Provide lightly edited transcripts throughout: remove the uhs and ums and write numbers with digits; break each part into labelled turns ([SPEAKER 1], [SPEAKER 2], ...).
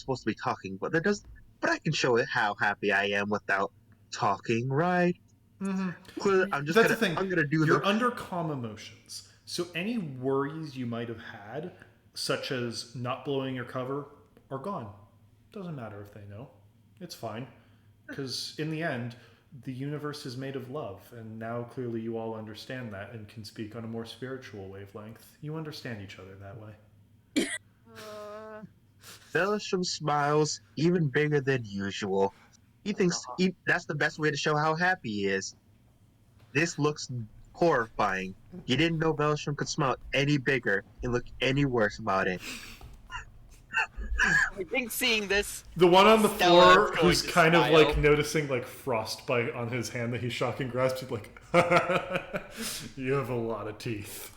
[SPEAKER 1] supposed to be talking, but but I can show it how happy I am without talking, right?
[SPEAKER 2] Mm-hmm.
[SPEAKER 1] Clearly,
[SPEAKER 2] That's the thing.
[SPEAKER 1] I'm gonna do
[SPEAKER 2] You're under calm emotions. So any worries you might have had, such as not blowing your cover, are gone. Doesn't matter if they know. It's fine. Because in the end, the universe is made of love, and now clearly you all understand that and can speak on a more spiritual wavelength. You understand each other that way.
[SPEAKER 1] Belisham smiles even bigger than usual. That's the best way to show how happy he is. This looks horrifying. You didn't know Belisham could smile any bigger and look any worse about it.
[SPEAKER 3] I think seeing this,
[SPEAKER 2] The one on the
[SPEAKER 3] Stella
[SPEAKER 2] floor
[SPEAKER 3] is going
[SPEAKER 2] who's
[SPEAKER 3] to
[SPEAKER 2] kind of
[SPEAKER 3] smile.
[SPEAKER 2] like noticing like frostbite on his hand that he's shocking grasps, he's like, you have a lot of teeth.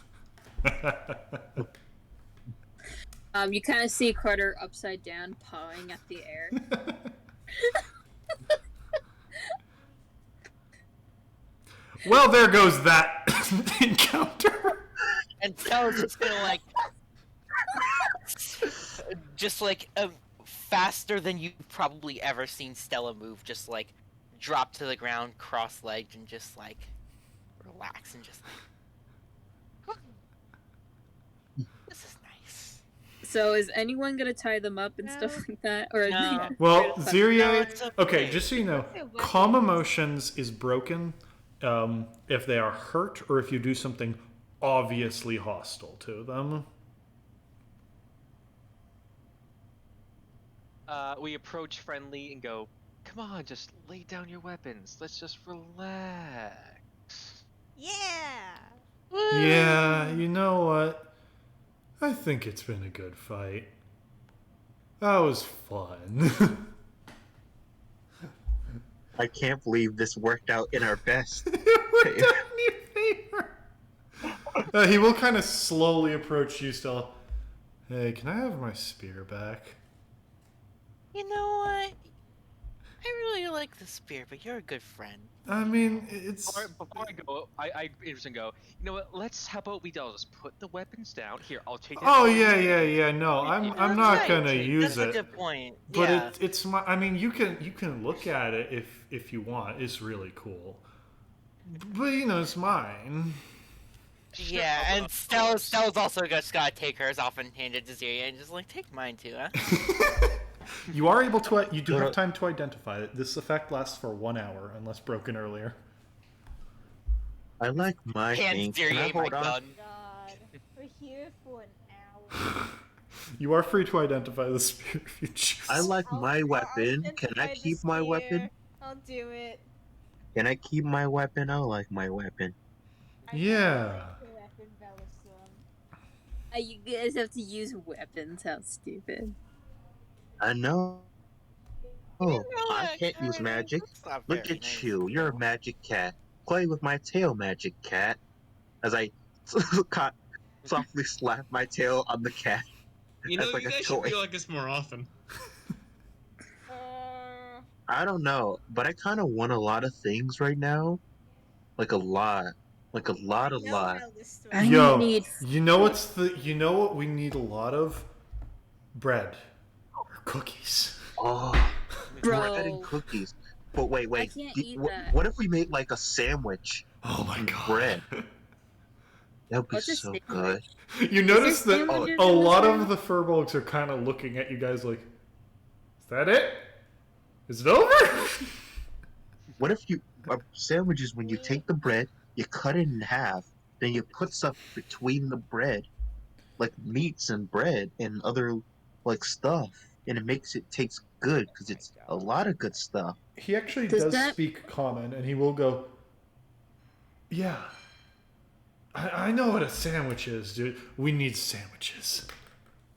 [SPEAKER 4] You kind of see Carter upside down, pawing at the air.
[SPEAKER 2] Well, there goes that encounter.
[SPEAKER 3] And Stella's just gonna like, just like faster than you've probably ever seen Stella move, just like drop to the ground, cross-legged, and just like relax and just like, this is nice.
[SPEAKER 4] So is anyone gonna tie them up and stuff like that, or?
[SPEAKER 3] No.
[SPEAKER 2] Well,
[SPEAKER 3] No,
[SPEAKER 2] Ziria,
[SPEAKER 3] it's okay.
[SPEAKER 2] okay, just so you know, calm emotions is broken if they are hurt or if you do something obviously hostile to them.
[SPEAKER 5] We approach friendly and go, come on, just lay down your weapons. Let's just relax.
[SPEAKER 6] Yeah.
[SPEAKER 2] Yeah, you know what? I think it's been a good fight. That was fun.
[SPEAKER 1] I can't believe this worked out in our best.
[SPEAKER 2] It worked out in your favor. He will kind of slowly approach you still. Hey, can I have my spear back?
[SPEAKER 3] You know what? I really like the spear, but you're a good friend.
[SPEAKER 2] I mean, it's...
[SPEAKER 5] Before I go, I interesting go, you know what, how about we all just put the weapons down. Here, I'll take that.
[SPEAKER 2] Oh, yeah, no, I'm not gonna use
[SPEAKER 3] That's
[SPEAKER 2] it.
[SPEAKER 3] a good point.
[SPEAKER 2] But
[SPEAKER 3] Yeah.
[SPEAKER 2] it's my... I mean, you can look at it if you want. It's really cool. But, you know, it's mine.
[SPEAKER 3] Yeah, and Stella's also just gotta take hers off and hand it to Ziria and just like, take mine too, huh?
[SPEAKER 2] You are able to... You do have time to identify it. This effect lasts for 1 hour, unless broken earlier.
[SPEAKER 1] I like my thing. Can I hold on?
[SPEAKER 6] God, we're here for an hour.
[SPEAKER 2] You are free to identify the spear if you choose.
[SPEAKER 1] I like my weapon. Can I
[SPEAKER 6] identify the
[SPEAKER 1] keep my weapon?
[SPEAKER 6] spear. I'll do it.
[SPEAKER 1] Can I keep my weapon? I like my weapon.
[SPEAKER 2] Yeah.
[SPEAKER 4] You guys have to use weapons. How stupid.
[SPEAKER 1] I know. Oh, I
[SPEAKER 3] Relax,
[SPEAKER 1] can't use magic.
[SPEAKER 3] that's not
[SPEAKER 1] Look
[SPEAKER 3] very
[SPEAKER 1] at
[SPEAKER 3] nice.
[SPEAKER 1] you. You're a magic cat. Play with my tail, magic cat. As I softly slap my tail on the cat.
[SPEAKER 7] You know,
[SPEAKER 1] That's like
[SPEAKER 7] you
[SPEAKER 1] a
[SPEAKER 7] guys should
[SPEAKER 1] toy.
[SPEAKER 7] be like this more often.
[SPEAKER 1] I don't know, but I kind of want a lot of things right now. Like a lot. Like a lot.
[SPEAKER 2] Yo,
[SPEAKER 4] need-
[SPEAKER 2] you know what we need a lot of? Bread. Or cookies.
[SPEAKER 1] Oh,
[SPEAKER 4] Bro.
[SPEAKER 1] bread and cookies. But wait.
[SPEAKER 4] I can't eat that.
[SPEAKER 1] What if we made like a sandwich?
[SPEAKER 2] Oh my god.
[SPEAKER 1] Bread. That would be
[SPEAKER 4] What's a
[SPEAKER 1] so
[SPEAKER 4] sandwich?
[SPEAKER 1] good.
[SPEAKER 2] You notice that
[SPEAKER 4] sandwiches
[SPEAKER 2] a
[SPEAKER 4] in this
[SPEAKER 2] lot
[SPEAKER 4] room?
[SPEAKER 2] of the furbolgs are kind of looking at you guys like, is that it? Is it over?
[SPEAKER 1] What if you sandwiches when you take the bread, you cut it in half, then you put stuff between the bread, like meats and bread and other like stuff, and it tastes good because it's a lot of good stuff.
[SPEAKER 2] He actually
[SPEAKER 4] Does
[SPEAKER 2] does
[SPEAKER 4] that-
[SPEAKER 2] speak common, and he will go, yeah. I know what a sandwich is, dude. We need sandwiches.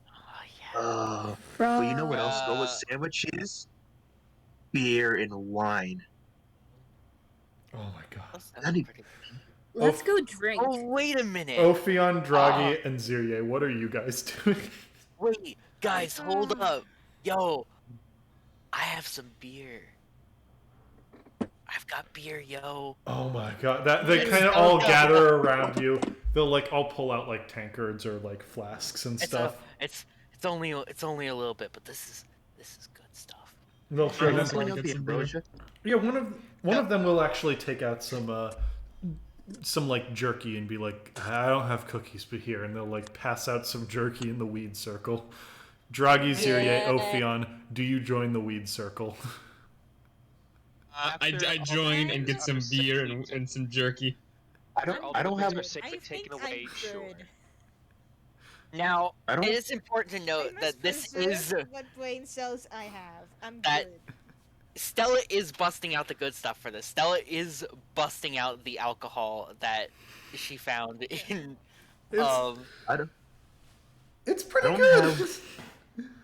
[SPEAKER 3] Oh yeah.
[SPEAKER 1] But you know what else go with sandwiches? Beer and wine.
[SPEAKER 2] Oh my god.
[SPEAKER 3] That's
[SPEAKER 1] That'd-
[SPEAKER 3] pretty good.
[SPEAKER 4] Let's go drink.
[SPEAKER 3] Oh wait a minute.
[SPEAKER 2] Ophion, Draghi, and Zirye, what are you guys doing?
[SPEAKER 3] Wait, guys, hold up. Yo, I have some beer. I've got beer, yo.
[SPEAKER 2] Oh my god. They
[SPEAKER 3] It's
[SPEAKER 2] kind of
[SPEAKER 3] so
[SPEAKER 2] all
[SPEAKER 3] good.
[SPEAKER 2] gather around you. They'll like all pull out like tankards or like flasks and
[SPEAKER 3] It's
[SPEAKER 2] stuff.
[SPEAKER 3] it's only a little bit, but this this is good stuff.
[SPEAKER 2] They'll
[SPEAKER 1] Are
[SPEAKER 2] show
[SPEAKER 1] you
[SPEAKER 2] them.
[SPEAKER 1] pulling out the ambrosia?
[SPEAKER 2] Yeah, one of them will actually take out some like jerky and be like, I don't have cookies, but here, and they'll like pass out some jerky in the weed circle. Dragi's here, yay, Ophion. Do you join the weed circle?
[SPEAKER 5] After
[SPEAKER 7] I
[SPEAKER 5] all
[SPEAKER 7] join
[SPEAKER 5] the
[SPEAKER 7] and get
[SPEAKER 5] weapons
[SPEAKER 7] some
[SPEAKER 5] are
[SPEAKER 7] beer
[SPEAKER 5] safely
[SPEAKER 7] and some jerky.
[SPEAKER 1] I don't.
[SPEAKER 5] all
[SPEAKER 1] I
[SPEAKER 5] the
[SPEAKER 1] don't
[SPEAKER 5] weapons
[SPEAKER 1] have.
[SPEAKER 5] are safely
[SPEAKER 6] I
[SPEAKER 5] taken
[SPEAKER 6] think
[SPEAKER 5] away,
[SPEAKER 6] I'm
[SPEAKER 5] sure.
[SPEAKER 6] good.
[SPEAKER 3] Now,
[SPEAKER 1] I don't.
[SPEAKER 3] it is important to
[SPEAKER 6] I
[SPEAKER 3] note
[SPEAKER 6] must
[SPEAKER 3] that this
[SPEAKER 6] preserve
[SPEAKER 3] is
[SPEAKER 6] what brain cells I have. I'm
[SPEAKER 3] That-
[SPEAKER 6] good.
[SPEAKER 3] Stella is busting out the good stuff for this. Stella is busting out the alcohol that she found in
[SPEAKER 1] I don't.
[SPEAKER 2] It's
[SPEAKER 1] I
[SPEAKER 2] pretty
[SPEAKER 1] don't
[SPEAKER 2] good.
[SPEAKER 1] have.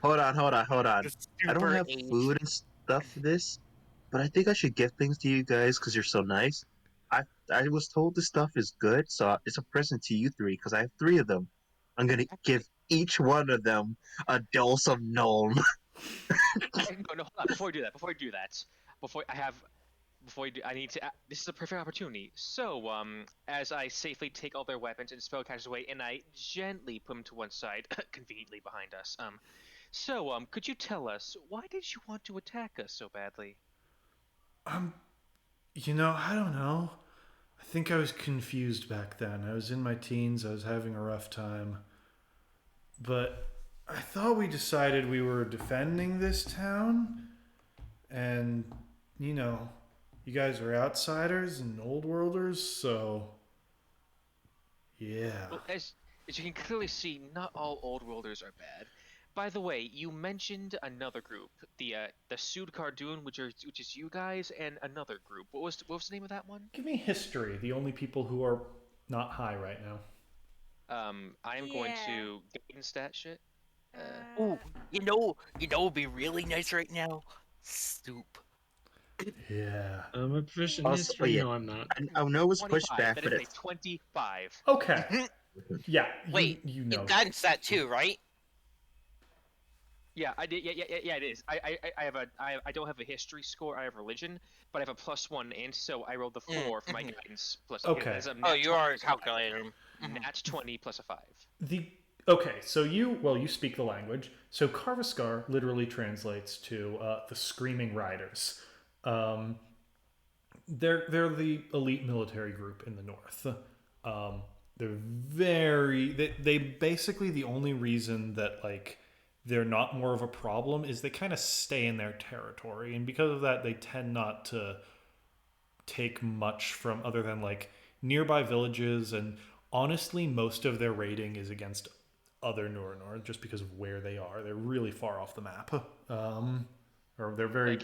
[SPEAKER 1] Hold on.
[SPEAKER 3] the
[SPEAKER 1] I don't
[SPEAKER 3] super
[SPEAKER 1] have
[SPEAKER 3] aged.
[SPEAKER 1] food and stuff for this, but I think I should give things to you guys because you're so nice. I was told this stuff is good, so it's a present to you three because I have three of them. I'm gonna give each one of them a dose of gnome.
[SPEAKER 5] No, hold on. Before you do that, I need to. This is a perfect opportunity. So, as I safely take all their weapons and spellcasters away, and I gently put them to one side, conveniently behind us. Could you tell us why did you want to attack us so badly?
[SPEAKER 2] You know, I don't know. I think I was confused back then. I was in my teens. I was having a rough time. But I thought we decided we were defending this town. And, you know, you guys are outsiders and old worlders, so. Yeah.
[SPEAKER 5] Well, as you can clearly see, not all old worlders are bad. By the way, you mentioned another group, the Sud Cardoon, which is you guys, and another group. What was the name of that one?
[SPEAKER 2] Give me history. The only people who are not high right now.
[SPEAKER 5] I am going
[SPEAKER 6] Yeah.
[SPEAKER 5] to guidance that shit.
[SPEAKER 3] Ooh, you know, it'd be really nice right now. Soup.
[SPEAKER 2] Yeah.
[SPEAKER 7] I'm a proficient in
[SPEAKER 1] Also,
[SPEAKER 7] history.
[SPEAKER 1] yeah.
[SPEAKER 7] No, I'm not.
[SPEAKER 1] I know it's
[SPEAKER 5] 25.
[SPEAKER 1] pushed back,
[SPEAKER 5] That
[SPEAKER 1] but
[SPEAKER 5] is
[SPEAKER 1] it's
[SPEAKER 5] a 25.
[SPEAKER 2] Okay. Yeah.
[SPEAKER 3] Wait,
[SPEAKER 2] you
[SPEAKER 3] you
[SPEAKER 2] know.
[SPEAKER 3] guidance that too, right?
[SPEAKER 5] Yeah, I did. Yeah. It is. I don't have a history score. I have religion, but I have a +1, and so I rolled the 4 for my guidance plus.
[SPEAKER 2] Okay.
[SPEAKER 5] That's a
[SPEAKER 3] Oh,
[SPEAKER 5] nat
[SPEAKER 3] you
[SPEAKER 5] 20
[SPEAKER 3] are
[SPEAKER 5] plus a 5.
[SPEAKER 3] calculating.
[SPEAKER 5] Nat 20 plus a 5.
[SPEAKER 2] So you speak the language. So Karvaskar literally translates to the Screaming Riders. They're the elite military group in the north. They basically, the only reason that like they're not more of a problem is they kind of stay in their territory, and because of that they tend not to take much from other than like nearby villages, and honestly most of their raiding is against other Nurenor just because of where they are. They're really far off the map. Or they're very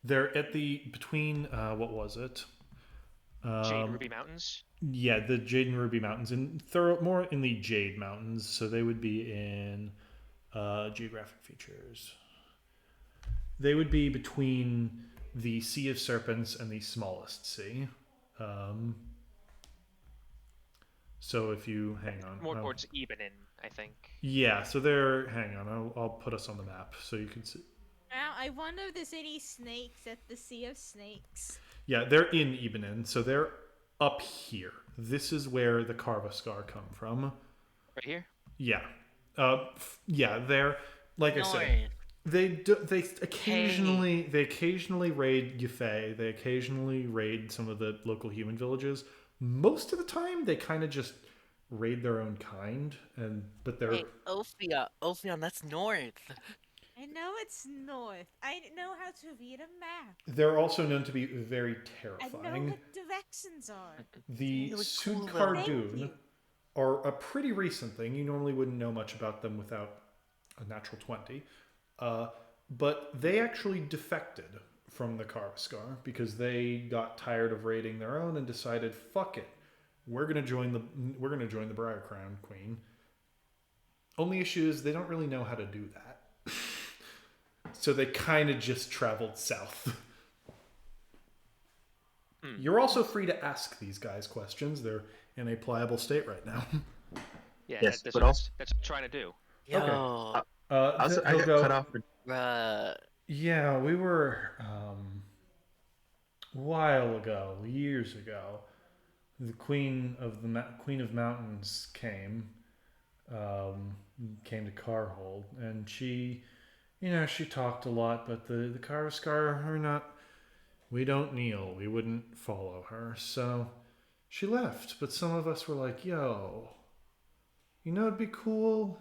[SPEAKER 2] they're at the between what was it?
[SPEAKER 5] Jade Ruby Mountains.
[SPEAKER 2] Yeah, the Jade and Ruby Mountains, and more in the Jade Mountains, so they would be in geographic features. They would be between the Sea of Serpents and the smallest sea. So if you hang on,
[SPEAKER 5] More towards Ebenin, I think.
[SPEAKER 2] yeah. So they're hang on. I'll put us on the map so you can see.
[SPEAKER 6] Now, I wonder if there's any snakes at the Sea of Snakes.
[SPEAKER 2] Yeah, they're in Ebenin, so they're up here. This is where the Karvaskar come from.
[SPEAKER 5] Right here.
[SPEAKER 2] Yeah, yeah. They're like I said.
[SPEAKER 3] Annoying.
[SPEAKER 2] They occasionally raid Yufei. They occasionally raid some of the local human villages. Most of the time, they kind of just raid their own kind, but they're
[SPEAKER 3] Hey, Ophion, that's north.
[SPEAKER 6] I know it's north. I know how to read a map.
[SPEAKER 2] they're also known to be very
[SPEAKER 6] I know
[SPEAKER 2] terrifying.
[SPEAKER 6] what directions are.
[SPEAKER 2] The
[SPEAKER 3] really
[SPEAKER 2] Sud
[SPEAKER 3] cool, though.
[SPEAKER 6] Thank
[SPEAKER 2] Cardoon
[SPEAKER 6] you.
[SPEAKER 2] are a pretty recent thing. You normally wouldn't know much about them without a natural 20. But they actually defected from the Karvaskar because they got tired of raiding their own and decided, fuck it. We're gonna join the Briar Crown Queen. Only issue is they don't really know how to do that. So they kind of just traveled south. You're also free to ask these guys questions. They're in a pliable state right now.
[SPEAKER 5] Yeah,
[SPEAKER 1] Yes,
[SPEAKER 5] that's
[SPEAKER 1] but
[SPEAKER 5] what
[SPEAKER 1] also-
[SPEAKER 5] that's what I'm trying to do.
[SPEAKER 3] Yo,
[SPEAKER 1] Also, I
[SPEAKER 2] he'll
[SPEAKER 1] got
[SPEAKER 2] go,
[SPEAKER 1] cut off.
[SPEAKER 2] yeah, we were a while ago, years ago. The Queen of Mountains came to Carhold, and she She talked a lot, but the Karaskar are not. We don't kneel. We wouldn't follow her. So she left. But some of us were like, yo, it'd be cool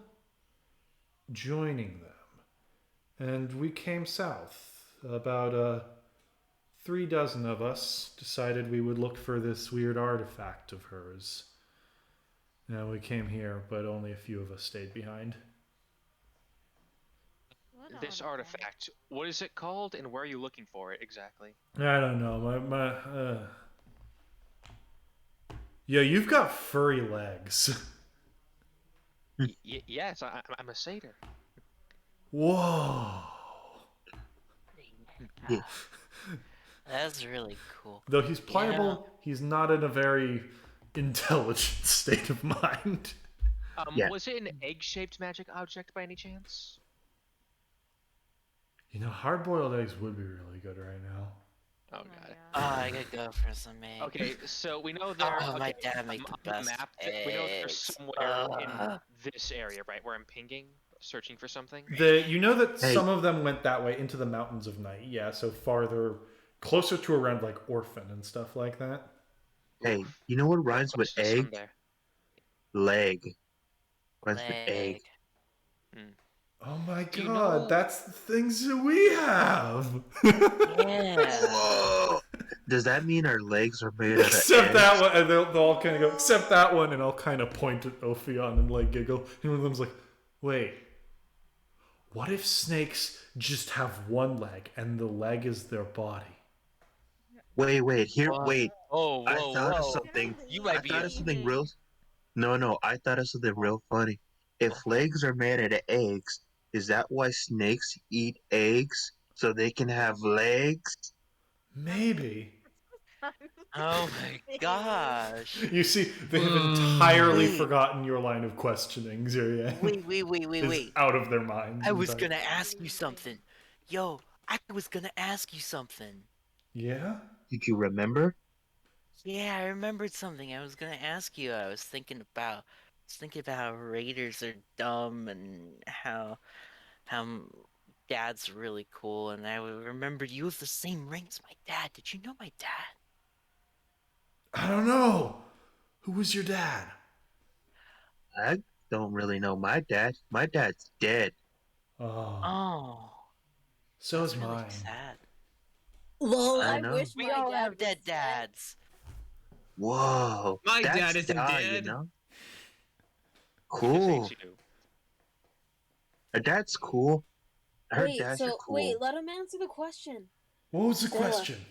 [SPEAKER 2] joining them. And we came south. About 3 dozen of us decided we would look for this weird artifact of hers. Now we came here, but only a few of us stayed behind.
[SPEAKER 6] What
[SPEAKER 5] This
[SPEAKER 6] artifact?
[SPEAKER 5] artifact, what is it called, and where are you looking for it exactly?
[SPEAKER 2] I don't know. Yeah, you've got furry legs.
[SPEAKER 5] Yes, I'm a satyr.
[SPEAKER 2] Whoa.
[SPEAKER 1] Yeah.
[SPEAKER 3] That's really cool.
[SPEAKER 2] Though he's pliable, he's not in a very intelligent state of mind.
[SPEAKER 1] Yeah.
[SPEAKER 5] Was it an egg-shaped magic object by any chance?
[SPEAKER 2] Hard-boiled eggs would be really good right now.
[SPEAKER 5] Oh
[SPEAKER 6] my
[SPEAKER 5] god.
[SPEAKER 3] Oh, I could go for some eggs.
[SPEAKER 5] Okay, so we know there.
[SPEAKER 3] Oh, my
[SPEAKER 5] okay,
[SPEAKER 3] dad made the
[SPEAKER 5] on
[SPEAKER 3] best
[SPEAKER 5] map, we know there's
[SPEAKER 3] eggs.
[SPEAKER 5] somewhere in this area, right, where I'm pinging, searching for something.
[SPEAKER 2] You know that
[SPEAKER 1] Hey.
[SPEAKER 2] some of them went that way into the mountains of night. Yeah, so farther, closer to around like Orphan and stuff like that.
[SPEAKER 1] Hey,
[SPEAKER 5] Oof.
[SPEAKER 1] you know what
[SPEAKER 5] Of
[SPEAKER 1] rhymes with
[SPEAKER 5] course there's some
[SPEAKER 1] egg?
[SPEAKER 5] there.
[SPEAKER 1] Leg. Rhymes with egg.
[SPEAKER 3] Leg.
[SPEAKER 2] Oh my
[SPEAKER 5] Do you
[SPEAKER 2] god,
[SPEAKER 5] know-
[SPEAKER 2] that's the things that we have.
[SPEAKER 3] Yeah.
[SPEAKER 1] Whoa! Does that mean our legs are made out of
[SPEAKER 2] Except
[SPEAKER 1] eggs?
[SPEAKER 2] that one, and they'll all kind of go, except that one, and I'll kind of point at Ophion and like giggle. And one of them's like, wait, what if snakes just have one leg and the leg is their body?
[SPEAKER 1] Wait, here,
[SPEAKER 3] Whoa.
[SPEAKER 1] wait.
[SPEAKER 3] Oh,
[SPEAKER 1] I
[SPEAKER 3] whoa,
[SPEAKER 1] thought of
[SPEAKER 3] whoa.
[SPEAKER 1] something.
[SPEAKER 3] You
[SPEAKER 1] I
[SPEAKER 3] might be
[SPEAKER 1] thought
[SPEAKER 3] a-
[SPEAKER 1] of something real. No, I thought of something real funny. If legs are made out of eggs, is that why snakes eat eggs? So they can have legs?
[SPEAKER 2] Maybe.
[SPEAKER 3] Oh my gosh.
[SPEAKER 2] You see, they have entirely
[SPEAKER 3] Wait.
[SPEAKER 2] forgotten your line of questioning, Zurian.
[SPEAKER 3] Wait.
[SPEAKER 2] It's out of their minds.
[SPEAKER 3] I was
[SPEAKER 2] entirely.
[SPEAKER 3] gonna ask you something. Yo, I was gonna ask you something.
[SPEAKER 2] Yeah?
[SPEAKER 1] Did you remember?
[SPEAKER 3] Yeah, I remembered something I was gonna ask you. I was thinking about how raiders are dumb and how dad's really cool, and I remembered you have the same ring as my dad. Did you know my dad?
[SPEAKER 2] I don't know. Who was your dad?
[SPEAKER 1] I don't really know my dad. My dad's dead.
[SPEAKER 2] Oh.
[SPEAKER 3] Oh,
[SPEAKER 2] So
[SPEAKER 3] that's
[SPEAKER 2] is
[SPEAKER 3] really
[SPEAKER 2] mine.
[SPEAKER 3] sad.
[SPEAKER 4] Lol,
[SPEAKER 1] I
[SPEAKER 4] I
[SPEAKER 1] know.
[SPEAKER 4] wish
[SPEAKER 3] We
[SPEAKER 4] my
[SPEAKER 3] all
[SPEAKER 4] dad
[SPEAKER 3] have
[SPEAKER 4] was
[SPEAKER 3] dead
[SPEAKER 4] dead.
[SPEAKER 3] dads.
[SPEAKER 1] Whoa.
[SPEAKER 7] My
[SPEAKER 1] that's
[SPEAKER 7] dad isn't
[SPEAKER 1] die,
[SPEAKER 7] dead.
[SPEAKER 1] You know?
[SPEAKER 5] Who
[SPEAKER 1] Cool.
[SPEAKER 5] thinks you?
[SPEAKER 1] A dad's cool. I heard
[SPEAKER 4] Wait,
[SPEAKER 1] dads are cool.
[SPEAKER 4] wait, let him answer the question.
[SPEAKER 2] What was the
[SPEAKER 4] Stella.
[SPEAKER 2] question?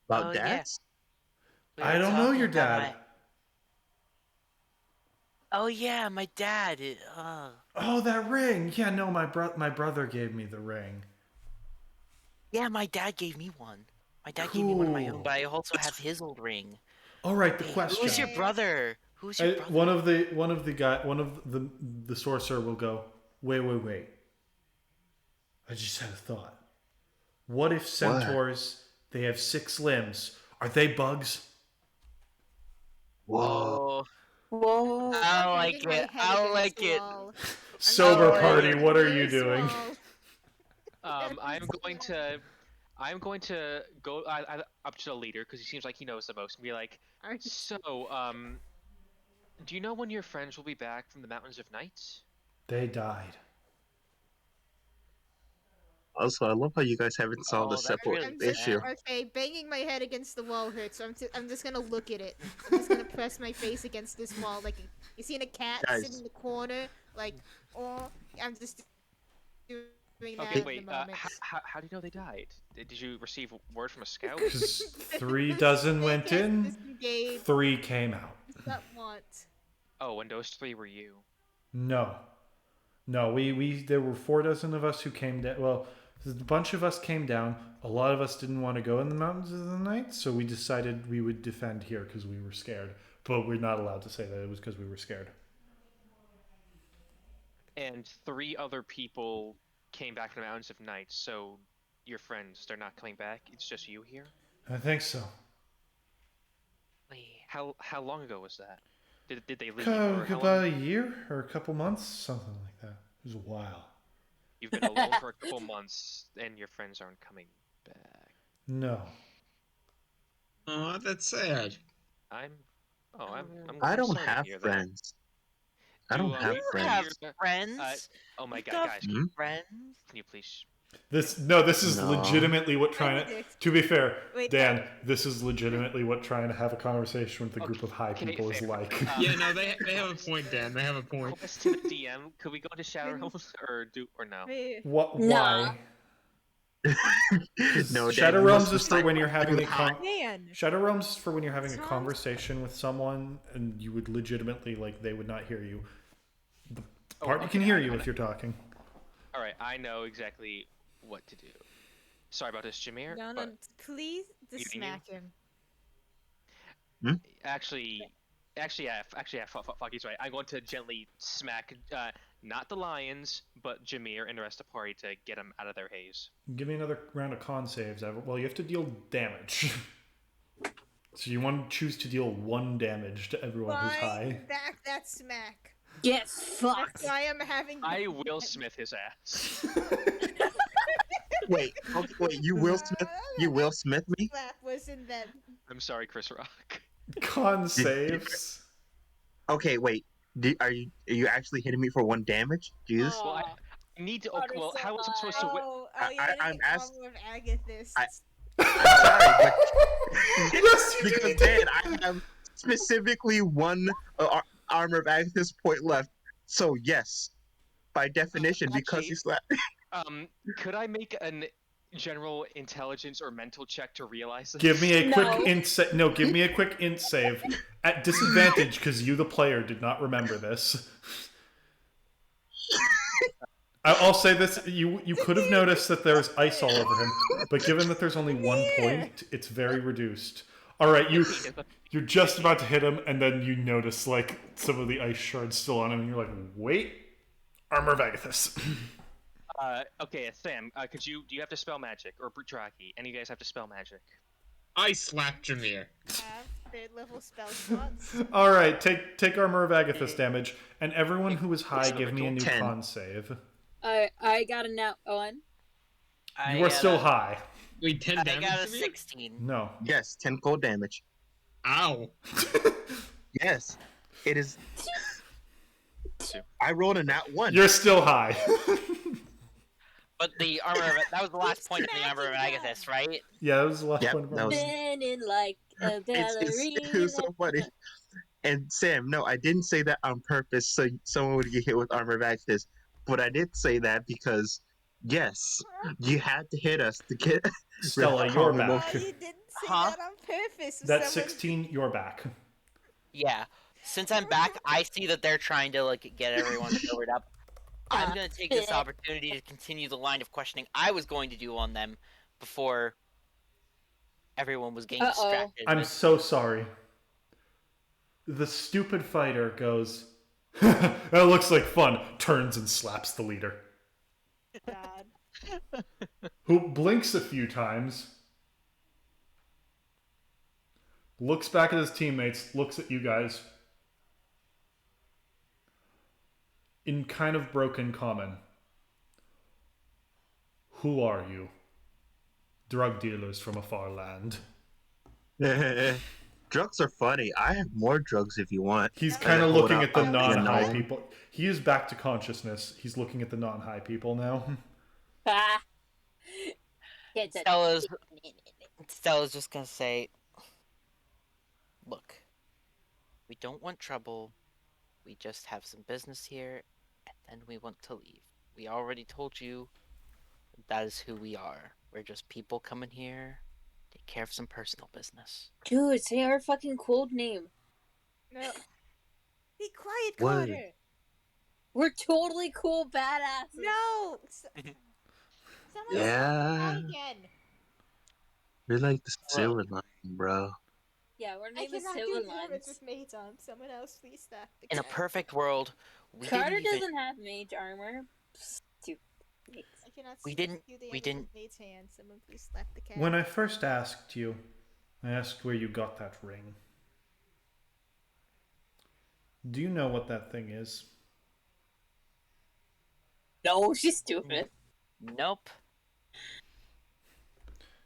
[SPEAKER 1] About
[SPEAKER 3] Oh, yeah.
[SPEAKER 1] dads?
[SPEAKER 3] We
[SPEAKER 2] I
[SPEAKER 3] were
[SPEAKER 2] don't know
[SPEAKER 3] talking
[SPEAKER 2] your
[SPEAKER 3] about
[SPEAKER 2] dad.
[SPEAKER 3] Oh yeah, my dad.
[SPEAKER 2] Oh, that ring. Yeah, no, my brother gave me the ring.
[SPEAKER 3] Yeah, my dad gave me one. My dad gave me one of my own,
[SPEAKER 2] Cool.
[SPEAKER 3] but I also have his old ring.
[SPEAKER 2] All right, the
[SPEAKER 3] Hey,
[SPEAKER 2] question.
[SPEAKER 3] who's your brother? Who's your brother?
[SPEAKER 2] One of the sorcerer will go, wait. I just had a thought. What if centaurs, they have 6 limbs? Are they bugs?
[SPEAKER 1] Whoa.
[SPEAKER 3] Oh,
[SPEAKER 4] Whoa.
[SPEAKER 3] I
[SPEAKER 6] I'm
[SPEAKER 3] like
[SPEAKER 6] hitting my
[SPEAKER 3] it.
[SPEAKER 6] head
[SPEAKER 3] I
[SPEAKER 6] against
[SPEAKER 3] like
[SPEAKER 6] the
[SPEAKER 3] it.
[SPEAKER 6] wall.
[SPEAKER 2] Sober
[SPEAKER 3] Oh,
[SPEAKER 2] party,
[SPEAKER 3] yeah.
[SPEAKER 2] what are you
[SPEAKER 6] This
[SPEAKER 2] doing?
[SPEAKER 6] wall.
[SPEAKER 5] I'm going to go up to the leader because he seems like he knows the most and be like,
[SPEAKER 6] Are-
[SPEAKER 5] so, do you know when your friends will be back from the Mountains of Night?
[SPEAKER 2] They died.
[SPEAKER 1] Also, I love how you guys haven't solved the
[SPEAKER 3] Oh, that's
[SPEAKER 1] separate
[SPEAKER 3] really
[SPEAKER 6] I'm just
[SPEAKER 1] issue.
[SPEAKER 6] okay. Banging my head against the wall hurts, so I'm just gonna look at it. I'm just gonna press my face against this wall, like you seen a cat
[SPEAKER 1] Guys.
[SPEAKER 6] sit in the corner, like oh, I'm just doing that
[SPEAKER 5] Okay,
[SPEAKER 6] at
[SPEAKER 5] wait,
[SPEAKER 6] the moment.
[SPEAKER 5] how do you know they died? Did you receive word from a scout?
[SPEAKER 2] Because 3 dozen
[SPEAKER 6] They
[SPEAKER 2] went
[SPEAKER 6] can't
[SPEAKER 2] in,
[SPEAKER 6] disengage.
[SPEAKER 2] 3 came out.
[SPEAKER 6] That what?
[SPEAKER 5] Oh, and those 3 were you.
[SPEAKER 2] No, we there were 4 dozen of us who came down. Well, a bunch of us came down. A lot of us didn't want to go in the mountains of the night, so we decided we would defend here because we were scared. But we're not allowed to say that it was because we were scared.
[SPEAKER 5] And 3 other people came back from the Mountains of Night, so your friends, they're not coming back? It's just you here?
[SPEAKER 2] I think so.
[SPEAKER 3] Wait.
[SPEAKER 5] How long ago was that? Did they leave? Or how
[SPEAKER 2] About
[SPEAKER 5] long?
[SPEAKER 2] a year or a couple months, something like that. It was a while.
[SPEAKER 5] You've been alone for a couple months, and your friends aren't coming back.
[SPEAKER 2] No.
[SPEAKER 7] Oh, that's sad.
[SPEAKER 5] I'm
[SPEAKER 1] I don't
[SPEAKER 5] sorry to
[SPEAKER 1] have
[SPEAKER 5] hear that.
[SPEAKER 1] friends. I
[SPEAKER 5] Do,
[SPEAKER 1] don't have
[SPEAKER 3] You
[SPEAKER 1] friends.
[SPEAKER 3] have friends.
[SPEAKER 5] Oh my
[SPEAKER 3] You
[SPEAKER 5] god,
[SPEAKER 3] got
[SPEAKER 5] guys,
[SPEAKER 1] Hmm?
[SPEAKER 3] friends.
[SPEAKER 5] can you please?
[SPEAKER 2] This is
[SPEAKER 1] No.
[SPEAKER 2] legitimately what trying to.
[SPEAKER 6] Benedict.
[SPEAKER 2] To be fair,
[SPEAKER 6] Wait,
[SPEAKER 2] Dan, this is legitimately what trying to have a conversation with a group
[SPEAKER 5] Okay,
[SPEAKER 2] of high people is
[SPEAKER 5] fair.
[SPEAKER 2] like.
[SPEAKER 7] Yeah, no, they have a point, Dan. They have a point.
[SPEAKER 5] Help us to the DM. Could we go into Shadow Realms or no?
[SPEAKER 6] Wait,
[SPEAKER 2] What?
[SPEAKER 4] Nah.
[SPEAKER 2] Why?
[SPEAKER 1] No,
[SPEAKER 2] Shadow
[SPEAKER 1] Dan, you
[SPEAKER 2] Realms
[SPEAKER 1] must
[SPEAKER 2] is for when you're having a
[SPEAKER 1] recite-
[SPEAKER 6] man.
[SPEAKER 2] Shadow Realms is for when you're having a
[SPEAKER 6] Sounds-
[SPEAKER 2] conversation with someone and you would legitimately like they would not hear you. The part you
[SPEAKER 5] okay,
[SPEAKER 2] can hear
[SPEAKER 5] I
[SPEAKER 2] you
[SPEAKER 5] know.
[SPEAKER 2] if you're talking.
[SPEAKER 5] All right, I know exactly what to do. Sorry about this, Jameer.
[SPEAKER 6] No,
[SPEAKER 5] but
[SPEAKER 6] please
[SPEAKER 5] you-
[SPEAKER 6] smack him.
[SPEAKER 5] actually, yeah, fuck, he's right. I'm going to gently smack, not the lions, but Jameer and the rest of the party to get them out of their haze.
[SPEAKER 2] Give me another round of con saves. Well, you have to deal damage. So you want to choose to deal 1 damage to everyone who's high.
[SPEAKER 6] Back that smack.
[SPEAKER 4] Get fucked.
[SPEAKER 6] That's why I'm having.
[SPEAKER 5] I will smith his ass.
[SPEAKER 1] Wait, okay, wait, you Will Smith me?
[SPEAKER 6] Slap was in them.
[SPEAKER 5] I'm sorry, Chris Rock.
[SPEAKER 2] Con saves.
[SPEAKER 1] Okay, wait. Are you actually hitting me for 1 damage? Jesus.
[SPEAKER 5] Well, I need to.
[SPEAKER 4] Water's
[SPEAKER 5] Well,
[SPEAKER 4] so
[SPEAKER 5] how was I supposed to?
[SPEAKER 6] Oh,
[SPEAKER 1] I-
[SPEAKER 6] yeah,
[SPEAKER 1] I'm
[SPEAKER 6] the
[SPEAKER 1] ask-
[SPEAKER 6] armor of Agathis.
[SPEAKER 1] I'm sorry, but
[SPEAKER 2] Yes, you
[SPEAKER 1] because
[SPEAKER 2] did.
[SPEAKER 1] Dan, I have specifically 1 armor of Agathis point left. So yes, by definition, because
[SPEAKER 5] actually-
[SPEAKER 1] you slapped.
[SPEAKER 5] Could I make an general intelligence or mental check to realize this?
[SPEAKER 2] Give me a quick
[SPEAKER 4] No.
[SPEAKER 2] int. No, give me a quick int save at disadvantage because you, the player, did not remember this. I'll say this: you could have noticed that there's ice all over him, but given that there's only 1 point, it's very reduced. All right, you're just about to hit him, and then you notice like some of the ice shards still on him, and you're like, wait, armor of Agathis.
[SPEAKER 5] Okay, Sam. Do you have to spell magic or Draki? Any of you guys have to spell magic?
[SPEAKER 7] I slapped Jameer.
[SPEAKER 6] Have 3rd level spell slots.
[SPEAKER 2] All right, take armor of Agathis damage, and everyone who is high, give me a new
[SPEAKER 1] 10.
[SPEAKER 2] con save.
[SPEAKER 4] I got a nat 1.
[SPEAKER 2] You are still high.
[SPEAKER 7] Wait, 10
[SPEAKER 3] I
[SPEAKER 7] damage,
[SPEAKER 3] got a
[SPEAKER 7] Jameer?
[SPEAKER 3] 16.
[SPEAKER 2] No.
[SPEAKER 1] Yes, 10 cold damage.
[SPEAKER 7] Ow.
[SPEAKER 1] Yes, it is.
[SPEAKER 5] Two.
[SPEAKER 1] I rolled a nat 1.
[SPEAKER 2] You're still high.
[SPEAKER 3] But the armor of that was the last
[SPEAKER 6] Keep
[SPEAKER 3] point of the armor of
[SPEAKER 6] smacking
[SPEAKER 3] Agathis, right?
[SPEAKER 2] Yeah, that was the last
[SPEAKER 1] Yep,
[SPEAKER 2] one.
[SPEAKER 1] that was-
[SPEAKER 4] Spinning like a ballerina.
[SPEAKER 1] It was so funny. And Sam, no, I didn't say that on purpose so someone would get hit with armor of Agathis, but I did say that because, yes, you had to hit us to get.
[SPEAKER 2] Stella,
[SPEAKER 1] rid of
[SPEAKER 2] you're
[SPEAKER 1] calm
[SPEAKER 2] back.
[SPEAKER 1] emotion.
[SPEAKER 6] You didn't say
[SPEAKER 3] Huh?
[SPEAKER 6] that on purpose.
[SPEAKER 2] That's
[SPEAKER 6] Someone-
[SPEAKER 2] 16. You're back.
[SPEAKER 3] Yeah. Since I'm back, I see that they're trying to like get everyone sobered up. I'm gonna take this opportunity to continue the line of questioning I was going to do on them before everyone was getting distracted.
[SPEAKER 2] I'm
[SPEAKER 3] with-
[SPEAKER 2] so sorry. The stupid fighter goes, that looks like fun, turns and slaps the leader,
[SPEAKER 6] God.
[SPEAKER 2] who blinks a few times, looks back at his teammates, looks at you guys, in kind of broken common. Who are you? Drug dealers from a far land.
[SPEAKER 1] Drugs are funny. I have more drugs if you want.
[SPEAKER 2] He's
[SPEAKER 6] Yeah.
[SPEAKER 2] kind of
[SPEAKER 1] Hold
[SPEAKER 2] looking
[SPEAKER 1] up,
[SPEAKER 2] at the
[SPEAKER 1] I'm being
[SPEAKER 2] non-high
[SPEAKER 1] annoying.
[SPEAKER 2] people. He is back to consciousness. He's looking at the non-high people now.
[SPEAKER 4] Ah. Get that-
[SPEAKER 3] Stella's just gonna say, "Look, we don't want trouble. We just have some business here, and then we want to leave. We already told you that is who we are. We're just people coming here, take care of some personal business."
[SPEAKER 4] Dude, say our fucking code name.
[SPEAKER 6] No. Be quiet,
[SPEAKER 1] What?
[SPEAKER 6] Carter.
[SPEAKER 4] We're totally cool badasses.
[SPEAKER 6] No. Someone
[SPEAKER 1] Yeah.
[SPEAKER 6] say that again.
[SPEAKER 1] You're like the silver line, bro.
[SPEAKER 4] Yeah, we're
[SPEAKER 6] I
[SPEAKER 4] named the
[SPEAKER 6] cannot
[SPEAKER 4] Silver
[SPEAKER 6] do damage
[SPEAKER 4] Lines.
[SPEAKER 6] with mage arm. Someone else please stop. the
[SPEAKER 3] In a
[SPEAKER 6] cat.
[SPEAKER 3] perfect world, we
[SPEAKER 4] Carter
[SPEAKER 3] didn't even,
[SPEAKER 4] doesn't have mage armor. Stupid.
[SPEAKER 6] I cannot
[SPEAKER 3] We
[SPEAKER 6] see
[SPEAKER 3] didn't-
[SPEAKER 6] you damage
[SPEAKER 3] we didn't-
[SPEAKER 6] with mage's hand. Someone please slap the cat.
[SPEAKER 2] When I first asked you, I asked where you got that ring. Do you know what that thing is?
[SPEAKER 4] No, she's stupid.
[SPEAKER 3] Nope.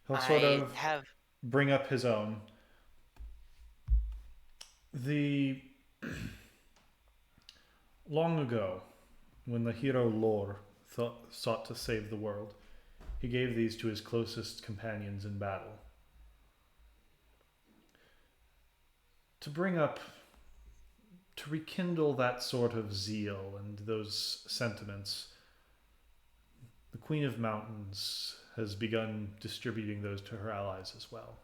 [SPEAKER 2] He'll sort
[SPEAKER 3] I
[SPEAKER 2] of
[SPEAKER 3] have.
[SPEAKER 2] bring up his own. The long ago, when the hero Lor sought to save the world, he gave these to his closest companions in battle. To rekindle that sort of zeal and those sentiments, the Queen of Mountains has begun distributing those to her allies as well.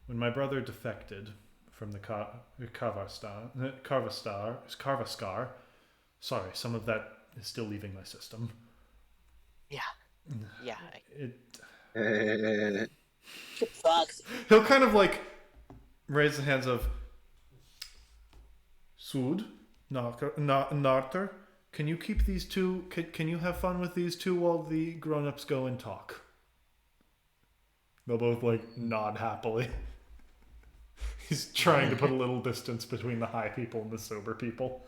[SPEAKER 2] When my brother defected from the Karvaskar, sorry, some of that is still leaving my system.
[SPEAKER 3] Yeah. Yeah.
[SPEAKER 4] Fucks.
[SPEAKER 2] He'll kind of like raise the hands of Sud, Narter. Can you keep these two? Can you have fun with these two while the grown-ups go and talk? They'll both like nod happily. He's trying to put a little distance between the high people and the sober people.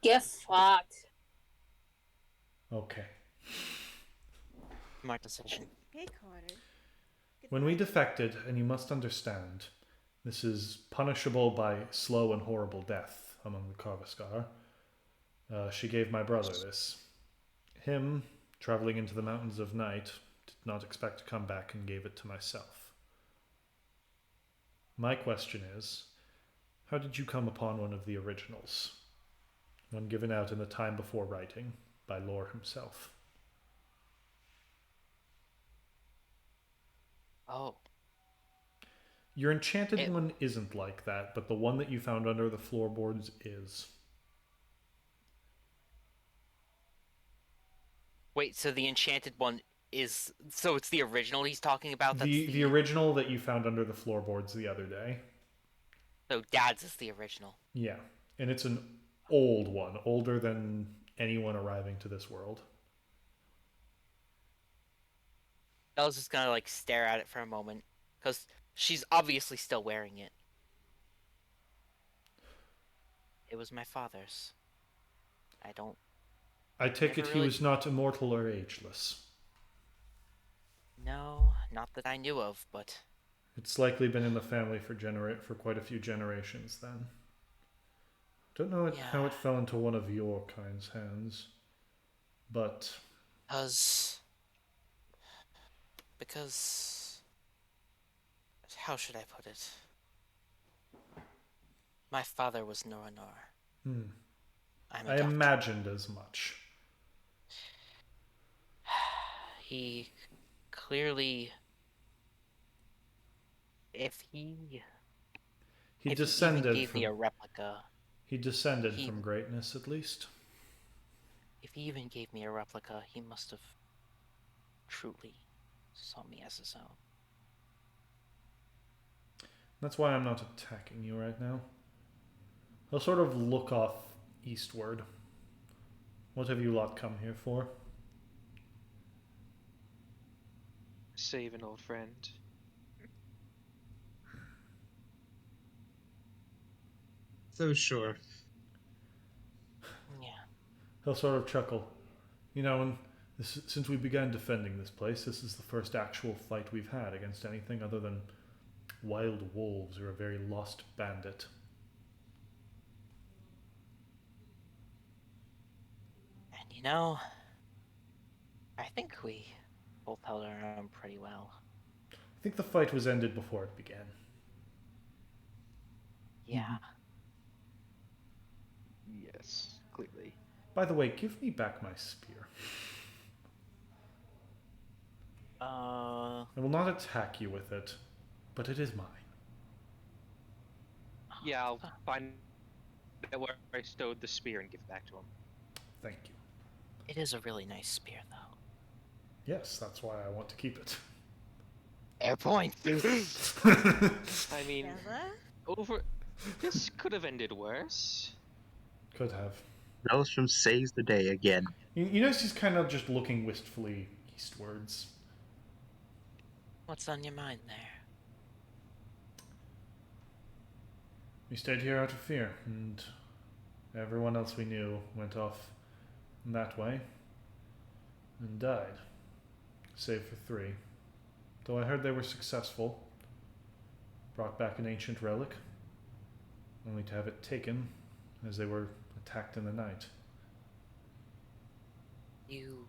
[SPEAKER 4] Get fucked.
[SPEAKER 2] Okay.
[SPEAKER 3] Smart decision.
[SPEAKER 6] Hey, Carter.
[SPEAKER 2] When we defected, and you must understand, this is punishable by slow and horrible death among the Karvaskar. She gave my brother this. Him, traveling into the mountains of night, did not expect to come back and gave it to myself. My question is, how did you come upon one of the originals? One given out in the time before writing by Lore himself.
[SPEAKER 3] Oh.
[SPEAKER 2] Your enchanted one isn't like that, but the one that you found under the floorboards is.
[SPEAKER 3] Wait, so the enchanted one is... So it's the original he's talking about? That's
[SPEAKER 2] The original that you found under the floorboards the other day.
[SPEAKER 3] So Dad's is the original.
[SPEAKER 2] Yeah, and it's an old one, older than anyone arriving to this world.
[SPEAKER 3] Bella's just gonna like stare at it for a moment, because she's obviously still wearing it. It was my father's.
[SPEAKER 2] I take it
[SPEAKER 3] Never
[SPEAKER 2] he
[SPEAKER 3] really-
[SPEAKER 2] was not immortal or ageless.
[SPEAKER 3] No, not that I knew of, but
[SPEAKER 2] It's likely been in the family for quite a few generations then. Don't know how it fell into one of your kind's hands, but
[SPEAKER 3] because how should I put it? My father was Noranor.
[SPEAKER 2] I imagined as much.
[SPEAKER 3] He clearly, if he
[SPEAKER 2] descended
[SPEAKER 3] even gave
[SPEAKER 2] from
[SPEAKER 3] me a replica,
[SPEAKER 2] he descended from greatness, at least.
[SPEAKER 3] if he even gave me a replica, he must have truly saw me as his own.
[SPEAKER 2] That's why I'm not attacking you right now. He'll sort of look off eastward. What have you lot come here for?
[SPEAKER 5] Save an old friend.
[SPEAKER 7] So sure.
[SPEAKER 3] Yeah.
[SPEAKER 2] He'll sort of chuckle. You know, since we began defending this place, this is the first actual fight we've had against anything other than wild wolves or a very lost bandit.
[SPEAKER 3] And you know, I think we both held our own pretty well.
[SPEAKER 2] I think the fight was ended before it began.
[SPEAKER 3] Yeah.
[SPEAKER 5] Yes, clearly.
[SPEAKER 2] By the way, give me back my spear. I will not attack you with it, but it is mine.
[SPEAKER 5] Yeah, I'll find out where I stowed the spear and give it back to him.
[SPEAKER 2] Thank you.
[SPEAKER 3] It is a really nice spear, though.
[SPEAKER 2] Yes, that's why I want to keep it.
[SPEAKER 3] Air point.
[SPEAKER 5] I mean,
[SPEAKER 6] Bella?
[SPEAKER 5] this could have ended worse.
[SPEAKER 2] Could have.
[SPEAKER 1] Maelstrom saves the day again.
[SPEAKER 2] You notice he's kind of just looking wistfully eastwards.
[SPEAKER 3] What's on your mind there?
[SPEAKER 2] We stayed here out of fear, and everyone else we knew went off that way. and died, save for 3. Though I heard they were successful. Brought back an ancient relic, only to have it taken as they were attacked in the night.
[SPEAKER 3] You,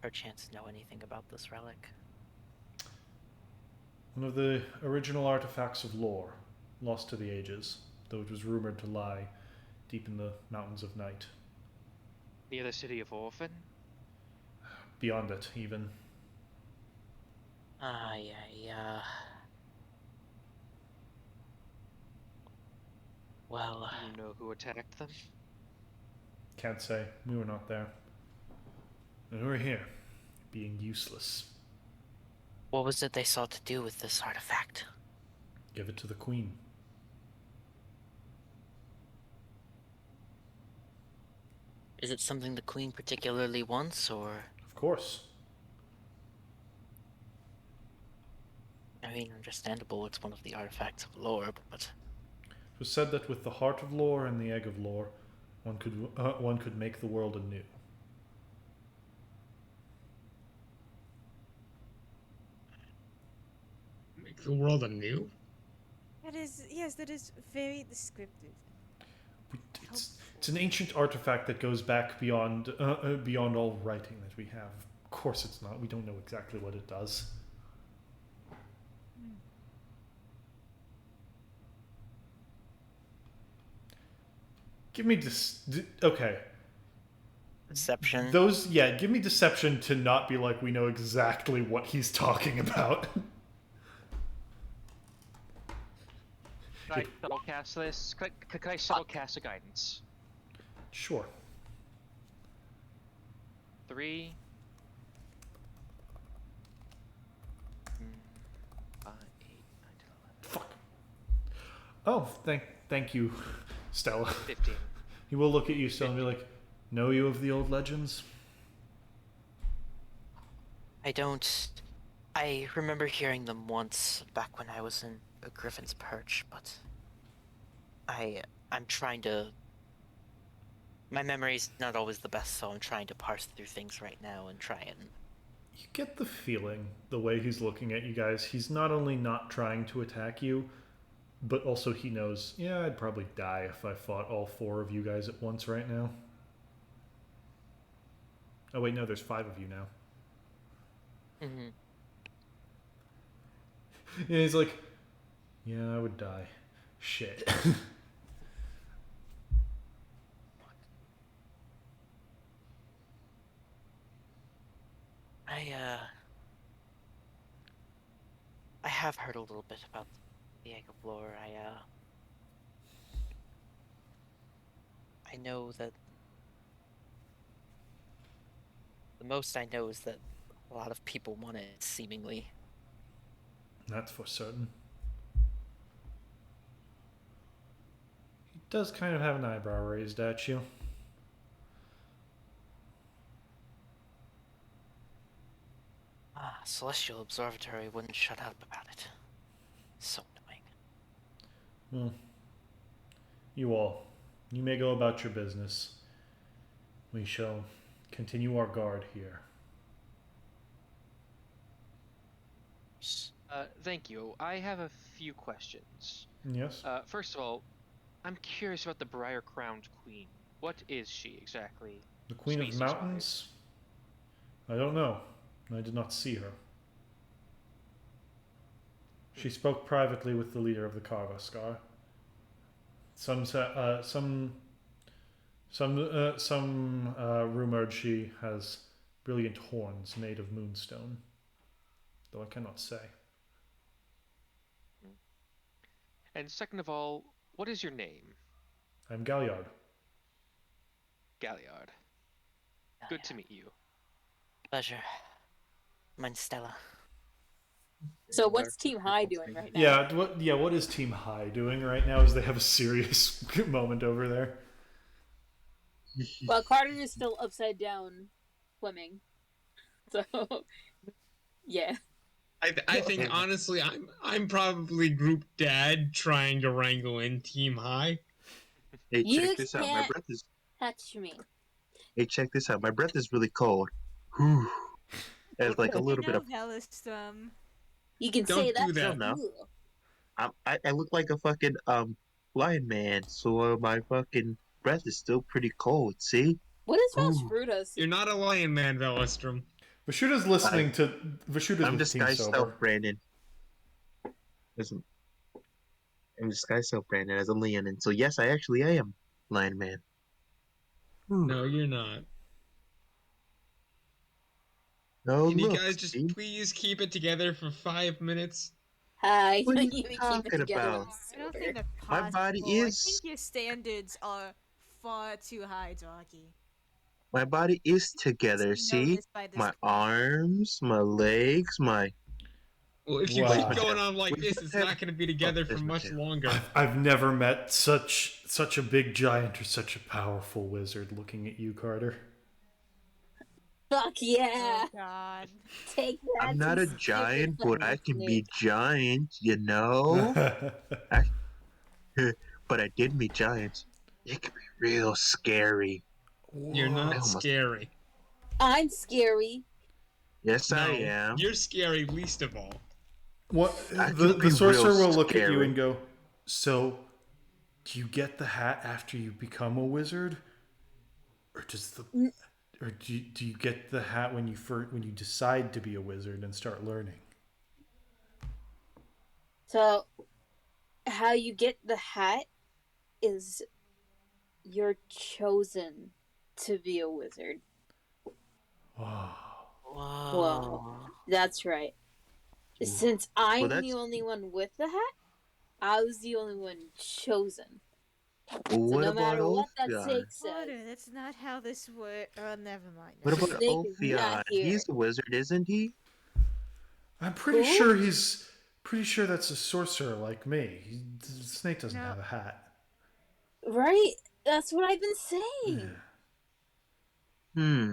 [SPEAKER 3] perchance, know anything about this relic?
[SPEAKER 2] One of the original artifacts of lore, lost to the ages, though it was rumored to lie deep in the mountains of night.
[SPEAKER 5] Near the city of Orphan?
[SPEAKER 2] Beyond it, even.
[SPEAKER 3] Yeah. Well,
[SPEAKER 5] You know who attacked them?
[SPEAKER 2] Can't say. We were not there. And we're here, being useless.
[SPEAKER 3] what was it they sought to do with this artifact?
[SPEAKER 2] Give it to the Queen.
[SPEAKER 3] Is it something the Queen particularly wants, or...
[SPEAKER 2] Of course.
[SPEAKER 3] I mean, understandable, it's one of the artifacts of lore, but...
[SPEAKER 2] It was said that with the heart of lore and the egg of lore, one could make the world anew.
[SPEAKER 7] Make the world anew?
[SPEAKER 8] That is, yes, that is very descriptive.
[SPEAKER 2] It's an ancient artifact that goes back beyond all writing that we have. Of course it's not. We don't know exactly what it does. Give me okay.
[SPEAKER 3] Deception?
[SPEAKER 2] Give me deception to not be like we know exactly what he's talking about.
[SPEAKER 5] Can I subtle cast this? Could I subtle cast a guidance?
[SPEAKER 2] Sure.
[SPEAKER 5] 3. 5, 8, 9, 10, 11.
[SPEAKER 2] Fuck. Oh, thank you, Stella.
[SPEAKER 5] 15.
[SPEAKER 2] He will look at you, Stella, and be like, know you of the old legends?
[SPEAKER 3] I remember hearing them once back when I was in a Griffin's Perch, but I'm trying to... My memory's not always the best, so I'm trying to parse through things right now and try and...
[SPEAKER 2] You get the feeling, the way he's looking at you guys, he's not only not trying to attack you, but also he knows, yeah, I'd probably die if I fought all 4 of you guys at once right now. Oh wait, no, there's 5 of you now.
[SPEAKER 3] Mm-hmm.
[SPEAKER 2] Yeah, he's like, yeah, I would die. Shit.
[SPEAKER 3] I have heard a little bit about the Egg of Lore. I know that the most I know is that a lot of people want it, seemingly.
[SPEAKER 2] That's for certain. He does kind of have an eyebrow raised at you.
[SPEAKER 3] Celestial Observatory wouldn't shut up about it. So annoying.
[SPEAKER 2] Well, you may go about your business. We shall continue our guard here.
[SPEAKER 5] Thank you. I have a few questions.
[SPEAKER 2] Yes?
[SPEAKER 5] First of all, I'm curious about the Briar-Crowned Queen. What is she exactly?
[SPEAKER 2] The Queen of Mountains? I don't know. I did not see her. She spoke privately with the leader of the Karvaskar. Some rumored she has brilliant horns made of moonstone, though I cannot say.
[SPEAKER 5] And second of all, what is your name?
[SPEAKER 2] I'm Galliard.
[SPEAKER 5] Galliard. Good to meet you.
[SPEAKER 3] Pleasure. Mine's Stella.
[SPEAKER 4] So what's Team High doing right now?
[SPEAKER 2] What is Team High doing right now as they have a serious moment over there?
[SPEAKER 4] Well, Carter is still upside down swimming. So yeah.
[SPEAKER 7] I think honestly I'm probably group dad trying to wrangle in Team High.
[SPEAKER 1] Hey,
[SPEAKER 4] You
[SPEAKER 1] check this out. My
[SPEAKER 4] can't-
[SPEAKER 1] breath is.
[SPEAKER 4] Touch me.
[SPEAKER 1] Hey, check this out. My breath is really cold. Whew. There's like a
[SPEAKER 8] I
[SPEAKER 1] little bit
[SPEAKER 8] know
[SPEAKER 1] of.
[SPEAKER 8] Velastum.
[SPEAKER 4] You can
[SPEAKER 7] Don't
[SPEAKER 4] say
[SPEAKER 7] do
[SPEAKER 4] that.
[SPEAKER 7] that.
[SPEAKER 1] No.
[SPEAKER 4] Ooh.
[SPEAKER 1] I look like a fucking blind man, so my fucking breath is still pretty cold. See?
[SPEAKER 4] What is
[SPEAKER 1] Ooh.
[SPEAKER 4] Frutos?
[SPEAKER 7] You're not a lion man, Velostrom.
[SPEAKER 2] Vashuda's listening to Vashuda's
[SPEAKER 1] I'm
[SPEAKER 2] with Team
[SPEAKER 1] disguised
[SPEAKER 2] Sober.
[SPEAKER 1] self Brandon. Listen, I'm disguised self Brandon as a Leonin. So yes, I actually am Lion Man.
[SPEAKER 7] No, you're not.
[SPEAKER 1] No,
[SPEAKER 7] Can you
[SPEAKER 1] look,
[SPEAKER 7] guys just
[SPEAKER 1] see?
[SPEAKER 7] please keep it together for 5 minutes?
[SPEAKER 4] Hi.
[SPEAKER 1] What are you
[SPEAKER 4] You keep it
[SPEAKER 1] talking
[SPEAKER 4] together.
[SPEAKER 1] about?
[SPEAKER 6] I don't think that's
[SPEAKER 1] My
[SPEAKER 6] possible.
[SPEAKER 1] body
[SPEAKER 6] I
[SPEAKER 1] is-
[SPEAKER 6] think your standards are far too high, doggy.
[SPEAKER 1] My body is together.
[SPEAKER 6] We know
[SPEAKER 1] See?
[SPEAKER 6] this by this
[SPEAKER 1] My
[SPEAKER 6] point.
[SPEAKER 1] arms, my legs, my.
[SPEAKER 7] Well, if you
[SPEAKER 2] Wow.
[SPEAKER 7] keep going on like
[SPEAKER 1] Wait,
[SPEAKER 7] this,
[SPEAKER 1] what
[SPEAKER 7] it's
[SPEAKER 1] the
[SPEAKER 7] not going to be together for
[SPEAKER 1] there's my
[SPEAKER 7] much
[SPEAKER 1] tail.
[SPEAKER 7] longer.
[SPEAKER 2] I've never met such a big giant or such a powerful wizard. Looking at you, Carter.
[SPEAKER 4] Fuck yeah.
[SPEAKER 6] Oh god.
[SPEAKER 4] Take that.
[SPEAKER 1] I'm not
[SPEAKER 4] you
[SPEAKER 1] a
[SPEAKER 4] stupid
[SPEAKER 1] giant, but I
[SPEAKER 4] fucking
[SPEAKER 1] can be
[SPEAKER 4] snake.
[SPEAKER 1] giant, you know? But I did meet giants. It can be real scary.
[SPEAKER 7] You're
[SPEAKER 1] I
[SPEAKER 7] not
[SPEAKER 1] almost-
[SPEAKER 7] scary.
[SPEAKER 4] I'm scary.
[SPEAKER 1] Yes, I
[SPEAKER 7] No,
[SPEAKER 1] am.
[SPEAKER 7] you're scary least of all.
[SPEAKER 2] What
[SPEAKER 1] I
[SPEAKER 2] the
[SPEAKER 1] can be
[SPEAKER 2] sorcerer
[SPEAKER 1] real
[SPEAKER 2] will look at you
[SPEAKER 1] scary.
[SPEAKER 2] and go, "So, do you get the hat after you become a wizard, or do you get the hat when you decide to be a wizard and start learning?"
[SPEAKER 4] So, how you get the hat is you're chosen to be a wizard.
[SPEAKER 2] Oh,
[SPEAKER 4] Whoa. That's right. Since I'm
[SPEAKER 1] that's-
[SPEAKER 4] the only one with the hat, I was the only one chosen.
[SPEAKER 1] Well,
[SPEAKER 4] So
[SPEAKER 1] what
[SPEAKER 4] no
[SPEAKER 1] about
[SPEAKER 4] matter what that
[SPEAKER 1] Ophion?
[SPEAKER 4] snake says,
[SPEAKER 6] Water, that's not how this works. Oh, never mind.
[SPEAKER 1] What
[SPEAKER 4] The
[SPEAKER 1] about
[SPEAKER 4] snake is not
[SPEAKER 1] Ophion?
[SPEAKER 4] here.
[SPEAKER 1] He's a wizard, isn't he?
[SPEAKER 2] I'm pretty
[SPEAKER 4] Who?
[SPEAKER 2] sure that's a sorcerer like me. The snake doesn't
[SPEAKER 6] No.
[SPEAKER 2] have a hat.
[SPEAKER 4] right? That's what I've been saying.
[SPEAKER 1] Hmm.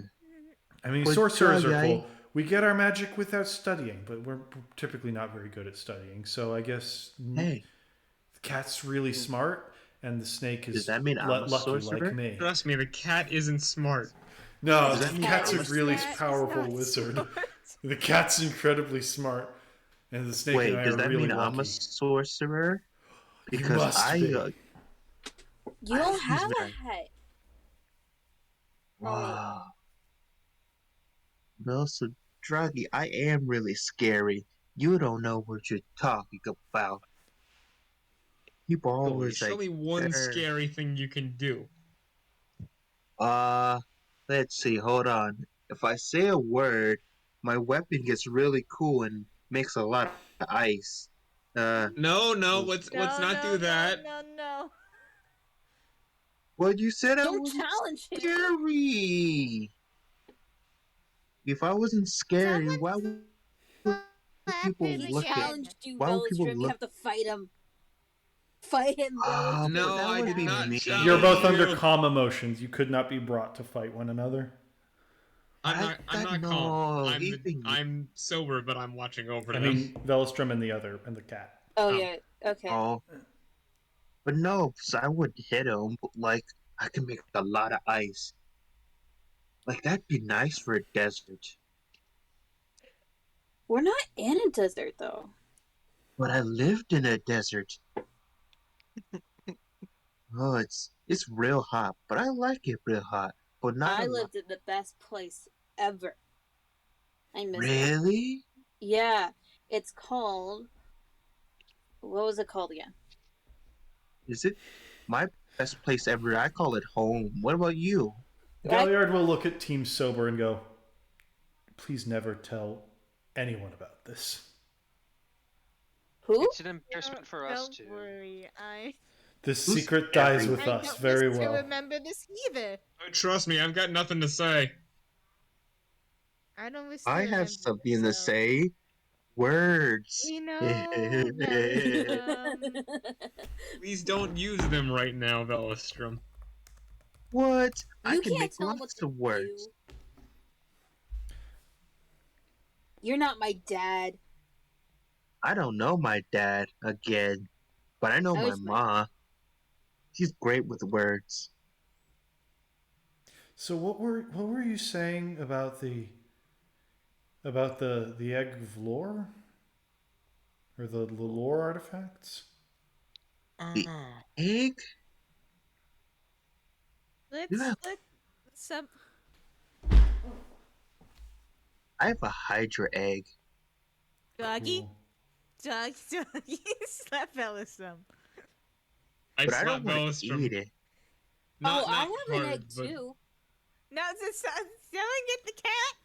[SPEAKER 2] I mean,
[SPEAKER 1] But
[SPEAKER 2] sorcerers are
[SPEAKER 1] Jai-
[SPEAKER 2] cool. We get our magic without studying, but we're typically not very good at studying. So I guess
[SPEAKER 1] Hey,
[SPEAKER 2] the cat's really smart, and the snake is
[SPEAKER 1] does that mean I'm a
[SPEAKER 2] lucky
[SPEAKER 1] sorcerer?
[SPEAKER 2] like me.
[SPEAKER 7] Trust me, the cat isn't smart.
[SPEAKER 2] No,
[SPEAKER 1] Does that
[SPEAKER 2] the
[SPEAKER 1] mean
[SPEAKER 2] cat's
[SPEAKER 1] I'm
[SPEAKER 2] a
[SPEAKER 1] a
[SPEAKER 2] really
[SPEAKER 6] Cat is
[SPEAKER 2] powerful
[SPEAKER 6] not
[SPEAKER 2] wizard.
[SPEAKER 6] smart.
[SPEAKER 2] The cat's incredibly smart, and the snake
[SPEAKER 1] Wait,
[SPEAKER 2] and I
[SPEAKER 1] does
[SPEAKER 2] are
[SPEAKER 1] that
[SPEAKER 2] really
[SPEAKER 1] mean I'm a
[SPEAKER 2] lucky.
[SPEAKER 1] sorcerer?
[SPEAKER 2] You
[SPEAKER 1] Because
[SPEAKER 2] must
[SPEAKER 1] I.
[SPEAKER 2] be.
[SPEAKER 4] You don't
[SPEAKER 1] he's
[SPEAKER 4] have a
[SPEAKER 1] very-
[SPEAKER 4] hat.
[SPEAKER 1] Wow. No, so Draggy, I am really scary. You don't know what you're talking about. People
[SPEAKER 7] Really,
[SPEAKER 1] always
[SPEAKER 7] show
[SPEAKER 1] like,
[SPEAKER 7] me one
[SPEAKER 1] "Sure."
[SPEAKER 7] scary thing you can do.
[SPEAKER 1] Let's see, hold on. If I say a word, my weapon gets really cool and makes a lot of ice.
[SPEAKER 7] No, let's not do that.
[SPEAKER 6] No.
[SPEAKER 1] Well, you said I
[SPEAKER 4] Don't
[SPEAKER 1] was
[SPEAKER 4] challenge him.
[SPEAKER 1] scary. If I wasn't scary,
[SPEAKER 6] Someone
[SPEAKER 1] why would people
[SPEAKER 6] He
[SPEAKER 4] He
[SPEAKER 1] look at?
[SPEAKER 4] challenged you,
[SPEAKER 1] Why would people
[SPEAKER 4] Velostrom. You
[SPEAKER 1] look?
[SPEAKER 4] have to fight him. Fight him, Velostrom.
[SPEAKER 7] No,
[SPEAKER 1] but that
[SPEAKER 7] I
[SPEAKER 1] would
[SPEAKER 7] did
[SPEAKER 1] be
[SPEAKER 7] not
[SPEAKER 1] mean.
[SPEAKER 7] challenge
[SPEAKER 2] You're both
[SPEAKER 7] you.
[SPEAKER 2] under calm emotions. You could not be brought to fight one another.
[SPEAKER 7] I'm not calm.
[SPEAKER 1] No, he's being-
[SPEAKER 7] I'm sober, but I'm watching over
[SPEAKER 2] I
[SPEAKER 7] them.
[SPEAKER 2] mean, Velostrom and the cat.
[SPEAKER 4] Oh,
[SPEAKER 7] Oh.
[SPEAKER 4] yeah. Okay.
[SPEAKER 1] Oh, but no, 'cause I would hit him. But like, I can make a lot of ice. Like that'd be nice for a desert.
[SPEAKER 4] We're not in a desert, though.
[SPEAKER 1] But I lived in a desert. Oh, it's real hot, but I like it real hot. But not
[SPEAKER 4] I
[SPEAKER 1] a lot.
[SPEAKER 4] lived in the best place ever. I miss it.
[SPEAKER 1] Really?
[SPEAKER 4] Yeah. It's called... What was it called again?
[SPEAKER 1] Is it my best place ever? I call it home. What about you?
[SPEAKER 2] Galliard will look at Team Sober and go, "Please never tell anyone about this.
[SPEAKER 4] Who?
[SPEAKER 5] It's an embarrassment for us
[SPEAKER 6] Don't
[SPEAKER 5] too.
[SPEAKER 6] worry,
[SPEAKER 2] This
[SPEAKER 1] Who's
[SPEAKER 2] secret dies
[SPEAKER 1] every-
[SPEAKER 2] with
[SPEAKER 6] I
[SPEAKER 2] us
[SPEAKER 6] don't
[SPEAKER 2] very
[SPEAKER 6] wish
[SPEAKER 2] well."
[SPEAKER 6] to remember this either.
[SPEAKER 7] Oh, trust me, I've got nothing to say.
[SPEAKER 6] I don't wish to
[SPEAKER 1] I
[SPEAKER 6] remember
[SPEAKER 1] have something
[SPEAKER 6] this,
[SPEAKER 1] to
[SPEAKER 6] so-
[SPEAKER 1] say. Words.
[SPEAKER 6] We know, Velostrom.
[SPEAKER 7] Please don't use them right now, Velostrom.
[SPEAKER 1] What? I
[SPEAKER 4] You
[SPEAKER 1] can
[SPEAKER 4] can't
[SPEAKER 1] make
[SPEAKER 4] tell what
[SPEAKER 1] lots
[SPEAKER 4] to
[SPEAKER 1] of words.
[SPEAKER 4] do. You're not my dad.
[SPEAKER 1] I don't know my dad again, but I know
[SPEAKER 4] I
[SPEAKER 1] my
[SPEAKER 4] was my-
[SPEAKER 1] ma. She's great with words.
[SPEAKER 2] So what were you saying about the About the egg of lore? Or the lore artifacts?
[SPEAKER 1] The
[SPEAKER 3] Mm.
[SPEAKER 1] egg? You
[SPEAKER 8] Let's
[SPEAKER 1] have.
[SPEAKER 8] let some
[SPEAKER 1] I have a Hydra egg.
[SPEAKER 8] doggy,
[SPEAKER 2] Cool.
[SPEAKER 8] doggy, slap Bella some.
[SPEAKER 7] I
[SPEAKER 1] But I don't
[SPEAKER 7] slapped
[SPEAKER 1] want to
[SPEAKER 7] Bellis
[SPEAKER 1] eat
[SPEAKER 7] from
[SPEAKER 1] it.
[SPEAKER 7] not
[SPEAKER 4] I have an
[SPEAKER 7] hard,
[SPEAKER 4] egg
[SPEAKER 7] but
[SPEAKER 4] too.
[SPEAKER 8] Now it's someone get the cat.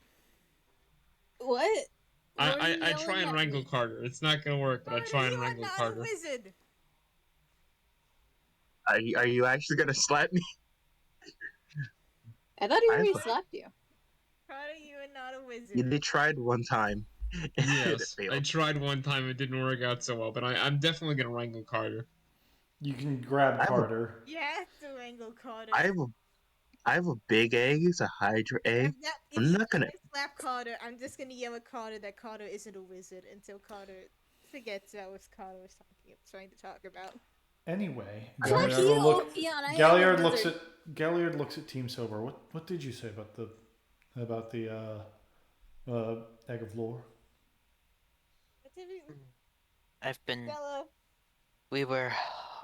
[SPEAKER 4] What? What are you
[SPEAKER 7] I try
[SPEAKER 4] yelling
[SPEAKER 7] and
[SPEAKER 4] at
[SPEAKER 7] wrangle
[SPEAKER 4] me?
[SPEAKER 7] Carter. It's not gonna work, but I
[SPEAKER 8] Carter,
[SPEAKER 7] try and
[SPEAKER 8] you are
[SPEAKER 7] wrangle
[SPEAKER 8] not a
[SPEAKER 7] Carter.
[SPEAKER 8] wizard.
[SPEAKER 1] Are you actually gonna slap me?
[SPEAKER 4] I thought he
[SPEAKER 1] I have
[SPEAKER 4] already
[SPEAKER 1] a,
[SPEAKER 4] slapped you.
[SPEAKER 8] Carter, you are not a wizard.
[SPEAKER 1] they tried one time. And it
[SPEAKER 7] Yes, I
[SPEAKER 1] failed.
[SPEAKER 7] tried one time. It didn't work out so well, but I'm definitely gonna wrangle Carter.
[SPEAKER 2] You can grab
[SPEAKER 1] I have a
[SPEAKER 2] Carter.
[SPEAKER 8] You have to wrangle Carter.
[SPEAKER 1] I have a big egg. It's a Hydra egg.
[SPEAKER 8] If
[SPEAKER 1] I'm
[SPEAKER 8] you
[SPEAKER 1] not
[SPEAKER 8] try
[SPEAKER 1] gonna.
[SPEAKER 8] to slap Carter, I'm just gonna yell at Carter that Carter isn't a wizard until Carter forgets that was Carter was trying to talk about.
[SPEAKER 2] Anyway,
[SPEAKER 1] I
[SPEAKER 4] Fuck
[SPEAKER 2] Galliard
[SPEAKER 1] actually,
[SPEAKER 4] you,
[SPEAKER 2] will look.
[SPEAKER 4] Ophion. I am a
[SPEAKER 2] Galliard looks
[SPEAKER 4] wizard.
[SPEAKER 2] at Team Sober. What did you say about the egg of lore?
[SPEAKER 8] What did we,
[SPEAKER 3] I've been.
[SPEAKER 8] Bella?
[SPEAKER 3] We were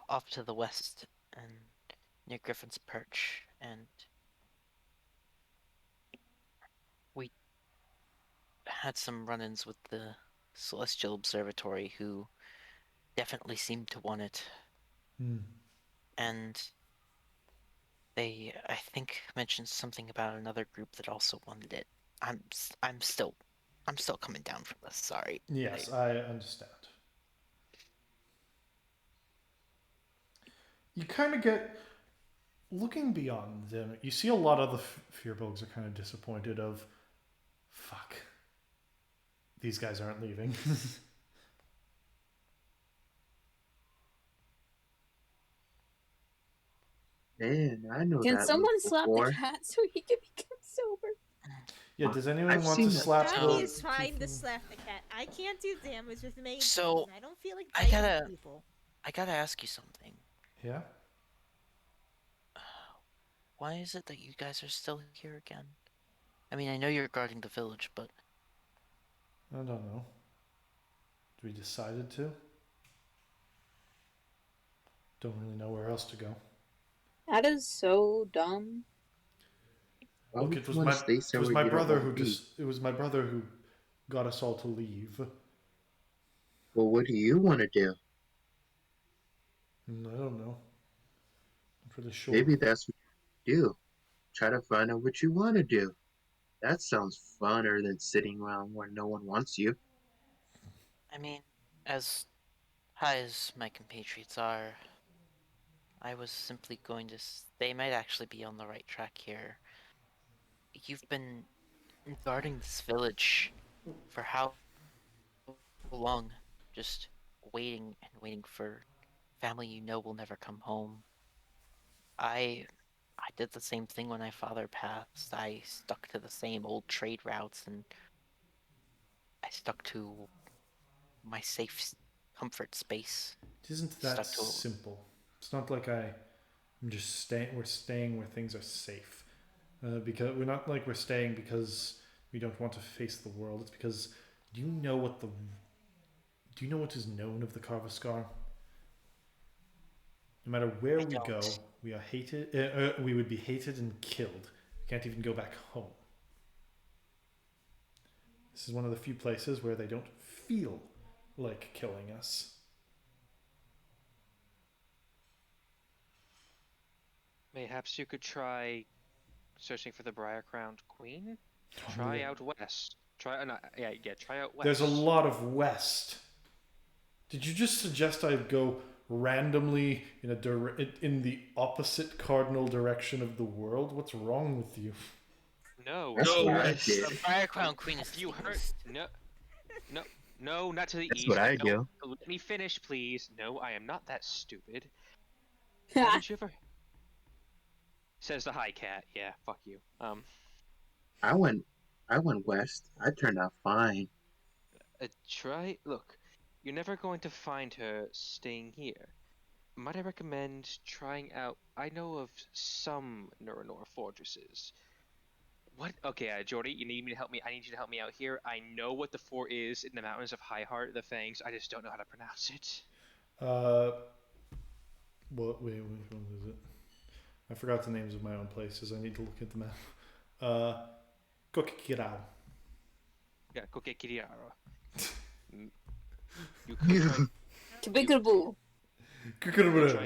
[SPEAKER 3] off to the west and near Griffin's Perch, and we had some run-ins with the Celestial Observatory, who definitely seemed to want it,
[SPEAKER 2] Hmm.
[SPEAKER 3] and they, I think, mentioned something about another group that also wanted it. I'm still coming down from this. Sorry.
[SPEAKER 2] Yes, I understand. You kind of get looking beyond them. You see a lot of the Fearbugs are kind of disappointed. Of fuck, these guys aren't leaving.
[SPEAKER 1] man, I know
[SPEAKER 4] Can
[SPEAKER 1] that look
[SPEAKER 4] someone slap the
[SPEAKER 1] before.
[SPEAKER 4] cat so he can become sober?
[SPEAKER 2] Yeah, does anyone
[SPEAKER 1] I've
[SPEAKER 2] want to
[SPEAKER 1] seen that.
[SPEAKER 2] slap
[SPEAKER 8] Doggy
[SPEAKER 2] the
[SPEAKER 8] is fine to
[SPEAKER 2] people?
[SPEAKER 8] slap the cat. I can't do damage with main
[SPEAKER 3] So,
[SPEAKER 8] and I don't feel like
[SPEAKER 3] I
[SPEAKER 8] biting
[SPEAKER 3] gotta-
[SPEAKER 8] people.
[SPEAKER 3] I gotta ask you something.
[SPEAKER 2] Yeah.
[SPEAKER 3] Why is it that you guys are still here again? I mean, I know you're guarding the village, but
[SPEAKER 2] I don't know. We decided to. Don't really know where else to go.
[SPEAKER 4] That is so dumb.
[SPEAKER 1] Why
[SPEAKER 2] Look,
[SPEAKER 1] would
[SPEAKER 2] it
[SPEAKER 1] you
[SPEAKER 2] was
[SPEAKER 1] want
[SPEAKER 2] my
[SPEAKER 1] to stay somewhere
[SPEAKER 2] it was my
[SPEAKER 1] you don't
[SPEAKER 2] brother
[SPEAKER 1] want
[SPEAKER 2] who
[SPEAKER 1] to be?
[SPEAKER 2] it was my brother who got us all to leave.
[SPEAKER 1] Well, what do you want to do?
[SPEAKER 2] I don't know. Not really sure.
[SPEAKER 1] Maybe that's what you do. Try to find out what you want to do. That sounds funner than sitting around where no one wants you.
[SPEAKER 3] I mean, as high as my compatriots are, I was simply going to. They might actually be on the right track here. You've been guarding this village for how long? Just waiting and waiting for family you know will never come home. I I did the same thing when my father passed. I stuck to the same old trade routes and I stuck to my safe comfort space.
[SPEAKER 2] It isn't that
[SPEAKER 3] Stuck to
[SPEAKER 2] simple. It's not like I'm just staying. We're staying where things are safe. Because we're not like we're staying because we don't want to face the world. It's because do you know what is known of the Carvascar? No matter where
[SPEAKER 3] I
[SPEAKER 2] we go,
[SPEAKER 3] don't.
[SPEAKER 2] we are hated. We would be hated and killed. We can't even go back home. This is one of the few places where they don't feel like killing us.
[SPEAKER 5] Mayhaps you could try searching for the Briar-Crowned Queen.
[SPEAKER 2] Oh,
[SPEAKER 5] Try
[SPEAKER 2] yeah.
[SPEAKER 5] out west. Try no, yeah. Try out west.
[SPEAKER 2] There's a lot of west. Did you just suggest I go randomly in the opposite cardinal direction of the world? What's wrong with you?
[SPEAKER 5] No,
[SPEAKER 1] That's
[SPEAKER 7] Go
[SPEAKER 1] what I
[SPEAKER 7] west.
[SPEAKER 1] did.
[SPEAKER 3] The Briar Crown Queen is to
[SPEAKER 5] You
[SPEAKER 3] the
[SPEAKER 5] heard?
[SPEAKER 3] east.
[SPEAKER 5] No, not to the
[SPEAKER 1] That's
[SPEAKER 5] east.
[SPEAKER 1] what I
[SPEAKER 5] No,
[SPEAKER 1] do.
[SPEAKER 5] let me finish, please. No, I am not that stupid. Haven't you ever? Says the high cat. Yeah, fuck you.
[SPEAKER 1] I went west. I turned out fine.
[SPEAKER 5] Try. Look, you're never going to find her staying here. Might I recommend trying out? I know of some Nurenor fortresses. What? Okay, Jordy, you need me to help me. I need you to help me out here. I know what the 4 is in the mountains of High Heart, the Fangs. I just don't know how to pronounce it.
[SPEAKER 2] Wait, which one is it? I forgot the names of my own places. I need to look at the map. Kokikirao.
[SPEAKER 5] Yeah, Kokekiriaro. You could try
[SPEAKER 4] Kabikaboo.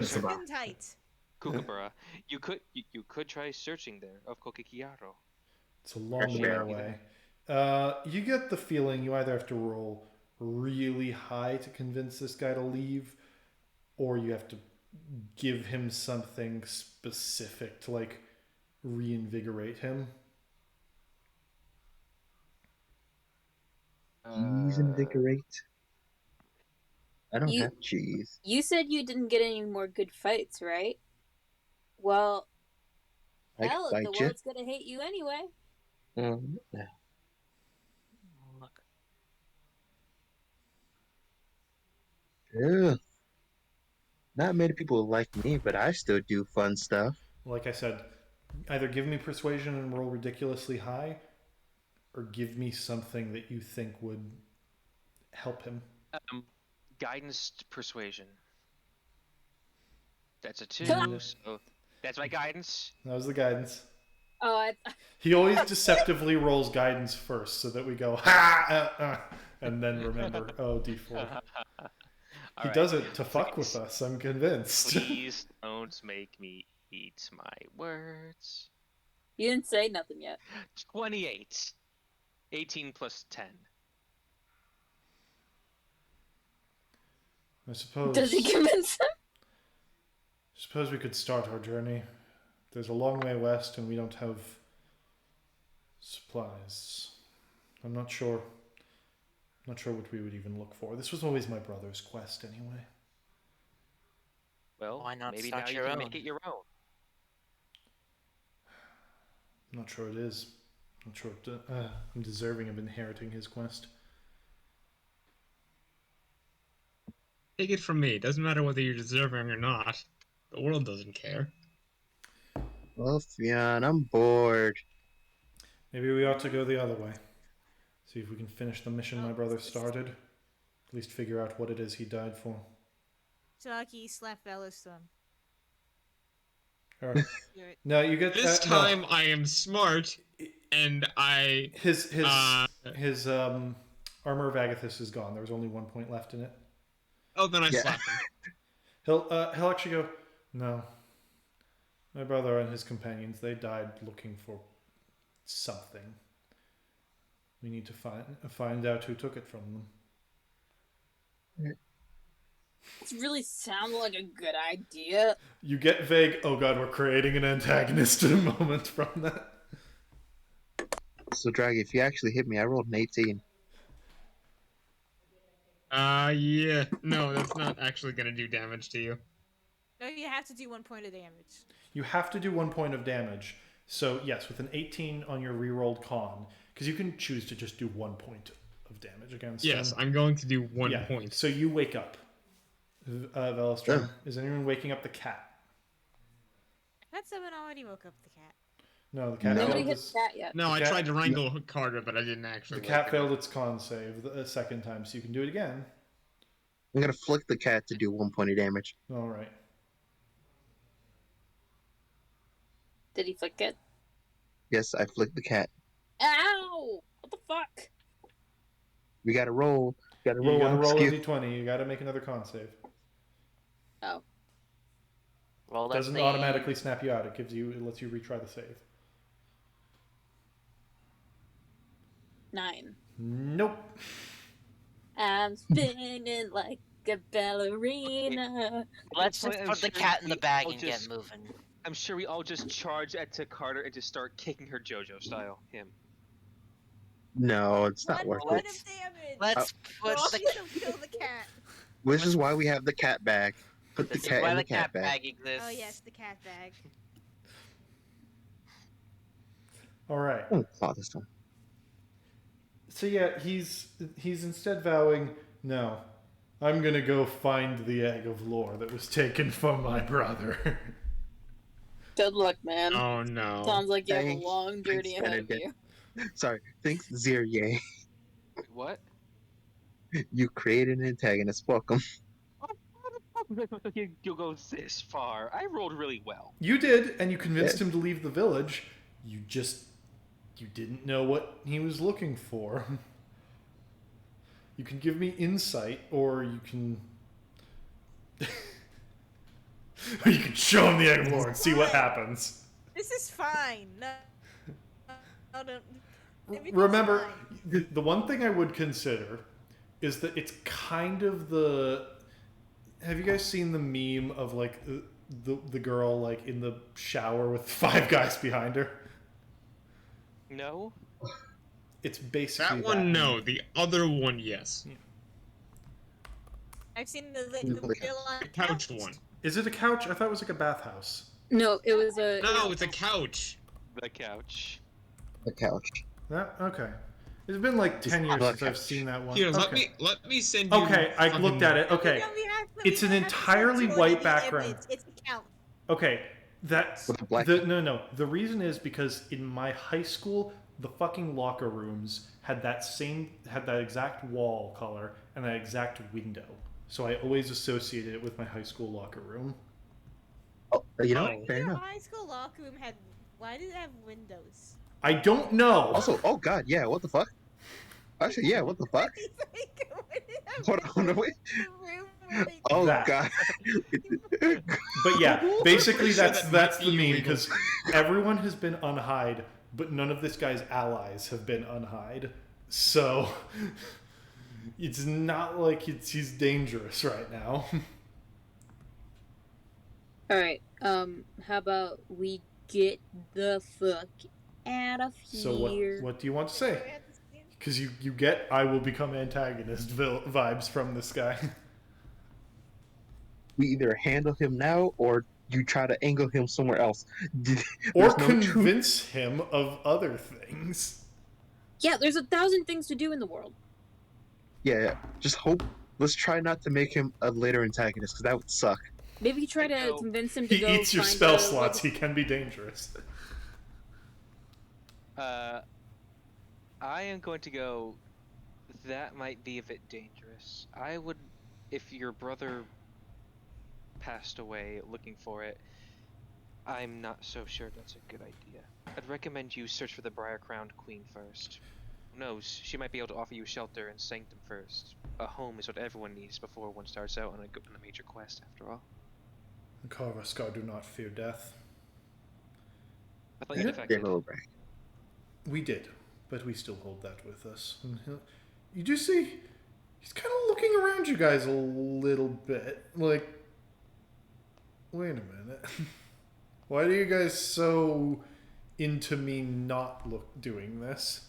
[SPEAKER 8] Skin tight.
[SPEAKER 5] Kookaburra. You could try searching there of Kokekiaro.
[SPEAKER 2] It's a long way
[SPEAKER 1] Sure.
[SPEAKER 2] away. You get the feeling you either have to roll really high to convince this guy to leave, or you have to give him something specific to like reinvigorate him.
[SPEAKER 1] Cheese invigorate. I don't
[SPEAKER 4] You-
[SPEAKER 1] have cheese.
[SPEAKER 4] You said you didn't get any more good fights, right? Well,
[SPEAKER 1] I can
[SPEAKER 4] hell, the
[SPEAKER 1] fight you.
[SPEAKER 4] world's gonna hate you anyway.
[SPEAKER 1] Yeah.
[SPEAKER 3] Look.
[SPEAKER 1] Ugh. Not many people like me, but I still do fun stuff.
[SPEAKER 2] Like I said, either give me persuasion and roll ridiculously high, or give me something that you think would help him.
[SPEAKER 5] Guidance persuasion. That's a 2,
[SPEAKER 2] Mm.
[SPEAKER 5] so that's my guidance.
[SPEAKER 2] That was the guidance.
[SPEAKER 4] Oh,
[SPEAKER 2] He always deceptively rolls guidance first so that we go, ha! And then remember, oh, D4. He does it to fuck with us, I'm convinced.
[SPEAKER 5] Please don't make me eat my words.
[SPEAKER 4] you didn't say nothing yet.
[SPEAKER 5] 28. 18 plus 10.
[SPEAKER 2] I suppose.
[SPEAKER 4] Does he convince him?
[SPEAKER 2] Suppose we could start our journey. There's a long way west and we don't have supplies. I'm not sure. Not sure what we would even look for. This was always my brother's quest anyway.
[SPEAKER 5] Well,
[SPEAKER 3] Why not
[SPEAKER 5] maybe
[SPEAKER 3] start
[SPEAKER 5] now you
[SPEAKER 3] your
[SPEAKER 5] can
[SPEAKER 3] own?
[SPEAKER 5] make it your own.
[SPEAKER 2] I'm not sure it is. Not sure I'm deserving of inheriting his quest.
[SPEAKER 7] Take it from me. It doesn't matter whether you're deserving or not. The world doesn't care.
[SPEAKER 1] Well, Fionn, I'm bored.
[SPEAKER 2] Maybe we ought to go the other way. See if we can finish the mission my brother started. At least figure out what it is he died for.
[SPEAKER 8] Taki slap Belliston.
[SPEAKER 2] Alright. No, you get
[SPEAKER 7] This
[SPEAKER 2] no.
[SPEAKER 7] time I am smart, and I...
[SPEAKER 2] His armor of Agathis is gone. There was only 1 point left in it.
[SPEAKER 7] Oh, then I
[SPEAKER 1] Yeah.
[SPEAKER 7] slap him.
[SPEAKER 2] He'll actually go, no. My brother and his companions, they died looking for something. We need to find out who took it from them.
[SPEAKER 4] It really sounds like a good idea.
[SPEAKER 2] You get vague, oh god, we're creating an antagonist in a moment from that.
[SPEAKER 1] So, Drag, if you actually hit me, I rolled an 18.
[SPEAKER 7] Yeah. No, that's not actually gonna do damage to you.
[SPEAKER 8] No, you have to do 1 point of damage.
[SPEAKER 2] You have to do 1 point of damage. So, yes, with an 18 on your rerolled con, because you can choose to just do 1 point of damage against
[SPEAKER 7] Yes,
[SPEAKER 2] them.
[SPEAKER 7] I'm going to do one
[SPEAKER 2] Yeah,
[SPEAKER 7] point.
[SPEAKER 2] So you wake up. Velostrom,
[SPEAKER 1] Ugh.
[SPEAKER 2] is anyone waking up the cat?
[SPEAKER 8] That 7 already woke up the cat.
[SPEAKER 2] No, the cat
[SPEAKER 1] No.
[SPEAKER 4] Nobody
[SPEAKER 2] failed
[SPEAKER 4] hit
[SPEAKER 2] its,
[SPEAKER 4] that yet.
[SPEAKER 7] No, I
[SPEAKER 2] cat-
[SPEAKER 7] tried to wrangle Carter, but I didn't
[SPEAKER 2] the
[SPEAKER 7] actually.
[SPEAKER 2] cat
[SPEAKER 7] wake him
[SPEAKER 2] failed
[SPEAKER 7] up.
[SPEAKER 2] its con save a second time, so you can do it again.
[SPEAKER 1] I'm gonna flick the cat to do 1 point of damage.
[SPEAKER 2] Alright.
[SPEAKER 4] Did he flick it?
[SPEAKER 1] Yes, I flicked the cat.
[SPEAKER 4] Ow! What the fuck?
[SPEAKER 1] We gotta roll. Gotta
[SPEAKER 2] You
[SPEAKER 1] roll
[SPEAKER 2] gotta
[SPEAKER 1] one
[SPEAKER 2] roll a
[SPEAKER 1] skill.
[SPEAKER 2] d20, you gotta make another con save.
[SPEAKER 4] Oh.
[SPEAKER 3] Roll
[SPEAKER 2] It
[SPEAKER 3] that
[SPEAKER 2] doesn't
[SPEAKER 3] thing.
[SPEAKER 2] automatically snap you out, it lets you retry the save.
[SPEAKER 4] 9.
[SPEAKER 2] Nope.
[SPEAKER 4] I'm spinning like a ballerina.
[SPEAKER 3] Let's
[SPEAKER 5] Well,
[SPEAKER 3] just
[SPEAKER 5] I'm
[SPEAKER 3] put the
[SPEAKER 5] sure
[SPEAKER 3] cat in the
[SPEAKER 5] we
[SPEAKER 3] bag
[SPEAKER 5] all
[SPEAKER 3] and
[SPEAKER 5] just-
[SPEAKER 3] get moving.
[SPEAKER 5] I'm sure we all just charge at to Carter and just start kicking her JoJo style. Him.
[SPEAKER 1] No, it's not
[SPEAKER 8] 1
[SPEAKER 1] worth
[SPEAKER 8] point
[SPEAKER 1] it.
[SPEAKER 8] of damage!
[SPEAKER 3] Let's
[SPEAKER 8] We're
[SPEAKER 3] put
[SPEAKER 8] all
[SPEAKER 3] the
[SPEAKER 8] gonna kill the cat.
[SPEAKER 1] This is why we have the cat bag. Put the
[SPEAKER 3] This is
[SPEAKER 1] cat
[SPEAKER 3] why
[SPEAKER 1] in
[SPEAKER 3] the
[SPEAKER 1] the cat bag.
[SPEAKER 3] bag exists.
[SPEAKER 8] Oh yes, the cat bag.
[SPEAKER 2] Alright.
[SPEAKER 1] Oh, claw this time.
[SPEAKER 2] So yeah, he's instead vowing, no, I'm gonna go find the egg of lore that was taken from my brother.
[SPEAKER 4] Good luck, man.
[SPEAKER 7] Oh no.
[SPEAKER 4] Sounds like you have a
[SPEAKER 1] Thanks-
[SPEAKER 4] long journey
[SPEAKER 1] thanks,
[SPEAKER 4] ahead of
[SPEAKER 1] Benedict.
[SPEAKER 4] you.
[SPEAKER 1] Sorry, thanks, Zirye.
[SPEAKER 5] Wait, what?
[SPEAKER 1] You created an antagonist. Welcome.
[SPEAKER 5] You'll go this far. I rolled really well.
[SPEAKER 2] You did, and you convinced
[SPEAKER 1] Yeah.
[SPEAKER 2] him to leave the village. You didn't know what he was looking for. You can give me insight, or you can or you can show him the egg lore and see what happens.
[SPEAKER 8] This is fine. No, don't. Everything's
[SPEAKER 2] Remember,
[SPEAKER 8] fine.
[SPEAKER 2] the one thing I would consider is that it's kind of the. Have you guys seen the meme of like the girl like in the shower with 5 guys behind her?
[SPEAKER 5] No?
[SPEAKER 2] It's basically
[SPEAKER 7] That one, no. The other one, yes.
[SPEAKER 8] I've seen the
[SPEAKER 1] The
[SPEAKER 8] bill on
[SPEAKER 7] The couch one.
[SPEAKER 2] Is it a couch? I thought it was like a bathhouse.
[SPEAKER 4] No, it was a.
[SPEAKER 7] No, it's a couch.
[SPEAKER 5] The couch.
[SPEAKER 1] The couch.
[SPEAKER 2] Okay. It's been like 10 years
[SPEAKER 1] It's
[SPEAKER 2] since
[SPEAKER 1] not a
[SPEAKER 2] I've
[SPEAKER 1] couch.
[SPEAKER 2] seen that one.
[SPEAKER 7] Here,
[SPEAKER 2] Okay.
[SPEAKER 7] let me send you.
[SPEAKER 2] Okay, I
[SPEAKER 7] fucking-
[SPEAKER 2] looked at it. Okay. It's an entirely white background.
[SPEAKER 8] It's a count.
[SPEAKER 2] Okay, that
[SPEAKER 1] With a black-
[SPEAKER 2] no. The reason is because in my high school, the fucking locker rooms had that exact wall color and that exact window. So I always associated it with my high school locker room.
[SPEAKER 1] Oh, you know,
[SPEAKER 7] Oh.
[SPEAKER 1] fair
[SPEAKER 8] Your
[SPEAKER 1] enough.
[SPEAKER 8] high school locker room had. Why did it have windows?
[SPEAKER 2] I don't know.
[SPEAKER 1] Also, oh god, yeah, what the fuck? Actually, yeah, what the fuck?
[SPEAKER 8] He's like, why did it have
[SPEAKER 1] Hold on,
[SPEAKER 8] windows
[SPEAKER 1] wait.
[SPEAKER 8] in the room where they-
[SPEAKER 1] Oh
[SPEAKER 2] That.
[SPEAKER 1] god.
[SPEAKER 2] But yeah, basically
[SPEAKER 7] Sure,
[SPEAKER 2] that's
[SPEAKER 7] that
[SPEAKER 2] that's
[SPEAKER 7] might
[SPEAKER 2] the
[SPEAKER 7] be
[SPEAKER 2] meme
[SPEAKER 7] illegal.
[SPEAKER 2] because everyone has been unhide, but none of this guy's allies have been unhide. So it's not like he's dangerous right now.
[SPEAKER 4] Alright, how about we get the fuck out of here?
[SPEAKER 2] So what do you want to say? Because you get I will become antagonist vibes from this guy.
[SPEAKER 1] We either handle him now or you try to angle him somewhere else.
[SPEAKER 2] Or
[SPEAKER 1] There's no truth.
[SPEAKER 2] convince him of other things.
[SPEAKER 4] Yeah, there's 1,000 things to do in the world.
[SPEAKER 1] Yeah, just hope. Let's try not to make him a later antagonist because that would suck.
[SPEAKER 4] Maybe try
[SPEAKER 5] I
[SPEAKER 4] to
[SPEAKER 5] know.
[SPEAKER 4] convince him to
[SPEAKER 2] He
[SPEAKER 4] go
[SPEAKER 2] eats your
[SPEAKER 4] find
[SPEAKER 2] spell
[SPEAKER 4] a-
[SPEAKER 2] slots. He can be dangerous.
[SPEAKER 5] I am going to go. That might be a bit dangerous. I would, if your brother passed away looking for it, I'm not so sure that's a good idea. I'd recommend you search for the Briar-Crowned Queen first. Who knows? She might be able to offer you shelter and sanctum first. A home is what everyone needs before one starts out on a major quest, after all.
[SPEAKER 2] Karvaskar do not fear death.
[SPEAKER 5] I thought you
[SPEAKER 2] Yeah.
[SPEAKER 5] defected.
[SPEAKER 1] Give a little break.
[SPEAKER 2] We did, but we still hold that with us. You do see, he's kind of looking around you guys a little bit. Like, wait a minute. Why are you guys so into me not doing this?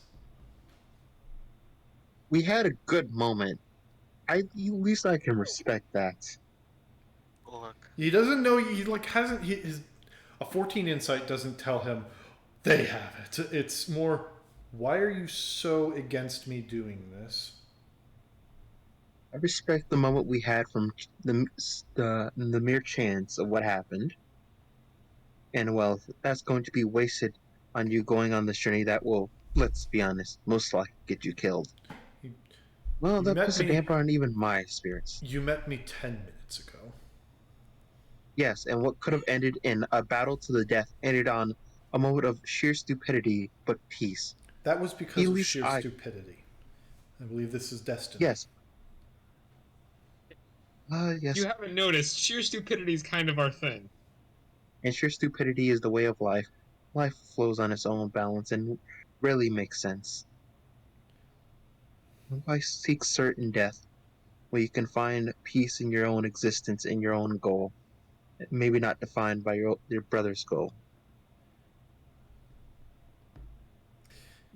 [SPEAKER 1] We had a good moment. At least I can respect that.
[SPEAKER 3] Look.
[SPEAKER 2] He doesn't know. He like hasn't. A 14 insight doesn't tell him they have it. It's more, why are you so against me doing this?
[SPEAKER 1] I respect the moment we had from the mere chance of what happened. And well, that's going to be wasted on you going on this journey that will, let's be honest, most likely get you killed.
[SPEAKER 2] You-
[SPEAKER 1] Well,
[SPEAKER 2] you
[SPEAKER 1] that
[SPEAKER 2] met
[SPEAKER 1] puts a
[SPEAKER 2] me-
[SPEAKER 1] damper on even my spirits.
[SPEAKER 2] You met me 10 minutes ago.
[SPEAKER 1] Yes, and what could have ended in a battle to the death ended on a moment of sheer stupidity but peace.
[SPEAKER 2] That was because
[SPEAKER 1] At
[SPEAKER 2] of
[SPEAKER 1] least
[SPEAKER 2] sheer
[SPEAKER 1] I-
[SPEAKER 2] stupidity. I believe this is destiny.
[SPEAKER 1] Yes. Yes.
[SPEAKER 7] You haven't noticed, sheer stupidity is kind of our thing.
[SPEAKER 1] And sheer stupidity is the way of life. Life flows on its own balance and rarely makes sense. Why seek certain death, where you can find peace in your own existence, in your own goal, maybe not defined by your brother's goal.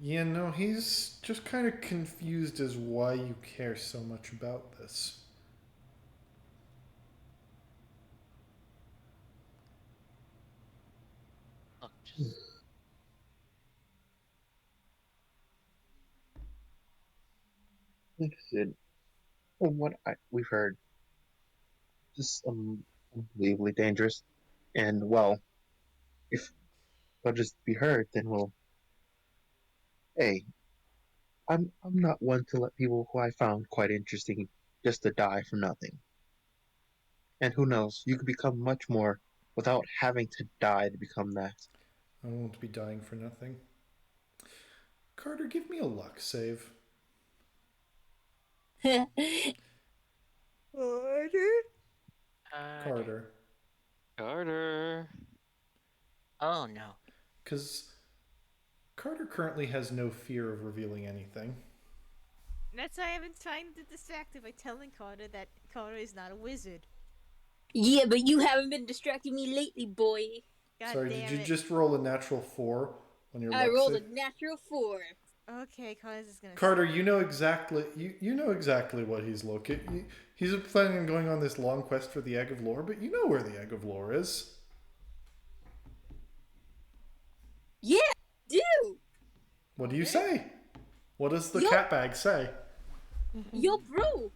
[SPEAKER 2] Yeah, no, he's just kind of confused as why you care so much about this.
[SPEAKER 3] Look, just
[SPEAKER 1] Interested. From what we've heard, just unbelievably dangerous. And well, if I'll just be hurt, then we'll. Hey, I'm not one to let people who I found quite interesting just to die for nothing. And who knows, you could become much more without having to die to become that.
[SPEAKER 2] I won't be dying for nothing. Carter, give me a luck save. Carter.
[SPEAKER 5] Carter.
[SPEAKER 3] Oh no.
[SPEAKER 2] Because Carter currently has no fear of revealing anything.
[SPEAKER 8] That's why I've been trying to distract her by telling Carter that Carter is not a wizard.
[SPEAKER 4] Yeah, but you haven't been distracting me lately, boy.
[SPEAKER 8] God
[SPEAKER 2] Sorry,
[SPEAKER 8] damn
[SPEAKER 2] did you
[SPEAKER 8] it.
[SPEAKER 2] just roll a natural 4 on your
[SPEAKER 4] I
[SPEAKER 2] luck
[SPEAKER 4] rolled
[SPEAKER 2] save?
[SPEAKER 4] a natural 4.
[SPEAKER 8] Okay, Carter's just gonna.
[SPEAKER 2] Carter, you know exactly what he's looking. He's planning on going on this long quest for the Egg of Lore, but you know where the Egg of Lore is.
[SPEAKER 4] Yeah, do.
[SPEAKER 2] What do you say? What does the
[SPEAKER 4] Yo-
[SPEAKER 2] cat bag say?
[SPEAKER 4] Yo, bro.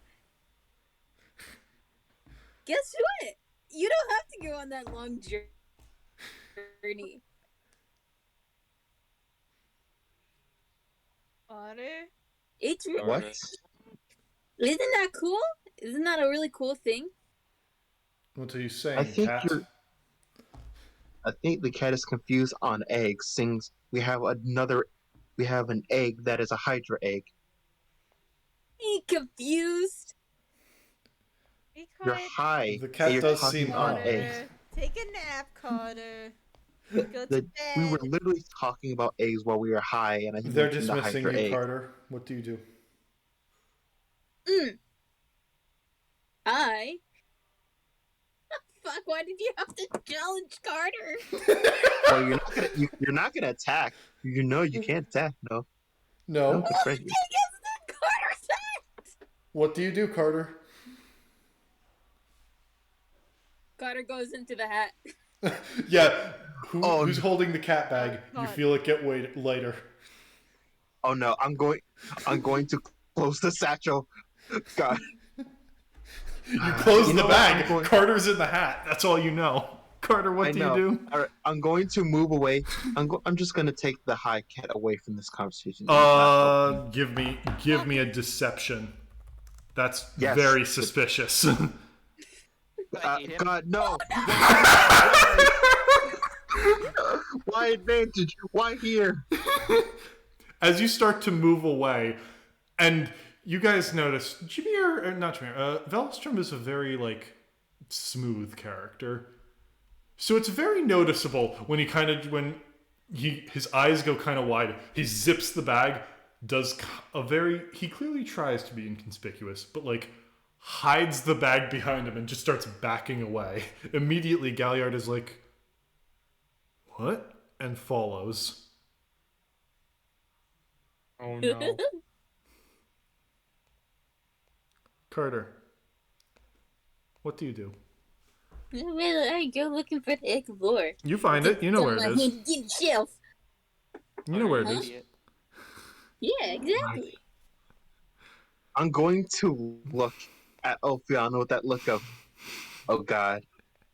[SPEAKER 4] Guess what? You don't have to go on that long journey.
[SPEAKER 8] Carter?
[SPEAKER 4] It's
[SPEAKER 1] What?
[SPEAKER 4] Isn't that cool? Isn't that a really cool thing?
[SPEAKER 2] What are you saying,
[SPEAKER 1] I think
[SPEAKER 2] cat?
[SPEAKER 1] I think the cat is confused on eggs. Since we have an egg that is a Hydra egg.
[SPEAKER 4] Ain't confused.
[SPEAKER 8] Be
[SPEAKER 1] You're
[SPEAKER 8] quiet.
[SPEAKER 1] high.
[SPEAKER 2] The
[SPEAKER 1] and
[SPEAKER 2] cat
[SPEAKER 1] you're
[SPEAKER 2] does
[SPEAKER 1] talking
[SPEAKER 2] seem
[SPEAKER 1] on
[SPEAKER 2] odd.
[SPEAKER 1] eggs.
[SPEAKER 8] Carter. Take a nap, Carter. Go to
[SPEAKER 1] We were
[SPEAKER 8] bed.
[SPEAKER 1] literally talking about eggs while we were high, and I
[SPEAKER 2] They're
[SPEAKER 1] mentioned the
[SPEAKER 2] dismissing
[SPEAKER 1] Hydra
[SPEAKER 2] you,
[SPEAKER 1] egg.
[SPEAKER 2] Carter. What do you do?
[SPEAKER 4] Fuck, why did you have to challenge Carter?
[SPEAKER 1] Well, you're not gonna attack. You know you can't attack. No.
[SPEAKER 2] No.
[SPEAKER 1] That's right.
[SPEAKER 4] Carter
[SPEAKER 2] What do you do, Carter?
[SPEAKER 4] Carter goes into the hat.
[SPEAKER 2] Yeah.
[SPEAKER 1] Oh,
[SPEAKER 2] Who's holding the cat bag? You
[SPEAKER 8] God.
[SPEAKER 2] feel it get lighter.
[SPEAKER 1] Oh no! I'm going to close the satchel. God.
[SPEAKER 2] You close
[SPEAKER 1] You
[SPEAKER 2] the
[SPEAKER 1] know what?
[SPEAKER 2] bag.
[SPEAKER 1] I'm going-
[SPEAKER 2] Carter's in the hat. That's all you know. Carter, what
[SPEAKER 1] I
[SPEAKER 2] do
[SPEAKER 1] know.
[SPEAKER 2] you do?
[SPEAKER 1] All right, I'm going to move away. I'm just gonna take the high cat away from this conversation.
[SPEAKER 2] Give me a deception. That's
[SPEAKER 1] Yes.
[SPEAKER 2] very suspicious.
[SPEAKER 5] I hate him.
[SPEAKER 1] God, no! Why advantage? Why here?
[SPEAKER 2] As you start to move away, and you guys notice, Velstrom is a very, smooth character. So it's very noticeable when his eyes go kind of wide, he zips the bag, he clearly tries to be inconspicuous, but, hides the bag behind him and just starts backing away. Immediately, Galliard is like, what? And follows.
[SPEAKER 7] Oh no.
[SPEAKER 2] Carter, what do you do?
[SPEAKER 4] I go looking for the Egg of Lore.
[SPEAKER 2] You find it. You know where it is.
[SPEAKER 4] In the shelf.
[SPEAKER 2] You know where it is.
[SPEAKER 5] Idiot.
[SPEAKER 4] Yeah, exactly.
[SPEAKER 1] I'm going to look at Ophiano with that look of, oh God.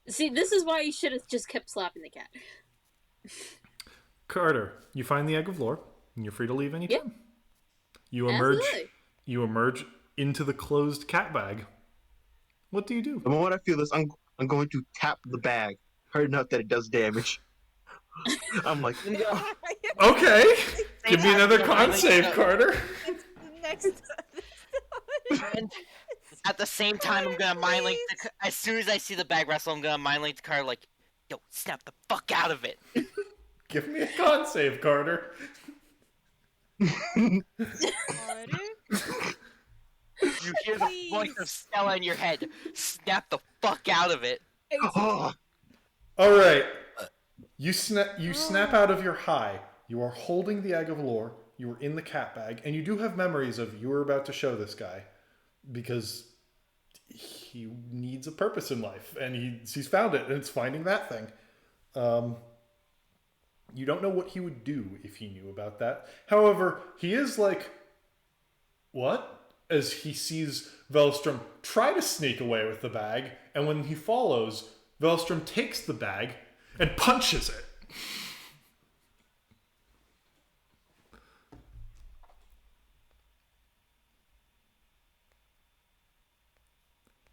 [SPEAKER 4] See, this is why you should have just kept slapping the cat.
[SPEAKER 2] Carter, you find the Egg of Lore, and you're free to leave anytime.
[SPEAKER 4] Yep.
[SPEAKER 2] You emerge.
[SPEAKER 4] Absolutely.
[SPEAKER 2] You emerge into the closed cat bag. What do you do?
[SPEAKER 1] The moment I feel this, I'm going to tap the bag hard enough that it does damage. I'm like,
[SPEAKER 2] Okay, give me
[SPEAKER 3] time,
[SPEAKER 2] another
[SPEAKER 3] you're
[SPEAKER 2] con
[SPEAKER 3] finally
[SPEAKER 2] save,
[SPEAKER 3] gonna-
[SPEAKER 2] Carter.
[SPEAKER 8] Next.
[SPEAKER 3] And at the same time, I'm gonna mind link. As soon as I see the bag wrestle, I'm gonna mind link the car like, "Yo, snap the fuck out of it!"
[SPEAKER 2] Give me a con save, Carter.
[SPEAKER 8] Carter?
[SPEAKER 3] You hear the voice of Stella in your head. Snap the fuck out of it.
[SPEAKER 1] oh,
[SPEAKER 2] All right. You snap out of your high. You are holding the Egg of Lore. You are in the cat bag, and you do have memories of you were about to show this guy because he needs a purpose in life, and he's found it, and it's finding that thing. You don't know what he would do if he knew about that. However, he is like, what? As he sees Velstrom try to sneak away with the bag, and when he follows, Velstrom takes the bag and punches it.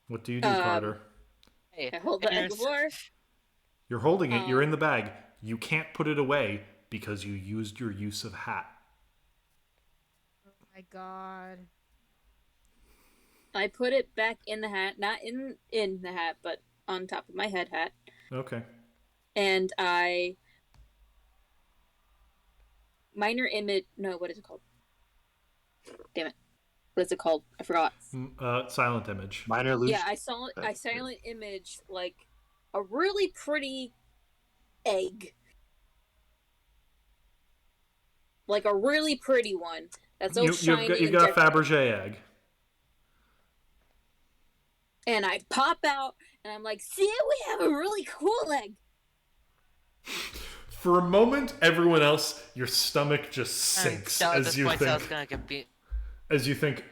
[SPEAKER 2] What do you do, Carter?
[SPEAKER 3] Hey,
[SPEAKER 4] I hold the egg
[SPEAKER 3] there's-
[SPEAKER 4] before.
[SPEAKER 2] You're holding it. You're in the bag. You can't put it away because you used your use of hat.
[SPEAKER 6] Oh my god.
[SPEAKER 4] I put it back in the hat, not in the hat, but on top of my head hat,
[SPEAKER 2] Okay.
[SPEAKER 4] and I minor image. No, what is it called? Damn it! What is it called? I forgot.
[SPEAKER 2] Silent image.
[SPEAKER 1] Minor illusion.
[SPEAKER 4] Yeah, I silent image like a really pretty egg, like a really pretty one that's all shiny.
[SPEAKER 2] You've got a Fabergé egg.
[SPEAKER 4] And I pop out, and I'm like, "See, we have a really cool egg."
[SPEAKER 2] For a moment, everyone else, your stomach just sinks
[SPEAKER 3] So at
[SPEAKER 2] as
[SPEAKER 3] this
[SPEAKER 2] you
[SPEAKER 3] point,
[SPEAKER 2] think.
[SPEAKER 3] Sal's gonna get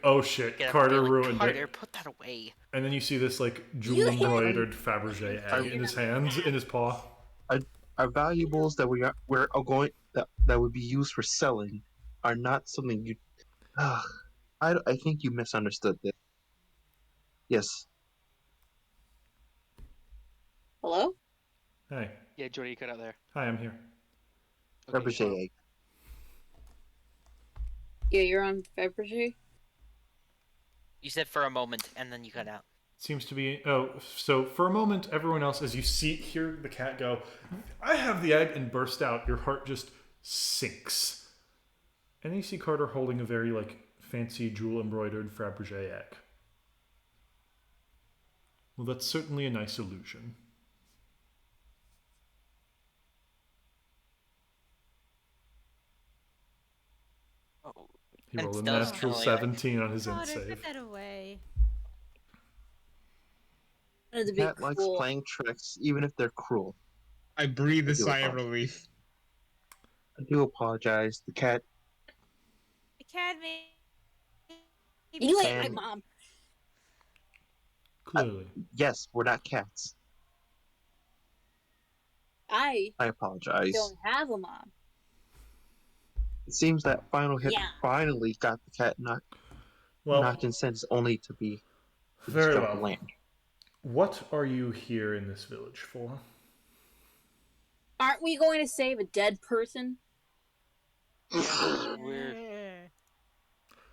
[SPEAKER 2] Oh shit,
[SPEAKER 3] up
[SPEAKER 2] Carter
[SPEAKER 3] and be like,
[SPEAKER 2] ruined
[SPEAKER 3] Carter,
[SPEAKER 2] it.
[SPEAKER 3] put that away.
[SPEAKER 2] And then you see this like
[SPEAKER 4] You
[SPEAKER 2] jewel
[SPEAKER 4] hit
[SPEAKER 2] embroidered Fabergé egg in his hands, in his paw.
[SPEAKER 1] Our valuables that we're going that would be used for selling are not something you. I think you misunderstood this. Yes.
[SPEAKER 4] Hello?
[SPEAKER 2] Hey.
[SPEAKER 5] Yeah, Jordy, you cut out there.
[SPEAKER 2] Hi, I'm here.
[SPEAKER 5] Okay,
[SPEAKER 1] Fabergé
[SPEAKER 5] well,
[SPEAKER 1] egg.
[SPEAKER 4] Yeah, you're on Fabergé.
[SPEAKER 3] You said for a moment, and then you cut out.
[SPEAKER 2] Seems to be. Oh, so for a moment, everyone else, as you hear the cat go, "I have the egg," and burst out, your heart just sinks. And then you see Carter holding a very fancy jewel embroidered Fabergé egg. Well, that's certainly a nice illusion.
[SPEAKER 3] Oh,
[SPEAKER 2] He
[SPEAKER 3] And
[SPEAKER 2] rolled a
[SPEAKER 3] Stella's
[SPEAKER 2] natural
[SPEAKER 3] kinda like-
[SPEAKER 2] 17 on his
[SPEAKER 6] Carter,
[SPEAKER 2] save.
[SPEAKER 6] put that away.
[SPEAKER 4] To be
[SPEAKER 1] Cat likes
[SPEAKER 4] cool.
[SPEAKER 1] playing tricks, even if they're cruel.
[SPEAKER 7] I breathe a
[SPEAKER 1] I do
[SPEAKER 7] sigh of
[SPEAKER 1] apologize.
[SPEAKER 7] relief.
[SPEAKER 1] I do apologize. The cat.
[SPEAKER 6] The cat made.
[SPEAKER 4] You ate my
[SPEAKER 1] And-
[SPEAKER 4] mom.
[SPEAKER 2] Clearly.
[SPEAKER 1] Yes, we're not cats.
[SPEAKER 4] I
[SPEAKER 1] I apologize.
[SPEAKER 4] don't have a mom.
[SPEAKER 1] It seems that final hit
[SPEAKER 4] Yeah.
[SPEAKER 1] finally got the cat
[SPEAKER 2] Well,
[SPEAKER 1] knocked in sense, only to be
[SPEAKER 2] very
[SPEAKER 1] discovered
[SPEAKER 2] well.
[SPEAKER 1] land.
[SPEAKER 2] What are you here in this village for?
[SPEAKER 4] Aren't we going to save a dead person?
[SPEAKER 3] Weird.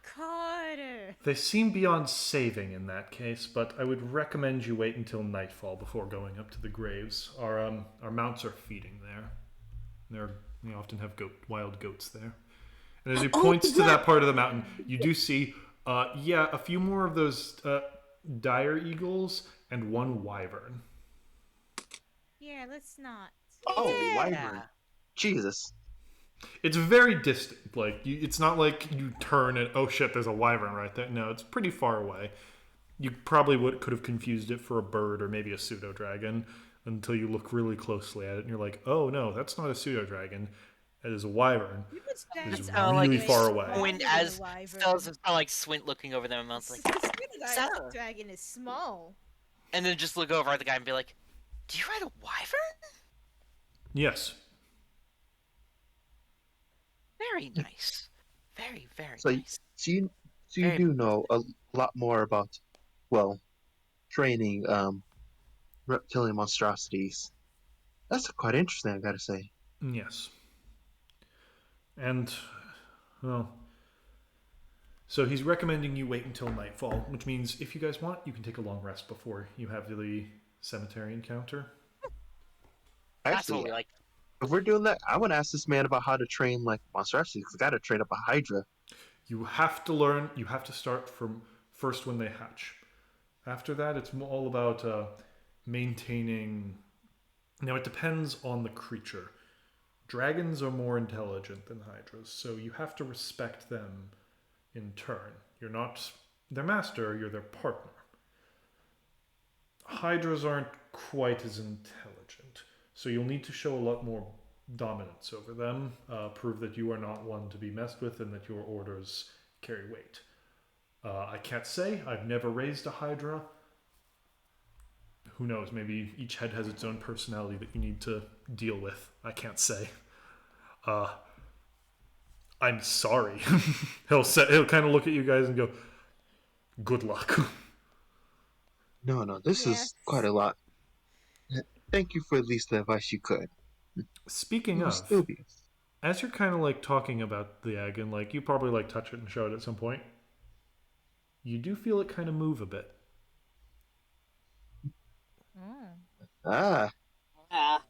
[SPEAKER 6] Carter.
[SPEAKER 2] They seem beyond saving in that case, but I would recommend you wait until nightfall before going up to the graves. Our mounts are feeding there. They often have wild goats there. And as he points to that part of the mountain, you do see, a few more of those dire eagles and one wyvern.
[SPEAKER 6] Yeah, let's not.
[SPEAKER 1] Oh,
[SPEAKER 3] Yeah.
[SPEAKER 1] wyvern. Jesus.
[SPEAKER 2] It's very distant. It's not like you turn and oh shit, there's a wyvern right there. No, it's pretty far away. You probably could have confused it for a bird or maybe a pseudo dragon until you look really closely at it and you're like, oh no, that's not a pseudo dragon. It is a wyvern. It's
[SPEAKER 6] That's
[SPEAKER 2] really far away.
[SPEAKER 3] When as Stella's just kind of like squint looking over them, and I'm like, Stella.
[SPEAKER 6] dragon is small.
[SPEAKER 3] And then just look over at the guy and be like, "Do you ride a wyvern?"
[SPEAKER 2] Yes.
[SPEAKER 3] Very nice. Very, very
[SPEAKER 1] So,
[SPEAKER 3] nice.
[SPEAKER 1] so you
[SPEAKER 3] Very-
[SPEAKER 1] do know a lot more about, well, training reptilian monstrosities. That's quite interesting, I gotta say.
[SPEAKER 2] Yes. And, well, so he's recommending you wait until nightfall, which means if you guys want, you can take a long rest before you have the cemetery encounter.
[SPEAKER 3] That's what
[SPEAKER 1] Actually,
[SPEAKER 3] we like.
[SPEAKER 1] if we're doing that, I want to ask this man about how to train like monstrosities. 'Cause I gotta train up a hydra.
[SPEAKER 2] You have to start from first when they hatch. After that, it's all about maintaining. Now, it depends on the creature. Dragons are more intelligent than hydras, so you have to respect them in turn. You're not their master, you're their partner. Hydras aren't quite as intelligent, so you'll need to show a lot more dominance over them, prove that you are not one to be messed with and that your orders carry weight. I can't say, I've never raised a hydra. who knows? Maybe each head has its own personality that you need to deal with. I can't say. I'm sorry. He'll kind of look at you guys and go, "Good luck."
[SPEAKER 1] No, this is quite a lot. Thank you for at least the advice you could.
[SPEAKER 2] Speaking
[SPEAKER 1] It will
[SPEAKER 2] of,
[SPEAKER 1] still be.
[SPEAKER 2] as you're kind of like talking about the egg and like you probably like touch it and show it at some point, you do feel it kind of move a bit.
[SPEAKER 1] Ah,
[SPEAKER 4] Ah.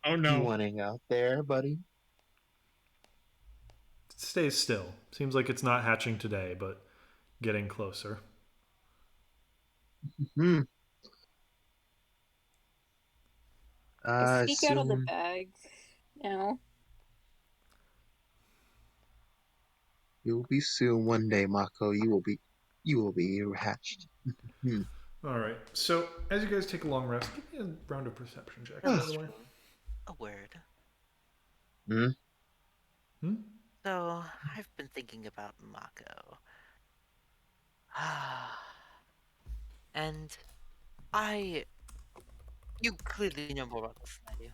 [SPEAKER 7] Oh
[SPEAKER 1] you
[SPEAKER 7] no.
[SPEAKER 1] wanting out there, buddy?
[SPEAKER 2] It stays still. Seems like it's not hatching today, but getting closer.
[SPEAKER 1] Hmm.
[SPEAKER 4] I speak out of the
[SPEAKER 1] Soon
[SPEAKER 4] bag now.
[SPEAKER 1] you'll be soon. One day, Mako, you will be hatched. Hmm.
[SPEAKER 2] All right. So as you guys take a long rest, give me a round of perception check.
[SPEAKER 1] Ah.
[SPEAKER 2] By the way.
[SPEAKER 3] A word.
[SPEAKER 2] Hmm?
[SPEAKER 3] So, I've been thinking about Mako. And you clearly know more about this than I do.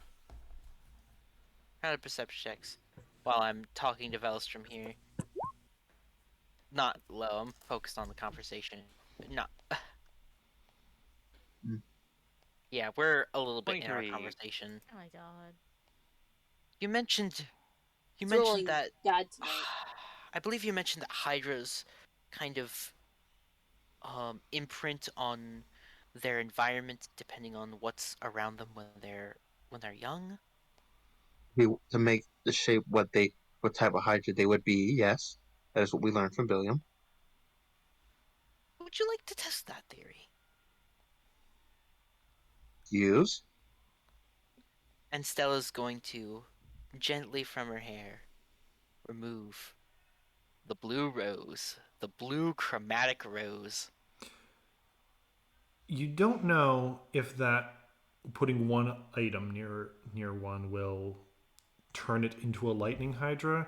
[SPEAKER 3] Round of perception checks while I'm talking to Velstrom here. Not low, I'm focused on the conversation. Not. Yeah, we're a little bit in our
[SPEAKER 5] 23.
[SPEAKER 3] conversation.
[SPEAKER 6] Oh my god.
[SPEAKER 3] You mentioned
[SPEAKER 4] It's rolling
[SPEAKER 3] that
[SPEAKER 4] bad tonight.
[SPEAKER 3] I believe you mentioned that Hydra's kind of imprint on their environment depending on what's around them when they're young.
[SPEAKER 1] To make the shape what type of hydra they would be. Yes, that is what we learned from Billiam.
[SPEAKER 3] Would you like to test that theory?
[SPEAKER 1] Use.
[SPEAKER 3] And Stella's going to gently from her hair remove the blue rose, the blue chromatic rose.
[SPEAKER 2] You don't know if that putting one item near one will turn it into a lightning hydra,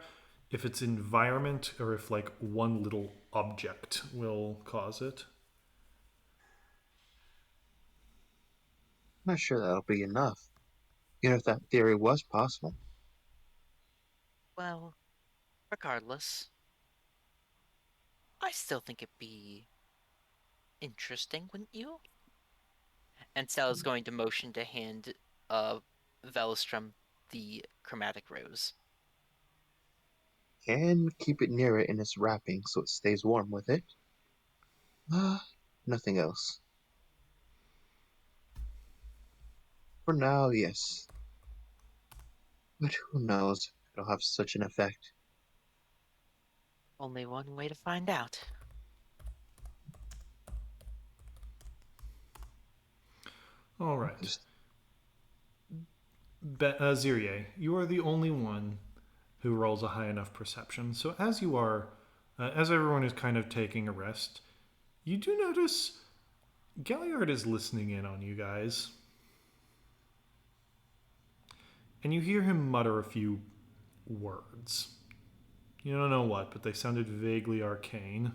[SPEAKER 2] if it's environment, or if like one little object will cause it.
[SPEAKER 1] I'm not sure that'll be enough. Even if that theory was possible.
[SPEAKER 3] Well, regardless, I still think it'd be interesting, wouldn't you? And Stella's going to motion to hand Velstrom the chromatic rose.
[SPEAKER 1] And keep it near it in its wrapping so it stays warm with it. Nothing else. For now, yes. But who knows if it'll have such an effect.
[SPEAKER 3] Only one way to find out.
[SPEAKER 2] All right.
[SPEAKER 1] Just
[SPEAKER 2] Zirie, you are the only one who rolls a high enough perception. So as you are, as everyone is kind of taking a rest, you do notice Galliard is listening in on you guys. And you hear him mutter a few words. You don't know what, but they sounded vaguely arcane.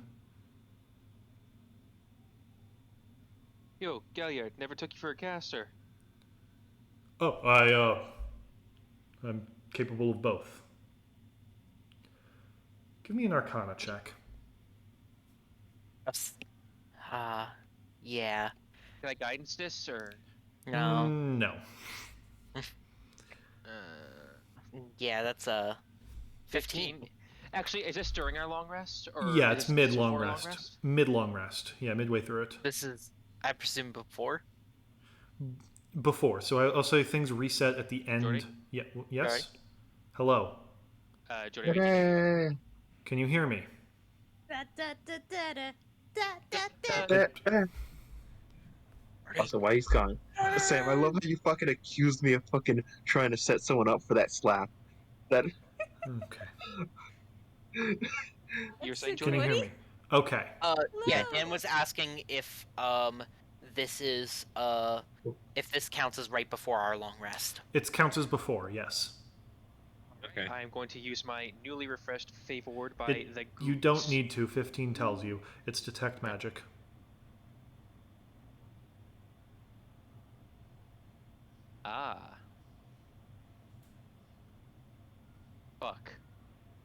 [SPEAKER 5] Yo, Galliard, never took you for a caster.
[SPEAKER 2] Oh, I'm capable of both. Give me an Arcana check.
[SPEAKER 3] Yeah.
[SPEAKER 5] Can I guidance this or?
[SPEAKER 3] No.
[SPEAKER 2] No.
[SPEAKER 3] Yeah, that's a 15.
[SPEAKER 5] Actually, is this during our long rest? Or
[SPEAKER 2] Yeah,
[SPEAKER 5] is
[SPEAKER 2] it's
[SPEAKER 5] this
[SPEAKER 2] mid-long
[SPEAKER 5] before
[SPEAKER 2] rest. Mid-long rest. Yeah, midway through it.
[SPEAKER 3] This is, I presume, before?
[SPEAKER 2] Before. So I'll say things reset at the end.
[SPEAKER 5] Jordy?
[SPEAKER 2] Yeah. Yes?
[SPEAKER 3] Jordy?
[SPEAKER 2] Hello.
[SPEAKER 5] Jordy, are you
[SPEAKER 1] Hooray!
[SPEAKER 2] Can you hear me?
[SPEAKER 6] Da da da da da da da.
[SPEAKER 1] Also, why he's gone? Sam, I love how you fucking accused me of fucking trying to set someone up for that slap. That
[SPEAKER 2] Okay.
[SPEAKER 5] You were saying,
[SPEAKER 2] Can you
[SPEAKER 5] Jordy?
[SPEAKER 2] hear me? Okay.
[SPEAKER 3] Yeah, Dan was asking if this is if this counts as right before our long rest.
[SPEAKER 2] It counts as before, yes.
[SPEAKER 7] Okay.
[SPEAKER 5] I am going to use my newly refreshed favor word by the Goose.
[SPEAKER 2] You don't need to. 15 tells you. It's detect magic.
[SPEAKER 5] Ah. Fuck.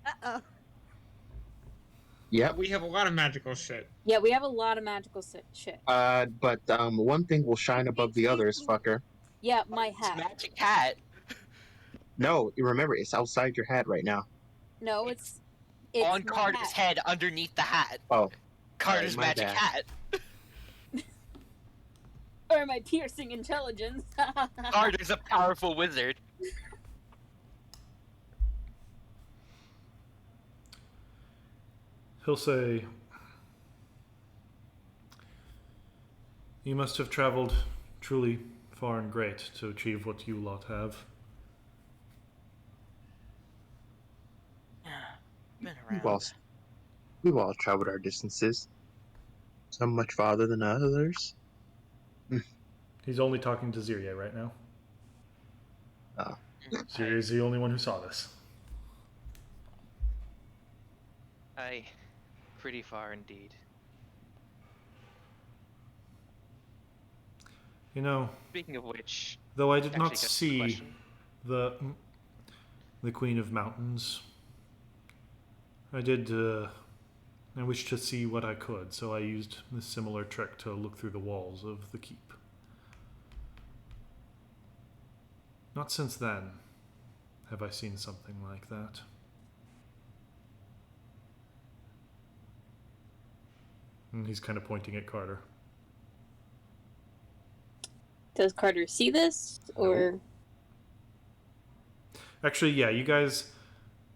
[SPEAKER 8] Uh-oh.
[SPEAKER 1] Yep.
[SPEAKER 7] We have a lot of magical shit.
[SPEAKER 4] Yeah, we have a lot of magical shit.
[SPEAKER 1] But one thing will shine above the others, fucker.
[SPEAKER 4] Yeah, my
[SPEAKER 3] It's
[SPEAKER 4] hat.
[SPEAKER 3] magic hat.
[SPEAKER 1] No, you remember, it's outside your hat right now.
[SPEAKER 4] No, it's
[SPEAKER 3] On
[SPEAKER 4] my
[SPEAKER 3] Carter's
[SPEAKER 4] hat.
[SPEAKER 3] head underneath the hat.
[SPEAKER 1] Oh.
[SPEAKER 3] Carter's
[SPEAKER 1] my
[SPEAKER 3] magic
[SPEAKER 1] bad.
[SPEAKER 3] hat.
[SPEAKER 4] Or my piercing intelligence.
[SPEAKER 3] Carter's a powerful wizard.
[SPEAKER 2] He'll say, "You must have traveled truly far and great to achieve what you lot have.
[SPEAKER 3] Been
[SPEAKER 1] We've
[SPEAKER 3] around.
[SPEAKER 1] all, we've all traveled our distances. Some much farther than others.
[SPEAKER 2] He's only talking to Ziria right now.
[SPEAKER 1] Oh.
[SPEAKER 2] Ziria is the only one who saw this.
[SPEAKER 5] Aye. Pretty far indeed.
[SPEAKER 2] You know,
[SPEAKER 5] Speaking of which,
[SPEAKER 2] though I did
[SPEAKER 5] actually,
[SPEAKER 2] not
[SPEAKER 5] got a
[SPEAKER 2] see
[SPEAKER 5] question.
[SPEAKER 2] the Queen of Mountains, I did. I wished to see what I could, so I used this similar trick to look through the walls of the keep. Not since then have I seen something like that. And he's kind of pointing at Carter.
[SPEAKER 4] Does Carter see this? Or
[SPEAKER 2] Actually, yeah, you guys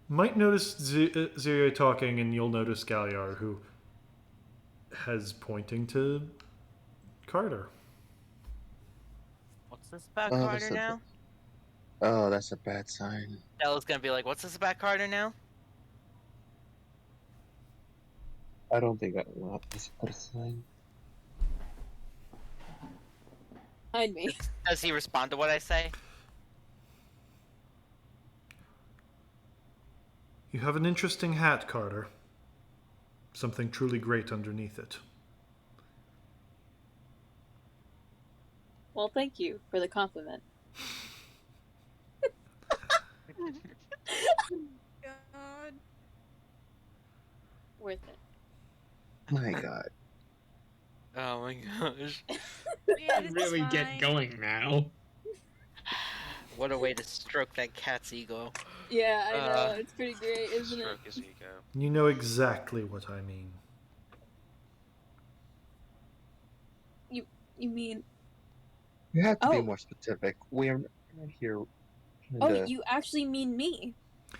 [SPEAKER 2] might notice Ziria talking, and you'll notice Galliard, who has pointing to Carter.
[SPEAKER 3] What's this about
[SPEAKER 1] Oh,
[SPEAKER 3] Carter now?
[SPEAKER 1] Oh, that's a bad sign.
[SPEAKER 3] Stella's gonna be like, what's this about Carter now?
[SPEAKER 1] I don't think I want this a bad sign.
[SPEAKER 4] hide me.
[SPEAKER 3] Does he respond to what I say?
[SPEAKER 2] You have an interesting hat, Carter. Something truly great underneath it.
[SPEAKER 4] Well, thank you for the compliment.
[SPEAKER 8] God.
[SPEAKER 4] Worth it.
[SPEAKER 1] My God.
[SPEAKER 3] Oh my gosh.
[SPEAKER 8] Yeah,
[SPEAKER 7] I
[SPEAKER 8] this is
[SPEAKER 7] really get
[SPEAKER 8] fine.
[SPEAKER 7] going now.
[SPEAKER 3] What a way to stroke that cat's ego.
[SPEAKER 4] Yeah, I know. It's pretty great, isn't it?
[SPEAKER 5] Stroke his ego.
[SPEAKER 2] You know exactly what I mean.
[SPEAKER 4] You mean?
[SPEAKER 1] You have to be
[SPEAKER 4] Oh.
[SPEAKER 1] more specific. We're not here.
[SPEAKER 4] Oh, you actually mean me?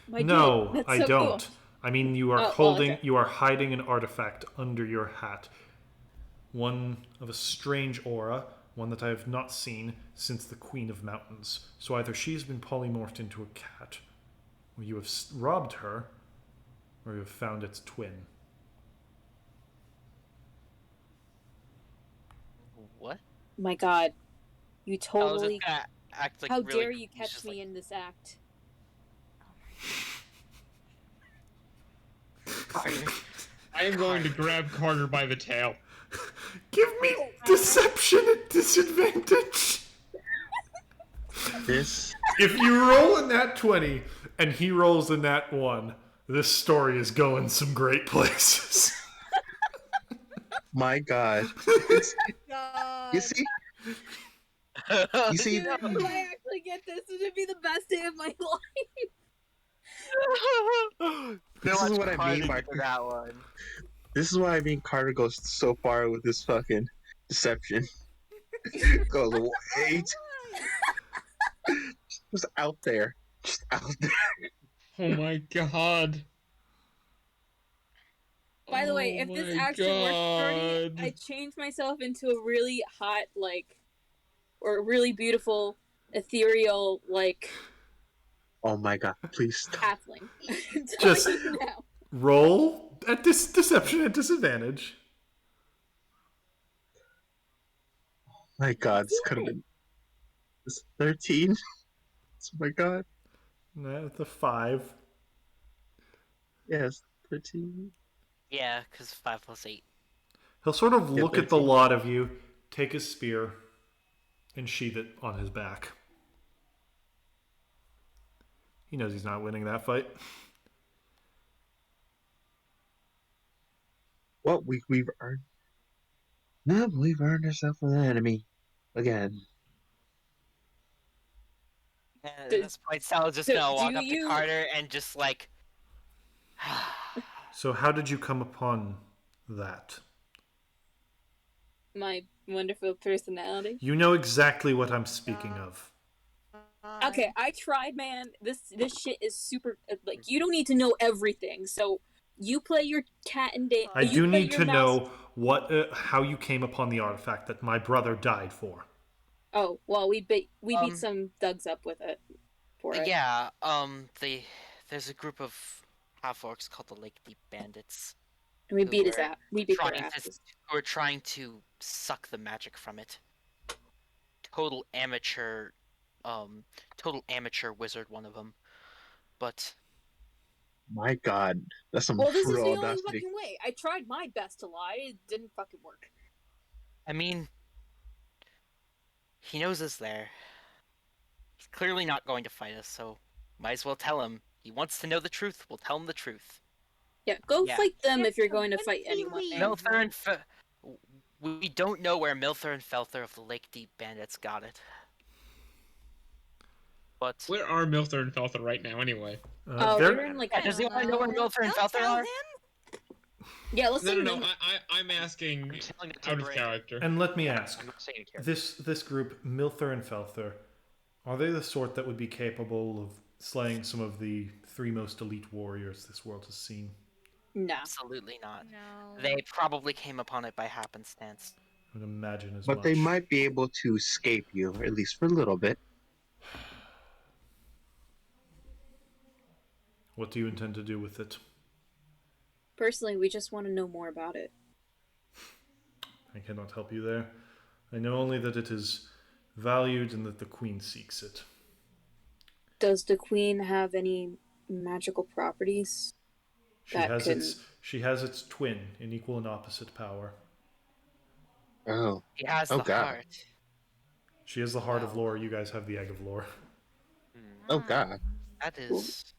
[SPEAKER 4] My
[SPEAKER 2] No,
[SPEAKER 4] dude. That's
[SPEAKER 2] I
[SPEAKER 4] so
[SPEAKER 2] don't.
[SPEAKER 4] Cool.
[SPEAKER 2] I mean, you are
[SPEAKER 4] Oh, well,
[SPEAKER 2] holding,
[SPEAKER 4] okay.
[SPEAKER 2] you are hiding an artifact under your hat. One of a strange aura, one that I have not seen since the Queen of Mountains. So either she's been polymorphed into a cat, or you have robbed her, or you have found its twin.
[SPEAKER 3] What?
[SPEAKER 4] My God, you
[SPEAKER 3] I was
[SPEAKER 4] totally.
[SPEAKER 3] just gonna act like
[SPEAKER 4] How
[SPEAKER 3] really
[SPEAKER 4] dare you
[SPEAKER 3] confused,
[SPEAKER 4] catch
[SPEAKER 3] just
[SPEAKER 4] me
[SPEAKER 3] like,
[SPEAKER 4] in this act?
[SPEAKER 7] I am going to grab Carter by the tail.
[SPEAKER 2] Give me deception at disadvantage!
[SPEAKER 1] This.
[SPEAKER 2] If you roll a nat 20 and he rolls a nat 1, this story is going some great places.
[SPEAKER 1] My God.
[SPEAKER 8] God.
[SPEAKER 1] You see? You see?
[SPEAKER 4] Dude, if I actually get this, it would be the best day of my life.
[SPEAKER 1] This is what I mean by
[SPEAKER 3] that one.
[SPEAKER 1] This is why I mean Carter goes so far with this fucking deception. Goes way just out there. Just out there.
[SPEAKER 7] Oh my god.
[SPEAKER 4] By the way,
[SPEAKER 7] Oh
[SPEAKER 4] if this
[SPEAKER 7] my
[SPEAKER 4] actually works for me,
[SPEAKER 7] God.
[SPEAKER 4] I change myself into a really hot, or really beautiful, ethereal,
[SPEAKER 1] Oh my God. Please stop.
[SPEAKER 4] halfling. I'm
[SPEAKER 2] Just-
[SPEAKER 4] telling you now.
[SPEAKER 2] Roll at deception at disadvantage.
[SPEAKER 1] My God. This could have been. This 13? Oh my God.
[SPEAKER 2] That's a 5.
[SPEAKER 1] Yes. 13.
[SPEAKER 3] Yeah, because 5 plus 8.
[SPEAKER 2] He'll sort of
[SPEAKER 1] Yeah,
[SPEAKER 2] look at the
[SPEAKER 1] 13.
[SPEAKER 2] lot of you, take his spear, and sheath it on his back. He knows he's not winning that fight.
[SPEAKER 1] Well, we've earned. No, we've earned ourselves an enemy again.
[SPEAKER 3] And at
[SPEAKER 4] Does-
[SPEAKER 3] this point, Sal's just
[SPEAKER 4] so
[SPEAKER 3] gonna walk
[SPEAKER 4] do
[SPEAKER 3] up to
[SPEAKER 4] you-
[SPEAKER 3] Carter and just like.
[SPEAKER 2] So how did you come upon that?
[SPEAKER 4] My wonderful personality.
[SPEAKER 2] You know exactly what I'm speaking of.
[SPEAKER 4] Okay, I tried, man. This shit is super. Like, you don't need to know everything. So you play your cat and dance.
[SPEAKER 2] I do need to know how you came upon the artifact that my brother died for.
[SPEAKER 4] Oh well, we beat some thugs up with it. For it.
[SPEAKER 3] Yeah, there's a group of half orcs called the Lake Deep Bandits.
[SPEAKER 4] And we
[SPEAKER 3] who
[SPEAKER 4] beat his
[SPEAKER 3] were
[SPEAKER 4] ass. We beat their
[SPEAKER 3] trying to-
[SPEAKER 4] asses.
[SPEAKER 3] Who are trying to suck the magic from it. Total amateur wizard, one of them. But
[SPEAKER 1] My God, that's some
[SPEAKER 4] Well, this is
[SPEAKER 1] true
[SPEAKER 4] the only
[SPEAKER 1] audacity.
[SPEAKER 4] fucking way. I tried my best to lie. It didn't fucking work.
[SPEAKER 3] I mean, he knows us there. He's clearly not going to fight us, so might as well tell him. He wants to know the truth. We'll tell him the truth.
[SPEAKER 4] Yeah, go
[SPEAKER 3] Yeah.
[SPEAKER 4] fight them
[SPEAKER 8] Yeah,
[SPEAKER 4] if you're
[SPEAKER 8] so
[SPEAKER 4] going to
[SPEAKER 8] when
[SPEAKER 4] fight
[SPEAKER 8] does he
[SPEAKER 4] anyone.
[SPEAKER 8] leave?
[SPEAKER 3] Milther and we don't know where Milther and Felther of the Lake Deep Bandits got it. But
[SPEAKER 7] Where are Milther and Felther right now, anyway?
[SPEAKER 4] Oh,
[SPEAKER 2] They're-
[SPEAKER 4] they're in like.
[SPEAKER 3] yeah, does anyone know where Milther and
[SPEAKER 8] Don't
[SPEAKER 3] Felther
[SPEAKER 8] tell
[SPEAKER 3] are?
[SPEAKER 8] him.
[SPEAKER 4] Yeah, let's
[SPEAKER 7] No,
[SPEAKER 4] send
[SPEAKER 7] no,
[SPEAKER 4] them.
[SPEAKER 7] no. I'm asking
[SPEAKER 5] I'm telling that to
[SPEAKER 7] out of
[SPEAKER 5] Brain.
[SPEAKER 7] character.
[SPEAKER 2] And let me ask,
[SPEAKER 5] I'm not saying in character.
[SPEAKER 2] this group, Milther and Felther, are they the sort that would be capable of slaying some of the three most elite warriors this world has seen?
[SPEAKER 4] No.
[SPEAKER 3] Absolutely not.
[SPEAKER 8] No.
[SPEAKER 3] They probably came upon it by happenstance.
[SPEAKER 2] I would imagine as
[SPEAKER 1] But
[SPEAKER 2] much.
[SPEAKER 1] they might be able to escape you, at least for a little bit.
[SPEAKER 2] What do you intend to do with it?
[SPEAKER 4] Personally, we just want to know more about it.
[SPEAKER 2] I cannot help you there. I know only that it is valued and that the Queen seeks it.
[SPEAKER 4] Does the queen have any magical properties?
[SPEAKER 2] She
[SPEAKER 4] That
[SPEAKER 2] has
[SPEAKER 4] can-
[SPEAKER 2] she has its twin in equal and opposite power.
[SPEAKER 1] Oh,
[SPEAKER 3] He has
[SPEAKER 1] Oh,
[SPEAKER 3] the
[SPEAKER 1] God.
[SPEAKER 3] heart.
[SPEAKER 2] She has the heart of lore, you guys have the egg of lore.
[SPEAKER 1] oh God.
[SPEAKER 3] That is.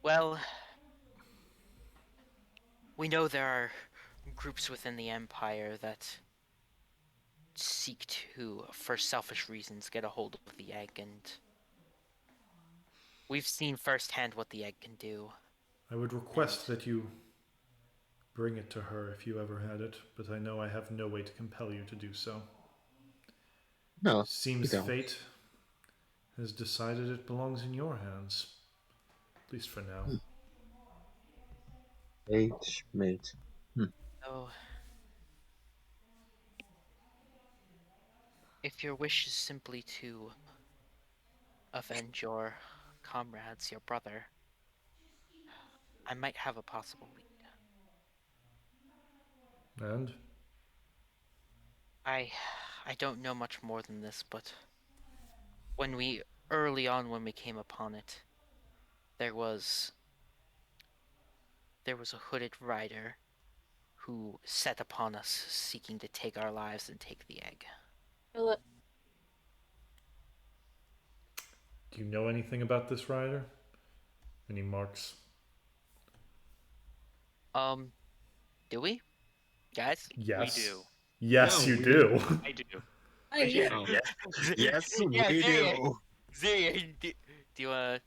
[SPEAKER 3] Well, we know there are groups within the Empire that seek to, for selfish reasons, get a hold of the egg, and we've seen firsthand what the egg can do.
[SPEAKER 2] I would request that you bring it to her if you ever had it, but I know I have no way to compel you to do so.
[SPEAKER 1] No,
[SPEAKER 2] Seems
[SPEAKER 1] you don't.
[SPEAKER 2] fate has decided it belongs in your hands. At least for now.
[SPEAKER 1] Hey, Schmidt.
[SPEAKER 3] So, if your wish is simply to avenge your comrades, your brother, I might have a possible lead.
[SPEAKER 2] And?
[SPEAKER 3] I don't know much more than this, but early on when we came upon it, there was a hooded rider who set upon us seeking to take our lives and take the egg.
[SPEAKER 4] Philip,
[SPEAKER 2] Do you know anything about this rider? Any marks?
[SPEAKER 3] Do we? Guys?
[SPEAKER 2] Yes.
[SPEAKER 5] We do.
[SPEAKER 2] Yes,
[SPEAKER 7] No,
[SPEAKER 2] you
[SPEAKER 7] we
[SPEAKER 2] do.
[SPEAKER 5] I do.
[SPEAKER 4] I
[SPEAKER 5] Yeah.
[SPEAKER 7] Oh.
[SPEAKER 1] Yes,
[SPEAKER 3] Yeah,
[SPEAKER 1] we
[SPEAKER 3] Ziri,
[SPEAKER 1] do.
[SPEAKER 3] Ziri, do you wanna...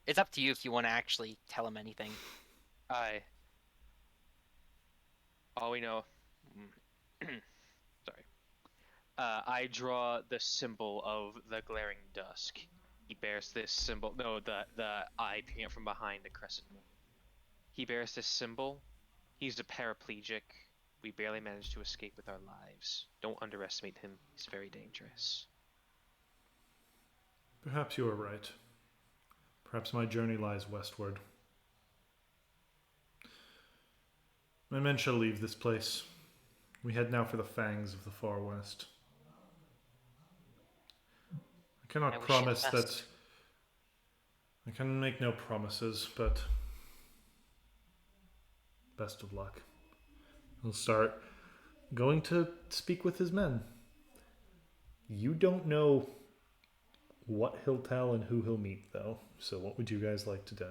[SPEAKER 3] It's up to you if you want to actually tell him anything.
[SPEAKER 5] All we know. Sorry. I draw the symbol of the glaring dusk. He bears this symbol. No, the eye peeking out from behind the crescent moon. He bears this symbol. He's a paraplegic. We barely managed to escape with our lives. Don't underestimate him. He's very dangerous.
[SPEAKER 2] Perhaps you are right. Perhaps my journey lies westward. My men shall leave this place. We head now for the fangs of the far west. I cannot
[SPEAKER 3] I wish you the
[SPEAKER 2] promise that...
[SPEAKER 3] best.
[SPEAKER 2] I can make no promises, but... best of luck. He'll start going to speak with his men. You don't know what he'll tell and who he'll meet, though. So what would you guys like to do?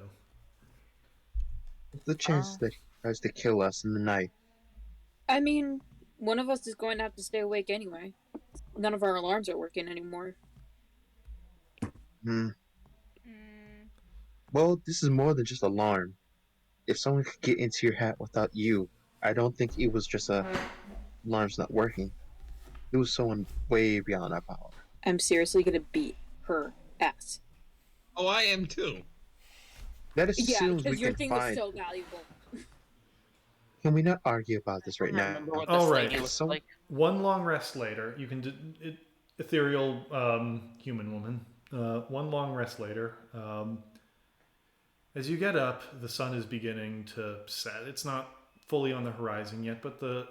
[SPEAKER 1] The chance that he tries to kill us in the night.
[SPEAKER 4] I mean, one of us is going to have to stay awake anyway. None of our alarms are working anymore.
[SPEAKER 1] Hmm.
[SPEAKER 8] Mm,
[SPEAKER 1] Well, this is more than just alarm. If someone could get into your hat without you, I don't think it was just a alarm's not working. It was someone way beyond our power.
[SPEAKER 4] I'm seriously gonna beat her ass.
[SPEAKER 7] Oh, I am too.
[SPEAKER 1] That
[SPEAKER 4] Yeah,
[SPEAKER 1] assumes we
[SPEAKER 4] because your
[SPEAKER 1] can
[SPEAKER 4] thing was
[SPEAKER 1] find.
[SPEAKER 4] so valuable.
[SPEAKER 1] Can we not argue about this right now?
[SPEAKER 3] Remember what this
[SPEAKER 2] All right.
[SPEAKER 3] lady looks
[SPEAKER 1] So-
[SPEAKER 3] like?
[SPEAKER 2] One long rest later, you can ethereal human woman. One long rest later, as you get up, the sun is beginning to set. It's not fully on the horizon yet, but the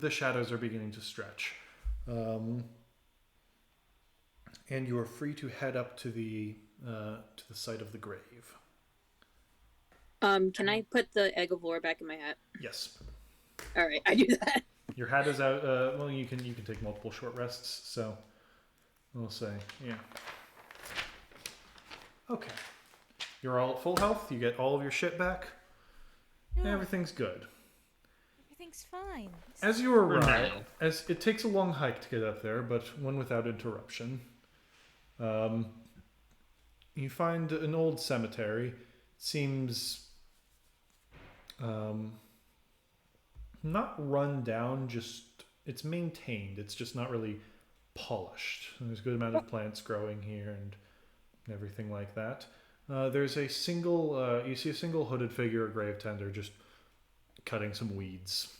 [SPEAKER 2] shadows are beginning to stretch, and you are free to head up to the site of the grave.
[SPEAKER 4] Can I put the egg of lore back in my hat?
[SPEAKER 2] Yes,
[SPEAKER 4] All right, I do that.
[SPEAKER 2] your hat is out. Well, you can take multiple short rests. So we'll say, yeah. Okay, you're all at full health. You get all of your shit back.
[SPEAKER 8] yeah,
[SPEAKER 2] Everything's good.
[SPEAKER 8] everything's fine.
[SPEAKER 2] As you
[SPEAKER 7] For
[SPEAKER 2] arrive,
[SPEAKER 7] now.
[SPEAKER 2] as it takes a long hike to get up there, but one without interruption. You find an old cemetery. Seems not run down, just it's maintained. It's just not really polished. There's a good amount of plants growing here and everything like that. There's a single, you see a single hooded figure, a grave tender, just cutting some weeds.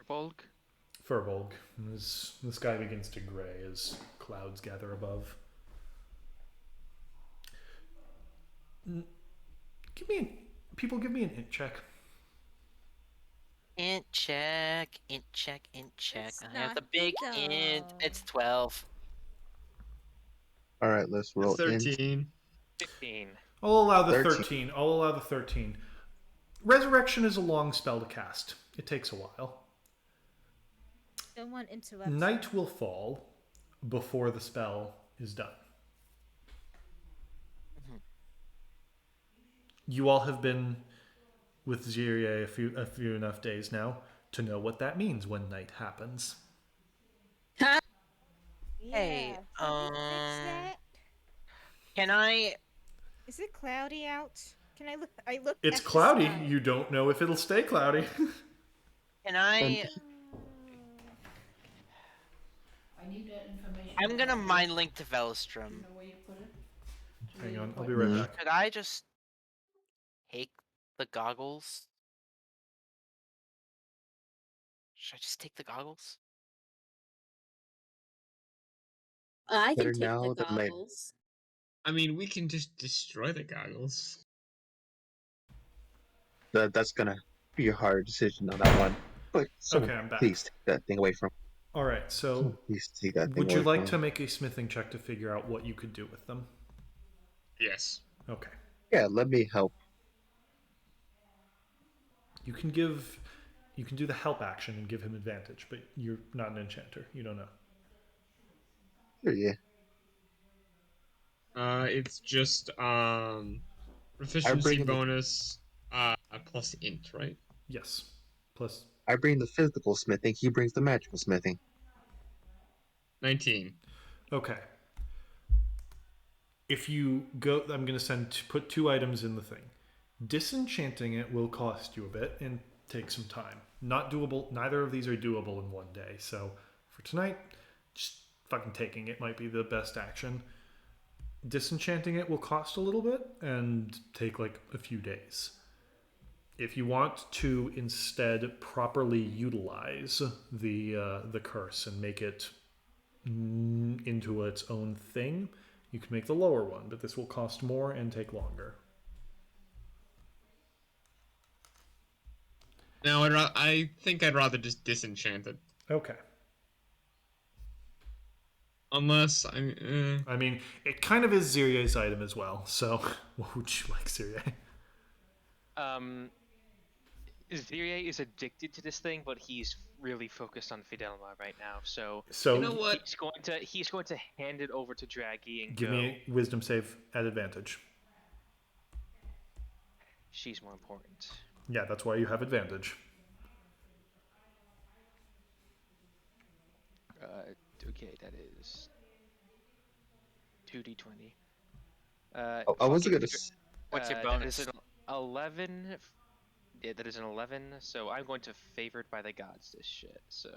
[SPEAKER 5] Bulk.
[SPEAKER 2] Furbolg. The sky begins to gray as clouds gather above. Give me an int check.
[SPEAKER 3] Int check, int check, int check.
[SPEAKER 8] It's
[SPEAKER 3] I have the
[SPEAKER 8] not
[SPEAKER 3] big int.
[SPEAKER 8] dull.
[SPEAKER 3] It's 12.
[SPEAKER 1] All right, let's roll in.
[SPEAKER 7] 13.
[SPEAKER 5] 15.
[SPEAKER 2] I'll allow the
[SPEAKER 1] 13.
[SPEAKER 2] 13. I'll allow the 13. Resurrection is a long spell to cast. It takes a while.
[SPEAKER 8] Don't want interrupt.
[SPEAKER 2] Night will fall before the spell is done. You all have been with Zirie a few enough days now to know what that means when night happens.
[SPEAKER 8] Yeah,
[SPEAKER 3] Hey,
[SPEAKER 8] can you fix that?
[SPEAKER 3] Can I?
[SPEAKER 8] Is it cloudy out? Can I look? I look.
[SPEAKER 2] It's
[SPEAKER 8] at the
[SPEAKER 2] cloudy.
[SPEAKER 8] sky.
[SPEAKER 2] You don't know if it'll stay cloudy.
[SPEAKER 3] Can I?
[SPEAKER 9] I need that information.
[SPEAKER 3] I'm gonna mind link to Velstrom.
[SPEAKER 9] You know where you put it?
[SPEAKER 2] Hang on, I'll be right back.
[SPEAKER 3] Could I just take the goggles? Should I just take the goggles?
[SPEAKER 4] I
[SPEAKER 1] Better
[SPEAKER 4] can take
[SPEAKER 1] now
[SPEAKER 4] the
[SPEAKER 1] than later.
[SPEAKER 4] goggles.
[SPEAKER 7] I mean, we can just destroy the goggles.
[SPEAKER 1] That's gonna be a hard decision on that one. But someone,
[SPEAKER 2] Okay, I'm back.
[SPEAKER 1] please take that thing away from.
[SPEAKER 2] All right, so
[SPEAKER 1] Please take that thing
[SPEAKER 2] would you
[SPEAKER 1] away
[SPEAKER 2] like to
[SPEAKER 1] from.
[SPEAKER 2] make a smithing check to figure out what you could do with them?
[SPEAKER 7] Yes.
[SPEAKER 2] Okay.
[SPEAKER 1] Yeah, let me help.
[SPEAKER 2] You can do the help action and give him advantage, but you're not an enchanter. You don't know.
[SPEAKER 1] Sure, yeah.
[SPEAKER 7] It's just proficiency
[SPEAKER 1] bring in the-
[SPEAKER 7] bonus plus int, right?
[SPEAKER 2] Yes. Plus,
[SPEAKER 1] I bring the physical smithing. He brings the magical smithing.
[SPEAKER 7] 19.
[SPEAKER 2] okay. If you go, I'm going to put 2 items in the thing. Disenchanting it will cost you a bit and take some time. Not doable. Neither of these are doable in one day. So for tonight, just fucking taking it might be the best action. Disenchanting it will cost a little bit and take like a few days. If you want to instead properly utilize the curse and make it into its own thing, you can make the lower one, but this will cost more and take longer.
[SPEAKER 7] Now, I think I'd rather just disenchant it.
[SPEAKER 2] Okay.
[SPEAKER 7] Unless I'm.
[SPEAKER 2] I mean, it kind of is Zirie's item as well. So, what would you like, Zirie?
[SPEAKER 5] Zirye is addicted to this thing, but he's really focused on Fidelma right now. So
[SPEAKER 2] So
[SPEAKER 7] You know what?
[SPEAKER 5] he's going to hand it over to Draggy and
[SPEAKER 2] give
[SPEAKER 5] go.
[SPEAKER 2] me a wisdom save at advantage.
[SPEAKER 5] She's more important.
[SPEAKER 2] Yeah, that's why you have advantage.
[SPEAKER 5] Okay, that is 2d20.
[SPEAKER 1] I wasn't gonna.
[SPEAKER 3] What's your
[SPEAKER 5] That is
[SPEAKER 3] bonus?
[SPEAKER 5] an 11. Yeah, that is an 11. So I'm going to favored by the gods this shit. So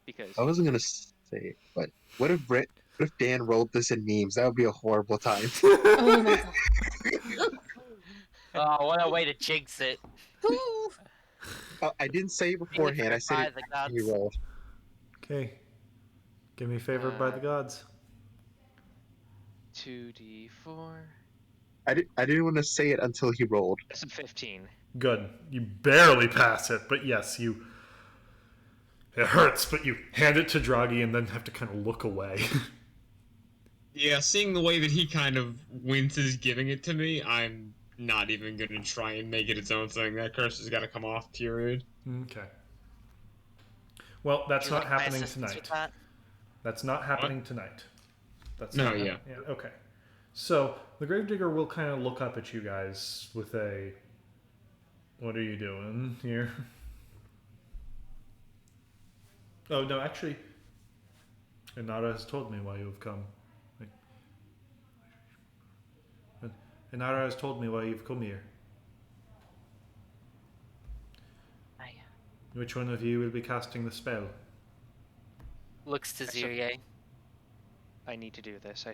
[SPEAKER 5] because
[SPEAKER 1] I wasn't gonna say it, but what if Dan rolled this in memes? That would be a horrible time.
[SPEAKER 4] Oh my god.
[SPEAKER 3] Oh, what a way to jinx it.
[SPEAKER 8] Who?
[SPEAKER 1] I didn't say it beforehand. I said
[SPEAKER 3] By
[SPEAKER 1] it
[SPEAKER 3] the
[SPEAKER 1] after he
[SPEAKER 3] gods.
[SPEAKER 1] rolled.
[SPEAKER 2] Okay. Give me favored by the gods.
[SPEAKER 5] 2d4.
[SPEAKER 1] I didn't want to say it until he rolled.
[SPEAKER 5] That's a 15.
[SPEAKER 2] Good. You barely pass it, but yes, you. It hurts, but you hand it to Draghi and then have to kind of look away.
[SPEAKER 7] Yeah, seeing the way that he kind of winces giving it to me, I'm not even gonna try and make it its own thing. That curse has got to come off, period.
[SPEAKER 2] Okay. Well, that's
[SPEAKER 3] Would you
[SPEAKER 2] not
[SPEAKER 3] like my
[SPEAKER 2] happening
[SPEAKER 3] assistance
[SPEAKER 2] tonight.
[SPEAKER 3] with that?
[SPEAKER 2] That's not happening tonight. That's
[SPEAKER 7] No,
[SPEAKER 2] not
[SPEAKER 7] yeah.
[SPEAKER 2] Okay. So the Gravedigger will kind of look up at you guys with a, "What are you doing here?" Oh no, actually, Inara has told me why you have come. Inara has told me why you've come here.
[SPEAKER 3] I
[SPEAKER 2] Which one of you will be casting the spell?
[SPEAKER 3] looks to Zirye.
[SPEAKER 5] I need to do this.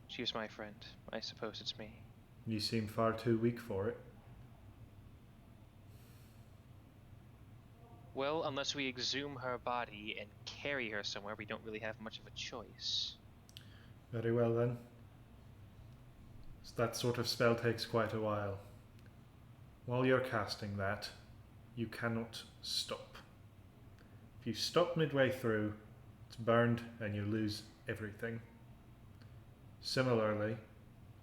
[SPEAKER 5] She was my friend. I suppose it's me.
[SPEAKER 2] You seem far too weak for it.
[SPEAKER 5] Well, unless we exhume her body and carry her somewhere, we don't really have much of a choice.
[SPEAKER 2] Very well then. That sort of spell takes quite a while. While you're casting that, you cannot stop. If you stop midway through, it's burned and you lose everything. Similarly,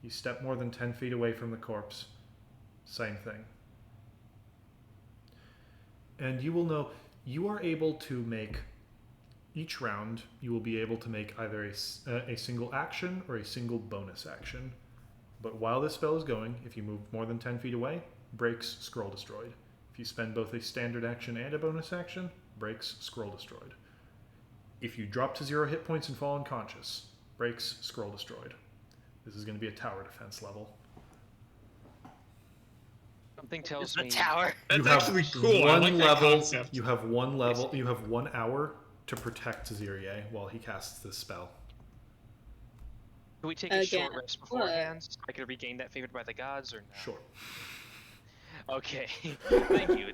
[SPEAKER 2] you step more than 10 feet away from the corpse, same thing. And you will know, you are able to make, each round, you will be able to make either a single action or a single bonus action. But while this spell is going, if you move more than 10 feet away, breaks, scroll destroyed. If you spend both a standard action and a bonus action, breaks, scroll destroyed. If you drop to 0 hit points and fall unconscious, breaks, scroll destroyed. This is going to be a tower defense level.
[SPEAKER 5] Something tells
[SPEAKER 3] The
[SPEAKER 5] me.
[SPEAKER 3] tower.
[SPEAKER 7] That's
[SPEAKER 2] You have
[SPEAKER 7] actually cool. I
[SPEAKER 2] one
[SPEAKER 7] like that
[SPEAKER 2] level.
[SPEAKER 7] concept.
[SPEAKER 2] You have one level. You have 1 hour to protect Zirye while he casts this spell.
[SPEAKER 5] Can we take a
[SPEAKER 4] Again,
[SPEAKER 5] short rest beforehand? So I can regain that favored by the gods, or no?
[SPEAKER 2] Sure.
[SPEAKER 5] Okay. Thank you.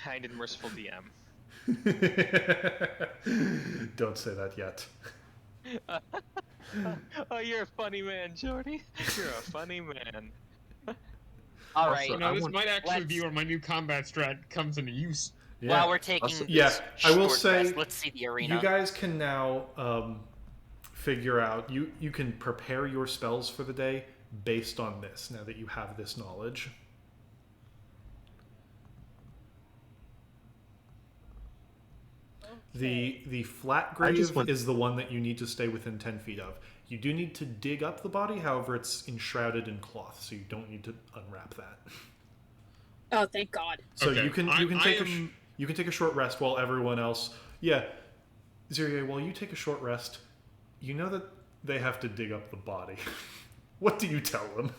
[SPEAKER 5] Kind and merciful DM.
[SPEAKER 2] Don't say that yet.
[SPEAKER 5] Oh, you're a funny man, Jordy. You're a funny man.
[SPEAKER 3] All
[SPEAKER 1] Also,
[SPEAKER 3] right.
[SPEAKER 7] You know,
[SPEAKER 1] I
[SPEAKER 7] this
[SPEAKER 1] want-
[SPEAKER 7] might actually
[SPEAKER 3] let's-
[SPEAKER 7] be where my new combat strat comes into use.
[SPEAKER 3] While we're taking
[SPEAKER 1] Also-
[SPEAKER 3] this
[SPEAKER 2] Yeah, I will
[SPEAKER 3] short
[SPEAKER 2] say
[SPEAKER 3] rest, let's see the arena.
[SPEAKER 2] You guys can now figure out, you can prepare your spells for the day based on this, now that you have this knowledge. The flat
[SPEAKER 1] I just
[SPEAKER 2] grave
[SPEAKER 1] want-
[SPEAKER 2] is the one that you need to stay within 10 feet of. You do need to dig up the body, however, it's enshrouded in cloth, so you don't need to unwrap that.
[SPEAKER 4] Oh, thank God.
[SPEAKER 2] So
[SPEAKER 7] Okay,
[SPEAKER 2] you can you can take a short rest while everyone else. Yeah, Zirye, while you take a short rest, you know that they have to dig up the body. What do you tell them?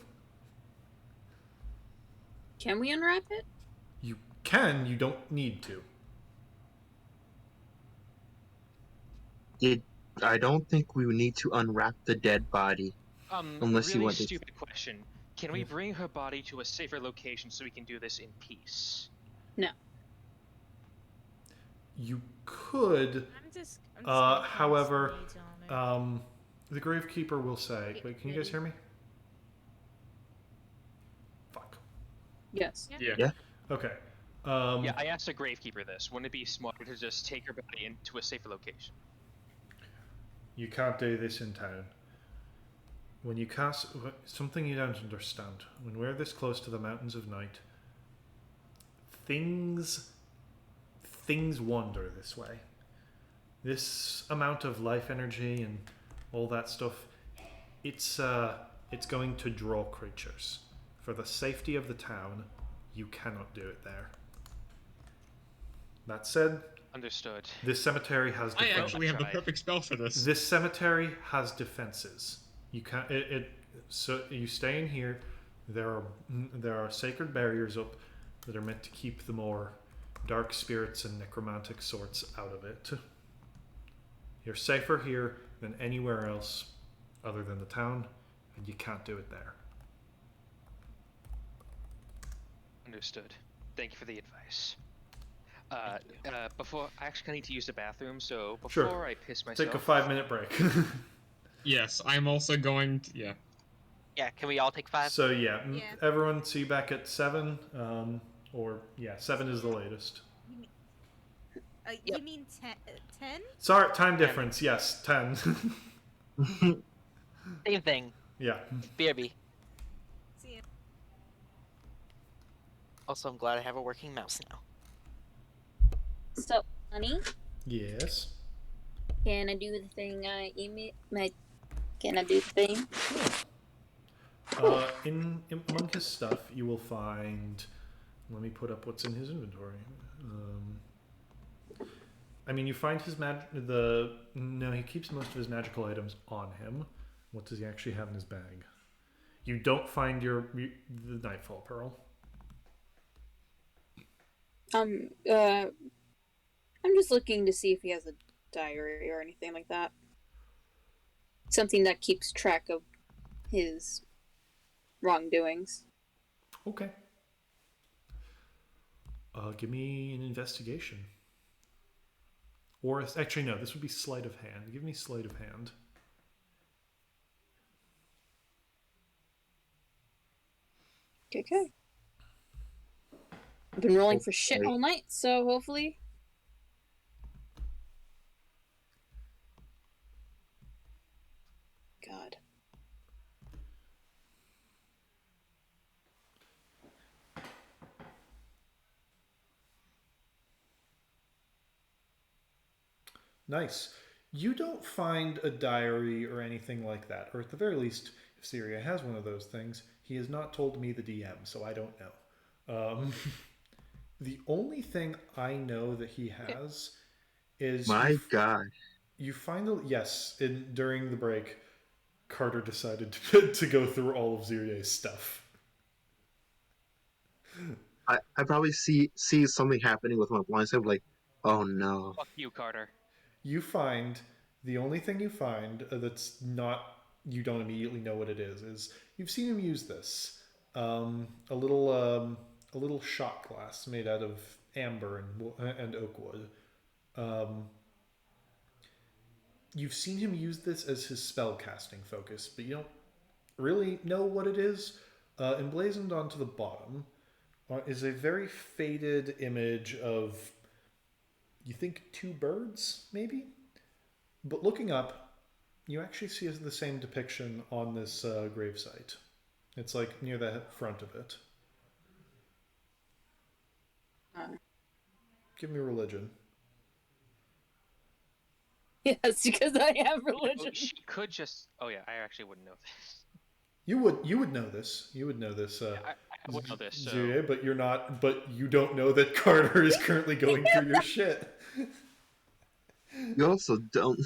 [SPEAKER 4] Can we unwrap it?
[SPEAKER 2] You can. You don't need to.
[SPEAKER 1] I don't think we need to unwrap the dead body. Unless you
[SPEAKER 5] really
[SPEAKER 1] want to-
[SPEAKER 5] stupid question. Can we bring her body to a safer location so we can do this in peace?
[SPEAKER 4] No.
[SPEAKER 2] You could.
[SPEAKER 8] I'm just gonna cast
[SPEAKER 2] However,
[SPEAKER 8] Mage on it.
[SPEAKER 2] the Gravekeeper will say. Wait, can you guys hear me? Fuck.
[SPEAKER 4] Yes.
[SPEAKER 7] Yeah.
[SPEAKER 2] Okay.
[SPEAKER 5] Yeah, I asked a gravekeeper this. Wouldn't it be smarter to just take her body into a safer location?
[SPEAKER 2] You can't do this in town. When you cast something you don't understand, when we're this close to the mountains of night, things wander this way. This amount of life energy and all that stuff, it's going to draw creatures. For the safety of the town, you cannot do it there. That said,
[SPEAKER 5] Understood.
[SPEAKER 2] this cemetery has
[SPEAKER 7] I
[SPEAKER 2] defenses.
[SPEAKER 7] actually have the
[SPEAKER 5] Tried.
[SPEAKER 7] perfect spell for this.
[SPEAKER 2] This cemetery has defenses. You can't. So you stay in here. There are sacred barriers up that are meant to keep the more dark spirits and necromantic sorts out of it. You're safer here than anywhere else other than the town, and you can't do it there.
[SPEAKER 5] Understood. Thank you for the advice. Before I actually need to use the bathroom, so
[SPEAKER 2] Sure.
[SPEAKER 5] before I piss myself,
[SPEAKER 2] Take a 5-minute break.
[SPEAKER 7] Yes, I'm also going to. Yeah.
[SPEAKER 3] Yeah, can we all take 5?
[SPEAKER 2] So yeah,
[SPEAKER 8] Yeah.
[SPEAKER 2] everyone see you back at 7. 7 is the latest.
[SPEAKER 3] Yep.
[SPEAKER 8] You mean 10?
[SPEAKER 2] Sorry, time difference. Yes, 10.
[SPEAKER 3] Same thing.
[SPEAKER 2] Yeah.
[SPEAKER 3] BRB.
[SPEAKER 8] See ya.
[SPEAKER 3] Also, I'm glad I have a working mouse now.
[SPEAKER 4] So, honey,
[SPEAKER 2] Yes.
[SPEAKER 4] can I do the thing can I do the thing?
[SPEAKER 2] Among his stuff, you will find. Let me put up what's in his inventory. You find his No, he keeps most of his magical items on him. What does he actually have in his bag? You don't find the Nightfall Pearl.
[SPEAKER 4] I'm just looking to see if he has a diary or anything like that. Something that keeps track of his wrongdoings.
[SPEAKER 2] Okay. Give me an investigation. Or actually, no. This would be sleight of hand. Give me sleight of hand.
[SPEAKER 4] Okay. I've been rolling for shit all night, so hopefully. God.
[SPEAKER 2] Nice. You don't find a diary or anything like that, or at the very least, if Syria has one of those things, he has not told me the DM, so I don't know. The only thing I know that he has is
[SPEAKER 1] My God.
[SPEAKER 2] you find during the break, Carter decided to go through all of Zirie's stuff.
[SPEAKER 1] I probably see something happening with my blind side, like, oh no.
[SPEAKER 5] fuck you, Carter.
[SPEAKER 2] You find the only thing you find that's not you don't immediately know what it is you've seen him use this a little shot glass made out of amber and oak wood. You've seen him use this as his spell casting focus, but you don't really know what it is. Emblazoned onto the bottom is a very faded image of, you think, 2 birds, maybe? But looking up, you actually see the same depiction on this gravesite. It's like near the front of it. Give me religion.
[SPEAKER 4] Yes, because I have religion.
[SPEAKER 5] She could just. Oh yeah, I actually wouldn't know this.
[SPEAKER 2] You would know this. You would know this.
[SPEAKER 5] I would know this. So.
[SPEAKER 2] Zuye, but you're not. But you don't know that Carter is currently going through your shit.
[SPEAKER 1] You also don't.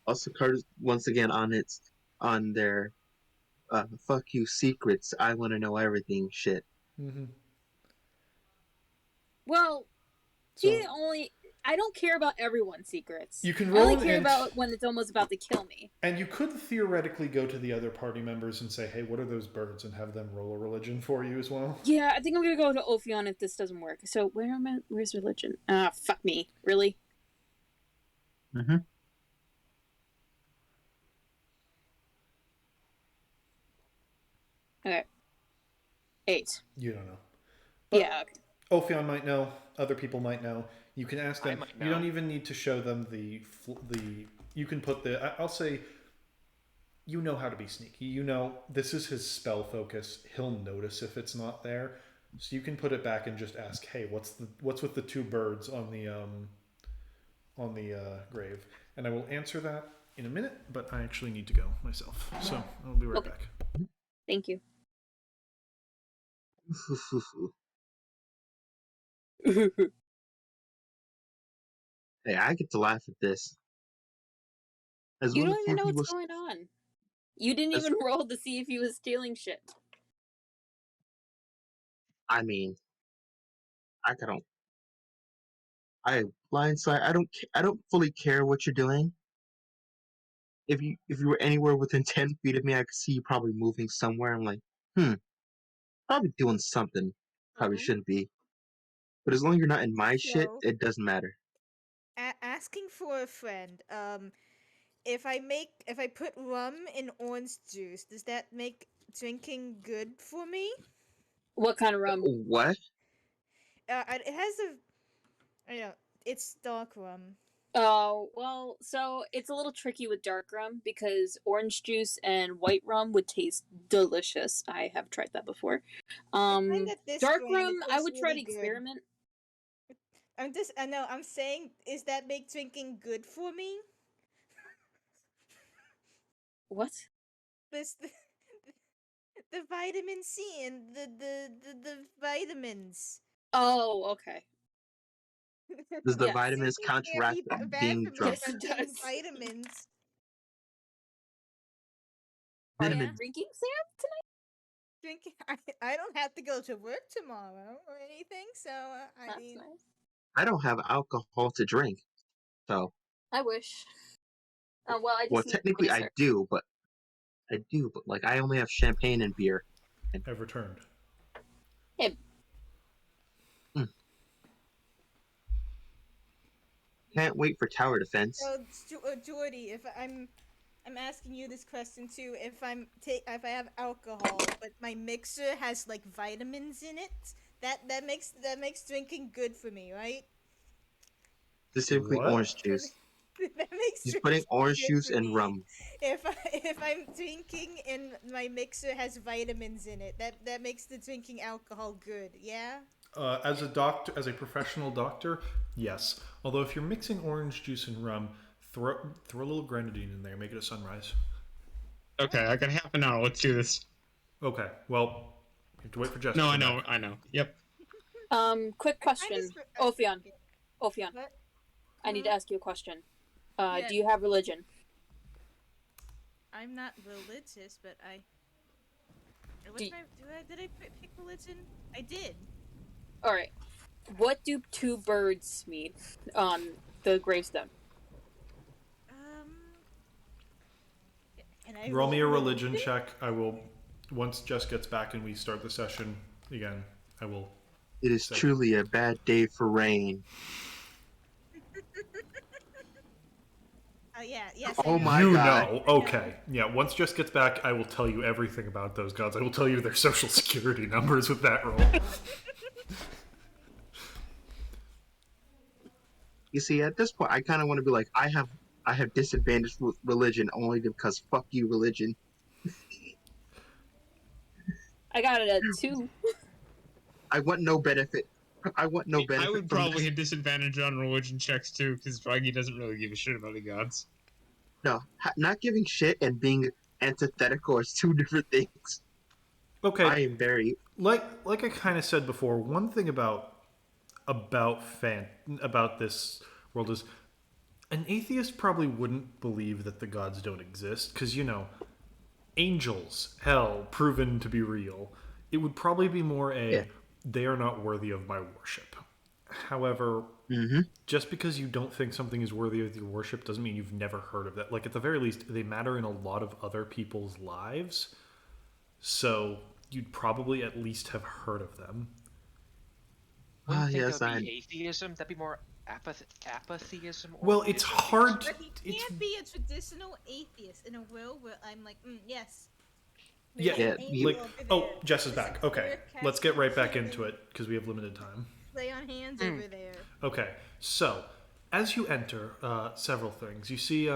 [SPEAKER 1] Also, Carter's once again on their fuck you secrets. I want to know everything shit.
[SPEAKER 2] Mm-hmm.
[SPEAKER 4] Well,
[SPEAKER 2] So,
[SPEAKER 4] I don't care about everyone's secrets.
[SPEAKER 2] you can
[SPEAKER 4] I
[SPEAKER 2] roll
[SPEAKER 4] only
[SPEAKER 2] an
[SPEAKER 4] care
[SPEAKER 2] int,
[SPEAKER 4] about when it's almost about to kill me.
[SPEAKER 2] and you could theoretically go to the other party members and say, "Hey, what are those birds?" and have them roll a religion for you as well.
[SPEAKER 4] Yeah, I think I'm gonna go to Ophion if this doesn't work. So where's religion? Ah, fuck me. Really?
[SPEAKER 1] Mm-hmm.
[SPEAKER 4] Okay. 8.
[SPEAKER 2] You don't know.
[SPEAKER 4] Yeah. Okay.
[SPEAKER 2] Ophion might know. Other people might know. You can ask
[SPEAKER 5] I
[SPEAKER 2] them.
[SPEAKER 5] might
[SPEAKER 2] You
[SPEAKER 5] know.
[SPEAKER 2] don't even need to show them the. You can put the. I'll say. You know how to be sneaky. You know this is his spell focus. He'll notice if it's not there. So you can put it back and just ask, "Hey, what's with the two birds on the grave?" And I will answer that in a minute. But I actually need to go myself, so I'll be right
[SPEAKER 4] Okay.
[SPEAKER 2] back.
[SPEAKER 4] Thank you.
[SPEAKER 1] Hey, I get to laugh at this. As
[SPEAKER 4] You
[SPEAKER 1] one
[SPEAKER 4] don't
[SPEAKER 1] of
[SPEAKER 4] even
[SPEAKER 1] you
[SPEAKER 4] know
[SPEAKER 1] he
[SPEAKER 4] what's
[SPEAKER 1] was.
[SPEAKER 4] going on. You didn't
[SPEAKER 1] As,
[SPEAKER 4] even roll to see if he was stealing shit.
[SPEAKER 1] I mean, I don't. I blindside. I don't fully care what you're doing. If you were anywhere within 10 feet of me, I could see you probably moving somewhere. I'm like, probably doing something. Probably
[SPEAKER 8] Mhm.
[SPEAKER 1] shouldn't be. But as long as you're not in my shit,
[SPEAKER 8] So,
[SPEAKER 1] it doesn't matter.
[SPEAKER 8] asking for a friend. If I put rum in orange juice, does that make drinking good for me?
[SPEAKER 4] What kind of rum?
[SPEAKER 1] What?
[SPEAKER 8] It has a, you know, it's dark rum.
[SPEAKER 4] Oh, well, so it's a little tricky with dark rum because orange juice and white rum would taste delicious. I have tried that before.
[SPEAKER 8] I find that this
[SPEAKER 4] Dark
[SPEAKER 8] brand,
[SPEAKER 4] rum,
[SPEAKER 8] it
[SPEAKER 4] I
[SPEAKER 8] tastes
[SPEAKER 4] would try
[SPEAKER 8] really
[SPEAKER 4] to
[SPEAKER 8] good.
[SPEAKER 4] experiment.
[SPEAKER 8] I know, I'm saying, is that make drinking good for me?
[SPEAKER 4] What?
[SPEAKER 8] This, the vitamin C and the vitamins.
[SPEAKER 4] Oh, okay.
[SPEAKER 1] Does the
[SPEAKER 4] Yes.
[SPEAKER 1] vitamins
[SPEAKER 8] Drinking can't
[SPEAKER 1] counteract
[SPEAKER 8] be bad
[SPEAKER 1] being
[SPEAKER 8] for me
[SPEAKER 1] drunk?
[SPEAKER 8] if
[SPEAKER 4] Yes,
[SPEAKER 8] I'm
[SPEAKER 4] it
[SPEAKER 8] taking
[SPEAKER 4] does.
[SPEAKER 8] vitamins.
[SPEAKER 4] Are you
[SPEAKER 1] Vitamins.
[SPEAKER 4] drinking, Sam, tonight?
[SPEAKER 8] Drinking, I don't have to go to work tomorrow or anything, so I
[SPEAKER 4] That's
[SPEAKER 8] mean,
[SPEAKER 4] nice.
[SPEAKER 1] I don't have alcohol to drink, so
[SPEAKER 4] I wish. Well, I
[SPEAKER 1] well,
[SPEAKER 4] just need
[SPEAKER 1] technically
[SPEAKER 4] answer.
[SPEAKER 1] I do, but like I only have champagne and beer. And,
[SPEAKER 2] I've returned.
[SPEAKER 4] Hey,
[SPEAKER 1] mm, can't wait for tower defense.
[SPEAKER 8] so Jordy, if I'm asking you this question too. If I have alcohol, but my mixer has like vitamins in it, that makes drinking good for me, right?
[SPEAKER 1] Specifically
[SPEAKER 2] What?
[SPEAKER 1] orange juice.
[SPEAKER 8] That makes
[SPEAKER 1] He's
[SPEAKER 8] drinking
[SPEAKER 1] putting orange
[SPEAKER 8] good
[SPEAKER 1] juice
[SPEAKER 8] for
[SPEAKER 1] and
[SPEAKER 8] me.
[SPEAKER 1] rum.
[SPEAKER 8] If I'm drinking and my mixer has vitamins in it, that makes the drinking alcohol good. Yeah.
[SPEAKER 2] As a doctor, as a professional doctor, yes. Although if you're mixing orange juice and rum, throw a little grenadine in there, make it a sunrise.
[SPEAKER 7] Okay, I got half an hour. Let's do this.
[SPEAKER 2] Okay. Well, you have to wait for Jess
[SPEAKER 7] No,
[SPEAKER 2] to
[SPEAKER 7] I
[SPEAKER 2] come
[SPEAKER 7] know,
[SPEAKER 2] back.
[SPEAKER 7] I know. Yep.
[SPEAKER 4] quick question. Ophion. Ophion.
[SPEAKER 8] What?
[SPEAKER 4] I need to ask you a question.
[SPEAKER 8] Yeah.
[SPEAKER 4] Do you have religion?
[SPEAKER 8] I'm not religious, but I.
[SPEAKER 4] Do-
[SPEAKER 8] Did I pick religion? I did.
[SPEAKER 4] Alright. What do two birds mean on the gravestone?
[SPEAKER 8] Um. And I
[SPEAKER 2] Roll me a religion check. I will, once Jess gets back and we start the session again, I will.
[SPEAKER 1] It is
[SPEAKER 2] Say.
[SPEAKER 1] truly a bad day for rain.
[SPEAKER 8] Oh yeah, yes.
[SPEAKER 1] Oh
[SPEAKER 8] I know.
[SPEAKER 1] my
[SPEAKER 2] You
[SPEAKER 1] God.
[SPEAKER 2] know. Okay. Yeah, once Jess gets back, I will tell you everything about those gods. I will tell you their social security numbers with that roll.
[SPEAKER 1] You see, at this point, I kind of want to be like, I have disadvantaged with religion only because fuck you, religion.
[SPEAKER 4] I got it at 2.
[SPEAKER 1] I want no benefit. I want no benefit
[SPEAKER 7] I would
[SPEAKER 1] from
[SPEAKER 7] probably
[SPEAKER 1] this.
[SPEAKER 7] hit disadvantage on religion checks too, because Draghi doesn't really give a shit about the gods.
[SPEAKER 1] No, not giving shit and being antithetical are two different things.
[SPEAKER 2] Okay.
[SPEAKER 1] I am very.
[SPEAKER 2] Like I kind of said before, one thing about this world is an atheist probably wouldn't believe that the gods don't exist because angels, hell, proven to be real. It would probably be more
[SPEAKER 1] Yeah.
[SPEAKER 2] they are not worthy of my worship. However, just because you don't think something is worthy of your worship doesn't mean you've never heard of that. Like, at the very least, they matter in a lot of other people's lives. So you'd probably at least have heard of them.
[SPEAKER 5] Wouldn't think
[SPEAKER 1] Yes,
[SPEAKER 5] that would
[SPEAKER 1] I.
[SPEAKER 5] be atheism. That'd be more apatheism. Or
[SPEAKER 2] Well, it's
[SPEAKER 5] atheism.
[SPEAKER 2] hard.
[SPEAKER 8] But he can't be a traditional atheist in a world where I'm like, yes.
[SPEAKER 2] Yeah,
[SPEAKER 1] Yeah,
[SPEAKER 2] like, Jess is back. Okay, let's get right back into it because we have limited time.
[SPEAKER 8] Play on hands over there.
[SPEAKER 2] Okay, so as you enter, several things. You see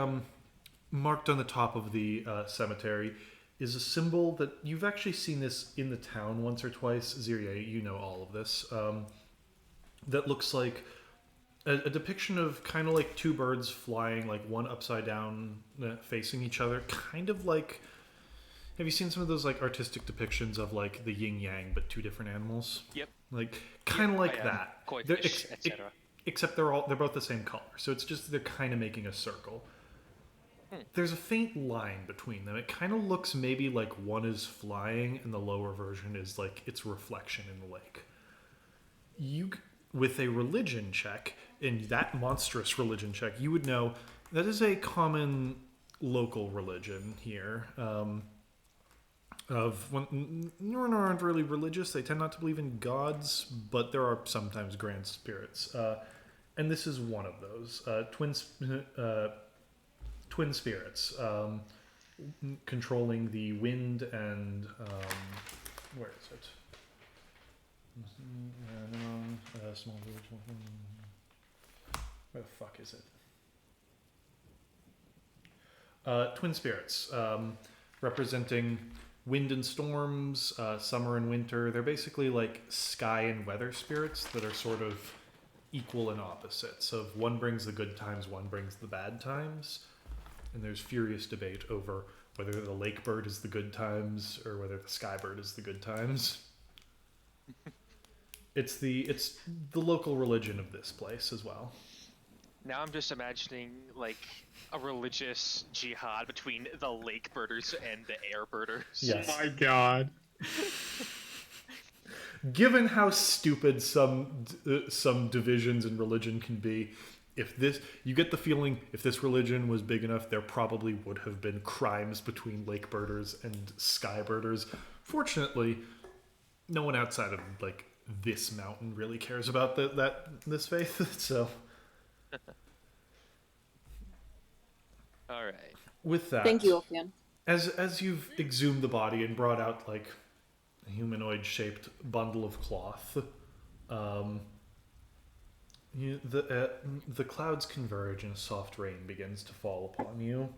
[SPEAKER 2] marked on the top of the cemetery is a symbol that you've actually seen this in the town once or twice. Ziria, you know all of this. That looks like a depiction of kind of like two birds flying, like one upside down, facing each other. Kind of like, have you seen some of those like artistic depictions of like the yin yang, but two different animals?
[SPEAKER 5] Yep.
[SPEAKER 2] Like kind of like
[SPEAKER 5] I,
[SPEAKER 2] that.
[SPEAKER 5] Koi
[SPEAKER 2] They're
[SPEAKER 5] fish, etc.
[SPEAKER 2] Except they're both the same color. So it's just they're kind of making a circle. There's a faint line between them. It kind of looks maybe like one is flying and the lower version is like its reflection in the lake. You, with a religion check, in that monstrous religion check, you would know that is a common local religion here. Of when Norn aren't really religious, they tend not to believe in gods, but there are sometimes grand spirits, and this is one of those twin spirits controlling the wind and where is it? Small village. Where the fuck is it? Twin spirits representing wind and storms, summer and winter. They're basically like sky and weather spirits that are sort of equal and opposite. So if one brings the good times, one brings the bad times. And there's furious debate over whether the lake bird is the good times or whether the sky bird is the good times. It's the local religion of this place as well.
[SPEAKER 5] Now I'm just imagining like a religious jihad between the lake birders and the air birders.
[SPEAKER 2] Yes.
[SPEAKER 7] Oh my god.
[SPEAKER 2] Given how stupid some divisions in religion can be, you get the feeling if this religion was big enough, there probably would have been crimes between lake birders and sky birders. Fortunately, no one outside of like this mountain really cares about this faith. So,
[SPEAKER 5] all right.
[SPEAKER 2] with that,
[SPEAKER 4] Thank you, Ophion.
[SPEAKER 2] As you've exhumed the body and brought out like a humanoid-shaped bundle of cloth, the clouds converge and a soft rain begins to fall upon you.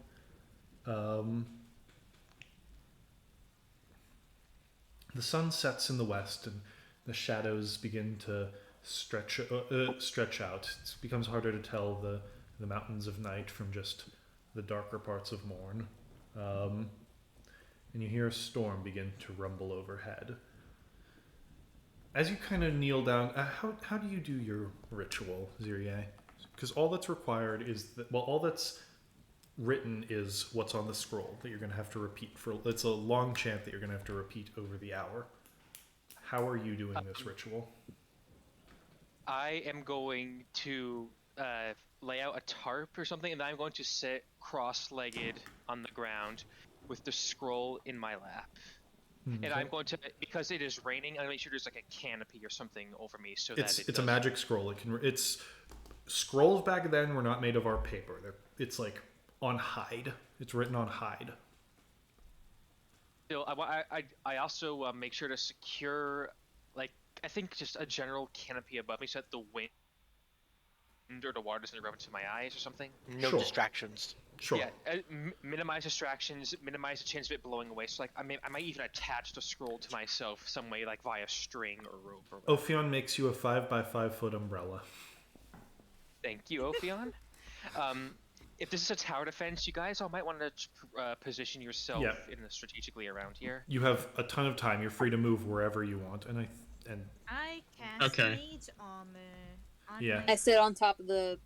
[SPEAKER 2] The sun sets in the west and the shadows begin to stretch out. It becomes harder to tell the mountains of night from just the darker parts of morn. And you hear a storm begin to rumble overhead. As you kind of kneel down, how do you do your ritual, Zirie? Because all that's required is all that's written is what's on the scroll that you're going to have to repeat it's a long chant that you're going to have to repeat over the hour. How are you doing this ritual?
[SPEAKER 5] I am going to lay out a tarp or something, and I'm going to sit cross-legged on the ground with the scroll in my lap.
[SPEAKER 2] Okay.
[SPEAKER 5] And I'm going to, because it is raining, I'm going to make sure there's like a canopy or something over me so
[SPEAKER 2] it's
[SPEAKER 5] that
[SPEAKER 2] it's a magic scroll. Scrolls back then were not made of our paper. It's like on hide. It's written on hide.
[SPEAKER 5] Still, I also make sure to secure, like, I think just a general canopy above me so that the wind or the water doesn't rub into my eyes or something.
[SPEAKER 3] No
[SPEAKER 2] Sure.
[SPEAKER 3] distractions.
[SPEAKER 2] Sure.
[SPEAKER 5] Yeah, minimize distractions, minimize the chance of it blowing away. So, like, I might even attach the scroll to myself some way, like via string or rope or whatever.
[SPEAKER 2] Ophion makes you a 5 by 5 foot umbrella.
[SPEAKER 5] Thank you, Ophion. If this is a tower defense, you guys all might want to position yourself strategically around here.
[SPEAKER 2] You have a ton of time. You're free to move wherever you want, and
[SPEAKER 8] I cast mage armor. On
[SPEAKER 2] Yeah.
[SPEAKER 8] my-
[SPEAKER 4] I sit on top of the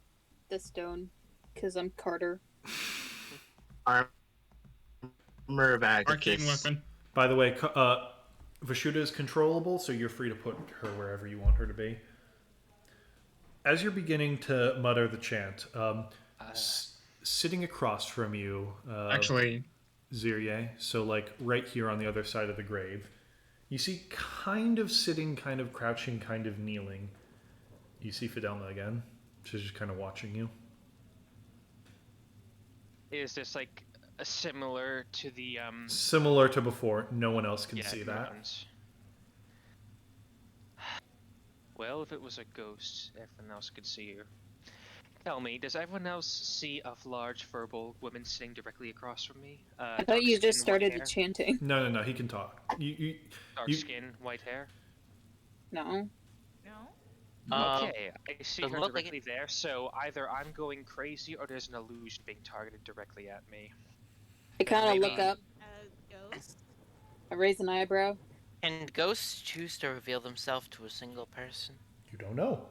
[SPEAKER 4] stone because I'm Carter.
[SPEAKER 1] Armor of
[SPEAKER 7] Arcane
[SPEAKER 1] Agathis.
[SPEAKER 7] weapon.
[SPEAKER 2] by the way, Vashuda is controllable, so you're free to put her wherever you want her to be. As you're beginning to mutter the chant, sitting across from you,
[SPEAKER 7] Actually,
[SPEAKER 2] Zirie, so like right here on the other side of the grave, you see kind of sitting, kind of crouching, kind of kneeling. You see Fidelma again. She's just kind of watching you.
[SPEAKER 5] Is this like a similar to the
[SPEAKER 2] Similar to before, no one else can see that.
[SPEAKER 5] mountains? Well, if it was a ghost, everyone else could see her. Tell me, does everyone else see a large verbal woman sitting directly across from me?
[SPEAKER 4] I thought you just started chanting.
[SPEAKER 2] No, he can talk.
[SPEAKER 5] Dark skin, white hair.
[SPEAKER 4] No.
[SPEAKER 8] No?
[SPEAKER 5] Okay, I see
[SPEAKER 3] doesn't
[SPEAKER 5] her
[SPEAKER 3] look like
[SPEAKER 5] directly there, so either I'm going crazy or there's an illusion being targeted directly at me.
[SPEAKER 4] I kind of
[SPEAKER 5] Maybe-
[SPEAKER 4] look up.
[SPEAKER 8] Ghost?
[SPEAKER 4] I raise an eyebrow.
[SPEAKER 3] Can ghosts choose to reveal themselves to a single person?
[SPEAKER 2] You don't know.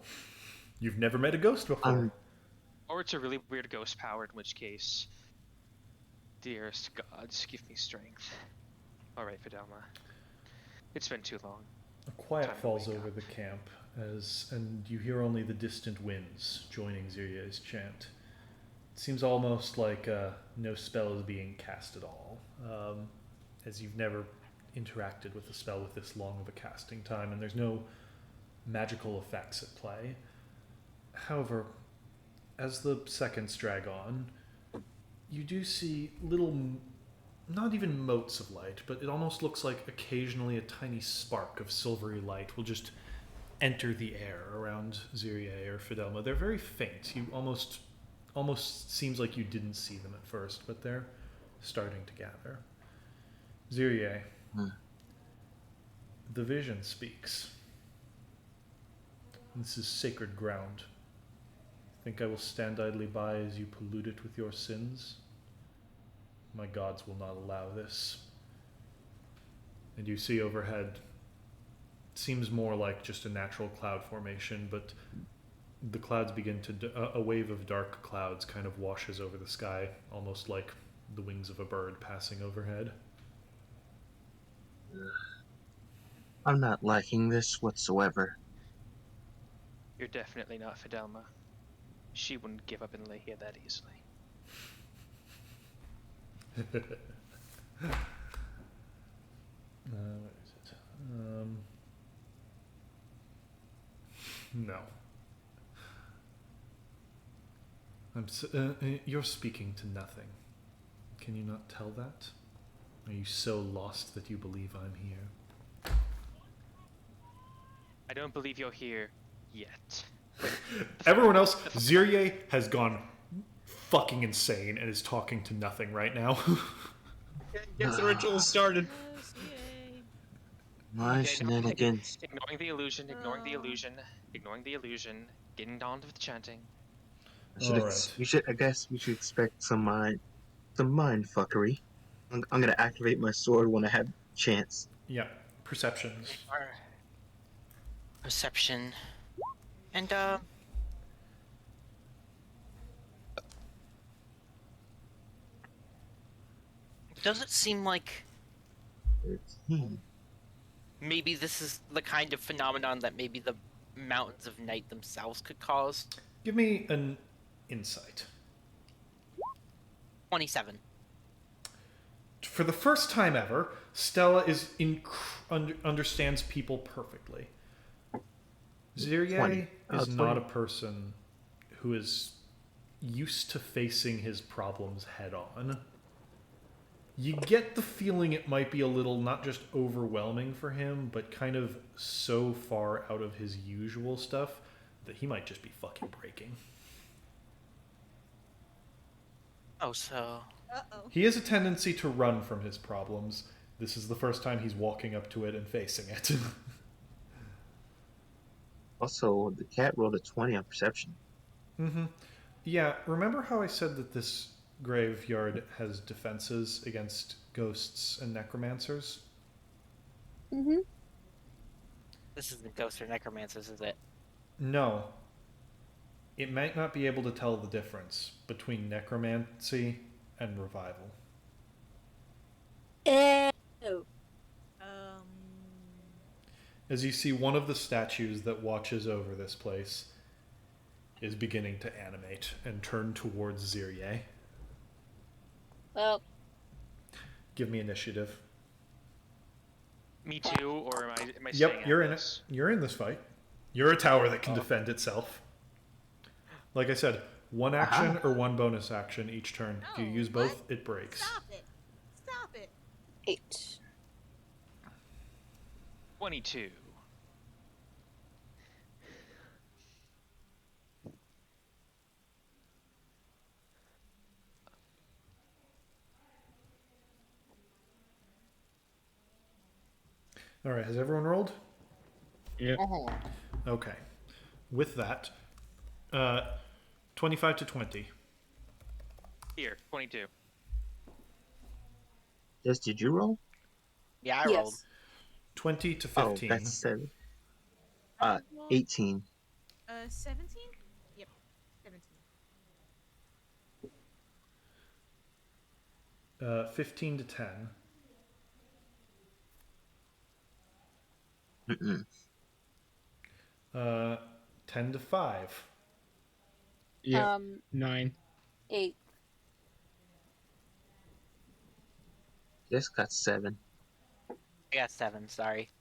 [SPEAKER 2] You've never met a ghost before.
[SPEAKER 5] Or it's a really weird ghost power, in which case... Dearest gods, give me strength. Alright, Fidelma. It's been too long.
[SPEAKER 2] A quiet
[SPEAKER 5] Time to
[SPEAKER 2] falls
[SPEAKER 5] wake
[SPEAKER 2] over
[SPEAKER 5] up.
[SPEAKER 2] the camp, and you hear only the distant winds joining Zirie's chant. It seems almost like no spell is being cast at all, as you've never interacted with a spell with this long of a casting time, and there's no magical effects at play. However, as the seconds drag on, you do see little, not even motes of light, but it almost looks like occasionally a tiny spark of silvery light will just enter the air around Zirie or Fidelma. They're very faint. You almost seems like you didn't see them at first, but they're starting to gather. Zirie, the vision speaks. This is sacred ground. Think I will stand idly by as you pollute it with your sins? My gods will not allow this. And you see overhead, it seems more like just a natural cloud formation, but the clouds begin to, a wave of dark clouds kind of washes over the sky, almost like the wings of a bird passing overhead.
[SPEAKER 1] I'm not liking this whatsoever.
[SPEAKER 5] You're definitely not Fidelma. She wouldn't give up and lay here that easily.
[SPEAKER 2] Where is it? No. You're speaking to nothing. Can you not tell that? Are you so lost that you believe I'm here?
[SPEAKER 5] I don't believe you're here yet.
[SPEAKER 2] Everyone else, Zirie has gone fucking insane and is talking to nothing right now.
[SPEAKER 7] Gets the ritual started.
[SPEAKER 8] Yes, yay.
[SPEAKER 1] My
[SPEAKER 5] Okay,
[SPEAKER 1] shenanigans.
[SPEAKER 5] Ignoring the illusion, ignoring the illusion, ignoring the illusion, getting down to the chanting.
[SPEAKER 2] Alright.
[SPEAKER 1] I guess we should expect some mind fuckery. I'm gonna activate my sword when I have a chance.
[SPEAKER 2] Yeah, perceptions.
[SPEAKER 3] Our perception. And, does it seem like
[SPEAKER 1] 13.
[SPEAKER 3] maybe this is the kind of phenomenon that maybe the Mountains of Night themselves could cause?
[SPEAKER 2] Give me an insight.
[SPEAKER 3] 27.
[SPEAKER 2] For the first time ever, Stella is understands people perfectly. Zirie
[SPEAKER 1] 20.
[SPEAKER 2] is
[SPEAKER 1] 20.
[SPEAKER 2] not a person who is used to facing his problems head on. You get the feeling it might be a little not just overwhelming for him, but kind of so far out of his usual stuff that he might just be fucking breaking.
[SPEAKER 3] Oh, so...
[SPEAKER 8] Uh-oh.
[SPEAKER 2] He has a tendency to run from his problems. This is the first time he's walking up to it and facing it.
[SPEAKER 1] Also, the cat rolled a 20 on perception.
[SPEAKER 2] Mm-hmm. Yeah, remember how I said that this graveyard has defenses against ghosts and necromancers?
[SPEAKER 4] Mm-hmm.
[SPEAKER 3] This isn't Ghosts or Necromancers, is it?
[SPEAKER 2] No. It might not be able to tell the difference between necromancy and revival.
[SPEAKER 4] Ew.
[SPEAKER 2] As you see, one of the statues that watches over this place is beginning to animate and turn towards Zirie.
[SPEAKER 4] Well,
[SPEAKER 2] Give me initiative.
[SPEAKER 5] Me too, or am I staying
[SPEAKER 2] Yep,
[SPEAKER 5] out
[SPEAKER 2] you're
[SPEAKER 5] of
[SPEAKER 2] in
[SPEAKER 5] this?
[SPEAKER 2] it. You're in this fight. You're a tower that can defend itself. Like I said, one action or one bonus action each turn. If you
[SPEAKER 8] No,
[SPEAKER 2] use
[SPEAKER 8] what?
[SPEAKER 2] both, it breaks.
[SPEAKER 8] Stop it. Stop it.
[SPEAKER 4] 8.
[SPEAKER 5] 22.
[SPEAKER 2] All right, has everyone rolled?
[SPEAKER 7] Yep.
[SPEAKER 2] Okay. With that, 25 to 20.
[SPEAKER 5] Here, 22.
[SPEAKER 1] Yes, did you roll?
[SPEAKER 3] Yeah, I rolled.
[SPEAKER 4] Yes.
[SPEAKER 2] 20 to
[SPEAKER 1] Oh,
[SPEAKER 2] 15.
[SPEAKER 1] that's 7.
[SPEAKER 8] I rolled,
[SPEAKER 1] 18.
[SPEAKER 8] 17? Yep, 17.
[SPEAKER 2] 15 to 10.
[SPEAKER 1] Mm-mm.
[SPEAKER 2] 10 to 5.
[SPEAKER 7] Yep. 9.
[SPEAKER 4] 8.
[SPEAKER 1] Just got 7.
[SPEAKER 3] I got 7, sorry.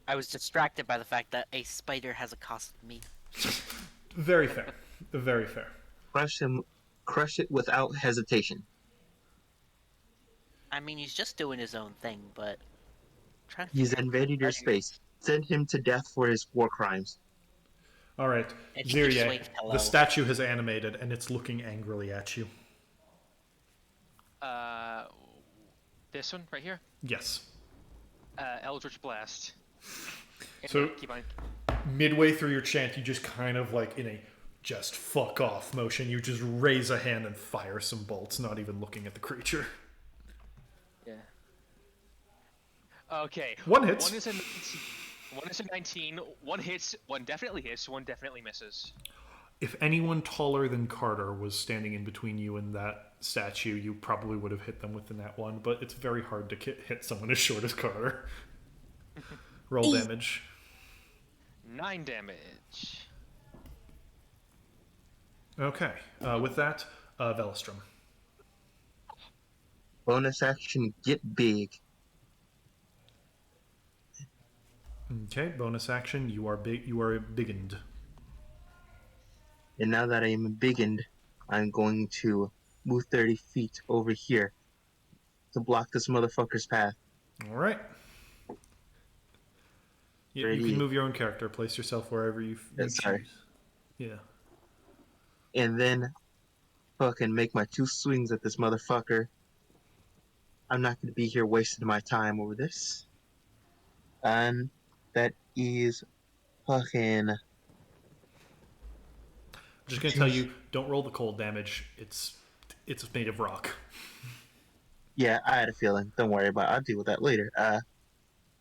[SPEAKER 3] I was distracted by the fact that a spider has accosted me.
[SPEAKER 2] Very fair. Very fair.
[SPEAKER 1] Crush it without hesitation.
[SPEAKER 3] I mean, he's just doing his own thing, but... I'm trying to
[SPEAKER 1] He's
[SPEAKER 3] figure out
[SPEAKER 1] invaded your space. Send him to death for his war crimes.
[SPEAKER 2] All right,
[SPEAKER 3] And he just
[SPEAKER 2] Zirye,
[SPEAKER 3] waved hello.
[SPEAKER 2] the statue has animated and it's looking angrily at you.
[SPEAKER 5] This one right here.
[SPEAKER 2] Yes.
[SPEAKER 5] Eldritch Blast. And
[SPEAKER 2] So-
[SPEAKER 5] keep on.
[SPEAKER 2] Midway through your chant, you just kind of like in a just fuck off motion, you just raise a hand and fire some bolts, not even looking at the creature.
[SPEAKER 5] Yeah. Okay.
[SPEAKER 2] One hits.
[SPEAKER 5] One is a 19. One is a 19. One hits. One definitely hits. One definitely misses.
[SPEAKER 2] If anyone taller than Carter was standing in between you and that statue, you probably would have hit them with the nat one, but it's very hard to hit someone as short as Carter. Roll damage.
[SPEAKER 5] 9 damage.
[SPEAKER 2] Okay. With that, Velostrom.
[SPEAKER 1] Bonus action, get big.
[SPEAKER 2] Okay, bonus action. You are big. You are biggened.
[SPEAKER 1] And now that I am biggened, I'm going to move 30 feet over here to block this motherfucker's path.
[SPEAKER 2] All right. You
[SPEAKER 1] Ready.
[SPEAKER 2] can move your own character. Place yourself wherever you
[SPEAKER 1] Sorry.
[SPEAKER 2] choose. Yeah.
[SPEAKER 1] And then fucking make my 2 swings at this motherfucker. I'm not going to be here wasting my time over this. And that is fucking...
[SPEAKER 2] I'm just gonna tell you, don't roll the cold damage. It's made of rock.
[SPEAKER 1] Yeah, I had a feeling. Don't worry about it. I'll deal with that later.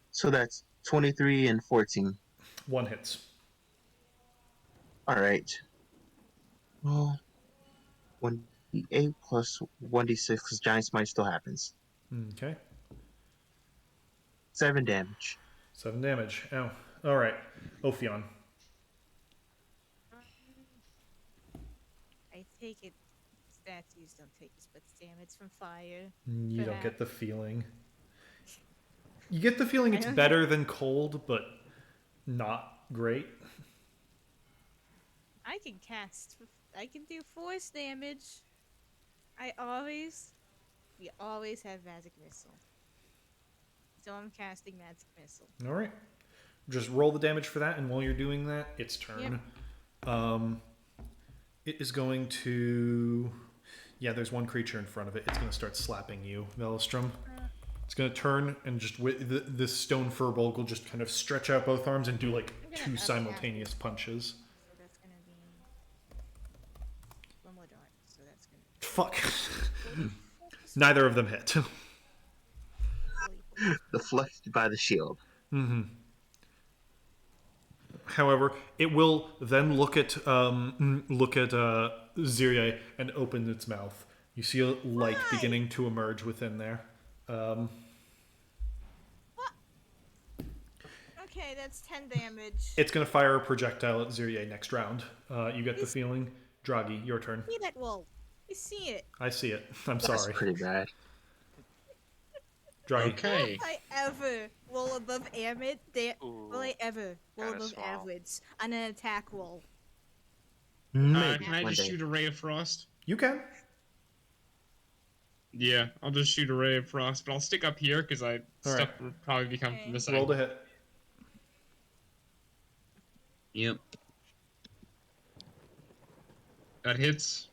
[SPEAKER 1] So that's 23 and 14.
[SPEAKER 2] One hits.
[SPEAKER 1] Alright. Well, 1d8 plus 1d6 because Giant Smite still happens.
[SPEAKER 2] Okay.
[SPEAKER 1] 7 damage.
[SPEAKER 2] 7 damage. Ow. All right. Ophion.
[SPEAKER 8] I take it statues don't take as much damage from fire.
[SPEAKER 2] You don't
[SPEAKER 8] Perhaps.
[SPEAKER 2] get the feeling. You get the feeling it's
[SPEAKER 8] I don't
[SPEAKER 2] better than cold, but not great.
[SPEAKER 8] I can do force damage. We always have magic missile. So I'm casting magic missile.
[SPEAKER 2] All right. Just roll the damage for that, and while you're doing that, its turn. It is going to... Yeah, there's one creature in front of it. It's going to start slapping you, Velostrom. It's going to turn, and just with this stone furball will just kind of stretch out both arms and do like
[SPEAKER 8] I'm gonna
[SPEAKER 2] 2
[SPEAKER 8] up
[SPEAKER 2] simultaneous punches.
[SPEAKER 8] So that's gonna be one more dart. So that's gonna
[SPEAKER 2] Fuck. Neither of them hit.
[SPEAKER 1] Deflected by the shield.
[SPEAKER 2] Mm-hmm. However, it will then look at Zirye and open its mouth. You see a light beginning to emerge within there.
[SPEAKER 8] Okay, that's 10 damage.
[SPEAKER 2] It's going to fire a projectile at Zirye next round. You get the feeling. Draghi, your turn.
[SPEAKER 8] See that wall? I see it.
[SPEAKER 2] I see it. I'm
[SPEAKER 1] That's
[SPEAKER 2] sorry.
[SPEAKER 1] pretty bad.
[SPEAKER 2] Draghi.
[SPEAKER 7] Okay.
[SPEAKER 8] Will I ever roll above average? Will I ever roll
[SPEAKER 5] Kinda
[SPEAKER 8] above
[SPEAKER 5] small.
[SPEAKER 8] average on an attack roll?
[SPEAKER 1] Maybe
[SPEAKER 7] Can I
[SPEAKER 1] one
[SPEAKER 7] just
[SPEAKER 1] day.
[SPEAKER 7] shoot a ray of frost?
[SPEAKER 2] You can.
[SPEAKER 7] Yeah, I'll just shoot a ray of frost, but I'll stick up here because
[SPEAKER 2] All
[SPEAKER 7] stuff
[SPEAKER 2] right.
[SPEAKER 7] will probably be coming from this side.
[SPEAKER 2] Roll to hit.
[SPEAKER 7] Yep. That hits.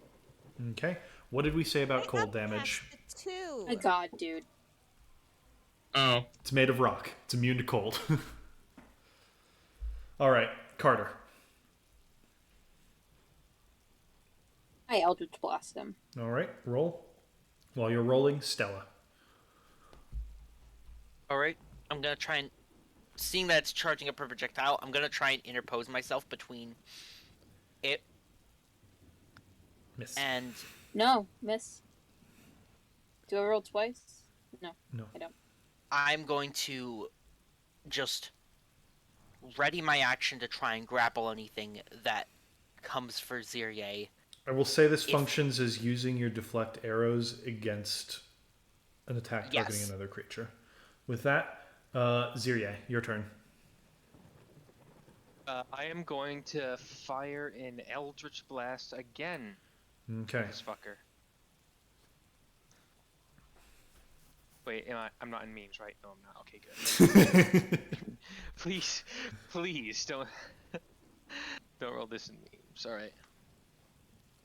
[SPEAKER 2] Okay. What did we say about
[SPEAKER 8] I
[SPEAKER 2] cold
[SPEAKER 8] got
[SPEAKER 2] damage?
[SPEAKER 8] past the 2.
[SPEAKER 4] My god, dude.
[SPEAKER 7] Oh.
[SPEAKER 2] It's made of rock. It's immune to cold. All right, Carter.
[SPEAKER 4] I Eldritch Blast him.
[SPEAKER 2] All right, roll. While you're rolling, Stella.
[SPEAKER 3] All right, I'm gonna try and, seeing that it's charging up a projectile, I'm gonna try and interpose myself between it
[SPEAKER 2] Miss.
[SPEAKER 3] and.
[SPEAKER 4] No, miss. Do I roll twice? No,
[SPEAKER 2] No.
[SPEAKER 4] I don't.
[SPEAKER 3] I'm going to just ready my action to try and grapple anything that comes for Zirye.
[SPEAKER 2] I will say this
[SPEAKER 3] If-
[SPEAKER 2] functions as using your deflect arrows against an attack targeting
[SPEAKER 3] Yes.
[SPEAKER 2] another creature. With that, Zirye, your turn.
[SPEAKER 5] I am going to fire an Eldritch Blast again.
[SPEAKER 2] Okay.
[SPEAKER 5] This fucker. Wait, I'm not in memes, right? No, I'm not. Okay, good. please don't roll this in memes. All right.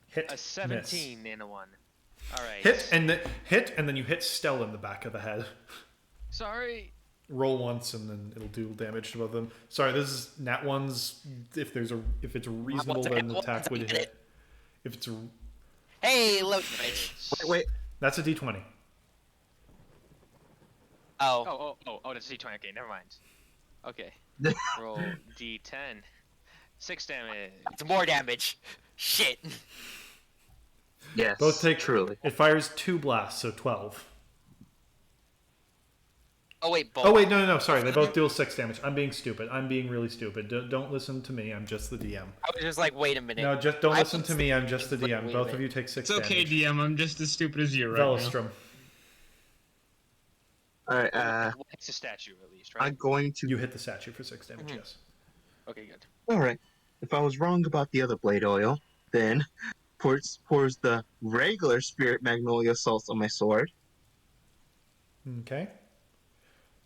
[SPEAKER 2] Hit.
[SPEAKER 5] A 17 and a 1. All right.
[SPEAKER 2] Hit and then you hit Stella in the back of the head.
[SPEAKER 5] Sorry.
[SPEAKER 2] Roll once and then it'll do damage to both of them. Sorry, this is nat ones. If it's reasonable, then the attack would hit. If it's
[SPEAKER 3] Hey, low damage.
[SPEAKER 1] Wait.
[SPEAKER 2] that's a d20.
[SPEAKER 3] Oh.
[SPEAKER 5] That's D20. Okay, never mind. Okay. Roll D10. 6 damage.
[SPEAKER 3] It's more damage. Shit.
[SPEAKER 1] Yes.
[SPEAKER 2] Both take
[SPEAKER 1] truly.
[SPEAKER 2] It fires 2 blasts, so 12.
[SPEAKER 3] Oh wait, both.
[SPEAKER 2] Oh wait, no, sorry. They both deal 6 damage. I'm being stupid. I'm being really stupid. Don't listen to me. I'm just the DM.
[SPEAKER 3] I was just like, wait a minute.
[SPEAKER 2] No, just don't
[SPEAKER 3] I
[SPEAKER 2] listen
[SPEAKER 3] was
[SPEAKER 2] to me. I'm just the
[SPEAKER 3] like,
[SPEAKER 2] DM.
[SPEAKER 3] wait a
[SPEAKER 2] Both of
[SPEAKER 3] minute.
[SPEAKER 2] you take 6
[SPEAKER 7] It's okay,
[SPEAKER 2] damage.
[SPEAKER 7] DM. I'm just as stupid as you right now.
[SPEAKER 2] Velostrom.
[SPEAKER 1] All right.
[SPEAKER 5] It's a statue, at least, right?
[SPEAKER 1] I'm going to.
[SPEAKER 2] You hit the statue for 6 damage.
[SPEAKER 3] Mhm.
[SPEAKER 2] Yes.
[SPEAKER 5] Okay, good.
[SPEAKER 1] All right. If I was wrong about the other blade oil, then pours the regular Spirit Magnolia salts on my sword,
[SPEAKER 2] Okay.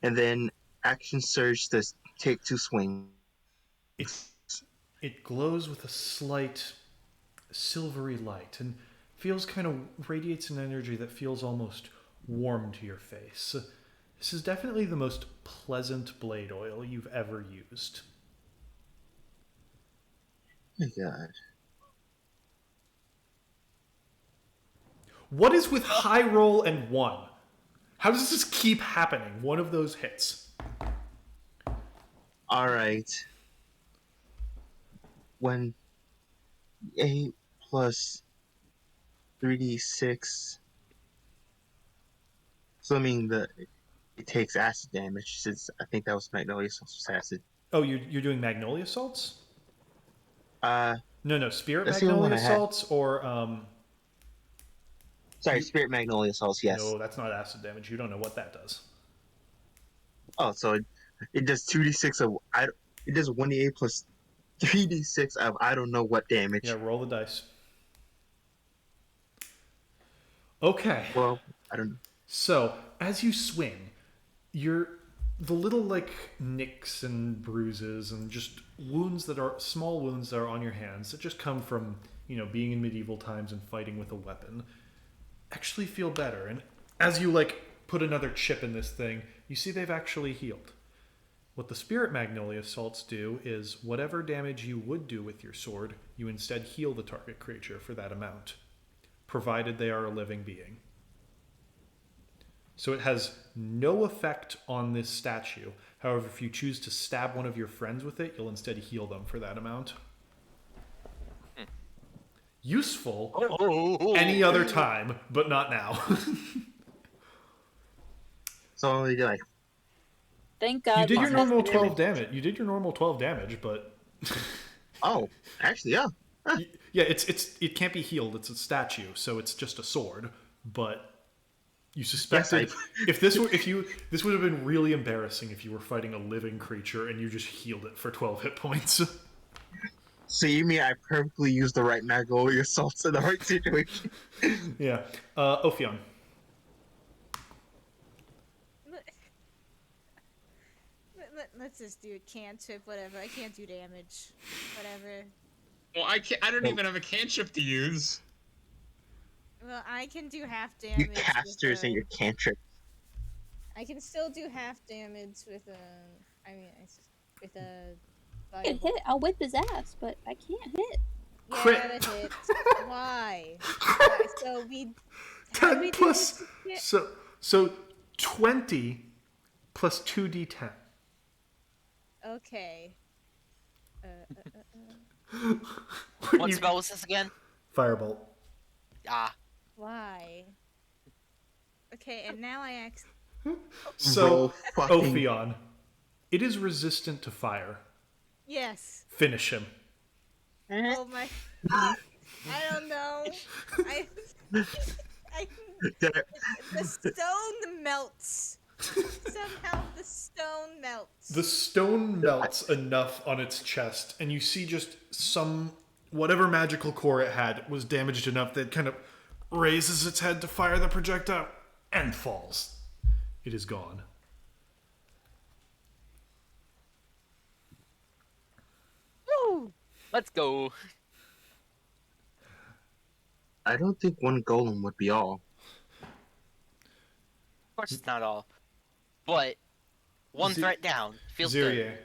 [SPEAKER 1] and then action surge to take 2 swings.
[SPEAKER 2] It glows with a slight silvery light and feels kind of radiates an energy that feels almost warm to your face. This is definitely the most pleasant blade oil you've ever used.
[SPEAKER 1] Oh my God.
[SPEAKER 2] What is with high roll and 1? How does this keep happening? One of those hits.
[SPEAKER 1] All right. 8 plus 3d6. So I mean it takes acid damage since I think that was Magnolia Salts was acid.
[SPEAKER 2] Oh, you're doing Magnolia salts?
[SPEAKER 1] Uh,
[SPEAKER 2] No, Spirit
[SPEAKER 1] That's the only one
[SPEAKER 2] Magnolia
[SPEAKER 1] I had.
[SPEAKER 2] salts or
[SPEAKER 1] sorry, Spirit Magnolia Salts. Yes.
[SPEAKER 2] No, that's not acid damage. You don't know what that does.
[SPEAKER 1] Oh, so it does 2d6 of it does 1d8 plus 3d6 of I don't know what damage.
[SPEAKER 2] Yeah, roll the dice. Okay.
[SPEAKER 1] Well, I don't know.
[SPEAKER 2] So, as you swing, the little like nicks and bruises and just wounds that are small wounds that are on your hands that just come from, being in medieval times and fighting with a weapon actually feel better. And as you like put another chip in this thing, you see they've actually healed. What the Spirit Magnolia salts do is whatever damage you would do with your sword, you instead heal the target creature for that amount, provided they are a living being. So it has no effect on this statue. However, if you choose to stab one of your friends with it, you'll instead heal them for that amount. Useful any other time, but not now.
[SPEAKER 1] So like
[SPEAKER 4] Thank God.
[SPEAKER 2] You did your
[SPEAKER 4] this
[SPEAKER 2] normal
[SPEAKER 4] has
[SPEAKER 2] 12 damage. You did your normal 12 damage, but
[SPEAKER 1] oh, actually yeah.
[SPEAKER 2] yeah, it can't be healed. It's a statue, so it's just a sword. But you suspected this would have been really embarrassing if you were fighting a living creature and you just healed it for 12 hit points.
[SPEAKER 1] So you mean I perfectly used the right Magnolia Salts in the right situation?
[SPEAKER 2] Yeah. Ophion.
[SPEAKER 8] Let's just do a cantrip, whatever. I can't do damage. Whatever.
[SPEAKER 7] Well, I don't even have a cantrip to use.
[SPEAKER 8] Well, I can do half damage.
[SPEAKER 1] You casters
[SPEAKER 8] with,
[SPEAKER 1] and your cantrip.
[SPEAKER 8] I can still do half damage with a. I mean, with a.
[SPEAKER 4] I can hit. I'll whip his ass, but I can't hit.
[SPEAKER 8] Yeah,
[SPEAKER 2] Crit.
[SPEAKER 8] that hits. Why? Why? So we. How do
[SPEAKER 2] 10
[SPEAKER 8] we do
[SPEAKER 2] plus.
[SPEAKER 8] this again?
[SPEAKER 2] So 20 plus 2d10.
[SPEAKER 8] Okay.
[SPEAKER 3] What spell was this again?
[SPEAKER 2] Firebolt.
[SPEAKER 3] Ah.
[SPEAKER 8] Why? Okay, and now I ask.
[SPEAKER 2] So,
[SPEAKER 1] Roll fucking-
[SPEAKER 2] Ophion, it is resistant to fire.
[SPEAKER 8] Yes.
[SPEAKER 2] Finish him.
[SPEAKER 8] Oh my. I don't know. I the stone melts. Somehow the stone melts.
[SPEAKER 2] The stone melts enough on its chest, and you see just whatever magical core it had was damaged enough that it kind of raises its head to fire the projectile and falls. It is gone.
[SPEAKER 3] Woo! Let's go.
[SPEAKER 1] I don't think one golem would be all.
[SPEAKER 3] Of course, it's not all, but one threat down feels good.
[SPEAKER 2] Zirier,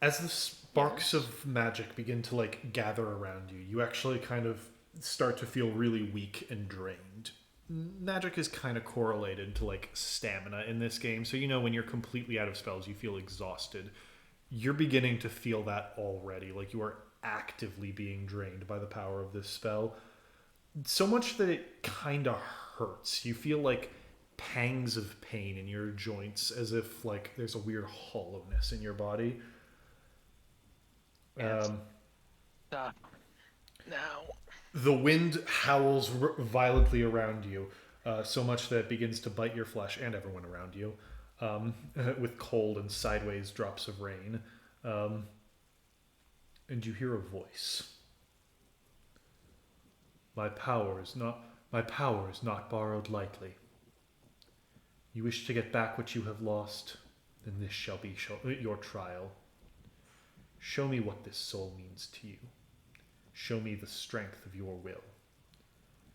[SPEAKER 2] as the sparks of magic begin to gather around you, you actually kind of start to feel really weak and drained. Magic is kind of correlated to stamina in this game, so when you're completely out of spells, you feel exhausted. You're beginning to feel that already, you are actively being drained by the power of this spell. So much that it kind of hurts. You feel pangs of pain in your joints, as if there's a weird hollowness in your body.
[SPEAKER 5] Stop. Now.
[SPEAKER 2] The wind howls violently around you, so much that it begins to bite your flesh and everyone around you, with cold and sideways drops of rain. And you hear a voice. My power is not borrowed lightly. You wish to get back what you have lost, then this shall be your trial. Show me what this soul means to you. Show me the strength of your will.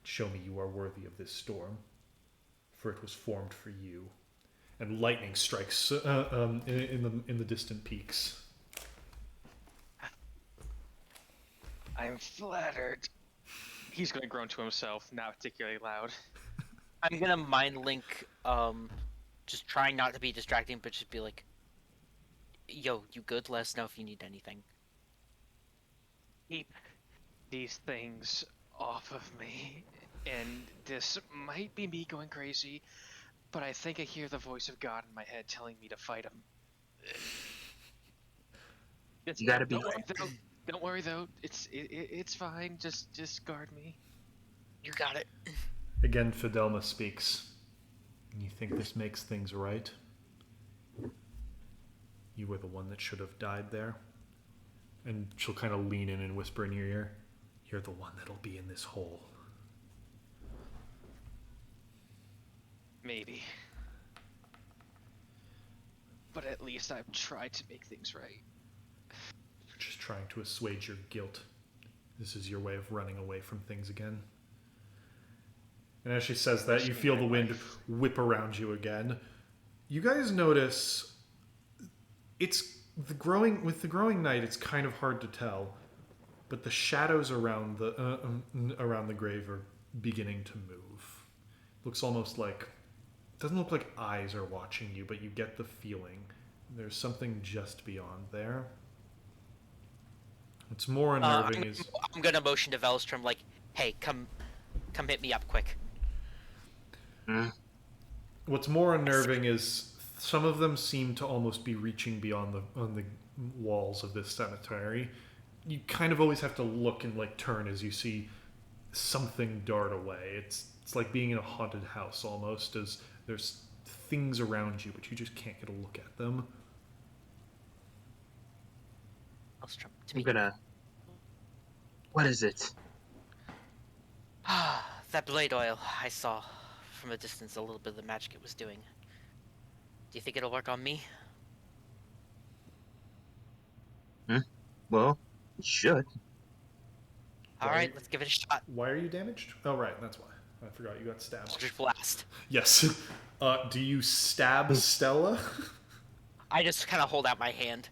[SPEAKER 2] Show me you are worthy of this storm, for it was formed for you. And lightning strikes in the distant peaks.
[SPEAKER 5] I'm flattered. He's gonna groan to himself, not particularly loud.
[SPEAKER 3] I'm gonna mind link, just trying not to be distracting, but just be like, yo, you good? Let us know if you need anything.
[SPEAKER 5] Keep these things off of me. And this might be me going crazy, but I think I hear the voice of God in my head telling me to fight him.
[SPEAKER 1] You gotta be.
[SPEAKER 5] Don't worry though. It's fine. Just guard me.
[SPEAKER 3] You got it.
[SPEAKER 2] Again, Fidelma speaks. You think this makes things right? You were the one that should have died there. And she'll kind of lean in and whisper in your ear, you're the one that'll be in this hole.
[SPEAKER 5] Maybe. But at least I've tried to make things right.
[SPEAKER 2] You're just trying to assuage your guilt. This is your way of running away from things again. And as she says that, you feel the wind whip around you again. You guys notice with the growing night, it's kind of hard to tell, but the shadows around the grave are beginning to move. Looks almost doesn't look like eyes are watching you, but you get the feeling there's something just beyond there. What's more unnerving is
[SPEAKER 3] I'm gonna motion to Velstrom hey, come hit me up quick.
[SPEAKER 2] What's more unnerving is some of them seem to almost be reaching beyond the walls of this cemetery. You kind of always have to look and turn as you see something dart away. It's like being in a haunted house almost, as there's things around you, but you just can't get a look at them.
[SPEAKER 3] Velstrom, to
[SPEAKER 1] I'm
[SPEAKER 3] me.
[SPEAKER 1] gonna. What is it?
[SPEAKER 3] That blade oil I saw from a distance, a little bit of the magic it was doing. Do you think it'll work on me?
[SPEAKER 1] Well, it should.
[SPEAKER 3] Alright, let's give it a shot.
[SPEAKER 2] Why are you damaged? Oh, right, that's why. I forgot you got stabbed.
[SPEAKER 3] Eldritch Blast.
[SPEAKER 2] Yes. Do you stab Stella?
[SPEAKER 3] I just kind of hold out my hand.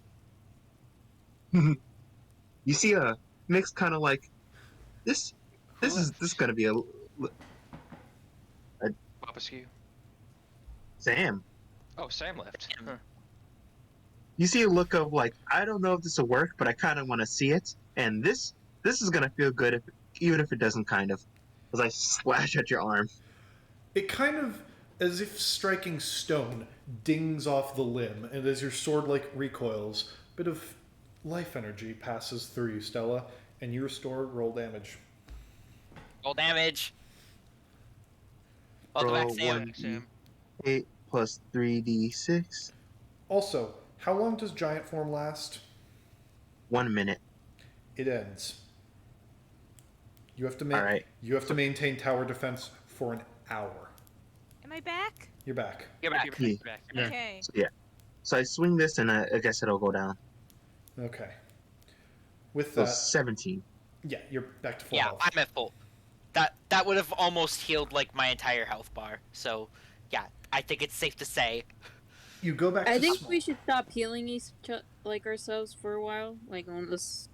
[SPEAKER 1] You see a mix kind of like this. This is gonna be a
[SPEAKER 5] Bobaskew.
[SPEAKER 1] Sam.
[SPEAKER 5] Oh, Sam left. Huh.
[SPEAKER 1] You see a look of like, I don't know if this will work, but I kind of want to see it, and this is gonna feel good, even if it doesn't. Kind of, as I slash at your arm.
[SPEAKER 2] It kind of, as if striking stone, dings off the limb, and as your sword recoils, a bit of life energy passes through you, Stella, and you restore roll damage.
[SPEAKER 3] Roll damage. Welcome back,
[SPEAKER 1] Roll
[SPEAKER 3] Sam.
[SPEAKER 1] 1d8 plus 3d6.
[SPEAKER 2] Also, how long does giant form last?
[SPEAKER 1] 1 minute.
[SPEAKER 2] It ends. You have to
[SPEAKER 1] Alright.
[SPEAKER 2] You have to maintain tower defense for an hour.
[SPEAKER 8] Am I back?
[SPEAKER 2] You're back.
[SPEAKER 3] You're back.
[SPEAKER 1] Yeah.
[SPEAKER 7] Yeah.
[SPEAKER 8] Okay.
[SPEAKER 1] So I swing this, and I guess it'll go down.
[SPEAKER 2] Okay. With
[SPEAKER 1] So
[SPEAKER 2] that,
[SPEAKER 1] 17.
[SPEAKER 2] yeah, you're back to full
[SPEAKER 3] Yeah,
[SPEAKER 2] health.
[SPEAKER 3] I'm at full. That would have almost healed like my entire health bar. So, yeah, I think it's safe to say.
[SPEAKER 2] You go back
[SPEAKER 4] I
[SPEAKER 2] to
[SPEAKER 4] think
[SPEAKER 2] small.
[SPEAKER 4] we should stop healing ourselves for a while, unless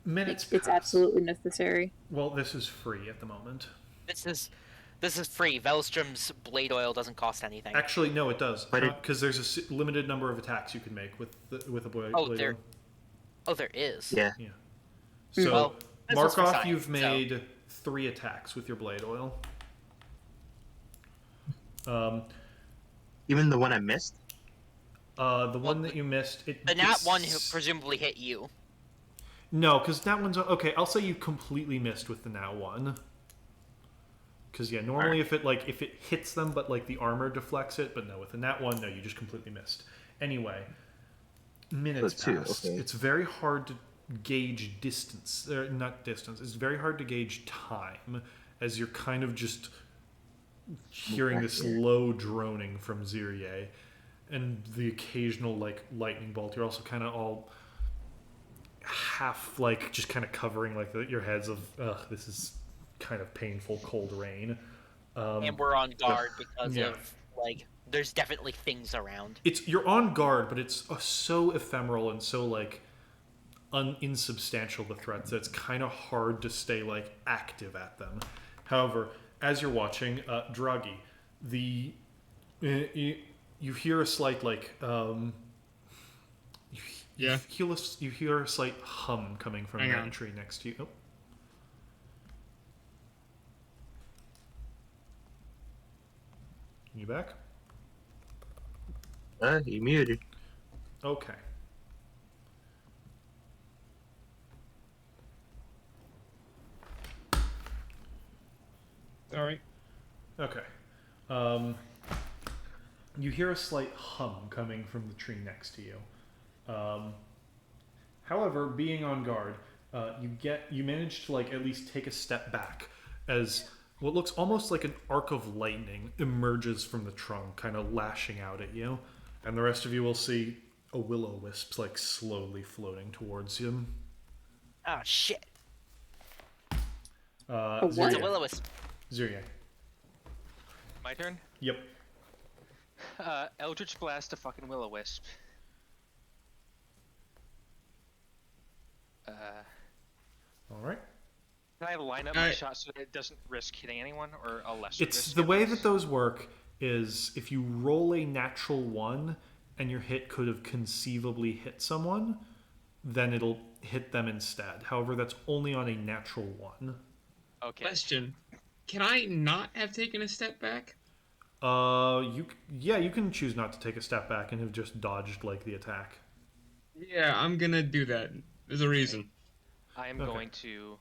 [SPEAKER 2] Minutes
[SPEAKER 4] it's
[SPEAKER 2] pass.
[SPEAKER 4] absolutely necessary.
[SPEAKER 2] Well, this is free at the moment.
[SPEAKER 3] This is free. Velstrom's blade oil doesn't cost anything.
[SPEAKER 2] Actually, no, it does.
[SPEAKER 1] But
[SPEAKER 2] Because there's a limited number of attacks you can make with a blade.
[SPEAKER 3] Oh, there is.
[SPEAKER 1] Yeah.
[SPEAKER 2] Yeah. So,
[SPEAKER 3] Well, this
[SPEAKER 2] mark
[SPEAKER 3] was for
[SPEAKER 2] off
[SPEAKER 3] science,
[SPEAKER 2] you've
[SPEAKER 3] so-
[SPEAKER 2] made 3 attacks with your blade oil.
[SPEAKER 1] Even the one I missed?
[SPEAKER 2] The one that you missed...
[SPEAKER 3] The nat one who presumably hit you.
[SPEAKER 2] No, because that one's... Okay, I'll say you completely missed with the nat one. Because, yeah, normally if it hits them, but, the armor deflects it, but no, with the nat one, no, you just completely missed. Anyway, minutes
[SPEAKER 1] So 2,
[SPEAKER 2] passed.
[SPEAKER 1] okay.
[SPEAKER 2] It's very hard to gauge distance. Not distance. It's very hard to gauge time, as you're kind of just hearing this low droning from Zirier, and the occasional, lightning bolt. You're also kind of all half, just kind of covering, your heads of, ugh, this is kind of painful cold rain.
[SPEAKER 3] And we're on guard because
[SPEAKER 2] yeah.
[SPEAKER 3] of, there's definitely things around.
[SPEAKER 2] You're on guard, but it's so ephemeral and so, insubstantial, the threats, that it's kind of hard to stay, active at them. However, as you're watching, Draghi, you hear a slight,
[SPEAKER 7] Yeah.
[SPEAKER 2] you hear a slight hum coming from
[SPEAKER 7] Hang
[SPEAKER 2] that
[SPEAKER 7] on.
[SPEAKER 2] tree next to you. Oh. You back?
[SPEAKER 1] You muted.
[SPEAKER 2] Okay.
[SPEAKER 7] Sorry.
[SPEAKER 2] Okay. You hear a slight hum coming from the tree next to you. However, being on guard, you manage to at least take a step back as what looks almost like an arc of lightning emerges from the trunk, kind of lashing out at you, and the rest of you will see a will-o-wisp slowly floating towards him.
[SPEAKER 3] Ah, shit.
[SPEAKER 4] what?
[SPEAKER 3] It's a will-o-wisp.
[SPEAKER 2] Zirier.
[SPEAKER 5] My turn?
[SPEAKER 2] Yep.
[SPEAKER 5] Eldritch Blast a fucking will-o-wisp.
[SPEAKER 2] All right.
[SPEAKER 5] Can I line up my shot so that it doesn't risk hitting anyone, or a lesser
[SPEAKER 2] It's
[SPEAKER 5] risk
[SPEAKER 2] the
[SPEAKER 5] at
[SPEAKER 2] way
[SPEAKER 5] least?
[SPEAKER 2] that those work is if you roll a natural 1 and your hit could have conceivably hit someone, then it'll hit them instead. However, that's only on a natural 1.
[SPEAKER 5] Okay.
[SPEAKER 7] Question. Can I not have taken a step back?
[SPEAKER 2] You can choose not to take a step back and have just dodged the attack.
[SPEAKER 7] Yeah, I'm gonna do that. There's a reason.
[SPEAKER 5] I am
[SPEAKER 2] Okay.
[SPEAKER 5] going to...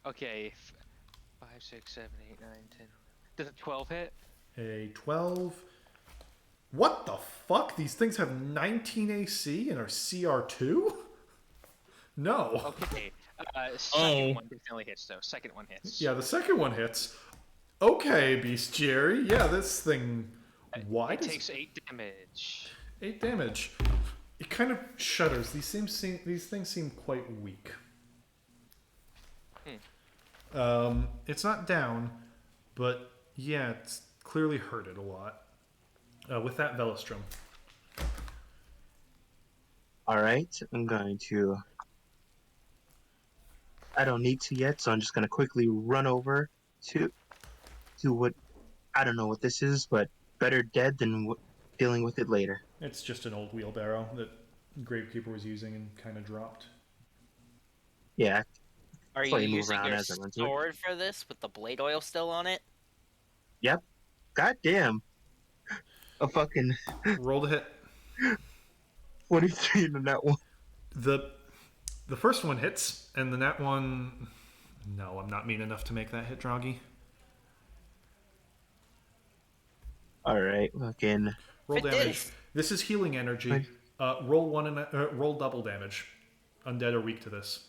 [SPEAKER 5] Okay. 5, 6, 7, 8, 9, 10... Does a 12 hit?
[SPEAKER 2] A 12. What the fuck? These things have 19 AC and are CR2? No.
[SPEAKER 5] Okay. Second one definitely hits, though. Second one hits.
[SPEAKER 2] Yeah, the second one hits. Okay, Beast Jerry. Yeah, this thing. Why
[SPEAKER 5] It
[SPEAKER 2] does
[SPEAKER 5] takes 8 damage.
[SPEAKER 2] 8 damage? It kind of shudders. These things seem quite weak. It's not down, but yeah, it's clearly hurt it a lot. With that, Velostrom.
[SPEAKER 1] All right, I'm going to. I don't need to yet, so I'm just gonna quickly run over to what I don't know what this is, but better dead than dealing with it later.
[SPEAKER 2] It's just an old wheelbarrow that Gravekeeper was using and kind of dropped.
[SPEAKER 1] Yeah,
[SPEAKER 3] Are
[SPEAKER 1] that's
[SPEAKER 3] you
[SPEAKER 1] why you move
[SPEAKER 3] using
[SPEAKER 1] around
[SPEAKER 3] your
[SPEAKER 1] as I run to it.
[SPEAKER 3] sword for this with the blade oil still on it?
[SPEAKER 1] Yep. God damn. A fucking
[SPEAKER 2] Roll to hit.
[SPEAKER 1] 43 in that one.
[SPEAKER 2] The first one hits, and the nat one... No, I'm not mean enough to make that hit, Droggy.
[SPEAKER 1] All right, fucking.
[SPEAKER 2] Roll
[SPEAKER 3] It
[SPEAKER 2] damage.
[SPEAKER 3] is.
[SPEAKER 2] This is healing energy. Roll double damage. Undead are weak to this.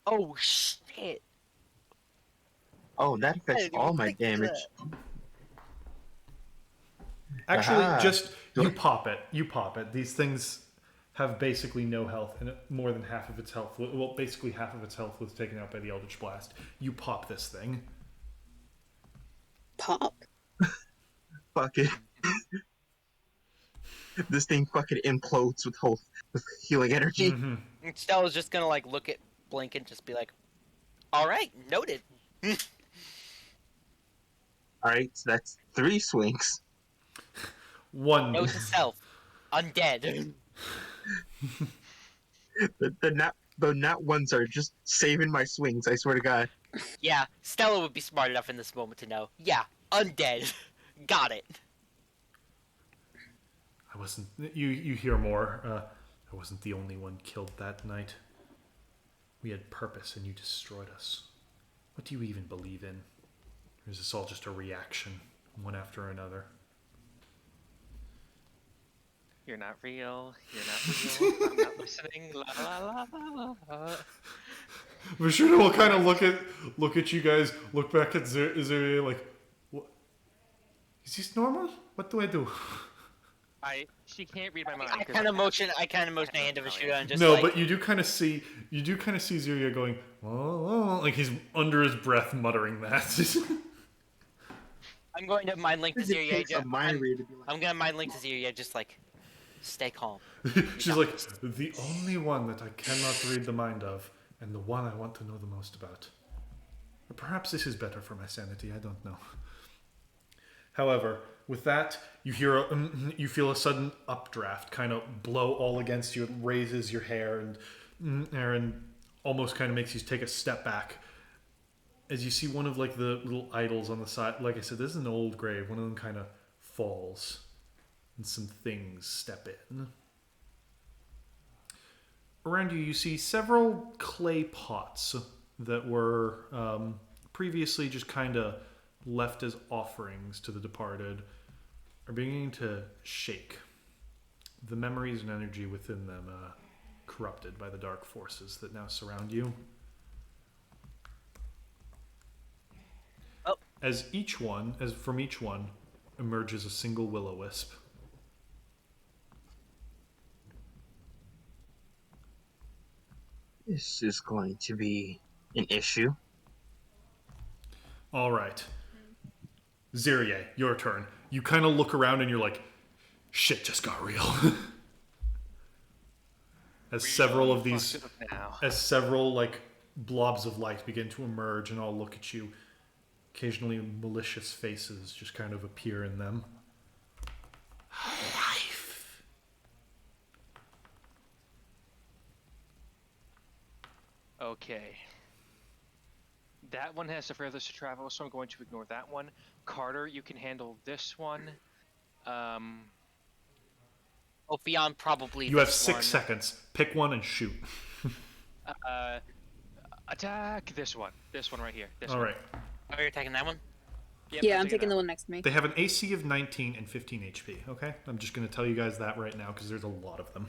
[SPEAKER 3] Oh shit!
[SPEAKER 1] Oh, that affects
[SPEAKER 3] didn't even
[SPEAKER 1] all my
[SPEAKER 3] think of
[SPEAKER 1] damage.
[SPEAKER 2] Actually,
[SPEAKER 1] Aha.
[SPEAKER 2] just you pop it. You pop it. These things have basically no health, and more than half of its health. Well, basically half of its health was taken out by the Eldritch Blast. You pop this thing.
[SPEAKER 4] Pop.
[SPEAKER 1] Fuck it. This thing fucking implodes with healing energy.
[SPEAKER 2] Mm-hmm.
[SPEAKER 3] And Stella's just gonna like look at Blink and just be like, "All right, noted."
[SPEAKER 1] All right, so that's 3 swings.
[SPEAKER 2] One.
[SPEAKER 3] Note to self: undead.
[SPEAKER 1] The not ones are just saving my swings. I swear to God.
[SPEAKER 3] Yeah, Stella would be smart enough in this moment to know. Yeah, undead. Got it.
[SPEAKER 2] I wasn't. You hear more. I wasn't the only one killed that night. We had purpose, and you destroyed us. What do you even believe in? Or is this all just a reaction, one after another?
[SPEAKER 5] You're not real. You're not real. I'm not listening. La la la la la.
[SPEAKER 2] Vishnu will kind of look at you guys, look back at Zuri like, what? Is this normal? What do I do?
[SPEAKER 5] She can't read my mind.
[SPEAKER 3] I kind of motion my hand to Vishnu and just
[SPEAKER 2] No,
[SPEAKER 3] like,
[SPEAKER 2] but you do kind of see Zuria going, oh, like he's under his breath muttering that.
[SPEAKER 3] I'm going to mind link to
[SPEAKER 1] It
[SPEAKER 3] Ziria.
[SPEAKER 1] takes a mind reader to be like,
[SPEAKER 3] I'm gonna mind link to Ziria, just like, stay calm.
[SPEAKER 2] She's like, the only one that I cannot read the mind of, and the one I want to know the most about. Or perhaps this is better for my sanity, I don't know. However, with that, you feel a sudden updraft kind of blow all against you. It raises your hair and almost kind of makes you take a step back. As you see one of like the little idols on the side, like I said, this is an old grave. One of them kind of falls, and some things step in. Around you, you see several clay pots that were previously just kind of left as offerings to the departed, are beginning to shake. The memories and energy within them corrupted by the dark forces that now surround you.
[SPEAKER 3] Oh.
[SPEAKER 2] As from each one emerges a single will-o-wisp.
[SPEAKER 1] this is going to be an issue.
[SPEAKER 2] All right. Zirie, your turn. You kind of look around and you're like, shit just got real. As several like blobs of light begin to emerge and all look at you. Occasionally malicious faces just kind of appear in them. Life.
[SPEAKER 5] Okay. That one has the furthest to travel, so I'm going to ignore that one. Carter, you can handle this one.
[SPEAKER 3] Ophion probably.
[SPEAKER 2] You have
[SPEAKER 3] this
[SPEAKER 2] 6
[SPEAKER 3] one.
[SPEAKER 2] seconds. Pick one and shoot.
[SPEAKER 5] Attack this one. This one right here. This
[SPEAKER 2] All
[SPEAKER 5] one.
[SPEAKER 2] right.
[SPEAKER 3] Oh, you're taking that one?
[SPEAKER 5] Yep,
[SPEAKER 4] Yeah, I'm
[SPEAKER 5] taking
[SPEAKER 4] taking
[SPEAKER 5] that
[SPEAKER 4] the one next to me.
[SPEAKER 2] They have an AC of 19 and 15 HP, okay? I'm just going to tell you guys that right now because there's a lot of them.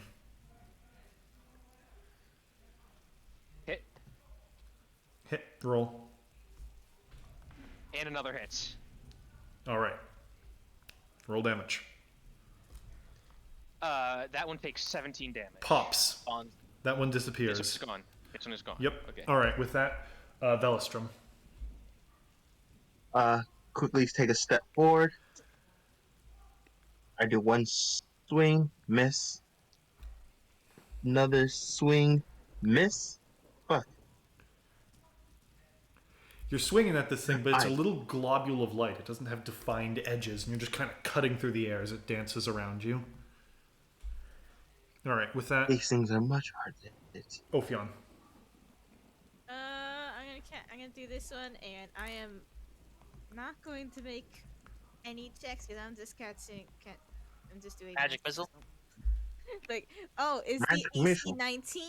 [SPEAKER 5] Hit.
[SPEAKER 2] Hit, roll.
[SPEAKER 5] And another hit.
[SPEAKER 2] All right. Roll damage.
[SPEAKER 5] That one takes 17 damage.
[SPEAKER 2] Pops.
[SPEAKER 3] On.
[SPEAKER 2] That one
[SPEAKER 5] This
[SPEAKER 2] disappears.
[SPEAKER 5] one's gone. This one is gone.
[SPEAKER 2] Yep.
[SPEAKER 5] Okay.
[SPEAKER 2] All right. With that, Velostrom.
[SPEAKER 1] Quickly take a step forward. I do one swing, miss. Another swing, miss. Fuck.
[SPEAKER 2] You're swinging at this thing, but it's a
[SPEAKER 1] Aye.
[SPEAKER 2] little globule of light. It doesn't have defined edges, and you're just kind of cutting through the air as it dances around you. All right, with that,
[SPEAKER 1] These things are much harder than it.
[SPEAKER 2] Ophion.
[SPEAKER 8] I'm gonna do this one, and I am not going to make any checks because I'm just catching. I'm just doing
[SPEAKER 3] Magic missile.
[SPEAKER 8] Like, oh, is
[SPEAKER 1] Magic
[SPEAKER 8] the AC
[SPEAKER 1] missile.
[SPEAKER 8] 19?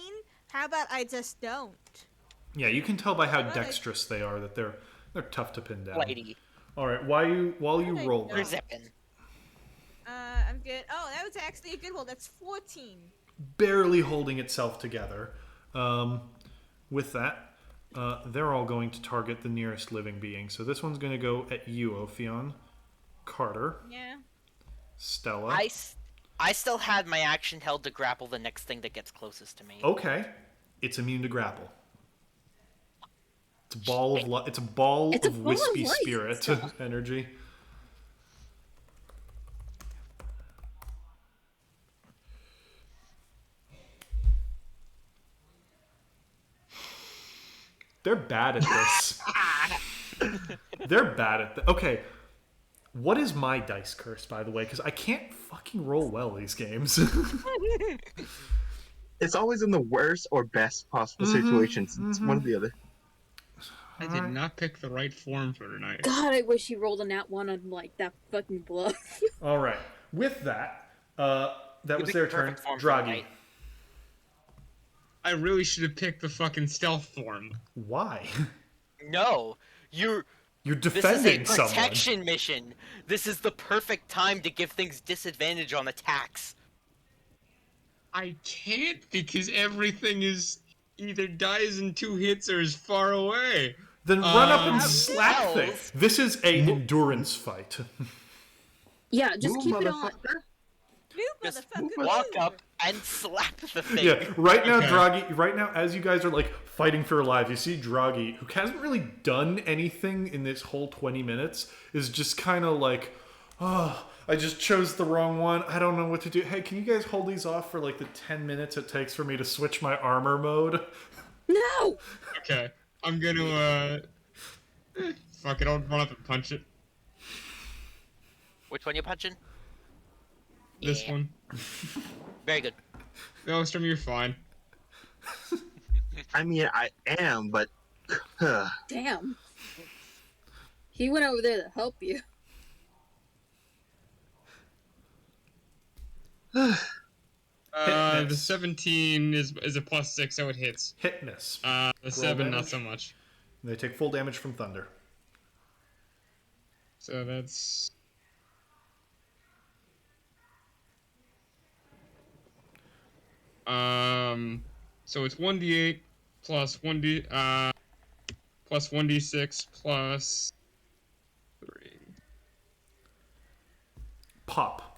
[SPEAKER 8] How about I just don't?
[SPEAKER 2] Yeah, you can tell by how
[SPEAKER 8] Alright.
[SPEAKER 2] dexterous they are that they're tough to pin down.
[SPEAKER 3] Lady.
[SPEAKER 2] All right, while you
[SPEAKER 8] Alright,
[SPEAKER 2] roll
[SPEAKER 8] no.
[SPEAKER 3] We're
[SPEAKER 2] that,
[SPEAKER 3] zipping.
[SPEAKER 8] I'm good. Oh, that was actually a good roll. That's 14.
[SPEAKER 2] barely holding itself together. With that, they're all going to target the nearest living being. So this one's going to go at you, Ophion. Carter.
[SPEAKER 8] Yeah.
[SPEAKER 2] Stella.
[SPEAKER 3] I still had my action held to grapple the next thing that gets closest to me.
[SPEAKER 2] Okay, it's immune to grapple. It's a ball of
[SPEAKER 4] It's a
[SPEAKER 2] of
[SPEAKER 4] ball of
[SPEAKER 2] wispy
[SPEAKER 4] light
[SPEAKER 2] spirit
[SPEAKER 4] stuff.
[SPEAKER 2] energy. They're bad at this. They're bad at okay. What is my dice curse, by the way? Because I can't fucking roll well these games.
[SPEAKER 1] It's always in the worst or best possible situations. It's one or the other.
[SPEAKER 7] I did not pick the right form for tonight.
[SPEAKER 4] God, I wish he rolled a nat 1 on, like, that fucking bluff.
[SPEAKER 2] All right. With that, that was
[SPEAKER 3] picked
[SPEAKER 2] their
[SPEAKER 3] the
[SPEAKER 2] turn.
[SPEAKER 3] perfect form for
[SPEAKER 2] Draghi.
[SPEAKER 3] tonight.
[SPEAKER 7] I really should have picked the fucking stealth form.
[SPEAKER 2] Why?
[SPEAKER 3] No,
[SPEAKER 2] You're
[SPEAKER 3] this is a
[SPEAKER 2] defending someone.
[SPEAKER 3] protection mission. This is the perfect time to give things disadvantage on attacks.
[SPEAKER 7] I can't because everything is either dies in 2 hits or is far away.
[SPEAKER 2] Then run up and
[SPEAKER 3] Have
[SPEAKER 2] slap
[SPEAKER 3] spells.
[SPEAKER 2] things. This is a endurance fight.
[SPEAKER 4] Yeah, just
[SPEAKER 1] Move,
[SPEAKER 4] keep it on.
[SPEAKER 1] motherfucker.
[SPEAKER 8] Move,
[SPEAKER 3] Just
[SPEAKER 8] motherfucker,
[SPEAKER 3] walk
[SPEAKER 8] move.
[SPEAKER 3] up and slap the thing.
[SPEAKER 2] Yeah, right now,
[SPEAKER 7] Okay.
[SPEAKER 2] Draghi. Right now, as you guys are like fighting for your lives, you see Draghi, who hasn't really done anything in this whole 20 minutes, is just kind of like, oh, I just chose the wrong one. I don't know what to do. Hey, can you guys hold these off for like the 10 minutes it takes for me to switch my armor mode?
[SPEAKER 4] No!
[SPEAKER 7] Okay, I'm gonna fuck it, I'll run up and punch it.
[SPEAKER 3] Which one you punching?
[SPEAKER 7] This
[SPEAKER 3] Yeah.
[SPEAKER 7] one.
[SPEAKER 3] Very good.
[SPEAKER 7] Maelstrom, you're fine.
[SPEAKER 1] I mean, I am, but
[SPEAKER 4] Damn. He went over there to help you.
[SPEAKER 7] The
[SPEAKER 2] miss.
[SPEAKER 7] 17 is a +6, so it hits.
[SPEAKER 2] Hit miss.
[SPEAKER 7] The 7 not
[SPEAKER 2] damage.
[SPEAKER 7] so much.
[SPEAKER 2] They take full damage from thunder.
[SPEAKER 7] So that's so it's 1d8 plus 1d plus 1d6 plus 3.
[SPEAKER 2] Pop.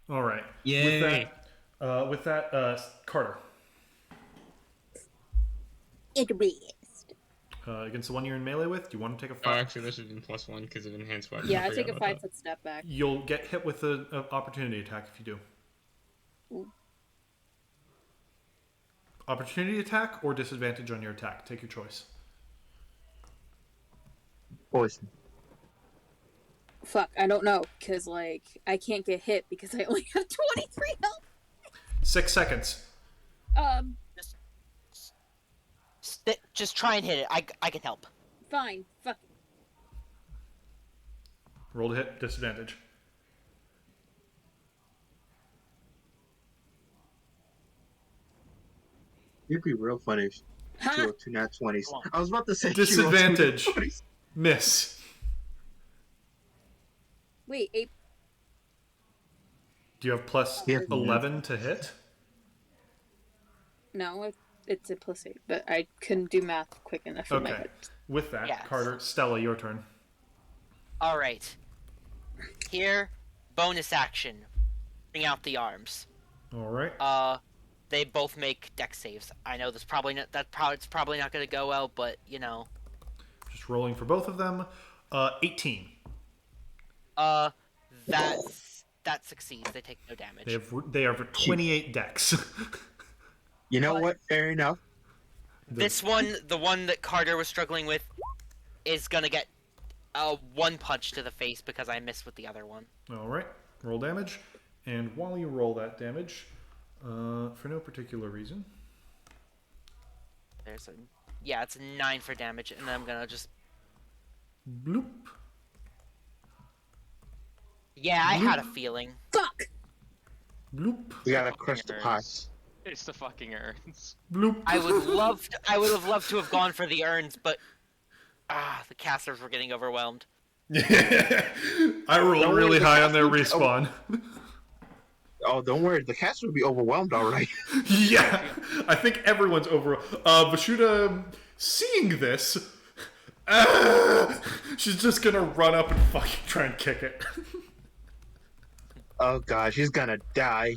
[SPEAKER 2] All right.
[SPEAKER 7] Yay.
[SPEAKER 2] With that, Carter.
[SPEAKER 4] It raised.
[SPEAKER 2] Against the one you're in melee with, do you want to take a
[SPEAKER 7] Oh,
[SPEAKER 2] five?
[SPEAKER 7] actually, this is in +1 because of enhanced weapon.
[SPEAKER 4] Yeah, I
[SPEAKER 7] forgot
[SPEAKER 4] take a
[SPEAKER 7] about that.
[SPEAKER 4] 5-foot step back.
[SPEAKER 2] You'll get hit with an opportunity attack if you do.
[SPEAKER 4] Ooh.
[SPEAKER 2] Opportunity attack or disadvantage on your attack. Take your choice.
[SPEAKER 1] poison.
[SPEAKER 4] Fuck, I don't know, because, like, I can't get hit because I only have 23 health.
[SPEAKER 2] 6 seconds.
[SPEAKER 3] Just try and hit it. I can help.
[SPEAKER 4] Fine. Fuck.
[SPEAKER 2] Roll to hit, disadvantage.
[SPEAKER 1] It'd be real funny if she
[SPEAKER 4] Ha!
[SPEAKER 1] rolled 2 nat 20s.
[SPEAKER 3] Come on.
[SPEAKER 1] I was about to say she rolled 2 nat
[SPEAKER 2] Disadvantage.
[SPEAKER 1] 20s.
[SPEAKER 2] Miss.
[SPEAKER 4] Wait, 8.
[SPEAKER 2] Do you have plus
[SPEAKER 1] Yeah.
[SPEAKER 2] 11 to hit?
[SPEAKER 4] No, it's a +8, but I couldn't do math quick enough in my
[SPEAKER 2] Okay.
[SPEAKER 4] head.
[SPEAKER 3] Yes.
[SPEAKER 2] With that, Carter, Stella, your turn.
[SPEAKER 3] All right. Here, bonus action. Bring out the arms.
[SPEAKER 2] All right.
[SPEAKER 3] They both make dex saves. I know it's probably not going to go well, but you know.
[SPEAKER 2] Just rolling for both of them. 18.
[SPEAKER 3] That succeeds. They take no damage.
[SPEAKER 2] They have 28 dex.
[SPEAKER 1] You know
[SPEAKER 3] But-
[SPEAKER 1] what? Fair enough.
[SPEAKER 3] This one, the one that Carter was struggling with, is gonna get one punch to the face because I missed with the other one.
[SPEAKER 2] All right, roll damage, and while you roll that damage, for no particular reason,
[SPEAKER 3] It's a 9 for damage, and then I'm gonna just.
[SPEAKER 2] bloop.
[SPEAKER 3] Yeah, I had a feeling.
[SPEAKER 4] Fuck!
[SPEAKER 2] Bloop.
[SPEAKER 1] We gotta crush the pot.
[SPEAKER 5] It's the fucking urns.
[SPEAKER 2] Bloop.
[SPEAKER 3] I would have loved to have gone for the urns, but the casters were getting overwhelmed.
[SPEAKER 2] I rolled really high on their respawn.
[SPEAKER 1] Oh, don't worry. The caster will be overwhelmed, all right.
[SPEAKER 2] Yeah, I think everyone's over. Vashuda, seeing this, she's just gonna run up and fucking try and kick it.
[SPEAKER 1] Oh god, she's gonna die.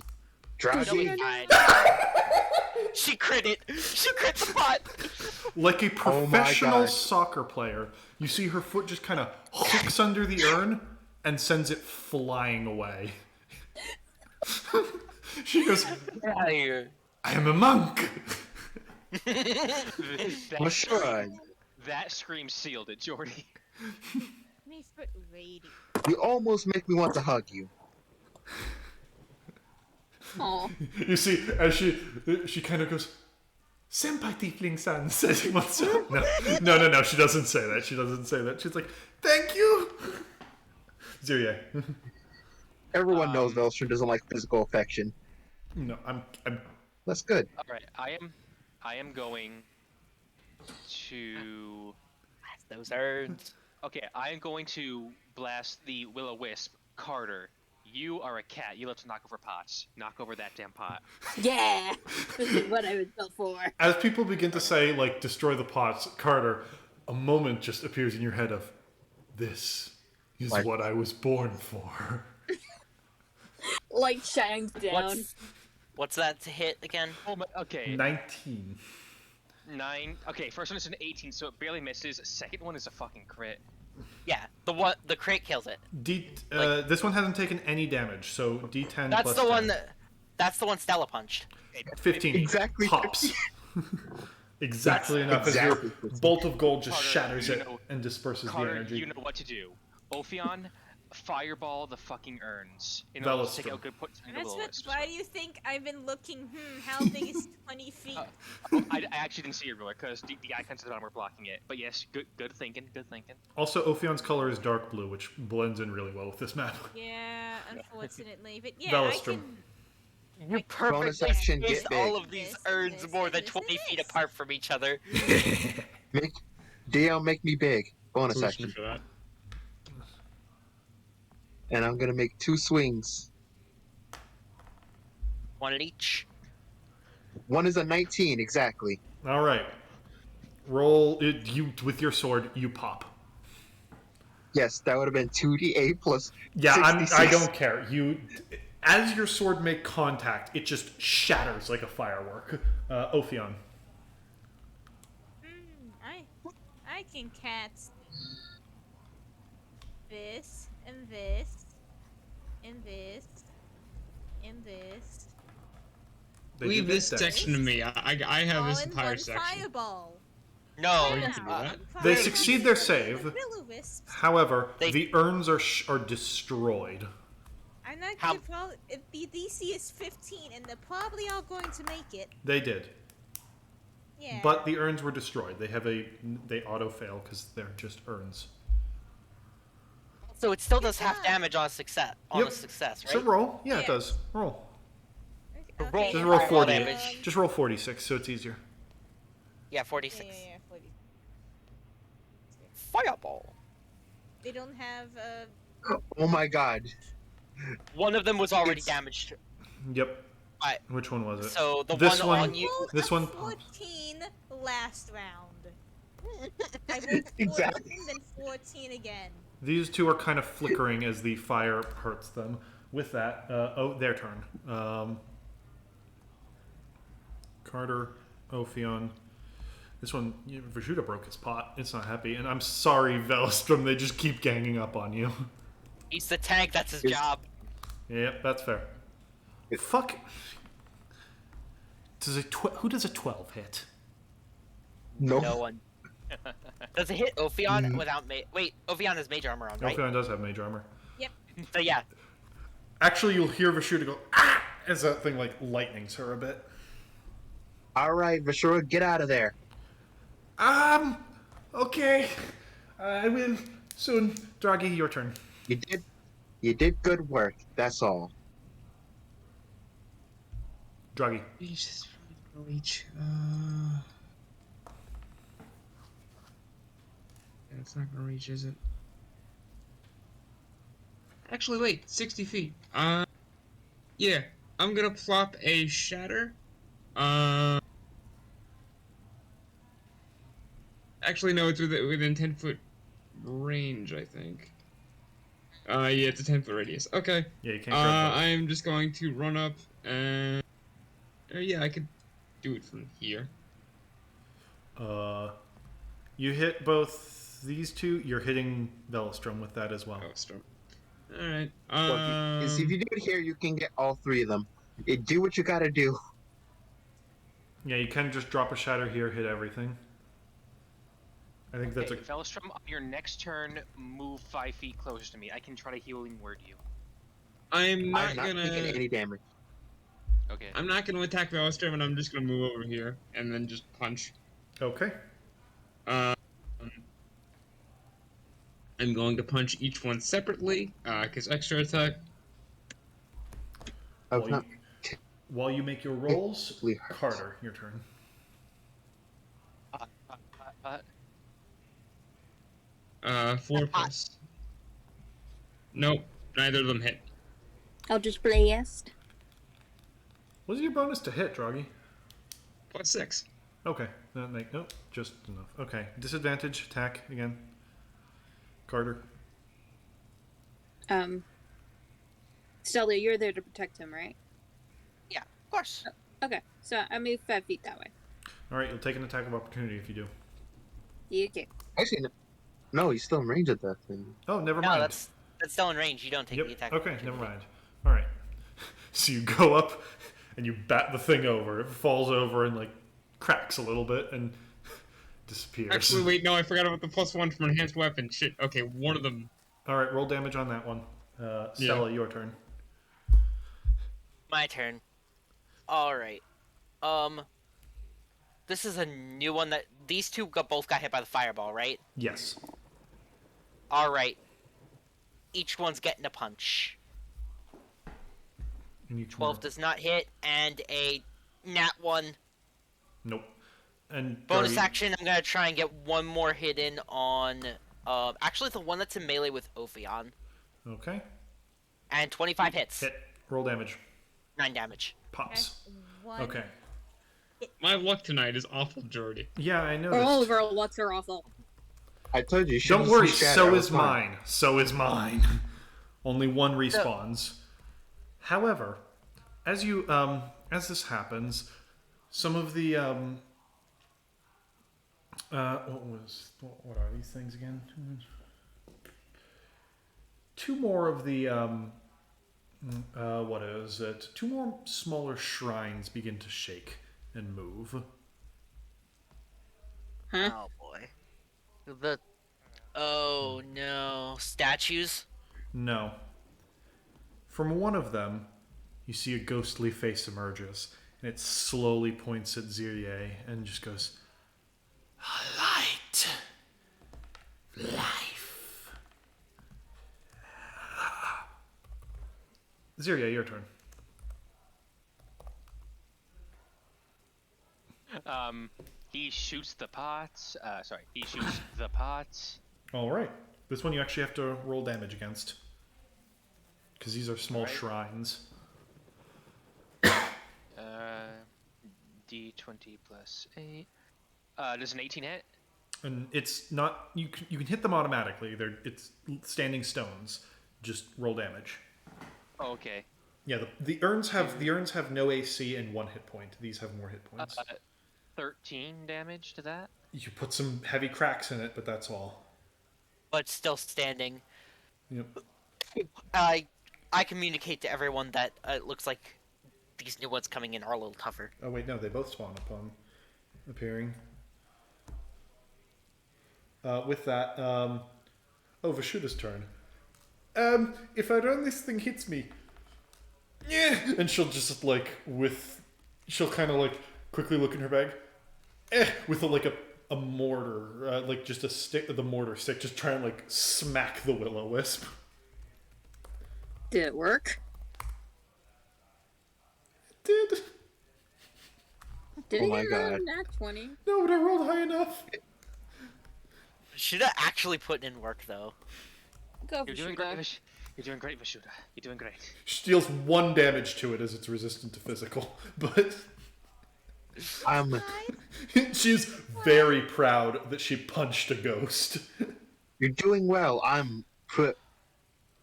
[SPEAKER 1] Draggy.
[SPEAKER 3] She crit it. She crit the pot.
[SPEAKER 2] Like a
[SPEAKER 1] Oh my
[SPEAKER 2] professional
[SPEAKER 1] God.
[SPEAKER 2] soccer player, you see her foot just kind of hooks under the urn and sends it flying away. She goes,
[SPEAKER 3] Get out of here.
[SPEAKER 2] I am a monk.
[SPEAKER 1] Well, sure.
[SPEAKER 5] That scream sealed it, Jordy.
[SPEAKER 8] Me foot lady.
[SPEAKER 1] You almost make me want to hug you.
[SPEAKER 4] Aw.
[SPEAKER 2] You see, as she kind of goes, Senpai Tiefling-san says he wants to... No, she doesn't say that. She doesn't say that. She's like, thank you. Zirye.
[SPEAKER 1] Everyone knows Velstrom doesn't like physical affection.
[SPEAKER 2] No, I'm
[SPEAKER 1] That's good.
[SPEAKER 5] All right, I am going to.
[SPEAKER 3] Those urns.
[SPEAKER 5] Okay, I am going to blast the Will-O-Wisp. Carter, you are a cat. You love to knock over pots. Knock over that damn pot.
[SPEAKER 4] Yeah! This is what I was built for.
[SPEAKER 2] As people begin to say, like, destroy the pots, Carter, a moment just appears in your head of, this is
[SPEAKER 1] Like-
[SPEAKER 2] what I was born for.
[SPEAKER 4] Light shines down.
[SPEAKER 3] What's that to hit again?
[SPEAKER 5] Oh my. Okay.
[SPEAKER 2] 19.
[SPEAKER 5] 9. Okay, first one is an 18, so it barely misses. Second one is a fucking crit.
[SPEAKER 3] Yeah, the crit kills it.
[SPEAKER 2] This one hasn't taken any damage, so D10
[SPEAKER 3] That's
[SPEAKER 2] plus
[SPEAKER 3] the one
[SPEAKER 2] 10.
[SPEAKER 3] that's the one Stella punched.
[SPEAKER 2] 15
[SPEAKER 1] Exactly
[SPEAKER 2] pops. Exactly enough
[SPEAKER 1] exactly
[SPEAKER 2] as your bolt of gold just
[SPEAKER 5] Carter,
[SPEAKER 2] shatters
[SPEAKER 5] you
[SPEAKER 2] it
[SPEAKER 5] know-
[SPEAKER 2] and disperses
[SPEAKER 5] Carter,
[SPEAKER 2] the energy.
[SPEAKER 5] you know what to do. Ophion, fireball the fucking urns in order to take out good points from the
[SPEAKER 8] That's what.
[SPEAKER 5] Will-O-Wisps.
[SPEAKER 8] Why do you think I've been looking? How big is 20 feet?
[SPEAKER 5] I actually didn't see it really because the icons at the bottom were blocking it. But yes, good thinking, good thinking.
[SPEAKER 2] Also, Ophion's color is dark blue, which blends in really well with this map.
[SPEAKER 8] Yeah, unfortunately, but yeah,
[SPEAKER 2] Velstrom.
[SPEAKER 3] You
[SPEAKER 1] Bonus
[SPEAKER 3] perfectly
[SPEAKER 1] action, get
[SPEAKER 3] spaced
[SPEAKER 1] big.
[SPEAKER 3] all of these
[SPEAKER 8] This,
[SPEAKER 3] urns
[SPEAKER 8] this,
[SPEAKER 3] more than
[SPEAKER 8] this,
[SPEAKER 3] 20 feet
[SPEAKER 8] this.
[SPEAKER 3] apart from each other.
[SPEAKER 1] DL, make me big. Bonus
[SPEAKER 7] Push me
[SPEAKER 1] action.
[SPEAKER 7] for that.
[SPEAKER 1] And I'm gonna make 2 swings.
[SPEAKER 3] One at each.
[SPEAKER 1] One is a 19, exactly.
[SPEAKER 2] All right. Roll it. You with your sword. You pop.
[SPEAKER 1] Yes, that would have been 2d8 plus
[SPEAKER 2] Yeah, I
[SPEAKER 1] 66.
[SPEAKER 2] don't care. You, as your sword make contact, it just shatters like a firework. Ophion.
[SPEAKER 8] I can catch this and this and this and this.
[SPEAKER 2] They
[SPEAKER 7] Leave
[SPEAKER 2] do get
[SPEAKER 7] this
[SPEAKER 2] dex.
[SPEAKER 7] section to me. I have
[SPEAKER 8] All
[SPEAKER 7] this
[SPEAKER 8] in
[SPEAKER 7] entire
[SPEAKER 8] one
[SPEAKER 7] section.
[SPEAKER 8] fireball.
[SPEAKER 3] No.
[SPEAKER 7] you can do that.
[SPEAKER 2] They succeed their save.
[SPEAKER 8] Will-O-Wisps.
[SPEAKER 2] However,
[SPEAKER 3] They-
[SPEAKER 2] the urns are destroyed.
[SPEAKER 8] I'm not
[SPEAKER 3] How-
[SPEAKER 8] gonna probably. If the DC is 15, and they're probably all going to make it.
[SPEAKER 2] They did,
[SPEAKER 8] Yeah.
[SPEAKER 2] but the urns were destroyed. They auto fail because they're just urns.
[SPEAKER 3] So it still does half
[SPEAKER 8] job.
[SPEAKER 3] damage on a success.
[SPEAKER 2] Yep.
[SPEAKER 3] Right?
[SPEAKER 2] So roll. Yeah, it
[SPEAKER 8] Yeah.
[SPEAKER 2] does. Roll.
[SPEAKER 8] Okay,
[SPEAKER 2] Just roll 40.
[SPEAKER 3] damage.
[SPEAKER 2] Just roll 46, so it's easier.
[SPEAKER 3] Yeah,
[SPEAKER 8] Yeah,
[SPEAKER 3] 46.
[SPEAKER 8] yeah, 40.
[SPEAKER 3] Fireball.
[SPEAKER 8] They don't have
[SPEAKER 1] Oh my god.
[SPEAKER 3] One of them was already
[SPEAKER 1] It's-
[SPEAKER 3] damaged.
[SPEAKER 2] Yep.
[SPEAKER 3] I-
[SPEAKER 2] Which one was it?
[SPEAKER 3] So the
[SPEAKER 2] This
[SPEAKER 3] one,
[SPEAKER 2] one-
[SPEAKER 3] on you.
[SPEAKER 8] rolled
[SPEAKER 2] This
[SPEAKER 8] a
[SPEAKER 2] one-
[SPEAKER 8] 14 last round. I rolled 14,
[SPEAKER 1] Exactly.
[SPEAKER 8] then 14 again.
[SPEAKER 2] These two are kind of flickering as the fire hurts them. With that, their turn. Carter, Ophion. This one, Vashuda broke his pot. It's not happy. And I'm sorry, Velstrom, they just keep ganging up on you.
[SPEAKER 3] He's the tank. That's his job.
[SPEAKER 2] Yep, that's fair. Fuck. Who does a 12 hit?
[SPEAKER 1] No.
[SPEAKER 3] No one. Does it hit Ophion without Wait, Ophion has mage armor on, right?
[SPEAKER 2] Ophion does have mage armor.
[SPEAKER 8] Yep.
[SPEAKER 3] So yeah.
[SPEAKER 2] Actually, you'll hear Vashuda go, ah! As that thing, like, lightnings her a bit.
[SPEAKER 1] All right, Vashura, get out of there.
[SPEAKER 2] Okay. I will soon. Draghi, your turn.
[SPEAKER 1] You did good work. That's all.
[SPEAKER 2] Draghi.
[SPEAKER 7] Jesus, reach. Yeah, it's not gonna reach, is it? Actually, wait, 60 feet. Yeah, I'm gonna plop a shatter. Actually, no, it's within 10-foot range, I think. Yeah, it's a 10-foot radius. Okay.
[SPEAKER 2] Yeah, you can't grab those.
[SPEAKER 7] I'm just going to run up and... yeah, I could do it from here.
[SPEAKER 2] You hit both these two. You're hitting Velstrom with that as well.
[SPEAKER 7] Oh, storm. Alright.
[SPEAKER 1] Look, if you do it here, you can get all three of them. Do what you gotta do.
[SPEAKER 2] Yeah, you can just drop a shatter here, hit everything. I think that's
[SPEAKER 5] Okay, Velstrom, on your next turn, move 5 feet closer to me. I can try to healing word you.
[SPEAKER 7] I'm not
[SPEAKER 1] I'm not
[SPEAKER 7] gonna...
[SPEAKER 1] taking any damage.
[SPEAKER 5] Okay.
[SPEAKER 7] I'm not gonna attack Velstrom, and I'm just gonna move over here, and then just punch.
[SPEAKER 2] okay.
[SPEAKER 7] I'm going to punch each one separately, because extra attack.
[SPEAKER 2] While you make your rolls,
[SPEAKER 1] It hurts.
[SPEAKER 2] Carter, your turn.
[SPEAKER 7] Uh, 4 plus. Nope, neither of them hit.
[SPEAKER 4] I'll just blast.
[SPEAKER 2] What's your bonus to hit, Draghi?
[SPEAKER 7] Plus 6.
[SPEAKER 2] Okay, nope, just enough. Okay, disadvantage attack again. Carter.
[SPEAKER 4] Stella, you're there to protect him, right?
[SPEAKER 3] Yeah, of course.
[SPEAKER 4] Okay, so I move 5 feet that way.
[SPEAKER 2] All right, you'll take an attack of opportunity if you do.
[SPEAKER 4] You okay?
[SPEAKER 1] Actually, no, he's still in range of that thing.
[SPEAKER 2] Oh, never
[SPEAKER 3] No,
[SPEAKER 2] mind.
[SPEAKER 3] that's still in range. You don't take the attack.
[SPEAKER 2] Okay, never mind. All right. So you go up and you bat the thing over. It falls over and like cracks a little bit and disappears.
[SPEAKER 7] Actually, wait, no, I forgot about the +1 from enhanced weapon. Shit. Okay, one of them.
[SPEAKER 2] All right, roll damage on that one. Stella, your turn.
[SPEAKER 3] My turn. All right. This is a new one that these two both got hit by the fireball, right?
[SPEAKER 2] Yes.
[SPEAKER 3] All right. Each one's getting a punch.
[SPEAKER 2] And each
[SPEAKER 3] 12
[SPEAKER 2] one.
[SPEAKER 3] does not hit, and a nat 1.
[SPEAKER 2] Nope. And
[SPEAKER 3] Bonus
[SPEAKER 2] Draghi-
[SPEAKER 3] action, I'm gonna try and get one more hit in on, actually the one that's in melee with Ophion.
[SPEAKER 2] Okay.
[SPEAKER 3] And 25 hits.
[SPEAKER 2] Hit. Roll damage.
[SPEAKER 3] 9 damage.
[SPEAKER 2] Pops.
[SPEAKER 8] One.
[SPEAKER 2] Okay.
[SPEAKER 7] My luck tonight is awful, Jordy.
[SPEAKER 2] Yeah, I noticed.
[SPEAKER 4] All of our lucks are awful.
[SPEAKER 1] I told you.
[SPEAKER 2] Don't worry, so is mine. So is mine. Only one respawns. However, as you as this happens, some of the what are these things again? Two more of the what is it? Two more smaller shrines begin to shake and move.
[SPEAKER 4] Huh?
[SPEAKER 3] Oh boy. Oh no. Statues?
[SPEAKER 2] No. From one of them, you see a ghostly face emerges, and it slowly points at Zirye and just goes, "Light, life." Zirye, your turn.
[SPEAKER 5] He shoots the pots. He shoots the pots.
[SPEAKER 2] All right. This one you actually have to roll damage against, because these are small shrines.
[SPEAKER 5] D20 plus 8. Does an 18 hit?
[SPEAKER 2] And it's not you can hit them automatically. It's standing stones. Just roll damage.
[SPEAKER 5] Oh, okay.
[SPEAKER 2] Yeah, the urns have no AC and 1 hit point. These have more hit points.
[SPEAKER 5] 13 damage to that.
[SPEAKER 2] You put some heavy cracks in it, but that's all.
[SPEAKER 3] But still standing.
[SPEAKER 2] Yep.
[SPEAKER 3] I communicate to everyone that it looks like these new ones coming in are a little tougher.
[SPEAKER 2] Oh wait, no, they both spawn upon appearing. With that, Vashuda's turn. If I run, this thing hits me. Yeah, and she'll just she'll kind of like quickly look in her bag, with a mortar, like just a stick, the mortar stick, just try and like smack the will-o-wisp.
[SPEAKER 4] Did it work?
[SPEAKER 2] It did.
[SPEAKER 4] Did
[SPEAKER 1] Oh
[SPEAKER 4] it
[SPEAKER 1] my
[SPEAKER 4] get
[SPEAKER 1] God.
[SPEAKER 4] a nat 20?
[SPEAKER 2] No, but I rolled high enough.
[SPEAKER 3] Should have actually put in work though.
[SPEAKER 4] Go for
[SPEAKER 5] You're doing
[SPEAKER 4] Shuda.
[SPEAKER 5] great. You're doing great, Vashuda. You're doing great.
[SPEAKER 2] She deals 1 damage to it as it's resistant to physical, but
[SPEAKER 1] I'm.
[SPEAKER 2] she's very proud that she punched a ghost.
[SPEAKER 1] You're doing well. I'm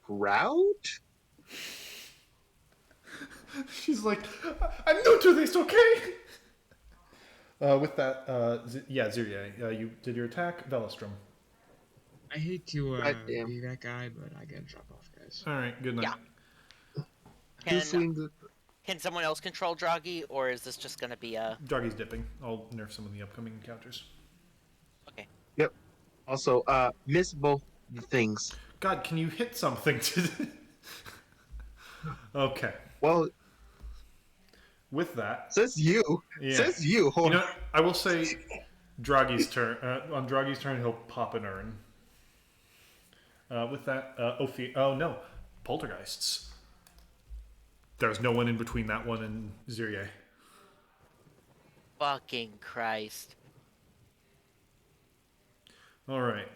[SPEAKER 1] proud.
[SPEAKER 2] She's like, I'm new to this, okay? With that, Zirye, you did your attack. Velostrom.
[SPEAKER 7] I hate to
[SPEAKER 1] Goddamn.
[SPEAKER 7] be that guy, but I gotta drop off, guys.
[SPEAKER 2] All right, good night.
[SPEAKER 3] Yeah.
[SPEAKER 1] Who swings it?
[SPEAKER 3] Can someone else control Draghi, or is this just gonna be a...
[SPEAKER 2] Draggy's dipping. I'll nerf some of the upcoming encounters.
[SPEAKER 3] Okay.
[SPEAKER 1] Yep. Also, miss both the things.
[SPEAKER 2] God, can you hit something to... Okay.
[SPEAKER 1] Well,
[SPEAKER 2] With that,
[SPEAKER 1] says you.
[SPEAKER 2] Yeah.
[SPEAKER 1] Says you. Hold
[SPEAKER 2] you know,
[SPEAKER 1] on.
[SPEAKER 2] I will say, Draggy's turn. On Draggy's turn, he'll pop an urn. With that, oh no, poltergeists. There's no one in between that one and Zirye.
[SPEAKER 3] Fucking Christ.
[SPEAKER 2] All right.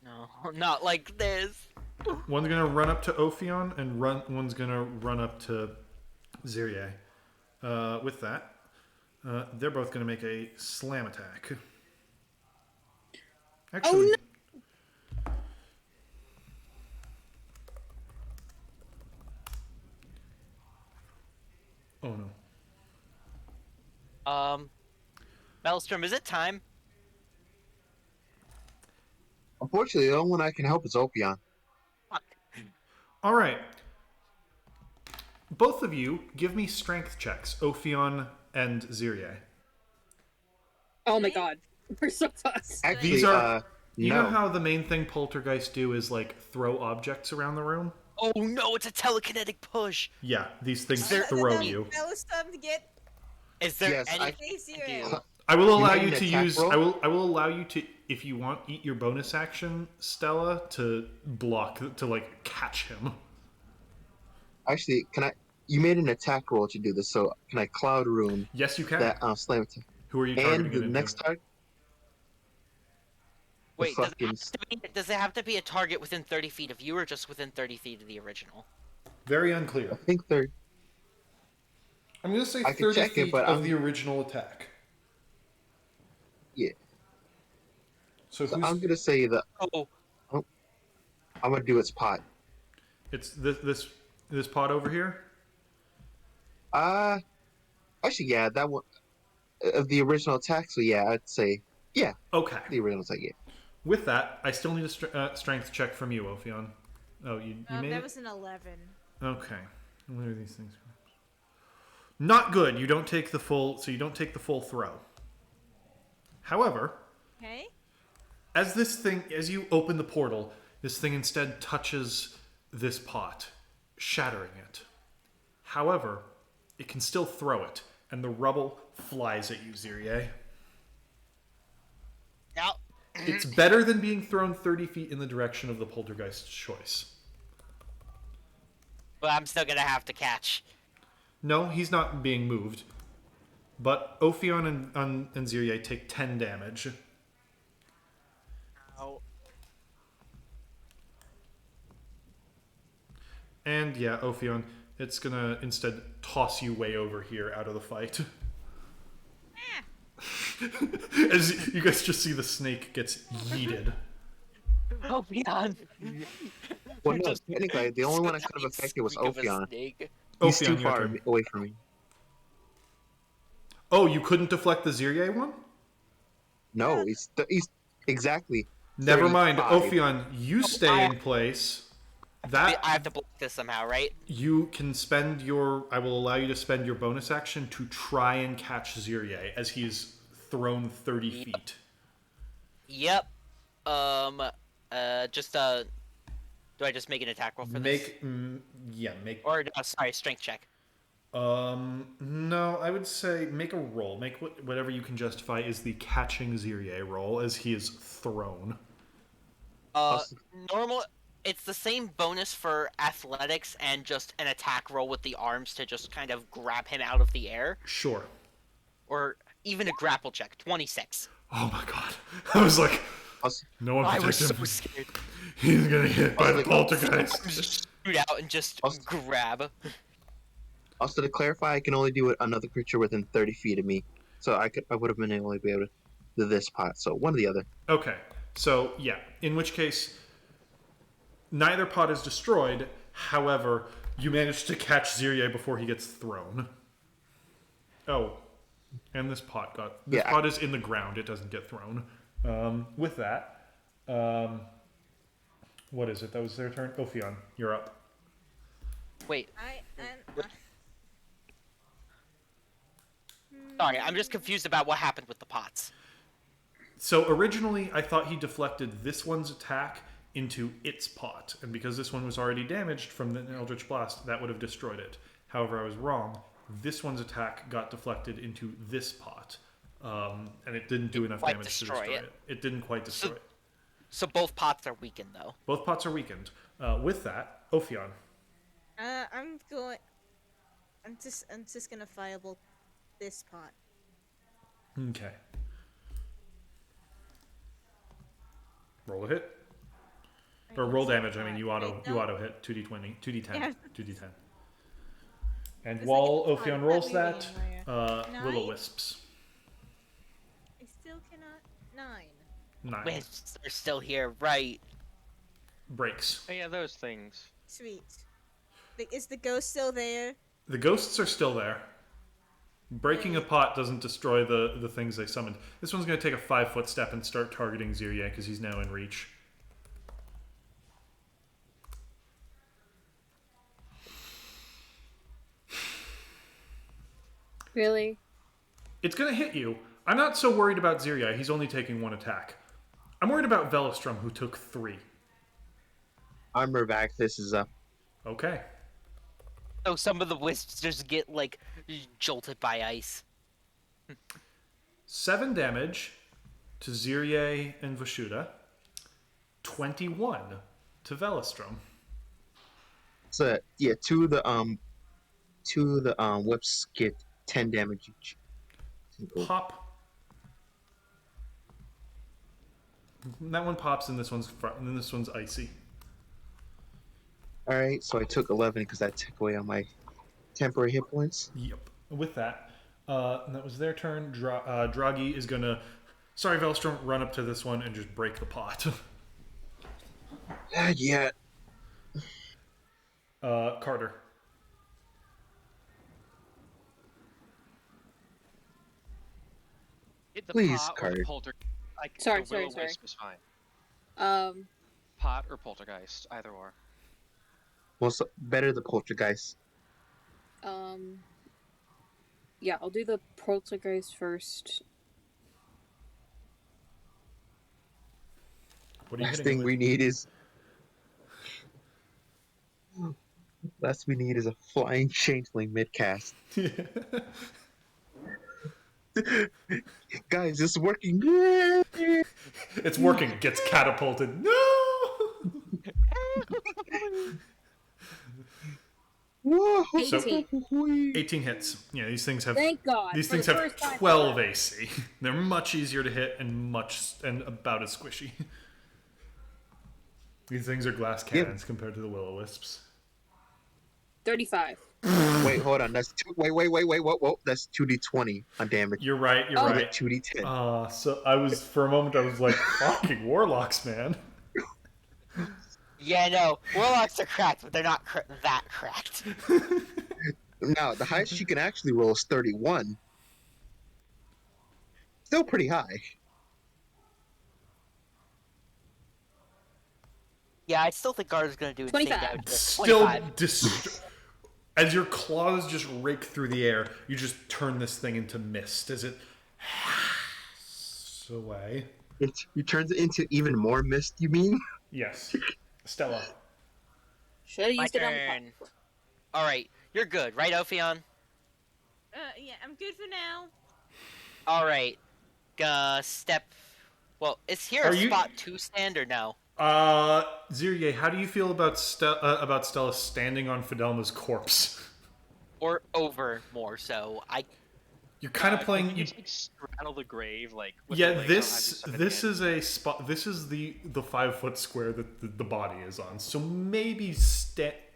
[SPEAKER 3] No, not like this.
[SPEAKER 2] One's gonna run up to Ophion, and one's gonna run up to Zirye. With that, they're both gonna make a slam attack. Actually, oh no.
[SPEAKER 3] Maelstrom, is it time?
[SPEAKER 1] Unfortunately, the only one I can help is Opion.
[SPEAKER 3] Fuck.
[SPEAKER 2] All right. Both of you give me strength checks, Ophion and Zirye.
[SPEAKER 4] Oh my god. We're so close.
[SPEAKER 1] Actually,
[SPEAKER 2] These are. You
[SPEAKER 1] no.
[SPEAKER 2] know how the main thing poltergeists do is like throw objects around the room?
[SPEAKER 3] Oh no, it's a telekinetic push.
[SPEAKER 2] Yeah, these things
[SPEAKER 3] There-
[SPEAKER 2] throw you.
[SPEAKER 8] Fellas, time to get
[SPEAKER 3] Is there
[SPEAKER 1] Yes,
[SPEAKER 3] anything
[SPEAKER 8] Face
[SPEAKER 3] I
[SPEAKER 8] your
[SPEAKER 3] can
[SPEAKER 8] ass.
[SPEAKER 3] do?
[SPEAKER 2] I will allow
[SPEAKER 1] made
[SPEAKER 2] you
[SPEAKER 1] an
[SPEAKER 2] to
[SPEAKER 1] attack
[SPEAKER 2] use.
[SPEAKER 1] roll?
[SPEAKER 2] I will allow you to, if you want, eat your bonus action, Stella, to block to like catch him.
[SPEAKER 1] Actually, can I? You made an attack roll to do this, so can I cloud rune
[SPEAKER 2] Yes, you can.
[SPEAKER 1] that slam attack?
[SPEAKER 2] Who are you targeting
[SPEAKER 1] And the
[SPEAKER 2] it into?
[SPEAKER 1] next target.
[SPEAKER 3] Wait,
[SPEAKER 1] fucking
[SPEAKER 3] does it have to be a target within 30 feet of you, or just within 30 feet of the original?
[SPEAKER 2] Very
[SPEAKER 1] I
[SPEAKER 2] unclear.
[SPEAKER 1] think they're.
[SPEAKER 2] I'm going to say
[SPEAKER 1] I can
[SPEAKER 2] 30
[SPEAKER 1] check it,
[SPEAKER 2] feet
[SPEAKER 1] but
[SPEAKER 2] of
[SPEAKER 1] I'm-
[SPEAKER 2] the original attack.
[SPEAKER 1] Yeah.
[SPEAKER 2] So
[SPEAKER 1] So
[SPEAKER 2] who's?
[SPEAKER 1] I'm gonna say that
[SPEAKER 3] Oh,
[SPEAKER 1] I'm gonna do its pot.
[SPEAKER 2] It's this pot over here.
[SPEAKER 1] Actually, yeah, that one of the original attack. So yeah, I'd say
[SPEAKER 2] Okay.
[SPEAKER 1] the original attack. Yeah.
[SPEAKER 2] With that, I still need a strength check from you, Ophion. Oh, you made
[SPEAKER 8] That
[SPEAKER 2] it?
[SPEAKER 8] was an 11.
[SPEAKER 2] Okay. What are these things? Not good. You don't take the full. So you don't take the full throw. However,
[SPEAKER 8] Okay.
[SPEAKER 2] as you open the portal, this thing instead touches this pot, shattering it. However, it can still throw it, and the rubble flies at you, Zirye.
[SPEAKER 3] now
[SPEAKER 2] It's better than being thrown 30 feet in the direction of the poltergeist's choice.
[SPEAKER 3] but I'm still gonna have to catch.
[SPEAKER 2] No, he's not being moved. But Ophion and Zirye take 10 damage.
[SPEAKER 3] Oh,
[SPEAKER 2] And yeah, Ophion, it's gonna instead toss you way over here out of the fight. As you guys just see the snake gets yeeted.
[SPEAKER 3] Oh, beyond.
[SPEAKER 1] Well, no, technically, the only one I could have affected was Ophion. He's too
[SPEAKER 2] Ophion, your
[SPEAKER 1] far
[SPEAKER 2] turn.
[SPEAKER 1] away from me.
[SPEAKER 2] Oh, you couldn't deflect the Zirye one?
[SPEAKER 1] No, he's exactly.
[SPEAKER 2] Never mind,
[SPEAKER 1] 35.
[SPEAKER 2] Ophion, you stay in place.
[SPEAKER 3] I have to block this somehow, right?
[SPEAKER 2] You can spend your... I will allow you to spend your bonus action to try and catch Zirye as he's thrown 30 feet.
[SPEAKER 3] Yep. Do I just make an attack roll for this?
[SPEAKER 2] Make...
[SPEAKER 3] Or, sorry, strength check.
[SPEAKER 2] No, I would say make a roll. Make whatever you can justify is the catching Zirye roll as he is thrown.
[SPEAKER 3] Normal... It's the same bonus for athletics and just an attack roll with the arms to just kind of grab him out of the air.
[SPEAKER 2] Sure.
[SPEAKER 3] Or even a grapple check. 26.
[SPEAKER 2] Oh my god. I was like, no one
[SPEAKER 3] I
[SPEAKER 2] protect
[SPEAKER 3] was
[SPEAKER 2] him.
[SPEAKER 3] so scared.
[SPEAKER 2] He's gonna get hit by the poltergeist.
[SPEAKER 3] Shoot out and just grab.
[SPEAKER 1] Also, to clarify, I can only do another creature within 30 feet of me. So I would have been able to be able to do this pot. So one or the other.
[SPEAKER 2] Okay. So, yeah. In which case... Neither pot is destroyed. However, you manage to catch Zirye before he gets thrown. Oh, and this pot got... This pot is in the ground. It doesn't get thrown. With that, what is it? That was their turn? Ophion, you're up.
[SPEAKER 3] Wait. Sorry, I'm just confused about what happened with the pots.
[SPEAKER 2] So originally, I thought he deflected this one's attack into its pot, and because this one was already damaged from the Eldritch Blast, that would have destroyed it. However, I was wrong. This one's attack got deflected into this pot, and it didn't do enough damage to destroy it. It didn't quite destroy it.
[SPEAKER 3] So both pots are weakened, though.
[SPEAKER 2] Both pots are weakened. With that, Ophion.
[SPEAKER 8] I'm just gonna fireball this pot.
[SPEAKER 2] Okay. Roll a hit. Or roll damage. I mean, you auto hit 2d20, 2d10,
[SPEAKER 8] Yeah.
[SPEAKER 2] 2d10. And
[SPEAKER 8] It's
[SPEAKER 2] while
[SPEAKER 8] like
[SPEAKER 2] Ophion
[SPEAKER 8] that
[SPEAKER 2] rolls
[SPEAKER 8] movie
[SPEAKER 2] that,
[SPEAKER 8] where-
[SPEAKER 2] will-o-wisps.
[SPEAKER 8] I still cannot. 9.
[SPEAKER 2] 9
[SPEAKER 3] Wisps are still here, right?
[SPEAKER 2] breaks.
[SPEAKER 5] Oh, yeah, those things.
[SPEAKER 8] Sweet. Is the ghost still there?
[SPEAKER 2] The ghosts are still there. Breaking a pot doesn't destroy the things they summoned. This one's going to take a 5-foot step and start targeting Zirye because he's now in reach.
[SPEAKER 4] Really?
[SPEAKER 2] It's going to hit you. I'm not so worried about Zirye. He's only taking 1 attack. I'm worried about Velostrom, who took 3.
[SPEAKER 1] Armor back. This is up.
[SPEAKER 2] Okay.
[SPEAKER 3] So some of the wisps just get, like, jolted by ice.
[SPEAKER 2] 7 damage to Zirye and Vashuda. 21 to Velostrom.
[SPEAKER 1] So yeah, two of the whips get 10 damage each.
[SPEAKER 2] Pop. That one pops, and this one's icy.
[SPEAKER 1] All right, so I took 11 because that took away all my temporary hit points.
[SPEAKER 2] Yep. With that, and that was their turn. Draghi is gonna, sorry Velstrom, run up to this one and just break the pot.
[SPEAKER 1] Yeah.
[SPEAKER 2] Carter.
[SPEAKER 5] Hit the
[SPEAKER 1] Please,
[SPEAKER 5] pot or
[SPEAKER 1] Carter.
[SPEAKER 5] the poltergeist. Like,
[SPEAKER 4] Sorry,
[SPEAKER 5] the
[SPEAKER 4] sorry,
[SPEAKER 5] will-o-wisp is fine.
[SPEAKER 8] Um,
[SPEAKER 5] Pot or poltergeist, either or.
[SPEAKER 1] Well, so better the poltergeist.
[SPEAKER 4] Yeah, I'll do the poltergeist first.
[SPEAKER 2] What are you
[SPEAKER 1] Last
[SPEAKER 2] hitting
[SPEAKER 1] thing we need is. Last we need is a flying changeling mid-cast. Guys, it's working.
[SPEAKER 2] It's working. Gets catapulted. No!
[SPEAKER 1] Whoa!
[SPEAKER 4] 18.
[SPEAKER 2] 18 hits. Yeah, these things have.
[SPEAKER 4] Thank God.
[SPEAKER 2] These
[SPEAKER 4] for
[SPEAKER 2] things
[SPEAKER 4] the
[SPEAKER 2] have
[SPEAKER 4] first time
[SPEAKER 2] 12
[SPEAKER 4] ever.
[SPEAKER 2] AC. They're much easier to hit and about as squishy. These things are glass cannons compared to the will-o-wisps.
[SPEAKER 4] 35.
[SPEAKER 1] Wait, hold on. That's two. Wait. Whoa. That's 2d20 on damage.
[SPEAKER 2] You're right. You're
[SPEAKER 4] Oh.
[SPEAKER 2] right.
[SPEAKER 1] 2d10.
[SPEAKER 2] So I was for a moment. I was like, "Fucking warlocks, man."
[SPEAKER 3] Yeah, no, warlocks are cracked, but they're not that cracked.
[SPEAKER 1] Now, the highest she can actually roll is 31. Still pretty high.
[SPEAKER 3] Yeah, I still think Garda's gonna do insane
[SPEAKER 4] 25.
[SPEAKER 3] damage.
[SPEAKER 2] Still,
[SPEAKER 3] 25.
[SPEAKER 2] as your claws just rake through the air, you just turn this thing into mist as it away.
[SPEAKER 1] It turns it into even more mist, you mean?
[SPEAKER 2] Yes, Stella.
[SPEAKER 4] Should have
[SPEAKER 3] My
[SPEAKER 4] used it on the
[SPEAKER 3] turn.
[SPEAKER 4] top.
[SPEAKER 3] All right, you're good, right, Ophion?
[SPEAKER 8] Yeah, I'm good for now.
[SPEAKER 3] All right, step. Well, is here
[SPEAKER 2] Are
[SPEAKER 3] a
[SPEAKER 2] you-
[SPEAKER 3] spot to stand or no?
[SPEAKER 2] Zirye, how do you feel about Stella standing on Fidelma's corpse?
[SPEAKER 3] Or over more so?
[SPEAKER 2] You're kind of playing.
[SPEAKER 5] Can you like straddle the grave, like. With
[SPEAKER 2] Yeah,
[SPEAKER 5] the legs
[SPEAKER 2] this
[SPEAKER 5] on either
[SPEAKER 2] this
[SPEAKER 5] side of
[SPEAKER 2] is a spot. This is the 5-foot square that the body is on. So maybe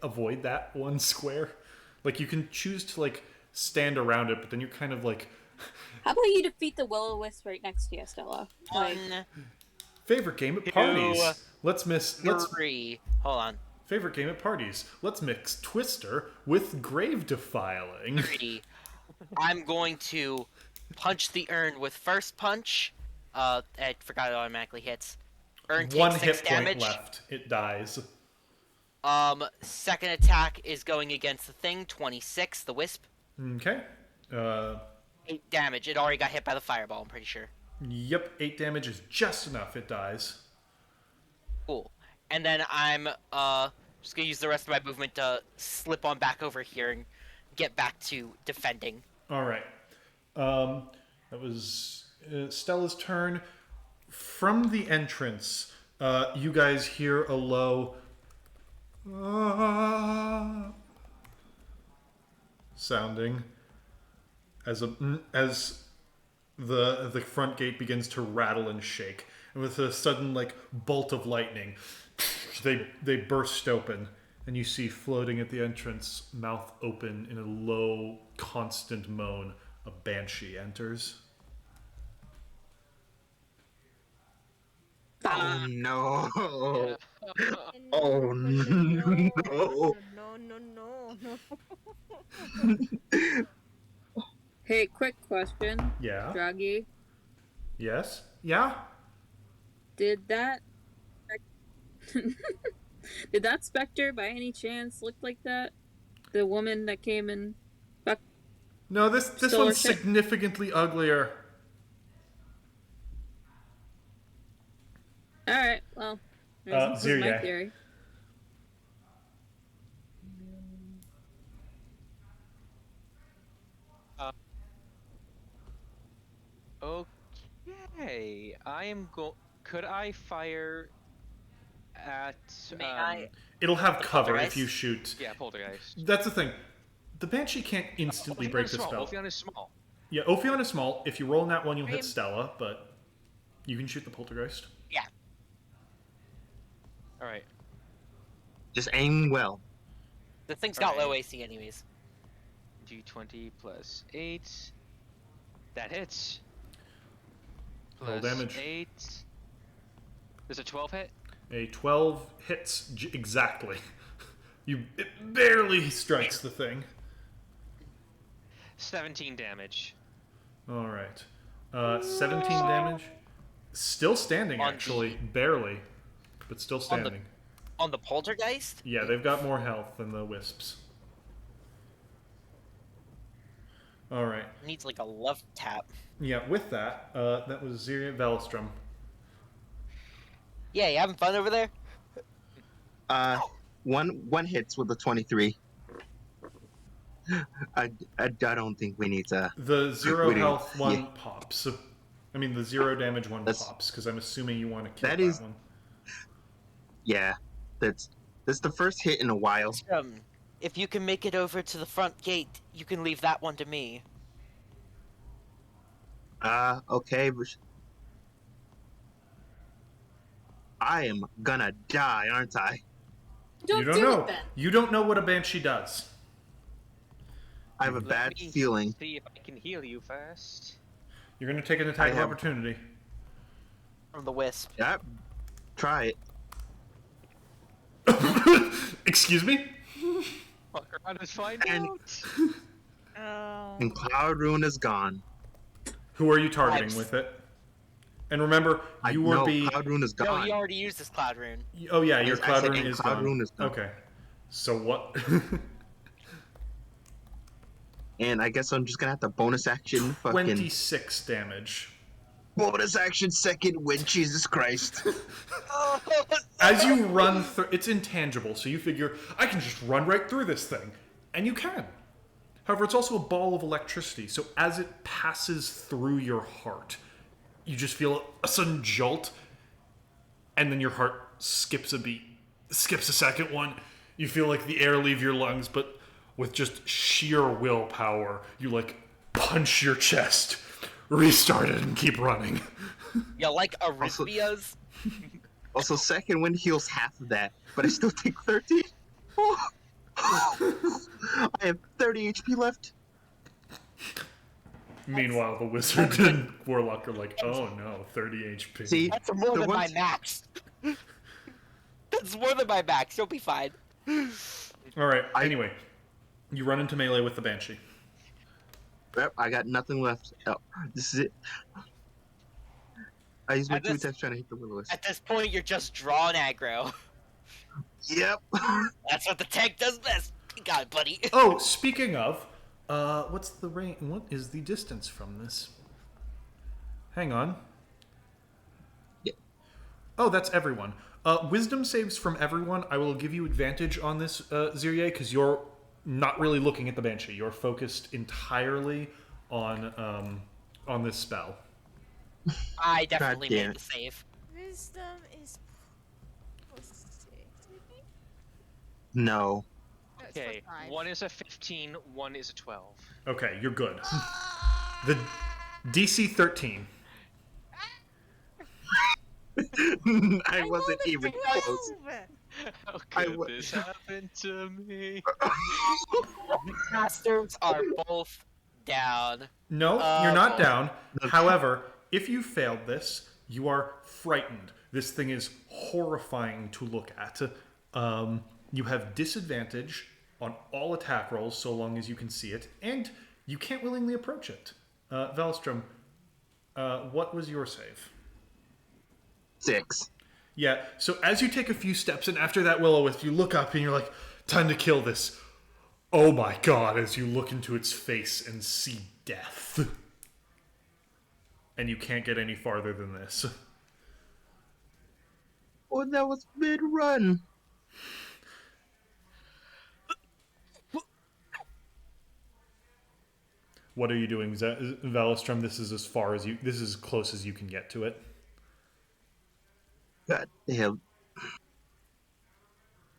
[SPEAKER 2] avoid that one square. Like you can choose to like stand around it, but then you're kind of like
[SPEAKER 4] How about you defeat the will-o-wisp right next to you, Stella? Like,
[SPEAKER 3] 1,
[SPEAKER 2] favorite game at
[SPEAKER 3] 2,
[SPEAKER 2] parties. Let's
[SPEAKER 3] 3. Hold on.
[SPEAKER 2] favorite game at parties. Let's mix Twister with grave defiling.
[SPEAKER 3] 3. I'm going to punch the urn with first punch. I forgot it automatically hits. Urn takes
[SPEAKER 2] One
[SPEAKER 3] 6
[SPEAKER 2] hit point
[SPEAKER 3] damage.
[SPEAKER 2] left. It dies.
[SPEAKER 3] Second attack is going against the thing. 26. The wisp.
[SPEAKER 2] Okay.
[SPEAKER 3] 8 damage. It already got hit by the fireball. I'm pretty sure.
[SPEAKER 2] Yep. 8 damage is just enough. It dies.
[SPEAKER 3] Cool. And then I'm just gonna use the rest of my movement to slip on back over here and get back to defending.
[SPEAKER 2] All right. That was Stella's turn. From the entrance, you guys hear a low sounding as the front gate begins to rattle and shake, and with a sudden like bolt of lightning, they burst open, and you see floating at the entrance, mouth open in a low, constant moan, a banshee enters.
[SPEAKER 1] Oh no!
[SPEAKER 8] No,
[SPEAKER 1] Oh no!
[SPEAKER 8] no.
[SPEAKER 4] hey, quick question,
[SPEAKER 2] Yeah.
[SPEAKER 4] Draghi.
[SPEAKER 2] Yes. Yeah.
[SPEAKER 4] Did that did that specter by any chance look like that? The woman that came and
[SPEAKER 2] No. This
[SPEAKER 4] Stole
[SPEAKER 2] one's
[SPEAKER 4] her shit.
[SPEAKER 2] significantly uglier.
[SPEAKER 4] all right, well, this is my
[SPEAKER 2] Zirye.
[SPEAKER 4] theory.
[SPEAKER 5] Okay, I am go. Could I fire at?
[SPEAKER 3] May I?
[SPEAKER 2] It'll have cover if
[SPEAKER 3] poltergeist?
[SPEAKER 2] you shoot.
[SPEAKER 5] Yeah, poltergeist.
[SPEAKER 2] That's the thing. The banshee can't instantly break the spell.
[SPEAKER 5] Ophion is small.
[SPEAKER 2] Yeah, Ophion is small. If you roll in that one, you'll
[SPEAKER 8] I
[SPEAKER 2] hit
[SPEAKER 8] am-
[SPEAKER 2] Stella, but you can shoot the poltergeist.
[SPEAKER 3] Yeah.
[SPEAKER 5] All right.
[SPEAKER 1] Just aim well.
[SPEAKER 3] The thing's got
[SPEAKER 5] Alright.
[SPEAKER 3] low AC anyways.
[SPEAKER 5] D20 plus 8. That hits.
[SPEAKER 2] Roll
[SPEAKER 5] Plus
[SPEAKER 2] damage.
[SPEAKER 5] 8. Does a 12 hit?
[SPEAKER 2] A 12 hits exactly. It barely strikes the thing.
[SPEAKER 5] 17 damage.
[SPEAKER 2] All right. 17 damage. Still standing,
[SPEAKER 3] On
[SPEAKER 2] actually. Barely. But still standing.
[SPEAKER 3] On the poltergeist?
[SPEAKER 2] Yeah, they've got more health than the wisps. All right.
[SPEAKER 3] Needs like a love tap.
[SPEAKER 2] Yeah, with that, that was Zirya Velstrom.
[SPEAKER 3] Yeah, you having fun over there?
[SPEAKER 1] One hits with a 23. I don't think we need to.
[SPEAKER 2] The zero
[SPEAKER 1] We do.
[SPEAKER 2] health one
[SPEAKER 1] Yeah.
[SPEAKER 2] pops. I mean, the zero damage one
[SPEAKER 1] That's-
[SPEAKER 2] pops, because I'm assuming you want to kill
[SPEAKER 1] That
[SPEAKER 2] that
[SPEAKER 1] is-
[SPEAKER 2] one.
[SPEAKER 1] Yeah, that's the first hit in a while.
[SPEAKER 3] If you can make it over to the front gate, you can leave that one to me.
[SPEAKER 1] Okay. I am gonna die, aren't I?
[SPEAKER 4] Don't
[SPEAKER 2] You don't
[SPEAKER 4] do
[SPEAKER 2] know.
[SPEAKER 4] it then.
[SPEAKER 2] You don't know what a banshee does.
[SPEAKER 1] I have a
[SPEAKER 5] Let
[SPEAKER 1] bad
[SPEAKER 5] me
[SPEAKER 1] feeling.
[SPEAKER 5] see if I can heal you first.
[SPEAKER 2] You're going to take an attack of
[SPEAKER 1] have-
[SPEAKER 2] opportunity.
[SPEAKER 3] From the wisp.
[SPEAKER 1] Yep. Try it.
[SPEAKER 2] Excuse me?
[SPEAKER 5] Fuck around and find
[SPEAKER 1] And-
[SPEAKER 5] out.
[SPEAKER 8] Oh.
[SPEAKER 1] And Cloud Rune is gone.
[SPEAKER 2] Who are you targeting
[SPEAKER 3] Nice.
[SPEAKER 2] with it? And remember,
[SPEAKER 1] I
[SPEAKER 2] you will
[SPEAKER 1] know
[SPEAKER 2] be...
[SPEAKER 1] Cloud Rune is
[SPEAKER 3] No,
[SPEAKER 1] gone.
[SPEAKER 3] he already used his cloud rune.
[SPEAKER 2] Oh yeah, your
[SPEAKER 1] I
[SPEAKER 2] Cloud
[SPEAKER 1] said,
[SPEAKER 2] Rune
[SPEAKER 1] and
[SPEAKER 2] is
[SPEAKER 1] Cloud
[SPEAKER 2] gone.
[SPEAKER 1] Rune is gone.
[SPEAKER 2] Okay. So what?
[SPEAKER 1] And I guess I'm just gonna have to bonus action fucking
[SPEAKER 2] 26 damage.
[SPEAKER 1] bonus action second wind. Jesus Christ.
[SPEAKER 2] As you run through, it's intangible, so you figure, I can just run right through this thing. And you can. However, it's also a ball of electricity, so as it passes through your heart, you just feel a sudden jolt, and then your heart skips a beat, skips a second one. You feel like the air leave your lungs, but with just sheer willpower, you like punch your chest, restart it, and keep running.
[SPEAKER 3] Yeah, like arrhythmias.
[SPEAKER 1] Also, second wind heals half of that, but I still take 13. I have 30 HP left.
[SPEAKER 2] Meanwhile, the wizard and warlock are like, oh no, 30 HP.
[SPEAKER 1] See,
[SPEAKER 3] That's more
[SPEAKER 1] the
[SPEAKER 3] than my
[SPEAKER 1] ones-
[SPEAKER 3] max. That's more than my max. You'll be fine.
[SPEAKER 2] Alright, anyway. You run into melee with the Banshee.
[SPEAKER 1] Yep, I got nothing left. Oh, this is it. I used my
[SPEAKER 3] At
[SPEAKER 1] 2
[SPEAKER 3] this-
[SPEAKER 1] attacks trying to hit the Will-O-Wisp.
[SPEAKER 3] At this point, you're just drawing aggro.
[SPEAKER 1] Yep.
[SPEAKER 3] That's what the tank does best. You got it, buddy.
[SPEAKER 2] Oh, speaking of, what's the range? What is the distance from this? Hang on.
[SPEAKER 1] Yeah.
[SPEAKER 2] Oh, that's everyone. Wisdom saves from everyone. I will give you advantage on this, Zirye, because you're not really looking at the Banshee. You're focused entirely on this spell.
[SPEAKER 3] I definitely
[SPEAKER 1] damn
[SPEAKER 3] made
[SPEAKER 1] it.
[SPEAKER 3] the save.
[SPEAKER 8] Wisdom is +6.
[SPEAKER 1] No.
[SPEAKER 8] That's
[SPEAKER 5] Okay,
[SPEAKER 8] for 5.
[SPEAKER 5] one is a 15, one is a 12.
[SPEAKER 2] Okay, you're good. The DC 13.
[SPEAKER 1] I wasn't even close.
[SPEAKER 5] How
[SPEAKER 1] I
[SPEAKER 5] could
[SPEAKER 1] wa-
[SPEAKER 5] this happen to me?
[SPEAKER 3] Bastards are both down.
[SPEAKER 2] No, you're not
[SPEAKER 3] Okay.
[SPEAKER 2] down. However, if you failed this, you are frightened. This thing is horrifying to look at. You have disadvantage on all attack rolls so long as you can see it, and you can't willingly approach it. Velstrom, what was your save?
[SPEAKER 1] 6.
[SPEAKER 2] Yeah, so as you take a few steps, and after that Will-O-Wisp, you look up and you're like, time to kill this. Oh my god, as you look into its face and see death. And you can't get any farther than this.
[SPEAKER 1] Oh, that was mid-run.
[SPEAKER 2] What are you doing, Valistrom? This is as far as you. This is as close as you can get to it.
[SPEAKER 1] God damn.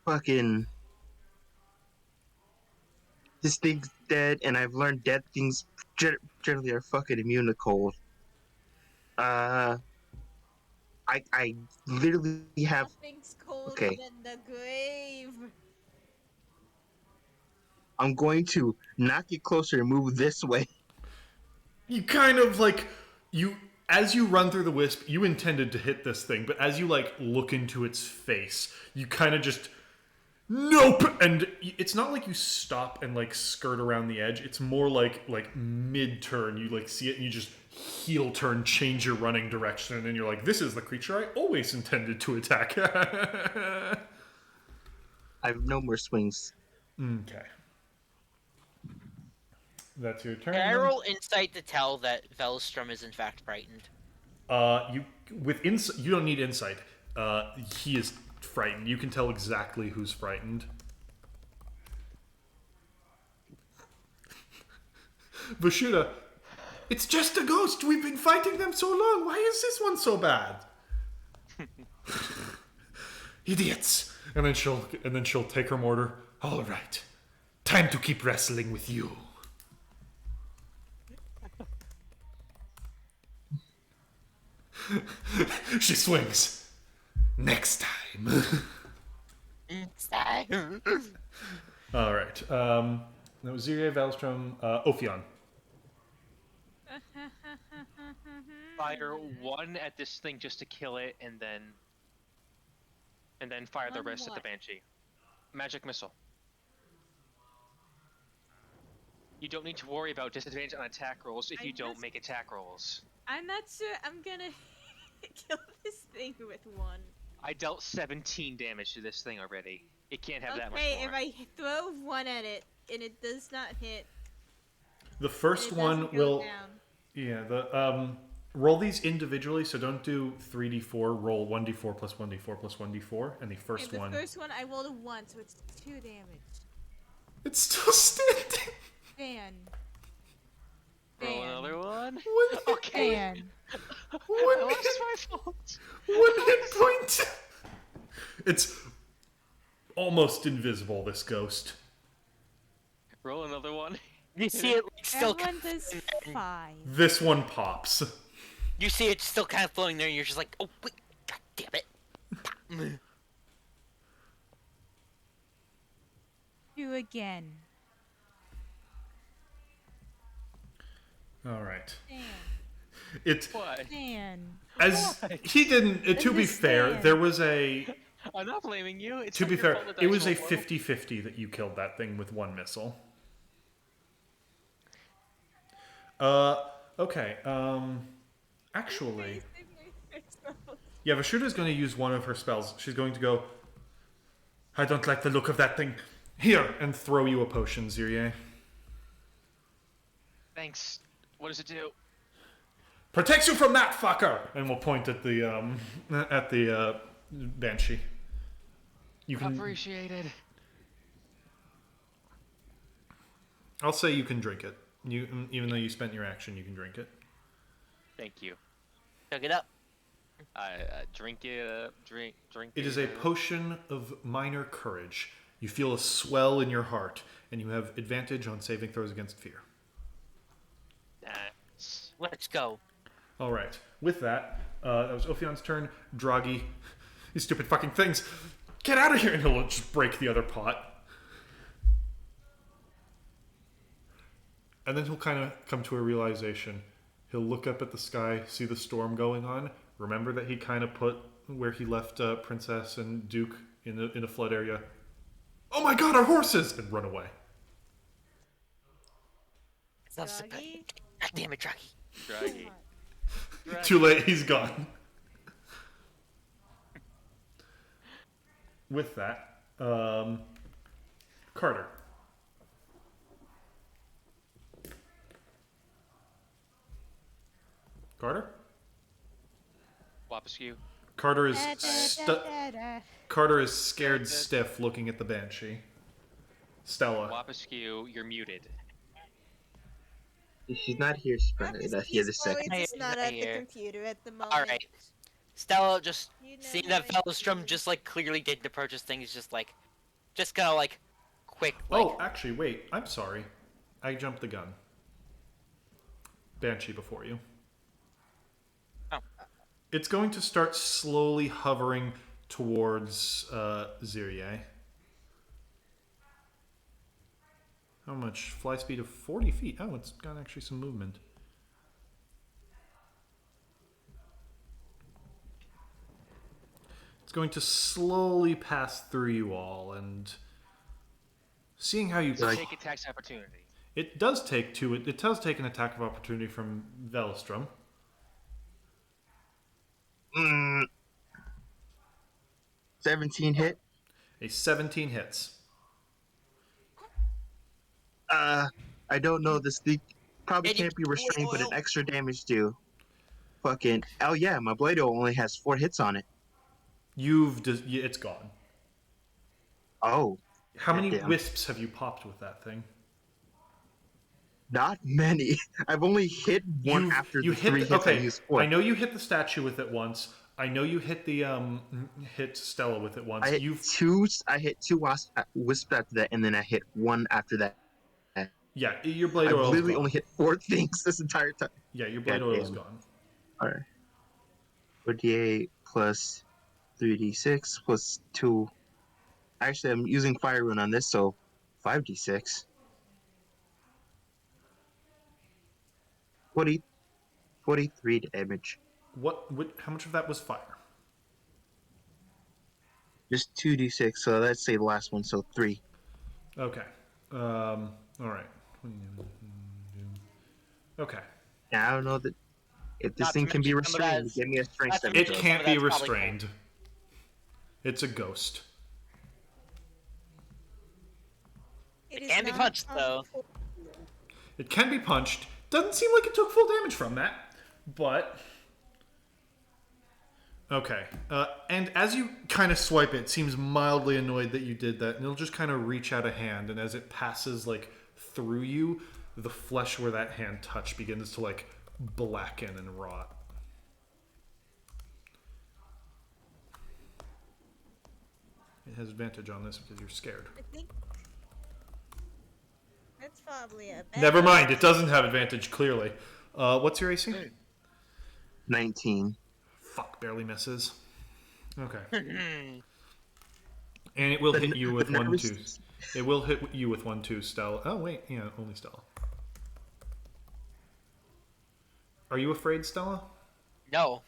[SPEAKER 1] Fucking. This thing's dead, and I've learned dead things generally are fucking immune to cold. I literally have.
[SPEAKER 8] Nothing's colder
[SPEAKER 1] Okay.
[SPEAKER 8] than the grave.
[SPEAKER 1] I'm going to not get closer and move this way.
[SPEAKER 2] You kind of like as you run through the wisp, you intended to hit this thing, but as you like look into its face, you kind of just nope, and it's not like you stop and like skirt around the edge. It's more like mid turn. You like see it and you just heel turn, change your running direction, and then you're like, this is the creature I always intended to attack.
[SPEAKER 1] I have no more swings.
[SPEAKER 2] Okay. That's your turn.
[SPEAKER 3] Can I
[SPEAKER 2] then?
[SPEAKER 3] roll insight to tell that Velstrom is in fact frightened?
[SPEAKER 2] You don't need insight. He is frightened. You can tell exactly who's frightened. Vashuda, it's just a ghost. We've been fighting them so long. Why is this one so bad? Idiots. And then she'll take her mortar. All right. Time to keep wrestling with you. She swings. Next time.
[SPEAKER 3] Next time.
[SPEAKER 2] All right. That was Ziria, Valstrom, Ophion.
[SPEAKER 5] Fire one at this thing just to kill it, and then fire the
[SPEAKER 8] On
[SPEAKER 5] rest at the
[SPEAKER 8] what?
[SPEAKER 5] Banshee. Magic missile. You don't need to worry about disadvantage on attack rolls if
[SPEAKER 8] I
[SPEAKER 5] you don't
[SPEAKER 8] just-
[SPEAKER 5] make attack rolls.
[SPEAKER 8] I'm not sure I'm gonna kill this thing with one.
[SPEAKER 5] I dealt 17 damage to this thing already. It can't have that much
[SPEAKER 8] Okay,
[SPEAKER 5] more.
[SPEAKER 8] if I throw one at it and it does not hit,
[SPEAKER 2] The
[SPEAKER 8] and
[SPEAKER 2] first
[SPEAKER 8] it
[SPEAKER 2] one
[SPEAKER 8] doesn't go
[SPEAKER 2] will.
[SPEAKER 8] down.
[SPEAKER 2] Yeah, the roll these individually, so don't do 3d4, roll 1d4 plus 1d4 plus 1d4, and the first
[SPEAKER 8] Okay, the
[SPEAKER 2] one.
[SPEAKER 8] first one I rolled a 1, so it's 2 damage.
[SPEAKER 2] It's still standing!
[SPEAKER 8] Ban.
[SPEAKER 5] Roll
[SPEAKER 8] Ban.
[SPEAKER 5] another one.
[SPEAKER 2] One,
[SPEAKER 5] Okay.
[SPEAKER 8] Ban.
[SPEAKER 2] one,
[SPEAKER 5] That was my fault.
[SPEAKER 2] one hit point! It's almost invisible, this ghost.
[SPEAKER 5] Roll another one.
[SPEAKER 3] You see it like, still.
[SPEAKER 8] Everyone does 5.
[SPEAKER 2] This one pops.
[SPEAKER 3] You see it still kind of floating there, and you're just like, oh wait, god damn it.
[SPEAKER 8] 2 again.
[SPEAKER 2] Alright.
[SPEAKER 8] Ban.
[SPEAKER 2] It.
[SPEAKER 5] What?
[SPEAKER 8] Ban.
[SPEAKER 2] As he didn't. To be fair,
[SPEAKER 8] Understand.
[SPEAKER 2] there was a.
[SPEAKER 5] I'm not blaming you. It's
[SPEAKER 2] To
[SPEAKER 5] not
[SPEAKER 2] be
[SPEAKER 5] your
[SPEAKER 2] fair,
[SPEAKER 5] fault the
[SPEAKER 2] it
[SPEAKER 5] dice
[SPEAKER 2] was a
[SPEAKER 5] rolled low.
[SPEAKER 2] 50-50 that you killed that thing with one missile. Okay, actually... Yeah, Vashuda's going to use one of her spells. She's going to go, I don't like the look of that thing. Here! And throw you a potion, Zirie.
[SPEAKER 5] Thanks. What does it do?
[SPEAKER 2] Protects you from that fucker! And we'll point at the Banshee. You can...
[SPEAKER 5] Appreciated.
[SPEAKER 2] I'll say you can drink it. Even though you spent your action, you can drink it.
[SPEAKER 5] Thank you.
[SPEAKER 3] Chug it up.
[SPEAKER 5] I drink it up. Drink.
[SPEAKER 2] It is a potion of minor courage. You feel a swell in your heart, and you have advantage on saving throws against fear.
[SPEAKER 5] Nice.
[SPEAKER 3] Let's go.
[SPEAKER 2] All right. With that, that was Ophion's turn. Draghi, you stupid fucking things, get out of here! And he'll just break the other pot. And then he'll kind of come to a realization. He'll look up at the sky, see the storm going on. Remember that he kind of put where he left Princess and Duke in a flood area. Oh my god, our horses! And run away.
[SPEAKER 8] Draggy?
[SPEAKER 3] God damn it, Draggy.
[SPEAKER 5] Draggy.
[SPEAKER 2] Too late, he's gone. With that, Carter. Carter?
[SPEAKER 5] Wapaskew.
[SPEAKER 2] Carter is Carter is scared stiff looking at the Banshee. Stella.
[SPEAKER 5] Wapaskew, you're muted.
[SPEAKER 1] She's not here. She's probably not here this second.
[SPEAKER 8] He's not
[SPEAKER 3] Right
[SPEAKER 8] at the
[SPEAKER 3] here.
[SPEAKER 8] computer at the moment.
[SPEAKER 3] Alright. Stella just
[SPEAKER 8] You know
[SPEAKER 3] seeing that
[SPEAKER 8] how I
[SPEAKER 3] Felstrom
[SPEAKER 8] feel.
[SPEAKER 3] just like clearly didn't approach this thing is just gonna like quick like
[SPEAKER 2] Oh, actually, wait. I'm sorry. I jumped the gun. Banshee before you.
[SPEAKER 3] Oh.
[SPEAKER 2] It's going to start slowly hovering towards Zirie. How much? Fly speed of 40 feet. Oh, it's got actually some movement. It's going to slowly pass through you all, and seeing how you
[SPEAKER 5] Take attacks opportunity.
[SPEAKER 2] it does take two. It does take an attack of opportunity from Velstrom.
[SPEAKER 1] 17 hit.
[SPEAKER 2] A 17 hits.
[SPEAKER 1] I don't know. This thing probably
[SPEAKER 3] Eddie,
[SPEAKER 1] can't be restrained, but an
[SPEAKER 3] oil.
[SPEAKER 1] extra damage do. Fucking. Oh yeah, my blade only has 4 hits on it.
[SPEAKER 2] It's gone.
[SPEAKER 1] Oh,
[SPEAKER 2] How many
[SPEAKER 1] Goddamn.
[SPEAKER 2] wisps have you popped with that thing?
[SPEAKER 1] not many. I've only hit one after the 3 hits I used 4.
[SPEAKER 2] I know you hit the statue with it once. I know you hit the hit Stella with it once.
[SPEAKER 1] I hit two. I hit 2 wisps after that, and then I hit 1 after that.
[SPEAKER 2] Yeah, your blade
[SPEAKER 1] I've
[SPEAKER 2] oil is
[SPEAKER 1] literally
[SPEAKER 2] gone.
[SPEAKER 1] only hit 4 things this entire time.
[SPEAKER 2] Yeah, your blade oil is
[SPEAKER 1] Goddamn.
[SPEAKER 2] gone.
[SPEAKER 1] Alright. 48 plus 3d6 plus 2. Actually, I'm using Fire Rune on this, so 5d6. 20, 23 damage.
[SPEAKER 2] What? How much of that was fire?
[SPEAKER 1] Just 2d6, so let's say the last one, so 3.
[SPEAKER 2] Okay. All right. Okay.
[SPEAKER 1] Now, I don't know that if this
[SPEAKER 3] Not to
[SPEAKER 1] thing can be
[SPEAKER 3] mention some of that
[SPEAKER 1] restrained.
[SPEAKER 3] is-
[SPEAKER 1] Give me a strength
[SPEAKER 3] not to
[SPEAKER 1] saving
[SPEAKER 2] It
[SPEAKER 3] mention
[SPEAKER 1] throw.
[SPEAKER 3] some
[SPEAKER 2] can't
[SPEAKER 3] of
[SPEAKER 2] be
[SPEAKER 3] that's probably
[SPEAKER 2] restrained. It's a ghost.
[SPEAKER 3] It can be punched, though.
[SPEAKER 2] It can be punched. Doesn't seem like it took full damage from that, but okay. And as you kind of swipe it, seems mildly annoyed that you did that, and it'll just kind of reach out a hand, and as it passes like through you, the flesh where that hand touched begins to like blacken and rot. It has advantage on this because you're scared.
[SPEAKER 8] I think that's probably a bad
[SPEAKER 2] Never mind, it doesn't have advantage, clearly. What's your AC?
[SPEAKER 1] 19.
[SPEAKER 2] Fuck, barely misses. Okay. And it will hit you with 1, 2. It will hit you with 1, 2, Stella. Oh, wait, yeah, only Stella. Are you afraid, Stella?
[SPEAKER 3] No.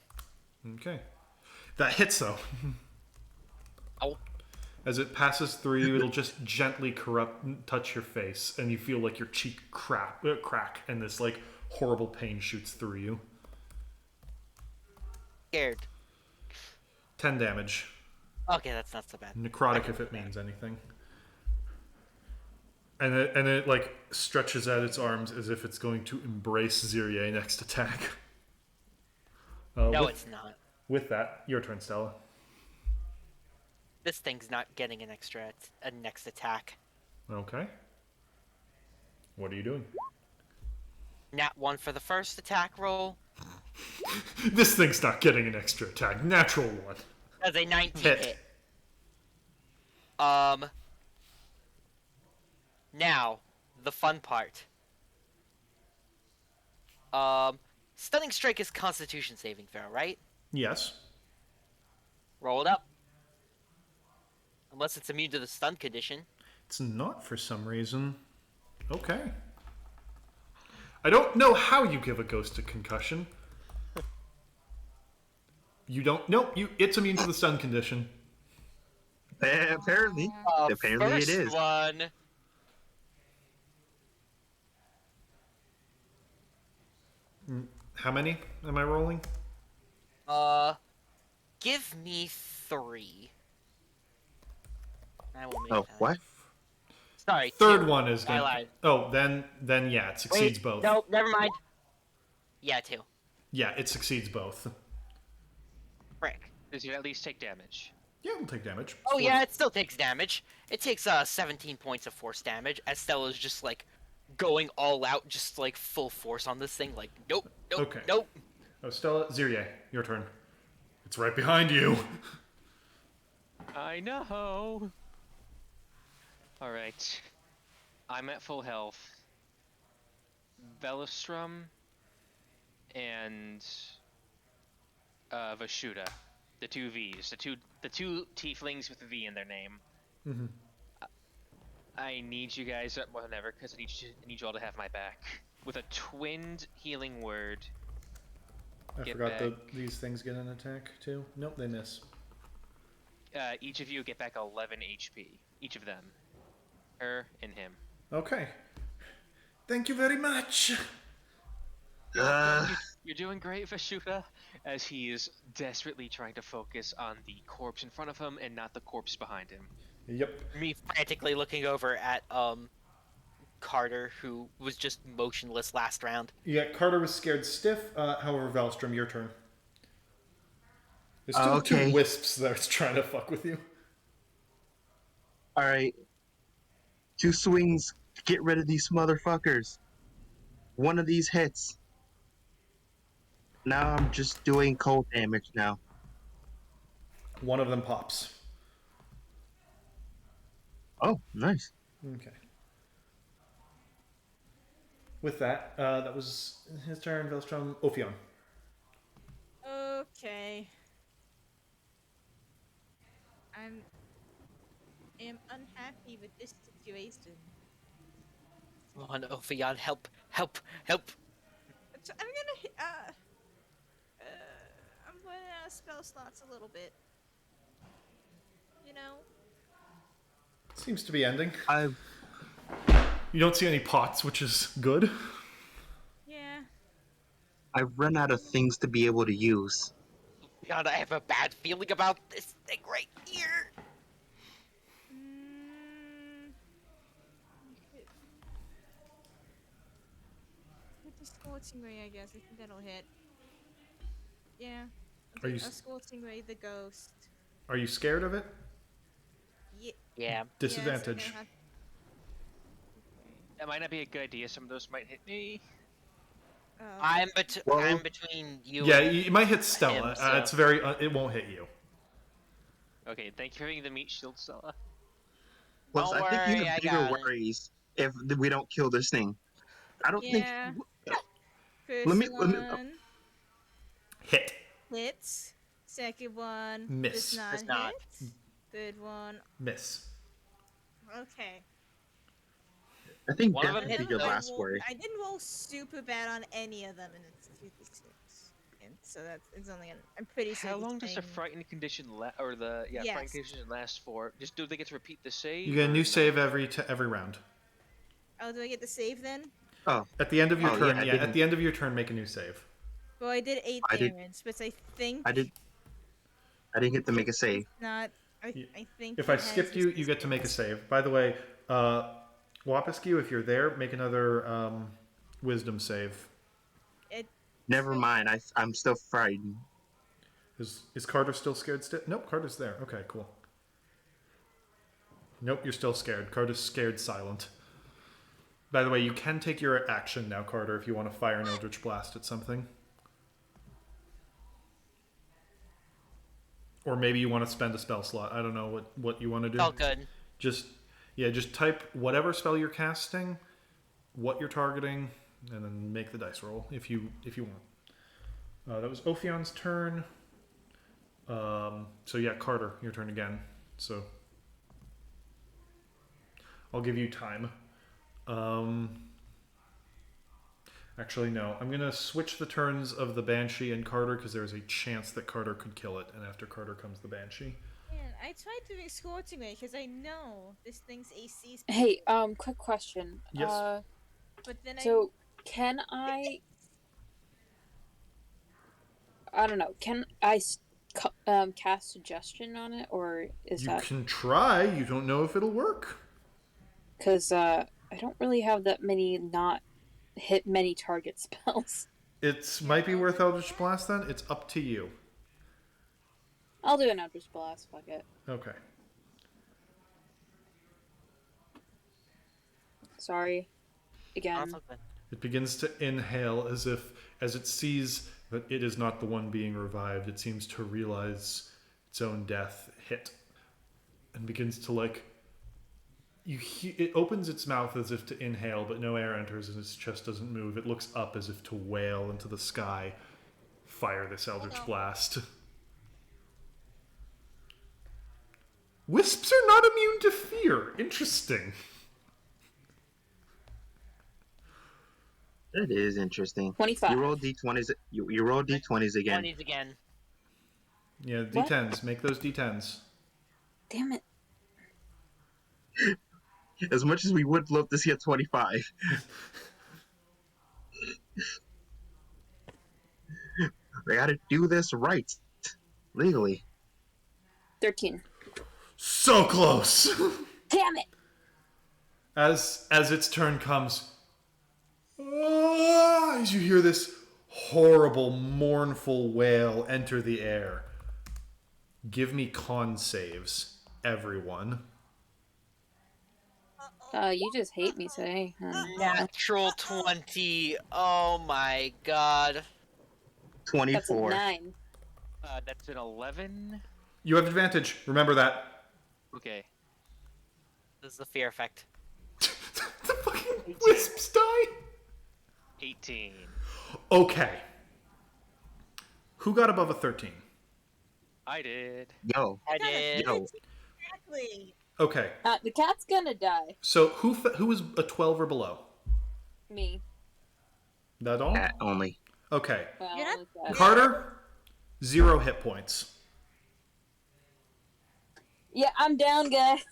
[SPEAKER 2] Okay. That hits, though.
[SPEAKER 3] Oh.
[SPEAKER 2] As it passes through you, it'll just gently touch your face, and you feel like your cheek crack, and this like horrible pain shoots through you.
[SPEAKER 3] Scared.
[SPEAKER 2] 10 damage.
[SPEAKER 3] Okay, that's not so bad.
[SPEAKER 2] Necrotic if it means anything. And it like stretches out its arms as if it's going to embrace Zirier next attack.
[SPEAKER 3] No, it's not.
[SPEAKER 2] With that, your turn, Stella.
[SPEAKER 3] This thing's not getting a next attack.
[SPEAKER 2] Okay. What are you doing?
[SPEAKER 3] Nat 1 for the first attack roll.
[SPEAKER 2] This thing's not getting an extra attack. Natural 1.
[SPEAKER 3] That's a 19
[SPEAKER 2] Hit.
[SPEAKER 3] hit. Now, the fun part. Stunning Strike is Constitution saving throw, right?
[SPEAKER 2] Yes.
[SPEAKER 3] Roll it up. Unless it's immune to the stun condition.
[SPEAKER 2] It's not for some reason. Okay. I don't know how you give a ghost a concussion. You don't. Nope. It's immune to the stun condition.
[SPEAKER 1] Apparently. Apparently
[SPEAKER 3] First
[SPEAKER 1] it is.
[SPEAKER 3] one.
[SPEAKER 2] How many am I rolling?
[SPEAKER 3] Give me 3. I will make
[SPEAKER 1] Oh,
[SPEAKER 3] that.
[SPEAKER 1] what?
[SPEAKER 3] Sorry.
[SPEAKER 2] Third
[SPEAKER 3] 2.
[SPEAKER 2] one is
[SPEAKER 3] I
[SPEAKER 2] gonna.
[SPEAKER 3] lied.
[SPEAKER 2] Oh, then yeah, it succeeds
[SPEAKER 3] Wait,
[SPEAKER 2] both.
[SPEAKER 3] Nope, never mind. Yeah, 2.
[SPEAKER 2] Yeah, it succeeds both.
[SPEAKER 3] Frick.
[SPEAKER 5] Does you at least take damage?
[SPEAKER 2] Yeah, we'll take damage.
[SPEAKER 3] Oh yeah, it still takes damage. It takes 17 points of force damage as Stella's just like going all out, just like full force on this thing. Like nope, nope,
[SPEAKER 2] Okay.
[SPEAKER 3] nope.
[SPEAKER 2] Oh, Stella, Zirier, your turn. It's right behind you.
[SPEAKER 5] I know. All right. I'm at full health. Velostrum and Vashuda, the two V's, the two tieflings with a V in their name.
[SPEAKER 2] Mm-hmm.
[SPEAKER 5] I need you guys more than ever because I need you all to have my back with a twinned healing word.
[SPEAKER 2] I
[SPEAKER 5] Get
[SPEAKER 2] forgot
[SPEAKER 5] back.
[SPEAKER 2] that these things get an attack too. Nope, they miss.
[SPEAKER 5] Each of you get back 11 HP. Each of them. Her and him.
[SPEAKER 2] Okay. Thank you very much.
[SPEAKER 5] You're doing great, Vashuda, as he is desperately trying to focus on the corpse in front of him and not the corpse behind him.
[SPEAKER 2] Yep.
[SPEAKER 3] Me frantically looking over at Carter, who was just motionless last round.
[SPEAKER 2] Yeah, Carter was scared stiff. However, Valstrom, your turn. There's still
[SPEAKER 1] Okay.
[SPEAKER 2] two wisps that's trying to fuck with you.
[SPEAKER 1] Alright. 2 swings to get rid of these motherfuckers. One of these hits. Now I'm just doing cold damage now.
[SPEAKER 2] One of them pops.
[SPEAKER 1] Oh, nice.
[SPEAKER 2] Okay. With that, that was his turn. Valstrom, Ophion.
[SPEAKER 8] Okay. am unhappy with this situation.
[SPEAKER 3] Come on, Ophion, help, help, help.
[SPEAKER 8] So I'm running out of spell slots a little bit. You know?
[SPEAKER 2] Seems to be ending.
[SPEAKER 1] I've
[SPEAKER 2] You don't see any pots, which is good.
[SPEAKER 8] Yeah.
[SPEAKER 1] run out of things to be able to use.
[SPEAKER 3] God, I have a bad feeling about this thing right here.
[SPEAKER 8] With the scorching ray, I guess. I think that'll hit. Yeah.
[SPEAKER 2] Are you
[SPEAKER 8] A scorching ray, the ghost.
[SPEAKER 2] Are you scared of it?
[SPEAKER 3] Yeah.
[SPEAKER 2] Disadvantage.
[SPEAKER 8] Yes, okay.
[SPEAKER 5] That might not be a good idea. Some of those might hit me.
[SPEAKER 8] Oh.
[SPEAKER 3] I'm
[SPEAKER 1] Well-
[SPEAKER 3] between you.
[SPEAKER 2] Yeah,
[SPEAKER 3] and
[SPEAKER 2] it might hit Stella.
[SPEAKER 3] him, so-
[SPEAKER 2] It's very. It won't hit you.
[SPEAKER 5] Okay, thank you for having the meat shield, Stella.
[SPEAKER 1] Plus,
[SPEAKER 3] Don't
[SPEAKER 1] I think you
[SPEAKER 3] worry, I
[SPEAKER 1] have
[SPEAKER 3] got
[SPEAKER 1] bigger
[SPEAKER 3] it.
[SPEAKER 1] worries if we don't kill this thing. I don't
[SPEAKER 8] Yeah.
[SPEAKER 1] think.
[SPEAKER 8] First
[SPEAKER 1] Let me-
[SPEAKER 8] one
[SPEAKER 2] Hit.
[SPEAKER 8] hits. Second one
[SPEAKER 2] Miss.
[SPEAKER 8] does
[SPEAKER 3] Does
[SPEAKER 8] not
[SPEAKER 3] not.
[SPEAKER 8] hit. Third one.
[SPEAKER 2] Miss.
[SPEAKER 8] Okay.
[SPEAKER 1] I think
[SPEAKER 3] One of
[SPEAKER 1] that
[SPEAKER 3] them
[SPEAKER 1] would be
[SPEAKER 3] hit
[SPEAKER 1] your
[SPEAKER 3] though.
[SPEAKER 1] last worry.
[SPEAKER 8] I didn't roll super bad on any of them, and it's 2d6. And so it's only. I'm pretty sure.
[SPEAKER 5] How
[SPEAKER 8] this
[SPEAKER 5] long does a
[SPEAKER 8] thing-
[SPEAKER 5] frightened condition or the
[SPEAKER 8] Yes.
[SPEAKER 5] frightened condition last for? Just do they get to repeat the save?
[SPEAKER 2] You get a
[SPEAKER 5] or
[SPEAKER 2] new
[SPEAKER 5] no?
[SPEAKER 2] save every round.
[SPEAKER 8] Oh, do I get the save then?
[SPEAKER 2] At the end of your
[SPEAKER 1] Oh,
[SPEAKER 2] turn,
[SPEAKER 1] yeah, I
[SPEAKER 2] yeah.
[SPEAKER 1] didn't-
[SPEAKER 2] At the end of your turn, make a new save.
[SPEAKER 8] Well, I did 8
[SPEAKER 1] I did-
[SPEAKER 8] damage, but I think
[SPEAKER 1] I didn't get to make a save.
[SPEAKER 8] not.
[SPEAKER 2] Yeah.
[SPEAKER 8] I think.
[SPEAKER 2] If
[SPEAKER 8] it
[SPEAKER 2] I
[SPEAKER 8] has
[SPEAKER 2] skipped you, you get to make a
[SPEAKER 8] resistance.
[SPEAKER 2] save. By the way, Wapiskew, if you're there, make another wisdom save.
[SPEAKER 1] Never mind. I'm still frightened.
[SPEAKER 2] Is Carter still scared? Nope, Carter's there. Okay, cool. Nope, you're still scared. Carter's scared silent. By the way, you can take your action now, Carter, if you want to fire an Eldritch Blast at something. Or maybe you want to spend a spell slot. I don't know what you want to do.
[SPEAKER 3] Oh, good.
[SPEAKER 2] Just type whatever spell you're casting, what you're targeting, and then make the dice roll if you want. That was Ophion's turn. So yeah, Carter, your turn again. So I'll give you time. Actually, no. I'm gonna switch the turns of the Banshee and Carter because there's a chance that Carter could kill it, and after Carter comes the Banshee.
[SPEAKER 8] Man, I tried doing scorching ray because I know this thing's AC. is
[SPEAKER 4] Hey, quick question.
[SPEAKER 2] Yes.
[SPEAKER 8] But then
[SPEAKER 4] So can I don't know. Can I cast suggestion on it, or is
[SPEAKER 2] You
[SPEAKER 4] that
[SPEAKER 2] can try. You don't know if it'll work.
[SPEAKER 4] because I don't really have that many not hit many target spells.
[SPEAKER 2] It might be worth Eldritch Blast then. It's up to you.
[SPEAKER 4] I'll do an Eldritch Blast. Fuck it.
[SPEAKER 2] Okay.
[SPEAKER 4] Sorry. Again.
[SPEAKER 3] Also good.
[SPEAKER 2] It begins to inhale as it sees that it is not the one being revived. It seems to realize its own death hit and begins to it opens its mouth as if to inhale, but no air enters and its chest doesn't move. It looks up as if to wail into the sky. Fire this Eldritch Blast. Wisps are not immune to fear. Interesting.
[SPEAKER 1] That is interesting.
[SPEAKER 4] 25.
[SPEAKER 1] You roll d20s. You roll d20s again.
[SPEAKER 3] 20s again.
[SPEAKER 2] Yeah,
[SPEAKER 4] What?
[SPEAKER 2] D10s. Make those D10s.
[SPEAKER 4] Damn it.
[SPEAKER 1] As much as we would love to see a 25. We gotta do this right. Legally.
[SPEAKER 4] 13.
[SPEAKER 2] So close!
[SPEAKER 4] Damn it!
[SPEAKER 2] As its turn comes, as you hear this horrible, mournful wail enter the air. Give me con saves, everyone.
[SPEAKER 4] You just hate me today.
[SPEAKER 3] Natural 20. Oh my god.
[SPEAKER 4] That's a
[SPEAKER 1] 24.
[SPEAKER 4] 9.
[SPEAKER 5] That's an 11.
[SPEAKER 2] You have advantage. Remember that.
[SPEAKER 5] Okay.
[SPEAKER 3] This is the fear effect.
[SPEAKER 2] The fucking wisps die.
[SPEAKER 5] 18.
[SPEAKER 2] Okay. Who got above a 13?
[SPEAKER 5] I did.
[SPEAKER 1] Yo.
[SPEAKER 3] I did.
[SPEAKER 1] Yo.
[SPEAKER 8] Exactly.
[SPEAKER 2] Okay.
[SPEAKER 4] The cat's gonna die.
[SPEAKER 2] So who was a 12 or below?
[SPEAKER 4] Me.
[SPEAKER 2] That all?
[SPEAKER 1] Cat only.
[SPEAKER 2] Okay.
[SPEAKER 4] Well,
[SPEAKER 8] You're not-
[SPEAKER 4] that-
[SPEAKER 2] Carter, 0 hit points.
[SPEAKER 4] Yeah, I'm down, guys.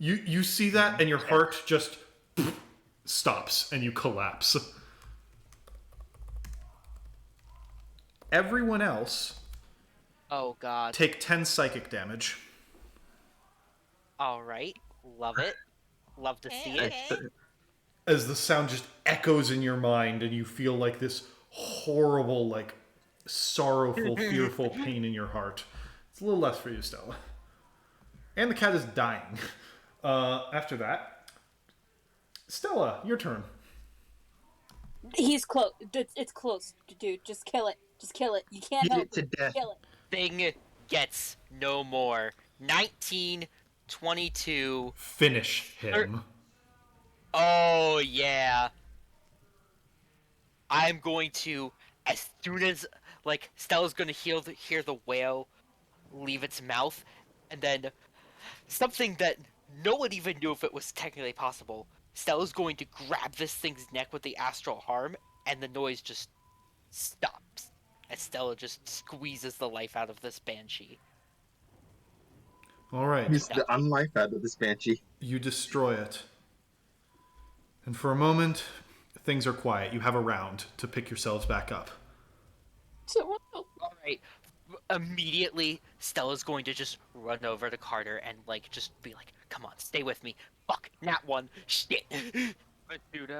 [SPEAKER 2] You see that, and your heart just stops, and you collapse. Everyone else
[SPEAKER 3] Oh god.
[SPEAKER 2] take 10 psychic damage.
[SPEAKER 3] All right. Love it. Love to see
[SPEAKER 8] Okay,
[SPEAKER 3] it.
[SPEAKER 8] okay.
[SPEAKER 2] As the sound just echoes in your mind, and you feel like this horrible, like sorrowful, fearful pain in your heart. It's a little less for you, Stella. And the cat is dying. After that, Stella, your turn.
[SPEAKER 4] He's close. It's close, dude. Just kill it. Just kill it. You can't
[SPEAKER 1] Beat
[SPEAKER 4] help
[SPEAKER 1] it to
[SPEAKER 4] it.
[SPEAKER 1] death.
[SPEAKER 4] Kill it.
[SPEAKER 3] Thing gets no more. 19, 22.
[SPEAKER 2] Finish him.
[SPEAKER 3] Oh, yeah. I'm going to, as soon as, like, Stella's going to hear the whale leave its mouth, and then something that no one even knew if it was technically possible. Stella's going to grab this thing's neck with the astral harm, and the noise just stops. As Stella just squeezes the life out of this banshee.
[SPEAKER 2] All right.
[SPEAKER 1] He's the unlife out of this banshee.
[SPEAKER 2] You destroy it. And for a moment, things are quiet. You have a round to pick yourselves back up.
[SPEAKER 3] Alright. Immediately, Stella's going to just run over to Carter and, like, just be like, come on, stay with me. Fuck, nat one. Shit.
[SPEAKER 5] But dude,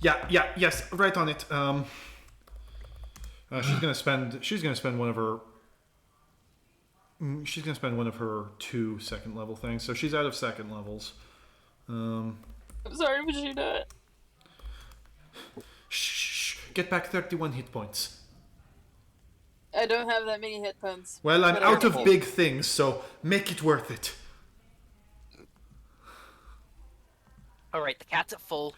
[SPEAKER 2] Yes, right on it. She's gonna spend one of her. She's gonna spend one of her 2 second level things, so she's out of second levels.
[SPEAKER 4] I'm sorry, Vegeta.
[SPEAKER 2] Shh! Get back 31 hit points.
[SPEAKER 4] I don't have that many hit points.
[SPEAKER 2] Well, I'm
[SPEAKER 4] But
[SPEAKER 2] out of
[SPEAKER 4] okay.
[SPEAKER 2] big things, so make it worth it.
[SPEAKER 3] Alright, the cat's at full.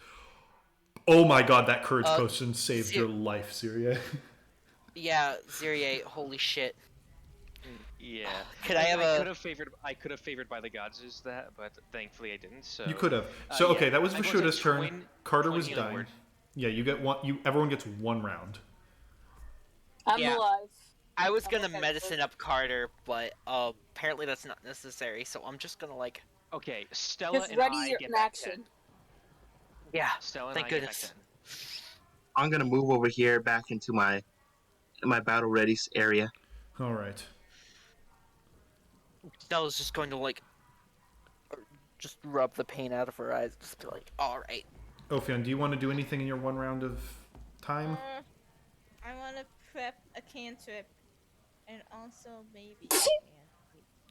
[SPEAKER 2] Oh my god, that courage
[SPEAKER 3] Uh,
[SPEAKER 2] potion saved your life, Syria.
[SPEAKER 3] Yeah, Zerier, holy shit.
[SPEAKER 5] yeah.
[SPEAKER 3] Could I have a-
[SPEAKER 5] I could have favored by the gods is that, but thankfully I didn't. So
[SPEAKER 2] You could have. So
[SPEAKER 5] yeah,
[SPEAKER 2] okay, that was
[SPEAKER 5] I was
[SPEAKER 2] Vishuda's
[SPEAKER 5] at
[SPEAKER 2] turn.
[SPEAKER 5] 20
[SPEAKER 2] Carter was
[SPEAKER 5] 20
[SPEAKER 2] dying.
[SPEAKER 5] onward.
[SPEAKER 2] Yeah, you get one. Everyone gets 1 round.
[SPEAKER 4] I'm
[SPEAKER 3] Yeah.
[SPEAKER 4] alive.
[SPEAKER 3] I was gonna
[SPEAKER 4] Okay.
[SPEAKER 3] medicine up Carter, but apparently that's not necessary, so I'm just gonna, like...
[SPEAKER 5] Okay, Stella
[SPEAKER 4] Just
[SPEAKER 5] and
[SPEAKER 4] ready
[SPEAKER 5] I
[SPEAKER 4] your
[SPEAKER 5] get back
[SPEAKER 4] action.
[SPEAKER 5] 10.
[SPEAKER 3] Yeah,
[SPEAKER 5] Stella and
[SPEAKER 3] thank
[SPEAKER 5] I
[SPEAKER 3] goodness.
[SPEAKER 5] get back 10.
[SPEAKER 1] I'm gonna move over here back into my battle ready area.
[SPEAKER 2] All right.
[SPEAKER 3] Stella's just going to, like... just rub the pain out of her eyes, just be like, alright.
[SPEAKER 2] Ophion, do you want to do anything in your 1 round of time?
[SPEAKER 8] I want to prep a cantrip, and also maybe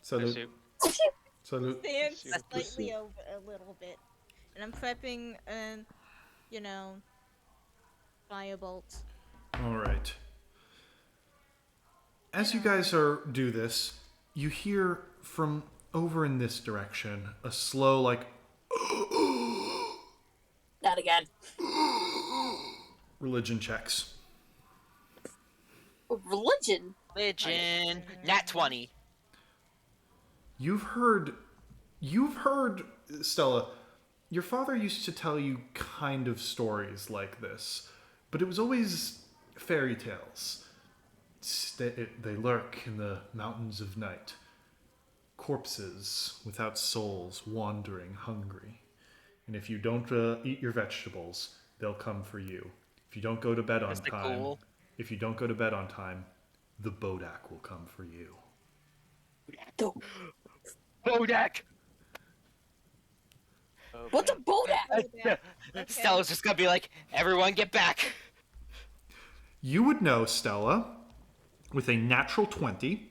[SPEAKER 2] Salute.
[SPEAKER 5] Pursuit.
[SPEAKER 2] Salute.
[SPEAKER 8] stand
[SPEAKER 5] Super
[SPEAKER 8] slightly over a little bit, and I'm prepping an, firebolt.
[SPEAKER 2] All right. As you guys do this, you hear from over in this direction a slow, like,
[SPEAKER 4] Not again.
[SPEAKER 2] religion checks.
[SPEAKER 4] Religion.
[SPEAKER 3] Religion. Nat 20.
[SPEAKER 2] You've heard, Stella, your father used to tell you kind of stories like this, but it was always fairy tales. They lurk in the mountains of night. Corpses without souls wandering hungry. And if you don't eat your vegetables, they'll come for you. If you don't go to bed on
[SPEAKER 3] Is it
[SPEAKER 2] time,
[SPEAKER 3] cool?
[SPEAKER 2] if you don't go to bed on time, the Bodak will come for you.
[SPEAKER 3] Bodak!
[SPEAKER 4] What's a Bodak?
[SPEAKER 3] Stella's just gonna be like, everyone get back!
[SPEAKER 2] You would know, Stella, with a natural 20.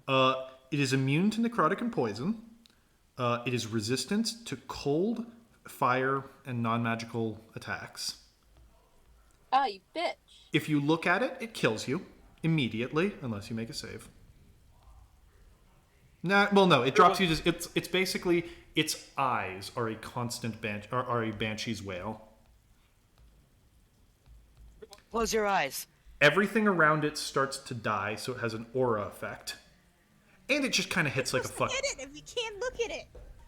[SPEAKER 2] It is immune to necrotic and poison. It is resistant to cold, fire, and non-magical attacks.
[SPEAKER 4] Ah, you bitch.
[SPEAKER 2] If you look at it, it kills you immediately, unless you make a save. No, it drops you. It's basically its eyes are a constant are a banshee's wail.
[SPEAKER 3] Close your eyes.
[SPEAKER 2] Everything around it starts to die, so it has an aura effect, and it just kind of hits like a fuck.
[SPEAKER 8] Look at it if you can't look at it.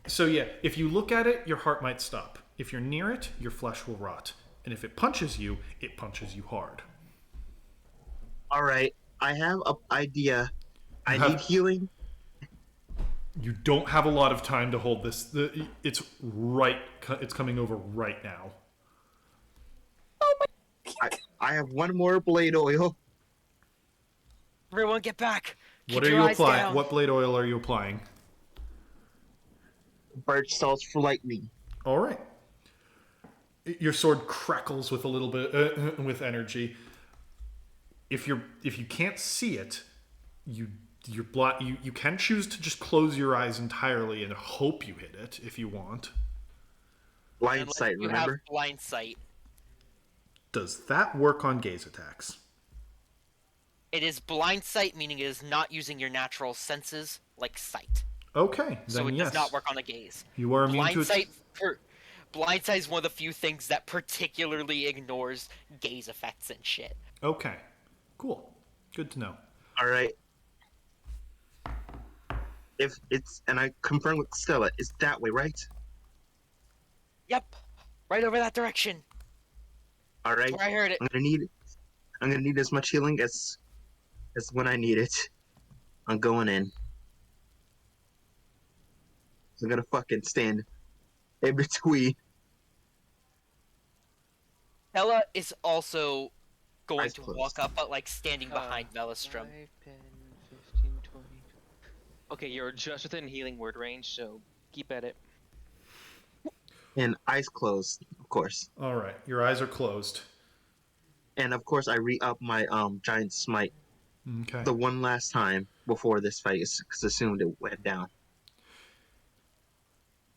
[SPEAKER 2] So yeah, if you look at it, your heart might stop. If you're near it, your flesh will rot. And if it punches you hard.
[SPEAKER 1] All right, I have an idea. I
[SPEAKER 2] have-
[SPEAKER 1] need healing.
[SPEAKER 2] You don't have a lot of time to hold this. It's coming over right now.
[SPEAKER 1] I have one more blade oil.
[SPEAKER 3] Everyone get back. Keep
[SPEAKER 2] What are
[SPEAKER 3] your
[SPEAKER 2] you
[SPEAKER 3] eyes
[SPEAKER 2] applying?
[SPEAKER 3] down.
[SPEAKER 2] What blade oil are you applying?
[SPEAKER 1] Birch salts for lightning.
[SPEAKER 2] All right. Your sword crackles with a little bit with energy. If you can't see it, you can choose to just close your eyes entirely and hope you hit it if you want.
[SPEAKER 1] Blind
[SPEAKER 3] Unless
[SPEAKER 1] sight,
[SPEAKER 3] you
[SPEAKER 1] remember?
[SPEAKER 3] have blind sight.
[SPEAKER 2] Does that work on gaze attacks?
[SPEAKER 3] It is blind sight, meaning it is not using your natural senses like sight.
[SPEAKER 2] Okay,
[SPEAKER 3] So
[SPEAKER 2] then
[SPEAKER 3] it
[SPEAKER 2] yes.
[SPEAKER 3] does not work on the gaze.
[SPEAKER 2] You are immune
[SPEAKER 3] Blind
[SPEAKER 2] to
[SPEAKER 3] sight. Blind sight is one of the few things that particularly ignores gaze effects and shit.
[SPEAKER 2] Okay, cool. Good to know.
[SPEAKER 1] All right. If it's and I confirm with Stella, it's that way, right?
[SPEAKER 3] Yep, right over that direction.
[SPEAKER 1] All right.
[SPEAKER 3] That's where I heard it.
[SPEAKER 1] I'm gonna need as much healing as when I need it. I'm going in. So I'm gonna fucking stand in between.
[SPEAKER 3] Ella is also going
[SPEAKER 1] Eyes
[SPEAKER 3] to
[SPEAKER 1] closed.
[SPEAKER 3] walk up, but like standing behind Velostrom.
[SPEAKER 5] 5, 10, 15, 20. Okay, you're just within healing word range, so keep at it.
[SPEAKER 1] And eyes closed, of course.
[SPEAKER 2] All right, your eyes are closed.
[SPEAKER 1] And of course, I re-up my giant smite
[SPEAKER 2] Okay.
[SPEAKER 1] the one last time before this fight, because assumed it went down.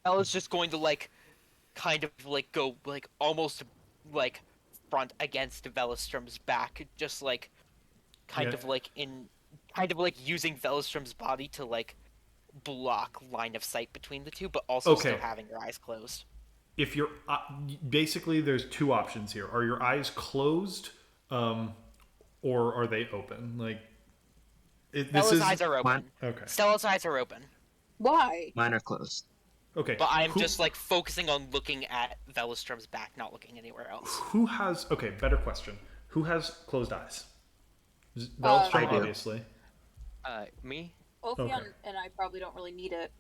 [SPEAKER 3] Ella's just going to like, kind of like go like almost like front against Velostrom's back, just like, kind
[SPEAKER 2] Yeah.
[SPEAKER 3] of like using Velostrom's body to like block line of sight between the two, but also still
[SPEAKER 2] Okay.
[SPEAKER 3] having your eyes closed.
[SPEAKER 2] If you're basically, there's two options here. Are your eyes closed, or are they open? Like,
[SPEAKER 3] Stella's eyes are open.
[SPEAKER 2] Okay.
[SPEAKER 3] Stella's eyes are open.
[SPEAKER 4] Why?
[SPEAKER 1] Mine are closed.
[SPEAKER 2] Okay.
[SPEAKER 3] But I'm just like focusing on looking at Velostrom's back, not looking anywhere else.
[SPEAKER 2] Who has? Okay, better question. Who has closed eyes? Velostrom,
[SPEAKER 1] I do.
[SPEAKER 2] obviously.
[SPEAKER 5] Me?
[SPEAKER 4] Ophion
[SPEAKER 2] Okay.
[SPEAKER 4] and I probably don't really need it.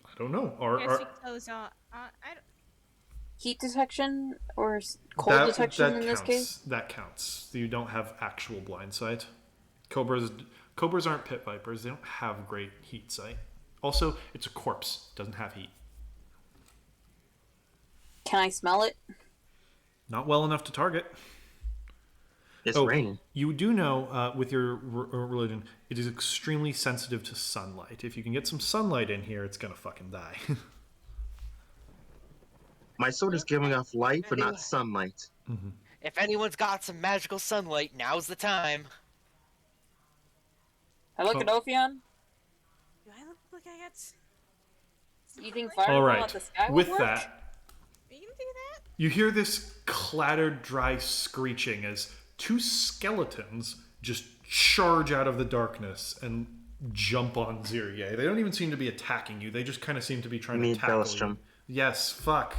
[SPEAKER 2] I don't know.
[SPEAKER 8] Yes, we close on. I don't.
[SPEAKER 4] Heat detection or cold detection in this
[SPEAKER 2] counts.
[SPEAKER 4] case?
[SPEAKER 2] That counts. You don't have actual blind sight. Cobras aren't pit vipers. They don't have great heat sight. Also, it's a corpse. It doesn't have heat.
[SPEAKER 4] Can I smell it?
[SPEAKER 2] Not well enough to target.
[SPEAKER 1] It's raining.
[SPEAKER 2] You do know, with your religion, it is extremely sensitive to sunlight. If you can get some sunlight in here, it's gonna fucking die.
[SPEAKER 1] My sword is giving off light, but not sunlight.
[SPEAKER 3] If anyone's got some magical sunlight, now's the time.
[SPEAKER 4] I look at Ophion.
[SPEAKER 8] Do I look like I got?
[SPEAKER 4] You think
[SPEAKER 2] All
[SPEAKER 4] fireball
[SPEAKER 2] right.
[SPEAKER 4] at the sky
[SPEAKER 2] With
[SPEAKER 4] would work?
[SPEAKER 2] that,
[SPEAKER 8] Are you gonna do that?
[SPEAKER 2] you hear this clattered, dry screeching as two skeletons just charge out of the darkness and jump on Zirier. They don't even seem to be attacking you. They just kind of seem to be trying
[SPEAKER 1] You
[SPEAKER 2] to
[SPEAKER 1] mean
[SPEAKER 2] tackle
[SPEAKER 1] Velostrom.
[SPEAKER 2] you. Yes, fuck.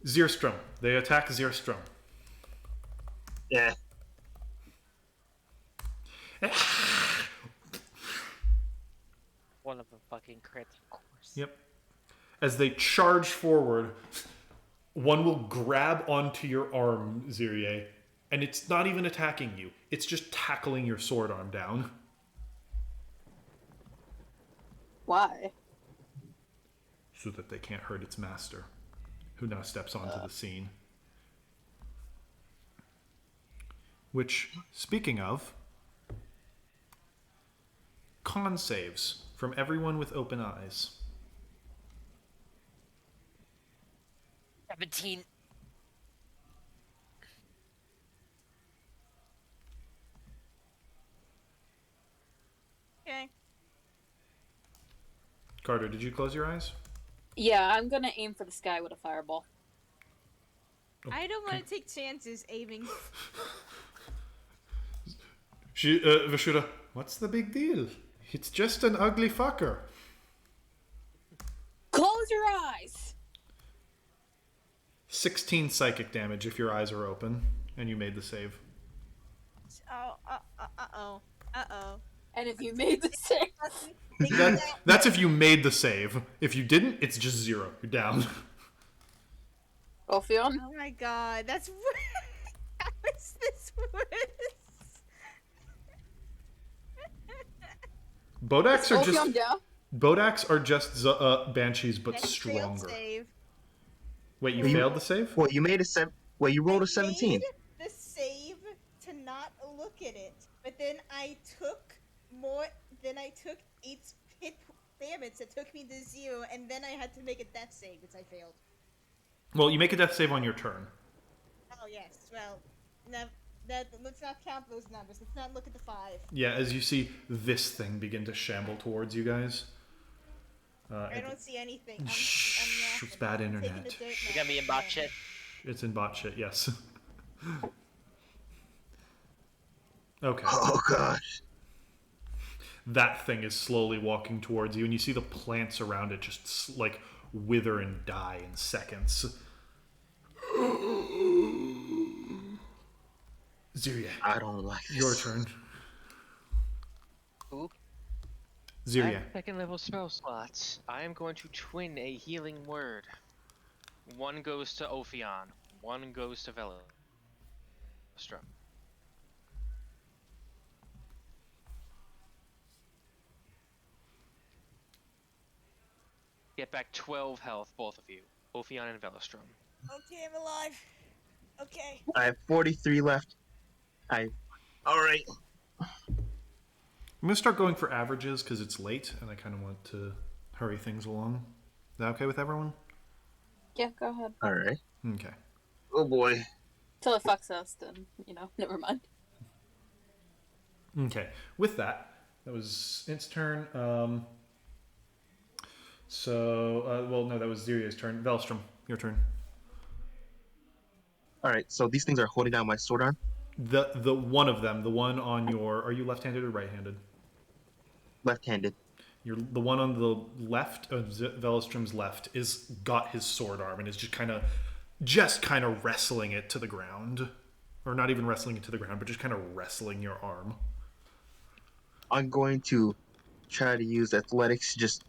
[SPEAKER 2] Zierstrom. They attack Zierstrom.
[SPEAKER 1] Yeah.
[SPEAKER 3] One of them fucking crits, of course.
[SPEAKER 2] Yep. As they charge forward, one will grab onto your arm, Zirier, and it's not even attacking you. It's just tackling your sword arm down.
[SPEAKER 4] Why?
[SPEAKER 2] So that they can't hurt its master, who now steps onto the scene. Which, speaking of, con saves from everyone with open eyes.
[SPEAKER 3] 17.
[SPEAKER 8] Okay.
[SPEAKER 2] Carter, did you close your eyes?
[SPEAKER 4] Yeah, I'm gonna aim for the sky with a fireball.
[SPEAKER 8] I don't want to take chances aiming.
[SPEAKER 2] Vashura, what's the big deal? It's just an ugly fucker.
[SPEAKER 4] Close your eyes!
[SPEAKER 2] 16 psychic damage if your eyes are open and you made the save.
[SPEAKER 8] Uh-oh.
[SPEAKER 4] And if you made the save.
[SPEAKER 2] That's if you made the save. If you didn't, it's just 0. You're down.
[SPEAKER 4] Ophion?
[SPEAKER 8] Oh my god, that's worse. How is this worse?
[SPEAKER 2] Bodaks are just
[SPEAKER 4] Ophion down?
[SPEAKER 2] Bodaks are just banshees, but
[SPEAKER 8] Next failed
[SPEAKER 2] stronger.
[SPEAKER 8] save.
[SPEAKER 2] Wait, you
[SPEAKER 1] You-
[SPEAKER 2] failed the save?
[SPEAKER 1] Well, you made a you rolled a 17.
[SPEAKER 8] I made the save to not look at it, but then I took 8 hit damage that took me to 0, and then I had to make a death save, which I failed.
[SPEAKER 2] Well, you make a death save on your turn.
[SPEAKER 8] Oh yes, well, let's not count those numbers. Let's not look at the 5.
[SPEAKER 2] Yeah, as you see this thing begin to shamble towards you guys.
[SPEAKER 8] I don't see anything.
[SPEAKER 2] Shh,
[SPEAKER 8] I'm
[SPEAKER 2] it's bad
[SPEAKER 8] taking the
[SPEAKER 2] internet.
[SPEAKER 8] dirt
[SPEAKER 3] You
[SPEAKER 8] now.
[SPEAKER 3] got me in bot shit.
[SPEAKER 2] It's in bot shit, yes. Okay.
[SPEAKER 1] Oh god.
[SPEAKER 2] That thing is slowly walking towards you, and you see the plants around it just like wither and die in seconds. Ziria,
[SPEAKER 1] I don't like this.
[SPEAKER 2] your turn.
[SPEAKER 3] Who?
[SPEAKER 2] Ziria.
[SPEAKER 5] Second level spell slots. I am going to twin a healing word. One goes to Ophion. One goes to Velostrum. Get back 12 health, both of you. Ophion and Velostrum.
[SPEAKER 8] Okay, I'm alive. Okay.
[SPEAKER 1] I have 43 left. Alright.
[SPEAKER 2] I'm gonna start going for averages because it's late, and I kind of want to hurry things along. Is that okay with everyone?
[SPEAKER 4] Yeah, go ahead.
[SPEAKER 1] Alright.
[SPEAKER 2] Okay.
[SPEAKER 1] Oh boy.
[SPEAKER 4] Till it fucks us, then, never mind.
[SPEAKER 2] Okay. With that, that was its turn. Well, no, that was Ziria's turn. Velstrom, your turn.
[SPEAKER 1] Alright, so these things are holding down my sword arm.
[SPEAKER 2] The one of them, the one on your, are you left-handed or right-handed?
[SPEAKER 1] Left-handed.
[SPEAKER 2] The one on the left of Velostrom's left is got his sword arm and is just kind of wrestling it to the ground, or not even wrestling it to the ground, but just kind of wrestling your arm.
[SPEAKER 1] I'm going to try to use athletics to just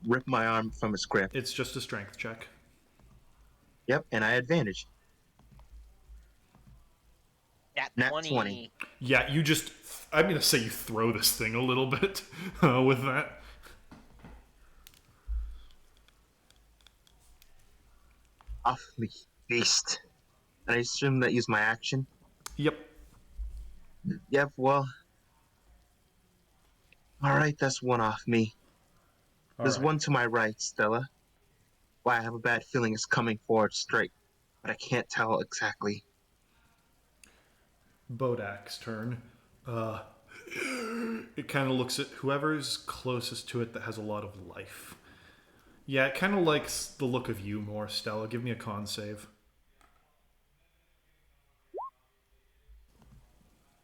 [SPEAKER 1] rip my arm from its grip.
[SPEAKER 2] It's just a strength check.
[SPEAKER 1] Yep, and I advantage. Nat 20.
[SPEAKER 2] Yeah, you just, I'm gonna say you throw this thing a little bit with that.
[SPEAKER 1] Off me, beast. And I assume that use my action.
[SPEAKER 2] Yep.
[SPEAKER 1] Yep, well. Alright, that's one off me. There's
[SPEAKER 2] Alright.
[SPEAKER 1] one to my right, Stella. Why, I have a bad feeling it's coming forward straight, but I can't tell exactly.
[SPEAKER 2] Bodak's turn. It kind of looks at whoever's closest to it that has a lot of life. Yeah, it kind of likes the look of you more, Stella. Give me a con save.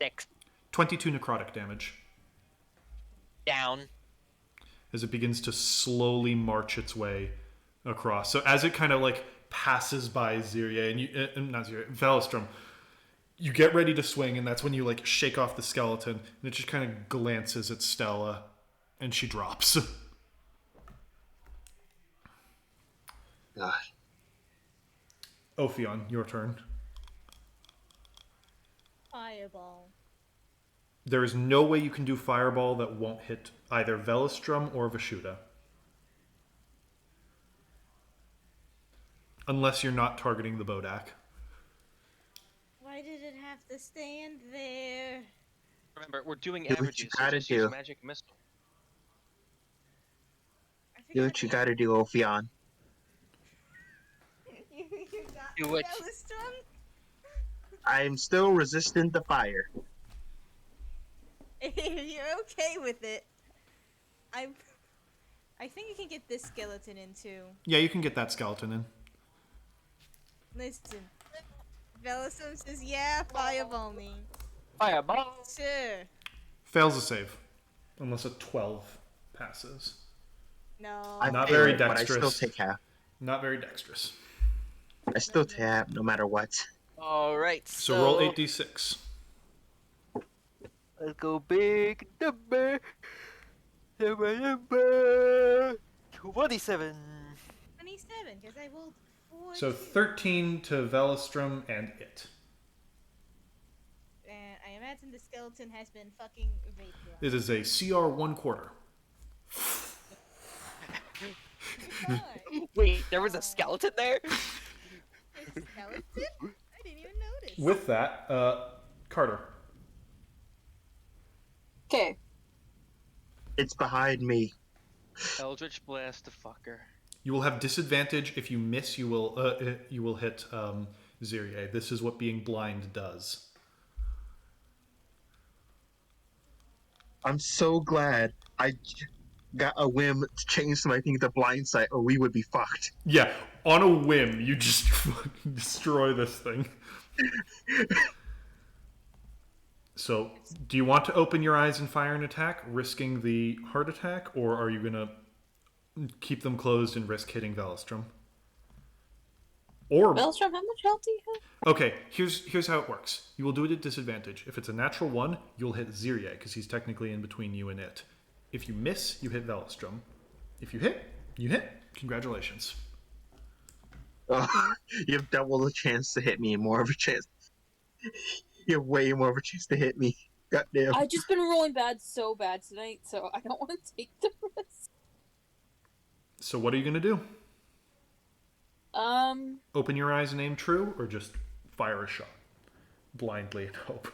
[SPEAKER 3] 6.
[SPEAKER 2] 22 necrotic damage
[SPEAKER 3] Down.
[SPEAKER 2] as it begins to slowly march its way across. So as it kind of like passes by Ziria and you, not Ziria, Velostrom, you get ready to swing, and that's when you like shake off the skeleton, and it just kind of glances at Stella, and she drops.
[SPEAKER 1] God.
[SPEAKER 2] Ophion, your turn.
[SPEAKER 8] Fireball.
[SPEAKER 2] There is no way you can do fireball that won't hit either Velostrum or Vishuda. Unless you're not targeting the Bodak.
[SPEAKER 8] Why did it have to stand there?
[SPEAKER 5] Remember, we're doing
[SPEAKER 1] Do what
[SPEAKER 5] averages.
[SPEAKER 1] you
[SPEAKER 5] So
[SPEAKER 1] gotta
[SPEAKER 5] just use
[SPEAKER 1] do.
[SPEAKER 5] magic missile.
[SPEAKER 8] I
[SPEAKER 1] Do
[SPEAKER 8] forgot
[SPEAKER 1] what you gotta do, Ophion.
[SPEAKER 8] you got
[SPEAKER 3] Do what-
[SPEAKER 8] Velostrum?
[SPEAKER 1] I am still resistant to fire.
[SPEAKER 8] If you're okay with it, I think you can get this skeleton in too.
[SPEAKER 2] Yeah, you can get that skeleton in.
[SPEAKER 8] Listen, Velostrum says, "Yeah, fireball me."
[SPEAKER 3] Fireball.
[SPEAKER 8] Sure.
[SPEAKER 2] Fails a save. Unless a 12 passes.
[SPEAKER 8] No.
[SPEAKER 1] I
[SPEAKER 2] Not
[SPEAKER 1] fail,
[SPEAKER 2] very
[SPEAKER 1] but I still
[SPEAKER 2] dexterous.
[SPEAKER 1] take half.
[SPEAKER 2] Not very dexterous.
[SPEAKER 1] I still tap no matter what.
[SPEAKER 3] All right,
[SPEAKER 2] So roll 8d6.
[SPEAKER 3] Let's go big number. Number 27.
[SPEAKER 8] 27, because I rolled 4.
[SPEAKER 2] So 13 to Velostrom and it.
[SPEAKER 8] And I imagine the skeleton has been fucking vaporized.
[SPEAKER 2] It is a CR 1/4.
[SPEAKER 3] Wait, there was a skeleton there?
[SPEAKER 8] A skeleton? I didn't even notice.
[SPEAKER 2] With that, Carter.
[SPEAKER 4] Okay.
[SPEAKER 1] It's behind me.
[SPEAKER 5] Eldritch Blast the fucker.
[SPEAKER 2] You will have disadvantage if you miss. You will hit Zirier. This is what being blind does.
[SPEAKER 1] I'm so glad I got a whim to change my thing to blind sight, or we would be fucked.
[SPEAKER 2] Yeah, on a whim, you just fucking destroy this thing. So, do you want to open your eyes and fire an attack, risking the heart attack, or are you going to keep them closed and risk hitting Velostrom? Or
[SPEAKER 4] Velostrom, how much health do you have?
[SPEAKER 2] okay, here's how it works. You will do it at disadvantage. If it's a natural 1, you'll hit Zirier, because he's technically in between you and it. If you miss, you hit Velostrom. If you hit, you hit. Congratulations.
[SPEAKER 1] You have double the chance to hit me, more of a chance. You have way more of a chance to hit me. Goddamn.
[SPEAKER 4] I've just been rolling so bad tonight, so I don't want to take the risk.
[SPEAKER 2] So what are you going to do? Open your eyes and aim true, or just fire a shot? Blindly and hope.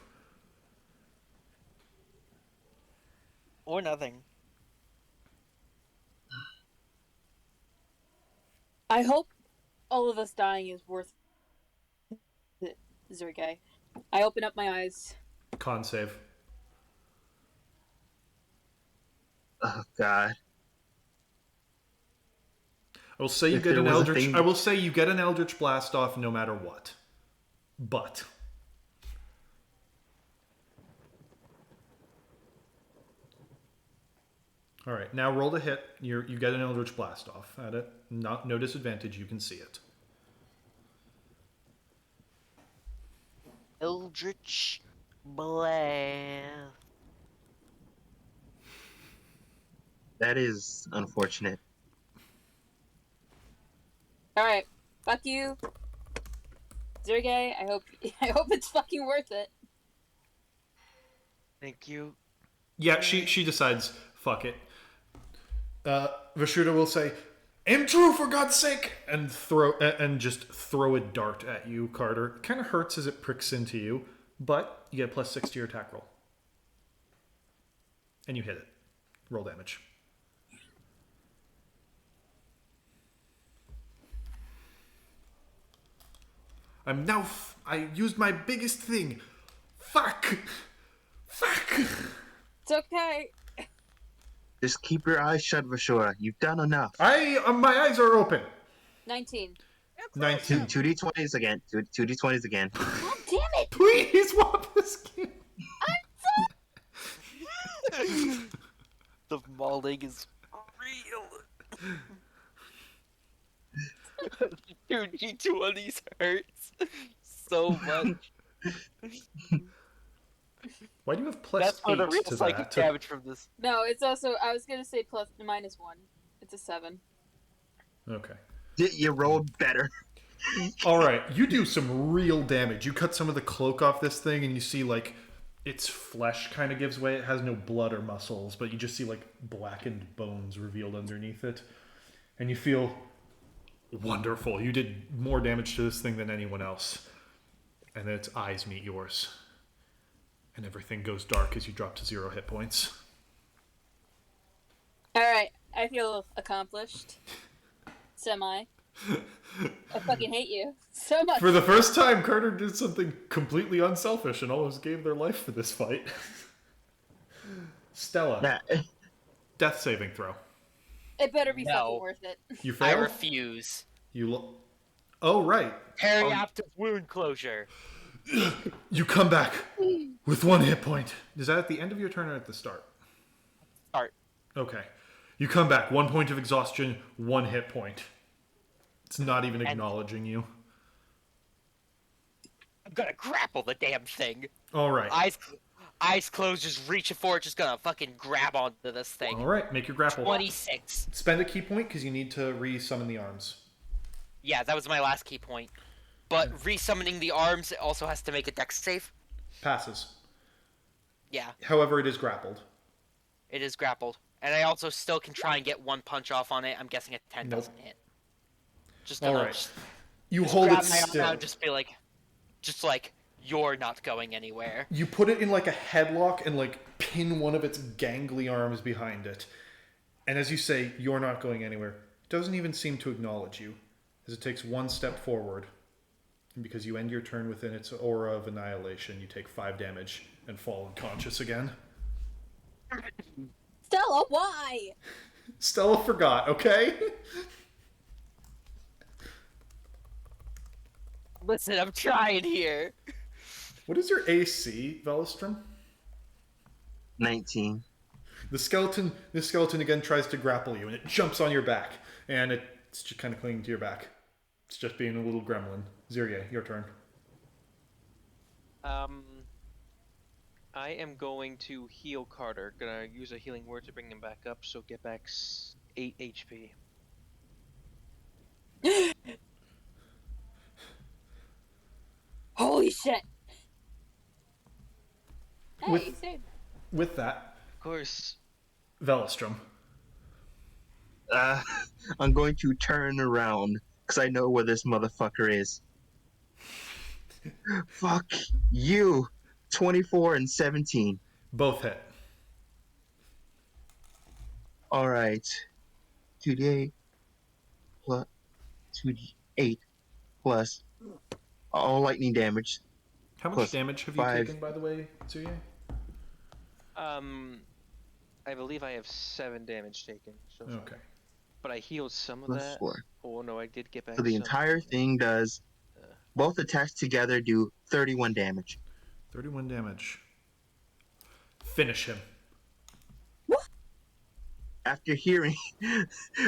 [SPEAKER 3] Or nothing.
[SPEAKER 4] I hope all of us dying is worth it, Zergay. I open up my eyes.
[SPEAKER 2] Con save.
[SPEAKER 1] Oh god.
[SPEAKER 2] I will say you
[SPEAKER 1] If
[SPEAKER 2] get
[SPEAKER 1] there
[SPEAKER 2] an
[SPEAKER 1] was a
[SPEAKER 2] eldritch.
[SPEAKER 1] thing-
[SPEAKER 2] I will say you get an eldritch blast off no matter what. But all right, now roll to hit. You get an eldritch blast off at it. No disadvantage. You can see it.
[SPEAKER 3] Eldritch Blast.
[SPEAKER 1] That is unfortunate.
[SPEAKER 4] Alright, fuck you. Zergay, I hope it's fucking worth it.
[SPEAKER 3] Thank you.
[SPEAKER 2] Yeah, she decides. Fuck it. Vashuda will say, "Aim true for God's sake!" and just throw a dart at you, Carter. It kind of hurts as it pricks into you, but you get +6 to your attack roll, and you hit it. Roll damage. I used my biggest thing. Fuck.
[SPEAKER 4] It's okay.
[SPEAKER 1] Just keep your eyes shut, Vashora. You've done enough.
[SPEAKER 2] My eyes are open.
[SPEAKER 4] 19.
[SPEAKER 2] 19.
[SPEAKER 1] 2d20s again. 2d20s again.
[SPEAKER 4] God damn it!
[SPEAKER 2] Please swap this game.
[SPEAKER 3] The mauling is real. Dude, G20s hurts so much.
[SPEAKER 2] Why do you have
[SPEAKER 3] That's for the
[SPEAKER 2] +8
[SPEAKER 3] real
[SPEAKER 2] to
[SPEAKER 3] psychic
[SPEAKER 2] that?
[SPEAKER 3] damage from this.
[SPEAKER 4] No, it's also, I was gonna say -1. It's a 7.
[SPEAKER 2] Okay.
[SPEAKER 1] You rolled better.
[SPEAKER 2] All right, you do some real damage. You cut some of the cloak off this thing, and you see like its flesh kind of gives way. It has no blood or muscles, but you just see like blackened bones revealed underneath it, and you feel wonderful. You did more damage to this thing than anyone else, and then its eyes meet yours, and everything goes dark as you drop to 0 hit points.
[SPEAKER 4] Alright, I feel accomplished. Semi. I fucking hate you so much.
[SPEAKER 2] For the first time, Carter did something completely unselfish and almost gave their life for this fight. Stella,
[SPEAKER 1] Nah,
[SPEAKER 2] death saving throw.
[SPEAKER 4] It better be
[SPEAKER 3] No.
[SPEAKER 4] fucking worth it.
[SPEAKER 2] You
[SPEAKER 3] I
[SPEAKER 2] fail.
[SPEAKER 3] refuse.
[SPEAKER 2] Oh right.
[SPEAKER 3] Perioptic wound closure.
[SPEAKER 2] You come back with 1 hit point. Is that at the end of your turn or at the start?
[SPEAKER 3] Start.
[SPEAKER 2] Okay. You come back, 1 point of exhaustion, 1 hit point. It's not even acknowledging you.
[SPEAKER 3] I'm gonna grapple the damn thing.
[SPEAKER 2] All right.
[SPEAKER 3] Eyes closed, just reaching for it, just gonna fucking grab onto this thing.
[SPEAKER 2] All right. Make your grapple.
[SPEAKER 3] 26.
[SPEAKER 2] Spend a key point because you need to re-summon the arms.
[SPEAKER 3] Yeah, that was my last key point. But resummoning the arms, it also has to make a dex save.
[SPEAKER 2] Passes.
[SPEAKER 3] Yeah,
[SPEAKER 2] However, it is grappled.
[SPEAKER 3] it is grappled. And I also still can try and get one punch off on it. I'm guessing a 10
[SPEAKER 2] Nope.
[SPEAKER 3] doesn't hit. Just
[SPEAKER 2] All
[SPEAKER 3] gonna
[SPEAKER 2] right. You
[SPEAKER 3] just
[SPEAKER 2] hold
[SPEAKER 3] grab
[SPEAKER 2] it
[SPEAKER 3] my arm
[SPEAKER 2] still.
[SPEAKER 3] out, just be like, you're not going anywhere.
[SPEAKER 2] You put it in like a headlock and like pin one of its gangly arms behind it. And as you say, you're not going anywhere. It doesn't even seem to acknowledge you, as it takes one step forward. And because you end your turn within its aura of annihilation, you take 5 damage and fall unconscious again.
[SPEAKER 4] Stella, why?
[SPEAKER 2] Stella forgot, okay?
[SPEAKER 3] Listen, I'm trying here.
[SPEAKER 2] What is your AC, Velistrom?
[SPEAKER 1] 19.
[SPEAKER 2] This skeleton again tries to grapple you, and it jumps on your back, and it's just kind of clinging to your back. It's just being a little gremlin. Zirye, your turn.
[SPEAKER 5] I am going to heal Carter. Gonna use a healing word to bring him back up, so get back 8 HP.
[SPEAKER 4] Holy shit! Hey,
[SPEAKER 2] With-
[SPEAKER 4] save.
[SPEAKER 2] With that,
[SPEAKER 5] Of course.
[SPEAKER 2] Velistrom.
[SPEAKER 1] I'm going to turn around because I know where this motherfucker is. Fuck you. 24 and 17.
[SPEAKER 2] Both hit.
[SPEAKER 1] All right. 2d8 plus 2d8 plus all lightning damage.
[SPEAKER 2] How much
[SPEAKER 1] Plus
[SPEAKER 2] damage have you
[SPEAKER 1] 5.
[SPEAKER 2] taken, by the way, Zirye?
[SPEAKER 5] I believe I have 7 damage taken so far.
[SPEAKER 2] Okay.
[SPEAKER 5] But I healed some of
[SPEAKER 1] Plus
[SPEAKER 5] that.
[SPEAKER 1] 4.
[SPEAKER 5] Oh no, I did get back.
[SPEAKER 1] So the
[SPEAKER 5] some.
[SPEAKER 1] entire thing does. Both attacks together do 31 damage.
[SPEAKER 2] 31 damage. Finish him.
[SPEAKER 1] After hearing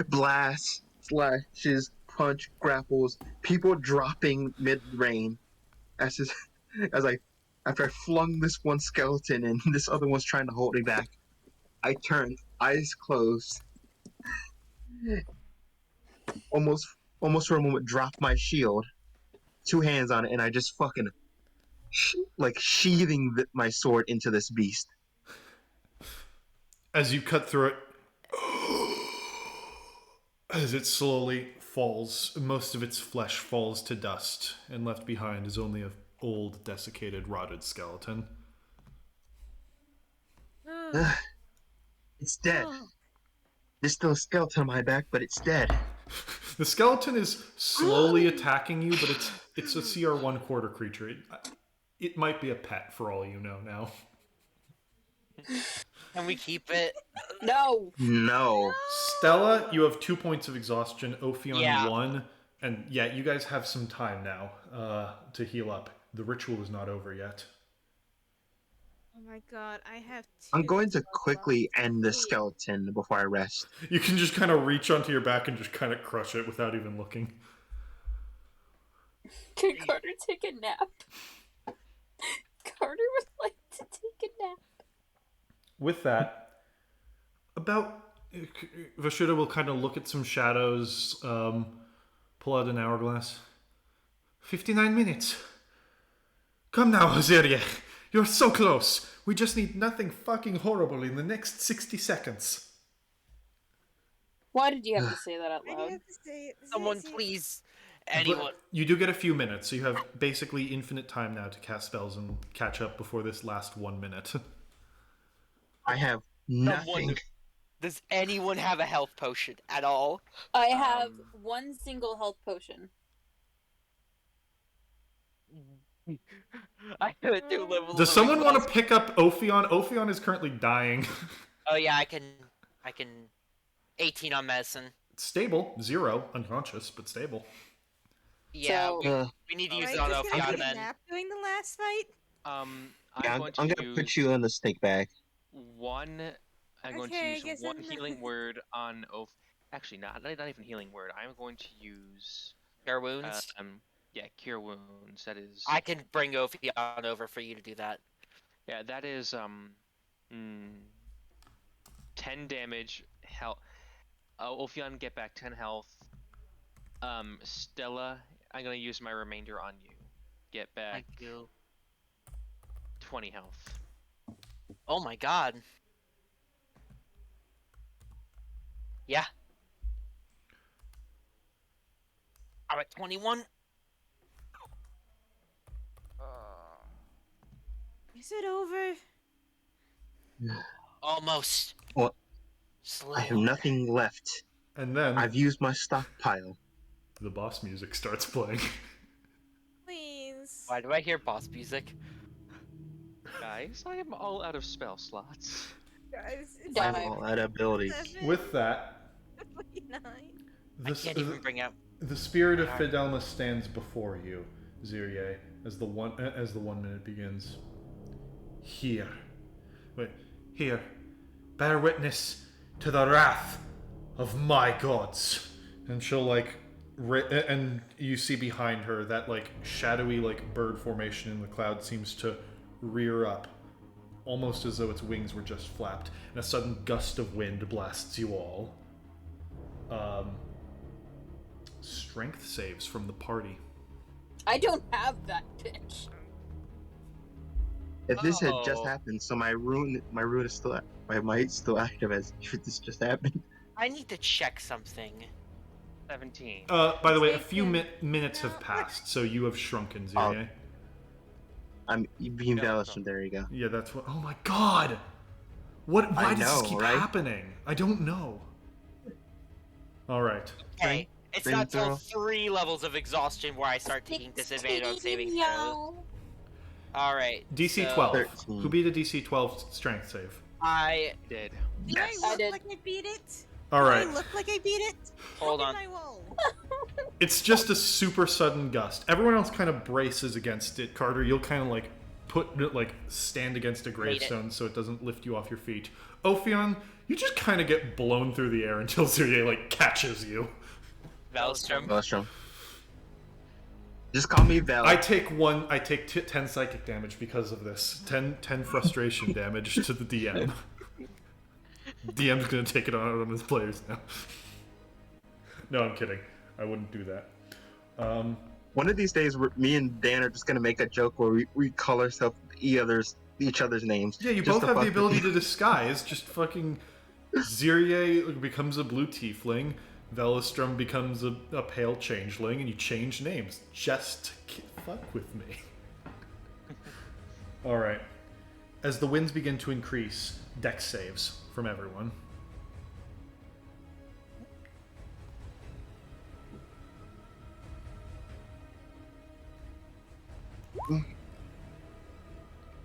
[SPEAKER 1] blasts, slashes, punch, grapples, people dropping mid-rain, after I flung this one skeleton and this other one's trying to hold me back, I turned, eyes closed, almost for a moment dropped my shield, 2 hands on it, and I just fucking sheathing my sword into this beast.
[SPEAKER 2] As you cut through it, as it slowly falls, most of its flesh falls to dust, and left behind is only an old, desiccated, rotted skeleton.
[SPEAKER 1] It's dead. There's still a skeleton on my back, but it's dead.
[SPEAKER 2] The skeleton is slowly attacking you, but it's a CR1 quarter creature. It might be a pet for all you know now.
[SPEAKER 3] Can we keep it?
[SPEAKER 4] No.
[SPEAKER 1] No.
[SPEAKER 2] Stella, you have 2 points of exhaustion. Ophion,
[SPEAKER 3] Yeah.
[SPEAKER 2] 1. And yeah, you guys have some time now to heal up. The ritual is not over yet.
[SPEAKER 8] Oh my god, I have 2.
[SPEAKER 1] I'm going to
[SPEAKER 8] spells
[SPEAKER 1] quickly
[SPEAKER 8] left.
[SPEAKER 1] end the
[SPEAKER 8] Wait.
[SPEAKER 1] skeleton before I rest.
[SPEAKER 2] You can just kind of reach onto your back and just kind of crush it without even looking.
[SPEAKER 4] Can Carter take a nap? Carter would like to take a nap.
[SPEAKER 2] With that, Vashuda will kind of look at some shadows, pull out an hourglass. 59 minutes. Come now, Zirye. You're so close. We just need nothing fucking horrible in the next 60 seconds.
[SPEAKER 4] Why did you have to say that out
[SPEAKER 8] I
[SPEAKER 4] loud?
[SPEAKER 8] have to say it.
[SPEAKER 3] Someone please. Anyone.
[SPEAKER 2] But you do get a few minutes, so you have basically infinite time now to cast spells and catch up before this last 1 minute.
[SPEAKER 1] I have nothing.
[SPEAKER 3] Does anyone have a health potion at all?
[SPEAKER 4] I have one single health potion.
[SPEAKER 3] I have a 2 level.
[SPEAKER 2] Does someone want to pick up Ophion? Ophion is currently dying.
[SPEAKER 3] Oh yeah, I can. 18 on medicine.
[SPEAKER 2] It's stable. 0. Unconscious, but stable.
[SPEAKER 3] Yeah,
[SPEAKER 4] So-
[SPEAKER 3] we need to
[SPEAKER 8] Am
[SPEAKER 3] use
[SPEAKER 8] I
[SPEAKER 3] it on
[SPEAKER 8] just gonna
[SPEAKER 3] Ophion
[SPEAKER 8] take a
[SPEAKER 3] then.
[SPEAKER 8] nap during the last fight?
[SPEAKER 5] I'm
[SPEAKER 1] Yeah,
[SPEAKER 5] going
[SPEAKER 1] I'm
[SPEAKER 5] to
[SPEAKER 1] gonna
[SPEAKER 5] use
[SPEAKER 1] put you in the snake bag.
[SPEAKER 5] one. I'm going
[SPEAKER 8] Okay, I
[SPEAKER 5] to use
[SPEAKER 8] guess
[SPEAKER 5] one
[SPEAKER 8] I'm-
[SPEAKER 5] healing word on Actually, not even healing word. I'm going to use
[SPEAKER 3] Cure wounds.
[SPEAKER 5] Yeah, cure wounds. That is.
[SPEAKER 3] I can bring Ophion over for you to do that.
[SPEAKER 5] Yeah, that is 10 damage. Ophion, get back 10 health. Stella, I'm gonna use my remainder on you. Get back
[SPEAKER 3] Thank you.
[SPEAKER 5] 20 health.
[SPEAKER 3] Oh my god. Yeah. I'm at 21.
[SPEAKER 8] Is it over?
[SPEAKER 3] Almost.
[SPEAKER 1] Well,
[SPEAKER 3] Slow.
[SPEAKER 1] I have nothing left.
[SPEAKER 2] And then
[SPEAKER 1] I've used my stockpile.
[SPEAKER 2] the boss music starts playing.
[SPEAKER 8] Please.
[SPEAKER 3] Why do I hear boss music?
[SPEAKER 5] Guys, I am all out of spell slots.
[SPEAKER 8] Guys, it's
[SPEAKER 4] Yeah.
[SPEAKER 1] I'm all out of abilities.
[SPEAKER 8] 7,
[SPEAKER 2] With that,
[SPEAKER 8] 29.
[SPEAKER 3] I can't even bring out.
[SPEAKER 2] the spirit of Fidelma stands before you, Zirie, as the 1 minute begins. Here, bear witness to the wrath of my gods. And she'll and you see behind her that shadowy bird formation in the cloud seems to rear up, almost as though its wings were just flapped, and a sudden gust of wind blasts you all. Strength saves from the party.
[SPEAKER 4] I don't have that bitch.
[SPEAKER 1] If this had just
[SPEAKER 5] Oh.
[SPEAKER 1] happened, so my rune is still, my might's still active as if this just happened.
[SPEAKER 3] I need to check something.
[SPEAKER 5] 17.
[SPEAKER 2] By the way, a few
[SPEAKER 8] Taken.
[SPEAKER 2] minutes have passed, so you have shrunken, Zirie.
[SPEAKER 1] I'm being
[SPEAKER 5] Yeah,
[SPEAKER 1] balanced,
[SPEAKER 5] so-
[SPEAKER 1] and there you go.
[SPEAKER 2] Yeah, that's what. Oh my god! Why
[SPEAKER 1] I
[SPEAKER 2] does
[SPEAKER 1] know,
[SPEAKER 2] this keep
[SPEAKER 1] right?
[SPEAKER 2] happening? I don't know. Alright.
[SPEAKER 3] Okay. It's
[SPEAKER 1] Bring
[SPEAKER 3] not till
[SPEAKER 1] throw.
[SPEAKER 3] 3 levels of exhaustion where I start taking disadvantage on saving throws.
[SPEAKER 4] y'all.
[SPEAKER 3] Alright.
[SPEAKER 2] DC
[SPEAKER 3] so
[SPEAKER 2] 12.
[SPEAKER 1] 13.
[SPEAKER 2] Who beat a DC 12 strength save?
[SPEAKER 3] I.
[SPEAKER 5] Did.
[SPEAKER 8] Do
[SPEAKER 1] Yes.
[SPEAKER 8] I
[SPEAKER 4] I
[SPEAKER 8] look
[SPEAKER 4] did.
[SPEAKER 8] like I beat it?
[SPEAKER 2] Alright.
[SPEAKER 8] Do I look like I beat it?
[SPEAKER 3] Hold
[SPEAKER 8] How
[SPEAKER 3] on.
[SPEAKER 8] did I roll?
[SPEAKER 2] It's just a super sudden gust. Everyone else kind of braces against it. Carter, you'll kind of stand against a gravestone so it doesn't lift you off your feet. Ophion, you just kind of get blown through the air until Zirie catches you.
[SPEAKER 3] Valstrom.
[SPEAKER 1] Maelstrom. Just call me Val.
[SPEAKER 2] I take 10 psychic damage because of this. 10 frustration damage to the DM. DM's gonna take it on his players now. No, I'm kidding. I wouldn't do that.
[SPEAKER 1] One of these days, me and Dan are just gonna make a joke where we call ourselves each other's names.
[SPEAKER 2] Yeah, you
[SPEAKER 1] just
[SPEAKER 2] both
[SPEAKER 1] to
[SPEAKER 2] have the
[SPEAKER 1] fuck with
[SPEAKER 2] ability
[SPEAKER 1] you.
[SPEAKER 2] to disguise. Just fucking Zirie becomes a blue tiefling, Velistrum becomes a pale changeling, and you change names just to fuck with me. Alright. As the winds begin to increase, dex saves from everyone.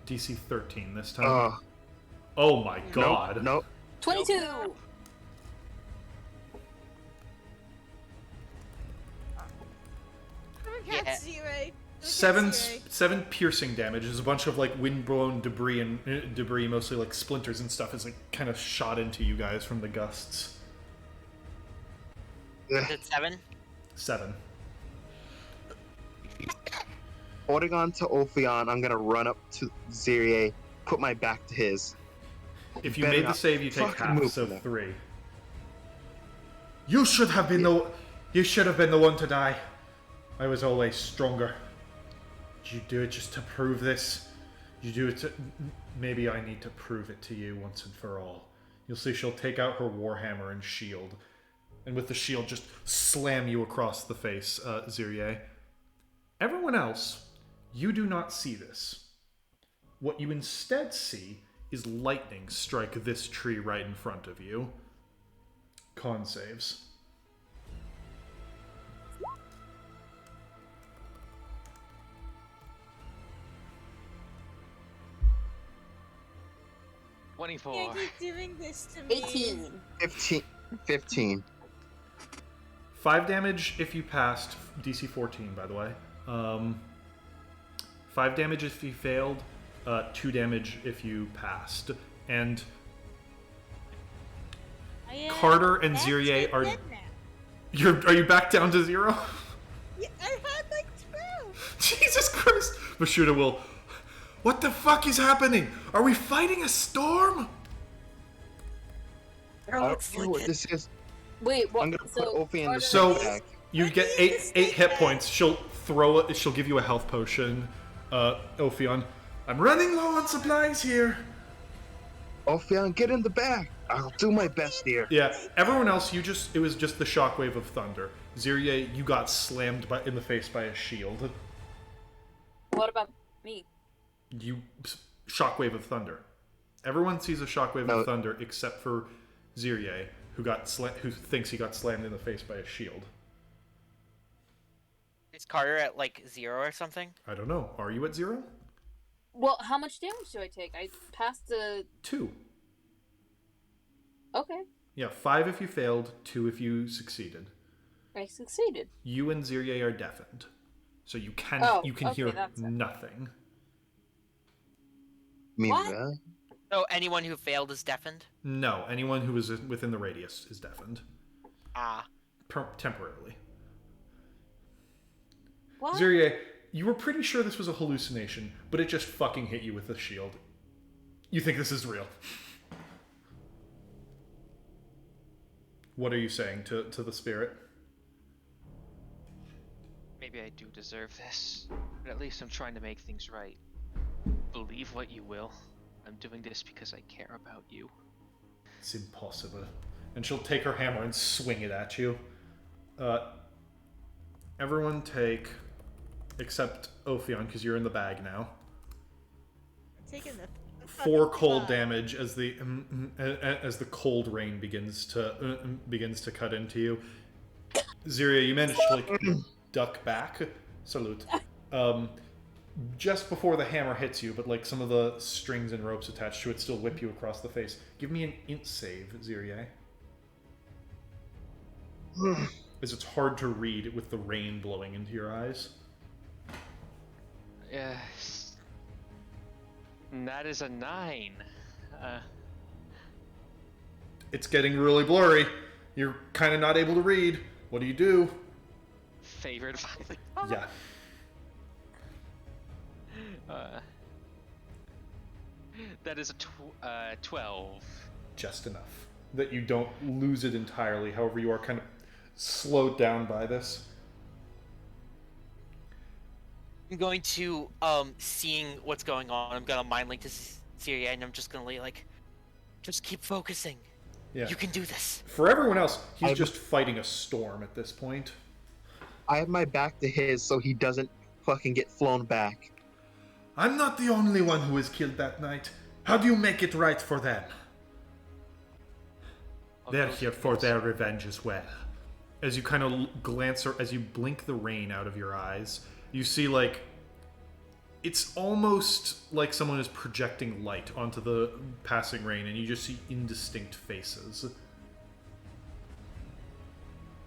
[SPEAKER 2] DC 13 this time. Oh my god.
[SPEAKER 1] Nope.
[SPEAKER 4] 22.
[SPEAKER 3] Yeah.
[SPEAKER 8] Cat Zero.
[SPEAKER 2] Seven piercing damage. There's a bunch of windblown debris and debris, mostly splinters and stuff, is kind of shot into you guys from the gusts.
[SPEAKER 3] Is it 7?
[SPEAKER 2] 7.
[SPEAKER 1] Holding on to Ophion, I'm gonna run up to Zirie, put my back to his.
[SPEAKER 2] If you
[SPEAKER 1] Better
[SPEAKER 2] made the
[SPEAKER 1] not
[SPEAKER 2] save, you take
[SPEAKER 1] fucking
[SPEAKER 2] half,
[SPEAKER 1] move
[SPEAKER 2] so
[SPEAKER 1] from there.
[SPEAKER 2] 3. You should have been you should have been the one to die. I was always stronger. Did you do it just to prove this? You do it to... Maybe I need to prove it to you once and for all. You'll see she'll take out her warhammer and shield. And with the shield, just slam you across the face, Zirie. Everyone else, you do not see this. What you instead see is lightning strike this tree right in front of you. Con saves.
[SPEAKER 8] You
[SPEAKER 5] 24.
[SPEAKER 8] keep doing this to me.
[SPEAKER 4] 18.
[SPEAKER 1] 15.
[SPEAKER 2] 5 damage if you passed. DC 14, by the way. 5 damage if you failed. 2 damage if you passed. And Carter and
[SPEAKER 8] That's
[SPEAKER 2] Zirie
[SPEAKER 8] it
[SPEAKER 2] are...
[SPEAKER 8] then now.
[SPEAKER 2] Are you back down to 0?
[SPEAKER 8] Yeah, I had like
[SPEAKER 2] Bashuda will... What the fuck is happening? Are we fighting a storm?
[SPEAKER 10] I don't know what this is.
[SPEAKER 4] Wait, what?
[SPEAKER 10] I'm gonna put Ophi in the
[SPEAKER 2] So
[SPEAKER 10] back.
[SPEAKER 2] you get eight hit points. She'll throw it. She'll give you a health potion, Ophion. I'm running low on supplies here.
[SPEAKER 10] Ophion, get in the back. I'll do my best here.
[SPEAKER 2] Yeah, everyone else, it was just the shockwave of thunder. Zirie, you got slammed in the face by a shield.
[SPEAKER 4] What about me?
[SPEAKER 2] Shockwave of thunder. Everyone sees a shockwave of thunder except for Zirie, who thinks he got slammed in the face by a shield.
[SPEAKER 3] Is Carter at like 0 or something?
[SPEAKER 2] I don't know. Are you at 0?
[SPEAKER 4] Well, how much damage do I take? I passed the...
[SPEAKER 2] 2.
[SPEAKER 4] Okay.
[SPEAKER 2] Yeah, 5 if you failed, 2 if you succeeded.
[SPEAKER 4] I succeeded.
[SPEAKER 2] You and Zirie are deafened, so you can hear nothing.
[SPEAKER 4] What?
[SPEAKER 3] So anyone who failed is deafened?
[SPEAKER 2] No, anyone who is within the radius is deafened.
[SPEAKER 3] Ah.
[SPEAKER 2] Temporarily.
[SPEAKER 4] What?
[SPEAKER 2] Zirie, you were pretty sure this was a hallucination, but it just fucking hit you with a shield. You think this is real. What are you saying to the spirit?
[SPEAKER 5] Maybe I do deserve this, but at least I'm trying to make things right. Believe what you will. I'm doing this because I care about you.
[SPEAKER 2] It's impossible. And she'll take her hammer and swing it at you. Everyone take, except Ophion, because you're in the bag now.
[SPEAKER 8] I'm taking the
[SPEAKER 2] 4 cold damage as the cold rain begins to cut into you. Ziria, you managed to like duck back. Salute. Just before the hammer hits you, but like some of the strings and ropes attached to it still whip you across the face. Give me an int save, Ziria. As it's hard to read with the rain blowing into your eyes.
[SPEAKER 5] Yes. That is a 9.
[SPEAKER 2] It's getting really blurry. You're kind of not able to read. What do you do?
[SPEAKER 5] Favored by
[SPEAKER 2] Yeah.
[SPEAKER 5] That is a 12.
[SPEAKER 2] Just enough that you don't lose it entirely. However, you are kind of slowed down by this.
[SPEAKER 3] I'm going to, seeing what's going on, I'm gonna mind link to Syria, and I'm just gonna like, just keep focusing.
[SPEAKER 2] Yeah.
[SPEAKER 3] You can do this.
[SPEAKER 2] For everyone else, he's just fighting a storm at this point.
[SPEAKER 10] I have my back to his so he doesn't fucking get flown back.
[SPEAKER 2] I'm not the only one who was killed that night. How do you make it right for them? They're here for their revenge as well. As you kind of glance, or as you blink the rain out of your eyes, you see like it's almost like someone is projecting light onto the passing rain, and you just see indistinct faces.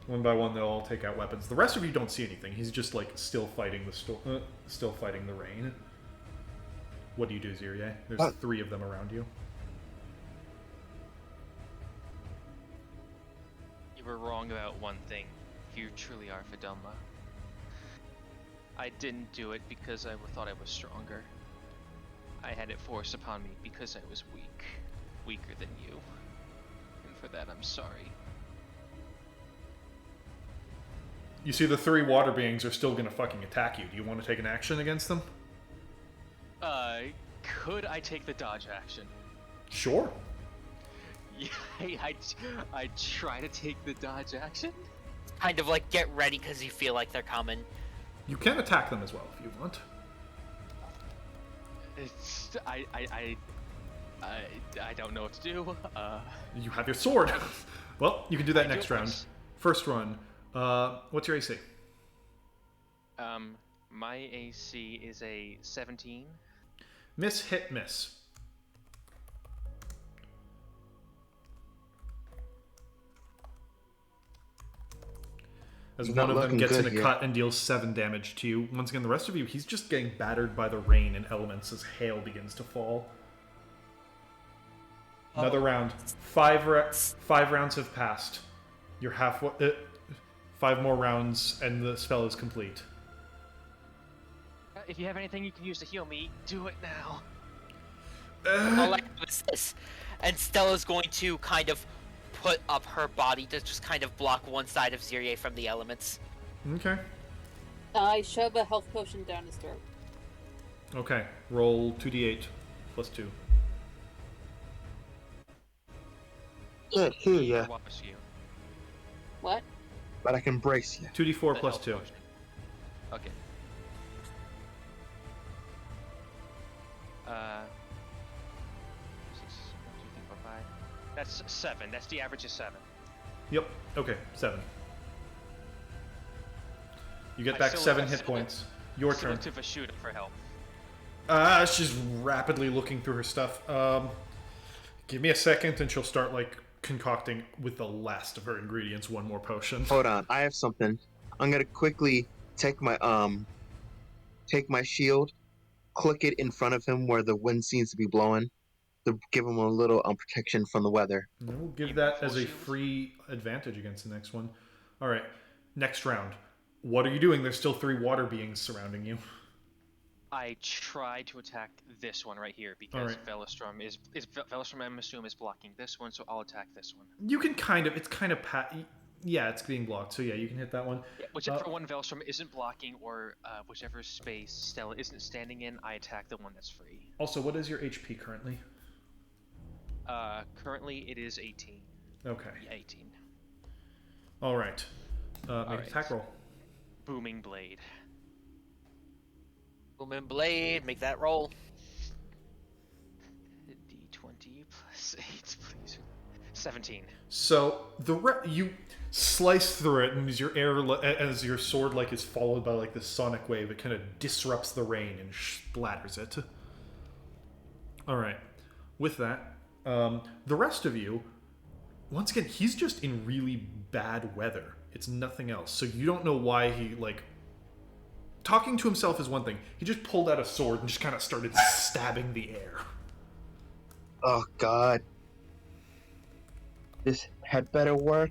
[SPEAKER 2] One by one, they'll all take out weapons. The rest of you don't see anything. He's just like still fighting the rain. What do you do, Zirie? There's 3 of them around you.
[SPEAKER 5] You were wrong about one thing. You truly are Fidumma. I didn't do it because I thought I was stronger. I had it forced upon me because I was weak. Weaker than you. And for that, I'm sorry.
[SPEAKER 2] You see the 3 water beings are still gonna fucking attack you. Do you want to take an action against them?
[SPEAKER 5] Could I take the dodge action?
[SPEAKER 2] Sure.
[SPEAKER 5] Yeah, I try to take the dodge action.
[SPEAKER 3] Kind of like get ready because you feel like they're coming.
[SPEAKER 2] You can attack them as well if you want.
[SPEAKER 5] It's, I don't know what to do.
[SPEAKER 2] You have your sword. Well, you can do that next round. First run. What's your AC?
[SPEAKER 5] My AC is a 17.
[SPEAKER 2] Miss, hit, miss. As one of them gets in a cut and deals 7 damage to you. Once again, the rest of you, he's just getting battered by the rain and elements as hail begins to fall. Another round. 5 rounds have passed. You're halfway. 5 more rounds and the spell is complete.
[SPEAKER 5] if you have anything you can use to heal me, do it now.
[SPEAKER 3] All I know is this. And Stella's going to kind of put up her body to just kind of block one side of Zirie from the elements.
[SPEAKER 2] Okay.
[SPEAKER 4] I shove a health potion down his throat.
[SPEAKER 2] Okay. Roll 2d8 plus 2.
[SPEAKER 10] Can't hear ya,
[SPEAKER 5] What was you?
[SPEAKER 4] What?
[SPEAKER 10] but I can brace you.
[SPEAKER 2] 2d4
[SPEAKER 5] The
[SPEAKER 2] plus
[SPEAKER 5] health
[SPEAKER 2] 2.
[SPEAKER 5] potion. Okay. Uh, 6, 1, 2, 3, 4, 5. That's 7. That's the average is 7.
[SPEAKER 2] Yep. Okay. 7. You get
[SPEAKER 5] I
[SPEAKER 2] back
[SPEAKER 5] still
[SPEAKER 2] 7
[SPEAKER 5] look- I
[SPEAKER 2] hit
[SPEAKER 5] still look-
[SPEAKER 2] points. Your
[SPEAKER 5] Still
[SPEAKER 2] turn.
[SPEAKER 5] look to Vashuda for help.
[SPEAKER 2] She's rapidly looking through her stuff. Give me a second, and she'll start like concocting with the last of her ingredients one more potion.
[SPEAKER 10] Hold on, I have something. I'm gonna quickly take my shield, click it in front of him where the wind seems to be blowing, to give him a little protection from the weather.
[SPEAKER 2] And we'll give
[SPEAKER 5] You
[SPEAKER 2] that
[SPEAKER 5] full
[SPEAKER 2] as a
[SPEAKER 5] shield?
[SPEAKER 2] free advantage against the next one. All right, next round. What are you doing? There's still 3 water beings surrounding you.
[SPEAKER 5] I try to attack this one right here because
[SPEAKER 2] Alright.
[SPEAKER 5] Velostrom is Velostrom, I'm assuming, is blocking this one, so I'll attack this one.
[SPEAKER 2] You can yeah, it's being blocked. So yeah, you can hit that one.
[SPEAKER 5] Yeah, whichever one Velostrom isn't blocking, or whichever space Stella isn't standing in, I attack the one that's free.
[SPEAKER 2] Also, what is your HP currently?
[SPEAKER 5] Currently it is 18.
[SPEAKER 2] Okay.
[SPEAKER 5] Yeah, 18.
[SPEAKER 2] All right. Make an
[SPEAKER 5] Alright.
[SPEAKER 2] attack roll.
[SPEAKER 5] Booming blade.
[SPEAKER 3] Booming blade, make that roll.
[SPEAKER 5] D20 plus 8, please. 17.
[SPEAKER 2] So you slice through it, and as your sword like is followed by like this sonic wave, it kind of disrupts the rain and splatters it. All right. With that, the rest of you, once again, he's just in really bad weather. It's nothing else. So you don't know why he like. Talking to himself is one thing. He just pulled out a sword and just kind of started stabbing the air.
[SPEAKER 10] Oh God, this had better work.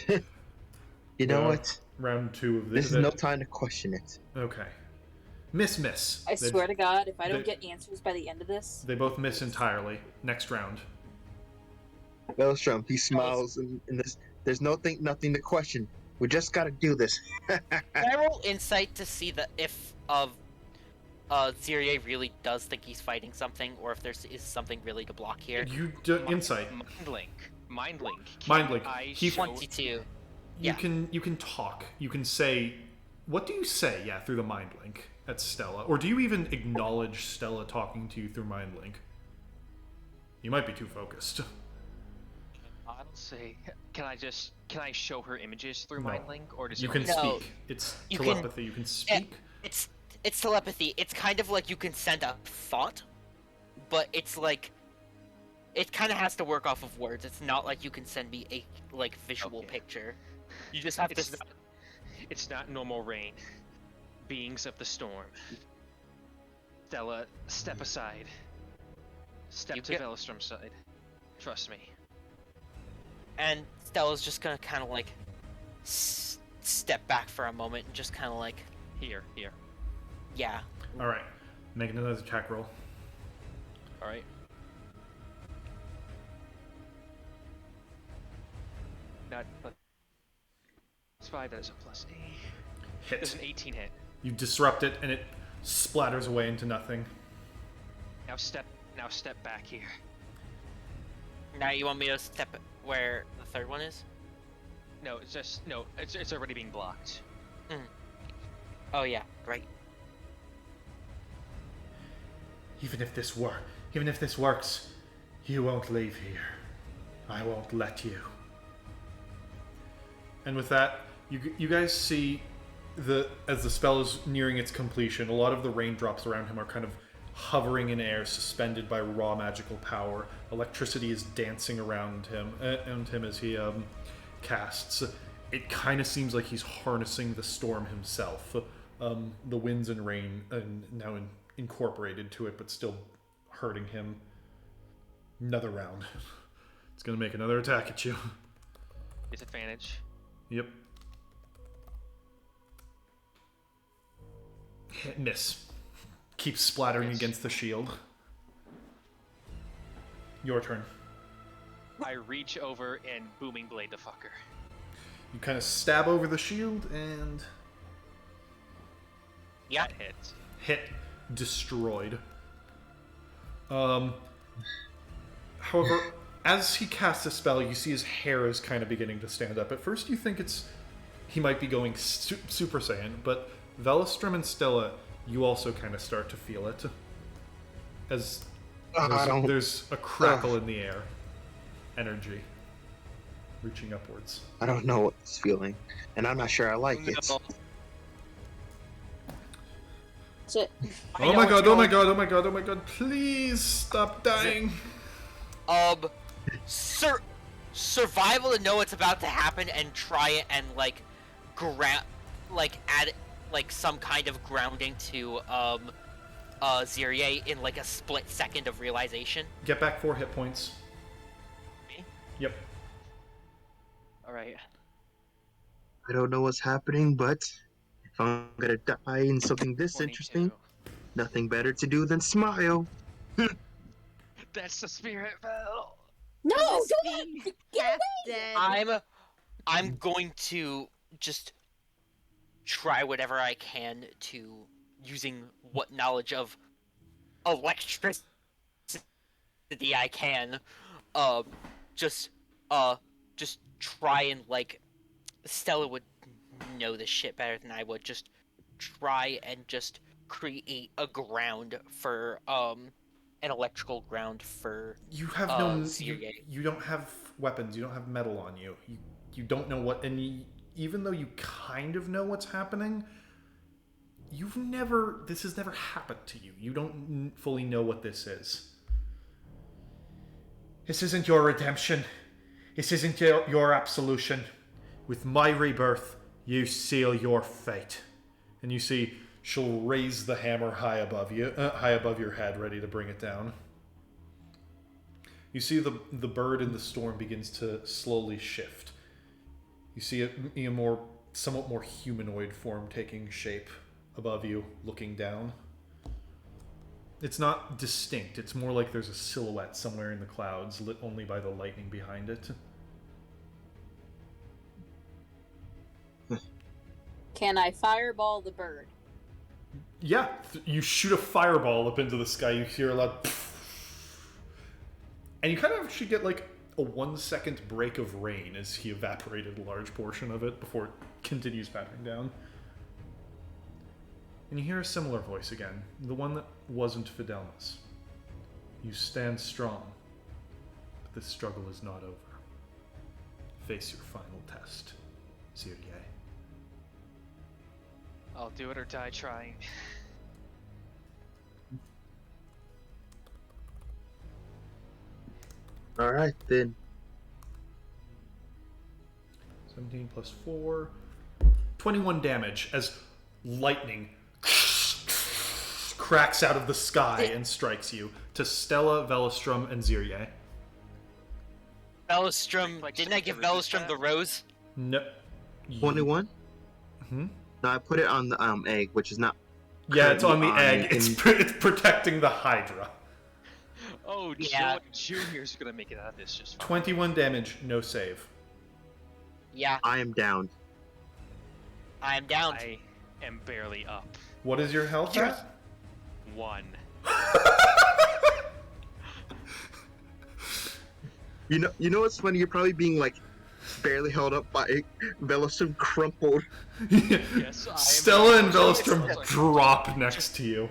[SPEAKER 10] You know
[SPEAKER 2] Well,
[SPEAKER 10] what?
[SPEAKER 2] Round 2 of
[SPEAKER 10] This
[SPEAKER 2] this.
[SPEAKER 10] is no time to question it.
[SPEAKER 2] Okay. Miss.
[SPEAKER 4] I swear to God, if I don't
[SPEAKER 2] they-
[SPEAKER 4] get answers by the end of this,
[SPEAKER 2] They both miss entirely. Next round.
[SPEAKER 10] Maelstrom, he smiles, and this. There's nothing to question. We just gotta do this.
[SPEAKER 3] Can I roll insight to see if Zirie really does think he's fighting something, or if is something really to block here?
[SPEAKER 2] You do insight.
[SPEAKER 5] Mind link. Mind link.
[SPEAKER 2] Mind link.
[SPEAKER 5] I
[SPEAKER 2] He-
[SPEAKER 5] show-
[SPEAKER 3] 22.
[SPEAKER 2] You
[SPEAKER 3] Yeah.
[SPEAKER 2] can talk. You can say, what do you say? Yeah, through the mind link at Stella, or do you even acknowledge Stella talking to you through mind link? You might be too focused.
[SPEAKER 5] I'll say, can I show her images through
[SPEAKER 2] No.
[SPEAKER 5] Mind Link, or does
[SPEAKER 2] You
[SPEAKER 5] it
[SPEAKER 2] can
[SPEAKER 5] only-
[SPEAKER 3] No.
[SPEAKER 2] speak. It's
[SPEAKER 3] You can-
[SPEAKER 2] telepathy. You can speak.
[SPEAKER 3] It's telepathy. It's kind of like you can send a thought, but it's like it kind of has to work off of words. It's not like you can send me a like visual
[SPEAKER 5] Okay.
[SPEAKER 3] picture. You just have
[SPEAKER 5] It's
[SPEAKER 3] to.
[SPEAKER 5] not, it's not normal rain. Beings of the storm. Stella, step aside. Step
[SPEAKER 3] You
[SPEAKER 5] to
[SPEAKER 3] get-
[SPEAKER 5] Velostrom's side. Trust me.
[SPEAKER 3] And Stella's just gonna kind of like step back for a moment and just kind of like,
[SPEAKER 5] Here.
[SPEAKER 3] yeah.
[SPEAKER 2] All right. Make another attack roll.
[SPEAKER 5] All right. Not. It's 5. That is a plus 8. There's
[SPEAKER 2] Hit.
[SPEAKER 5] an 18 hit.
[SPEAKER 2] You disrupt it, and it splatters away into nothing.
[SPEAKER 5] Now step back here.
[SPEAKER 3] Now you want me to step where the third one is?
[SPEAKER 5] No, it's already being blocked.
[SPEAKER 3] Oh yeah, right.
[SPEAKER 2] Even if this works, you won't leave here. I won't let you. And with that, you guys see as the spell is nearing its completion, a lot of the raindrops around him are kind of hovering in air, suspended by raw magical power. Electricity is dancing around him as he casts. It kind of seems like he's harnessing the storm himself. The winds and rain now incorporated to it, but still hurting him. Another round. It's gonna make another attack at you.
[SPEAKER 5] Disadvantage.
[SPEAKER 2] Yep. Miss. Keeps splattering
[SPEAKER 5] Miss.
[SPEAKER 2] against the shield. Your turn.
[SPEAKER 5] I reach over and booming blade the fucker.
[SPEAKER 2] You kind of stab over the shield and
[SPEAKER 3] Yeah.
[SPEAKER 5] That hits.
[SPEAKER 2] hit, destroyed. However, as he casts a spell, you see his hair is kind of beginning to stand up. At first, you think he might be going Super Saiyan, but Velostrom and Stella, you also kind of start to feel it. As there's a crackle in the air. Energy. Reaching upwards.
[SPEAKER 10] I don't know what it's feeling, and I'm not sure I like it.
[SPEAKER 3] No.
[SPEAKER 4] So,
[SPEAKER 2] Oh my god, oh my god, oh my god, oh my god, please stop dying.
[SPEAKER 3] Survival to know what's about to happen and try it and add some kind of grounding to Zirier in like a split second of realization.
[SPEAKER 2] Get back 4 hit points.
[SPEAKER 3] Me?
[SPEAKER 2] Yep.
[SPEAKER 5] Alright.
[SPEAKER 10] I don't know what's happening, but if I'm gonna die in something this
[SPEAKER 5] 22.
[SPEAKER 10] interesting, nothing better to do than smile.
[SPEAKER 5] That's the spirit, Vel.
[SPEAKER 4] no,
[SPEAKER 8] This
[SPEAKER 4] don't
[SPEAKER 8] being half dead.
[SPEAKER 3] I'm going to just try whatever I can to using what knowledge of electricity I can, just try and Stella would know this shit better than I would. Just try and just create a ground for an electrical ground for
[SPEAKER 2] You have no.
[SPEAKER 3] Zirier.
[SPEAKER 2] You don't have weapons. You don't have metal on you. You don't know what. And even though you kind of know what's happening, you've never. This has never happened to you. You don't fully know what this is. This isn't your redemption. This isn't your absolution. With my rebirth, you seal your fate. And you see, she'll raise the hammer high above you, high above your head, ready to bring it down. You see the bird in the storm begins to slowly shift. You see a somewhat more humanoid form taking shape above you, looking down. It's not distinct. It's more like there's a silhouette somewhere in the clouds, lit only by the lightning behind it.
[SPEAKER 4] Can I fireball the bird?
[SPEAKER 2] Yeah, you shoot a fireball up into the sky. You hear a loud, and you kind of actually get like a 1 second break of rain as he evaporated a large portion of it before it continues battering down. And you hear a similar voice again, the one that wasn't Fidelma's. You stand strong, but this struggle is not over. Face your final test, Zirier.
[SPEAKER 5] I'll do it or die trying.
[SPEAKER 10] Alright then.
[SPEAKER 2] 17 plus 4. 21 damage as lightning cracks out of the sky and strikes you to Stella, Velostrom, and Zirier.
[SPEAKER 3] Velostrom, didn't I give Velostrom the rose?
[SPEAKER 2] No.
[SPEAKER 10] 21?
[SPEAKER 2] Hmm?
[SPEAKER 10] No, I put it on the egg, which is not.
[SPEAKER 2] Yeah, it's on the
[SPEAKER 10] currently
[SPEAKER 2] egg. It's protecting the Hydra.
[SPEAKER 5] Oh,
[SPEAKER 3] Yeah.
[SPEAKER 5] Joe Junior's gonna make it out of this just fine.
[SPEAKER 2] 21 damage, no save.
[SPEAKER 3] Yeah,
[SPEAKER 10] I am down.
[SPEAKER 3] I am down.
[SPEAKER 5] I am barely up.
[SPEAKER 2] What is your health
[SPEAKER 3] Yes.
[SPEAKER 2] at?
[SPEAKER 5] 1.
[SPEAKER 10] You know what's funny? You're probably being like barely held up by Velostrom crumpled.
[SPEAKER 5] Yes, I am.
[SPEAKER 2] Stella and
[SPEAKER 5] It's
[SPEAKER 2] Velostrom
[SPEAKER 5] like-
[SPEAKER 2] drop next to you.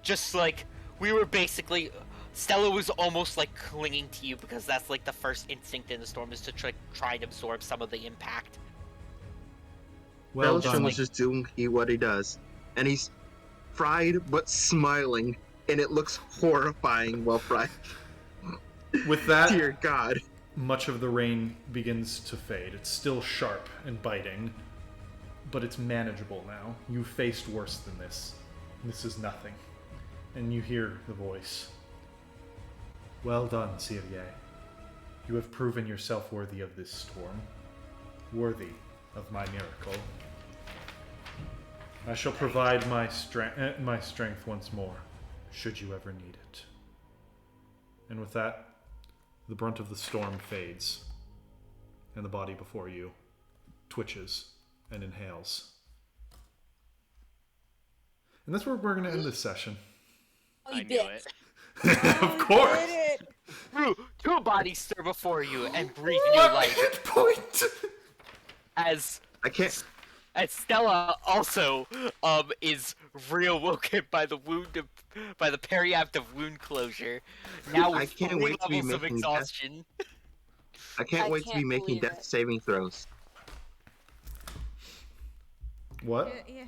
[SPEAKER 3] Just like we were basically, Stella was almost like clinging to you because that's like the first instinct in the storm is to try and absorb some of the impact.
[SPEAKER 2] Well
[SPEAKER 10] Velostrom
[SPEAKER 2] done.
[SPEAKER 10] was just doing what he does, and he's fried but smiling, and it looks horrifying while fried.
[SPEAKER 2] With that,
[SPEAKER 10] Dear God.
[SPEAKER 2] much of the rain begins to fade. It's still sharp and biting, but it's manageable now. You faced worse than this. This is nothing. And you hear the voice. Well done, Zirier. You have proven yourself worthy of this storm. Worthy of my miracle. I shall provide my strength once more, should you ever need it. And with that, the brunt of the storm fades, and the body before you twitches and inhales. And that's where we're going to end this session.
[SPEAKER 4] Oh,
[SPEAKER 5] I
[SPEAKER 4] you
[SPEAKER 5] knew
[SPEAKER 4] bitch.
[SPEAKER 5] it.
[SPEAKER 2] Of course!
[SPEAKER 8] Did it.
[SPEAKER 3] Two bodies stir before you and breathe new
[SPEAKER 2] One
[SPEAKER 3] life
[SPEAKER 2] hit point!
[SPEAKER 3] as
[SPEAKER 10] I can't.
[SPEAKER 3] Stella also is reawoken by the by the periaptive wound closure. Now
[SPEAKER 10] I
[SPEAKER 3] with
[SPEAKER 10] can't
[SPEAKER 3] 3
[SPEAKER 10] wait to be
[SPEAKER 3] levels of
[SPEAKER 10] making
[SPEAKER 3] exhaustion.
[SPEAKER 10] I can't
[SPEAKER 4] I
[SPEAKER 10] wait to be
[SPEAKER 4] can't
[SPEAKER 10] making
[SPEAKER 4] believe
[SPEAKER 10] death
[SPEAKER 4] it.
[SPEAKER 10] saving throws.
[SPEAKER 2] What?
[SPEAKER 8] Yeah.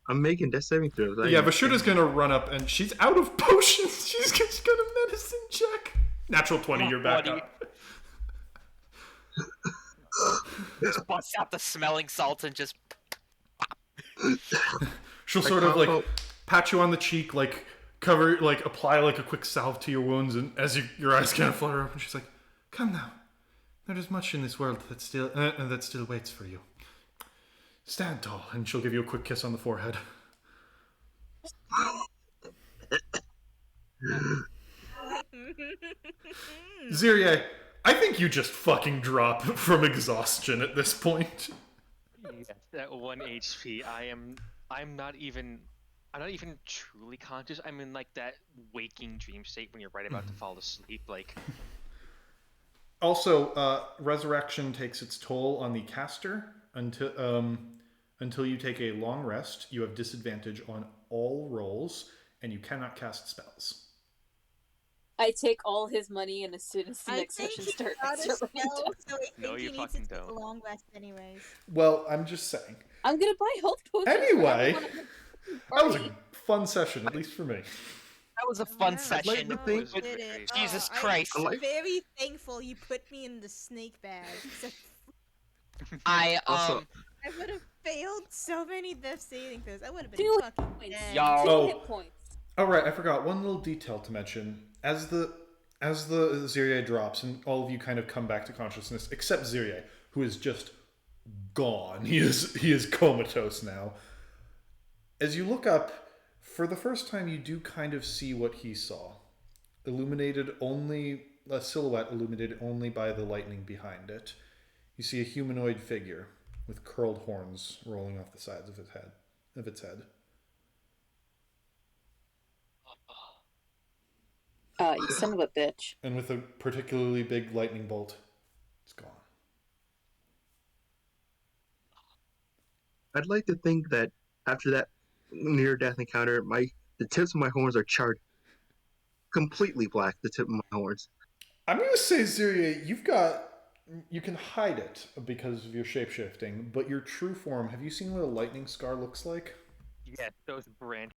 [SPEAKER 10] I'm making death saving throws.
[SPEAKER 2] Yeah, Vashuta's gonna run up, and she's out of potions. She's got a medicine check. Natural 20, you're back
[SPEAKER 3] 20.
[SPEAKER 2] up.
[SPEAKER 3] Just busts out the smelling salts and just
[SPEAKER 2] She'll
[SPEAKER 10] I
[SPEAKER 2] sort of
[SPEAKER 10] can't
[SPEAKER 2] like
[SPEAKER 10] help-
[SPEAKER 2] pat you on the cheek, like cover, like apply like a quick salve to your wounds, and as your eyes kind of flutter open, she's like, "Come now, there is much in this world that still waits for you. Stand tall," and she'll give you a quick kiss on the forehead. Zirie, I think you just fucking drop from exhaustion at this point.
[SPEAKER 5] Yes, at 1 HP, I'm not even truly conscious. I'm in like that waking dream state when you're right about to fall asleep. Like,
[SPEAKER 2] Also, resurrection takes its toll on the caster until you take a long rest. You have disadvantage on all rolls, and you cannot cast spells.
[SPEAKER 4] I take all his money, and as soon as the
[SPEAKER 8] I
[SPEAKER 4] next
[SPEAKER 8] think
[SPEAKER 4] session
[SPEAKER 8] he
[SPEAKER 4] starts,
[SPEAKER 8] got
[SPEAKER 4] I
[SPEAKER 8] a
[SPEAKER 4] start writing
[SPEAKER 8] spell,
[SPEAKER 4] down.
[SPEAKER 8] so I think
[SPEAKER 5] No,
[SPEAKER 8] he
[SPEAKER 5] you
[SPEAKER 8] needs to
[SPEAKER 5] fucking
[SPEAKER 8] take a
[SPEAKER 5] don't.
[SPEAKER 8] long rest anyways.
[SPEAKER 2] Well, I'm just saying.
[SPEAKER 4] I'm gonna buy health potions.
[SPEAKER 2] Anyway,
[SPEAKER 4] for everyone at the
[SPEAKER 2] that was a
[SPEAKER 4] party.
[SPEAKER 2] fun session, at least for me.
[SPEAKER 3] that was a fun
[SPEAKER 8] Alright.
[SPEAKER 3] session.
[SPEAKER 10] to think-
[SPEAKER 5] was
[SPEAKER 8] Did
[SPEAKER 5] very-
[SPEAKER 8] it.
[SPEAKER 3] Jesus
[SPEAKER 8] I'm
[SPEAKER 3] Christ.
[SPEAKER 8] very thankful you put me in the snake bag.
[SPEAKER 3] I
[SPEAKER 10] Also-
[SPEAKER 8] I would have failed so many death saving throws. I would have been
[SPEAKER 4] 2
[SPEAKER 8] fucking
[SPEAKER 4] points.
[SPEAKER 8] dead.
[SPEAKER 3] Y'all-
[SPEAKER 4] 2
[SPEAKER 2] Oh.
[SPEAKER 4] hit points.
[SPEAKER 2] All right, I forgot one little detail to mention. As the Zirie drops, and all of you kind of come back to consciousness, except Zirie, who is just gone. He is comatose now. As you look up, for the first time, you do kind of see what he saw. A silhouette illuminated only by the lightning behind it. You see a humanoid figure with curled horns rolling off the sides of its head.
[SPEAKER 4] You son of a bitch.
[SPEAKER 2] And with a particularly big lightning bolt, it's gone.
[SPEAKER 10] I'd like to think that after that near-death encounter, the tips of my horns are charred, completely black. The tip of my horns.
[SPEAKER 2] I'm gonna say, Zirie, you can hide it because of your shapeshifting, but your true form, have you seen what a lightning scar looks like?
[SPEAKER 5] yes, those branches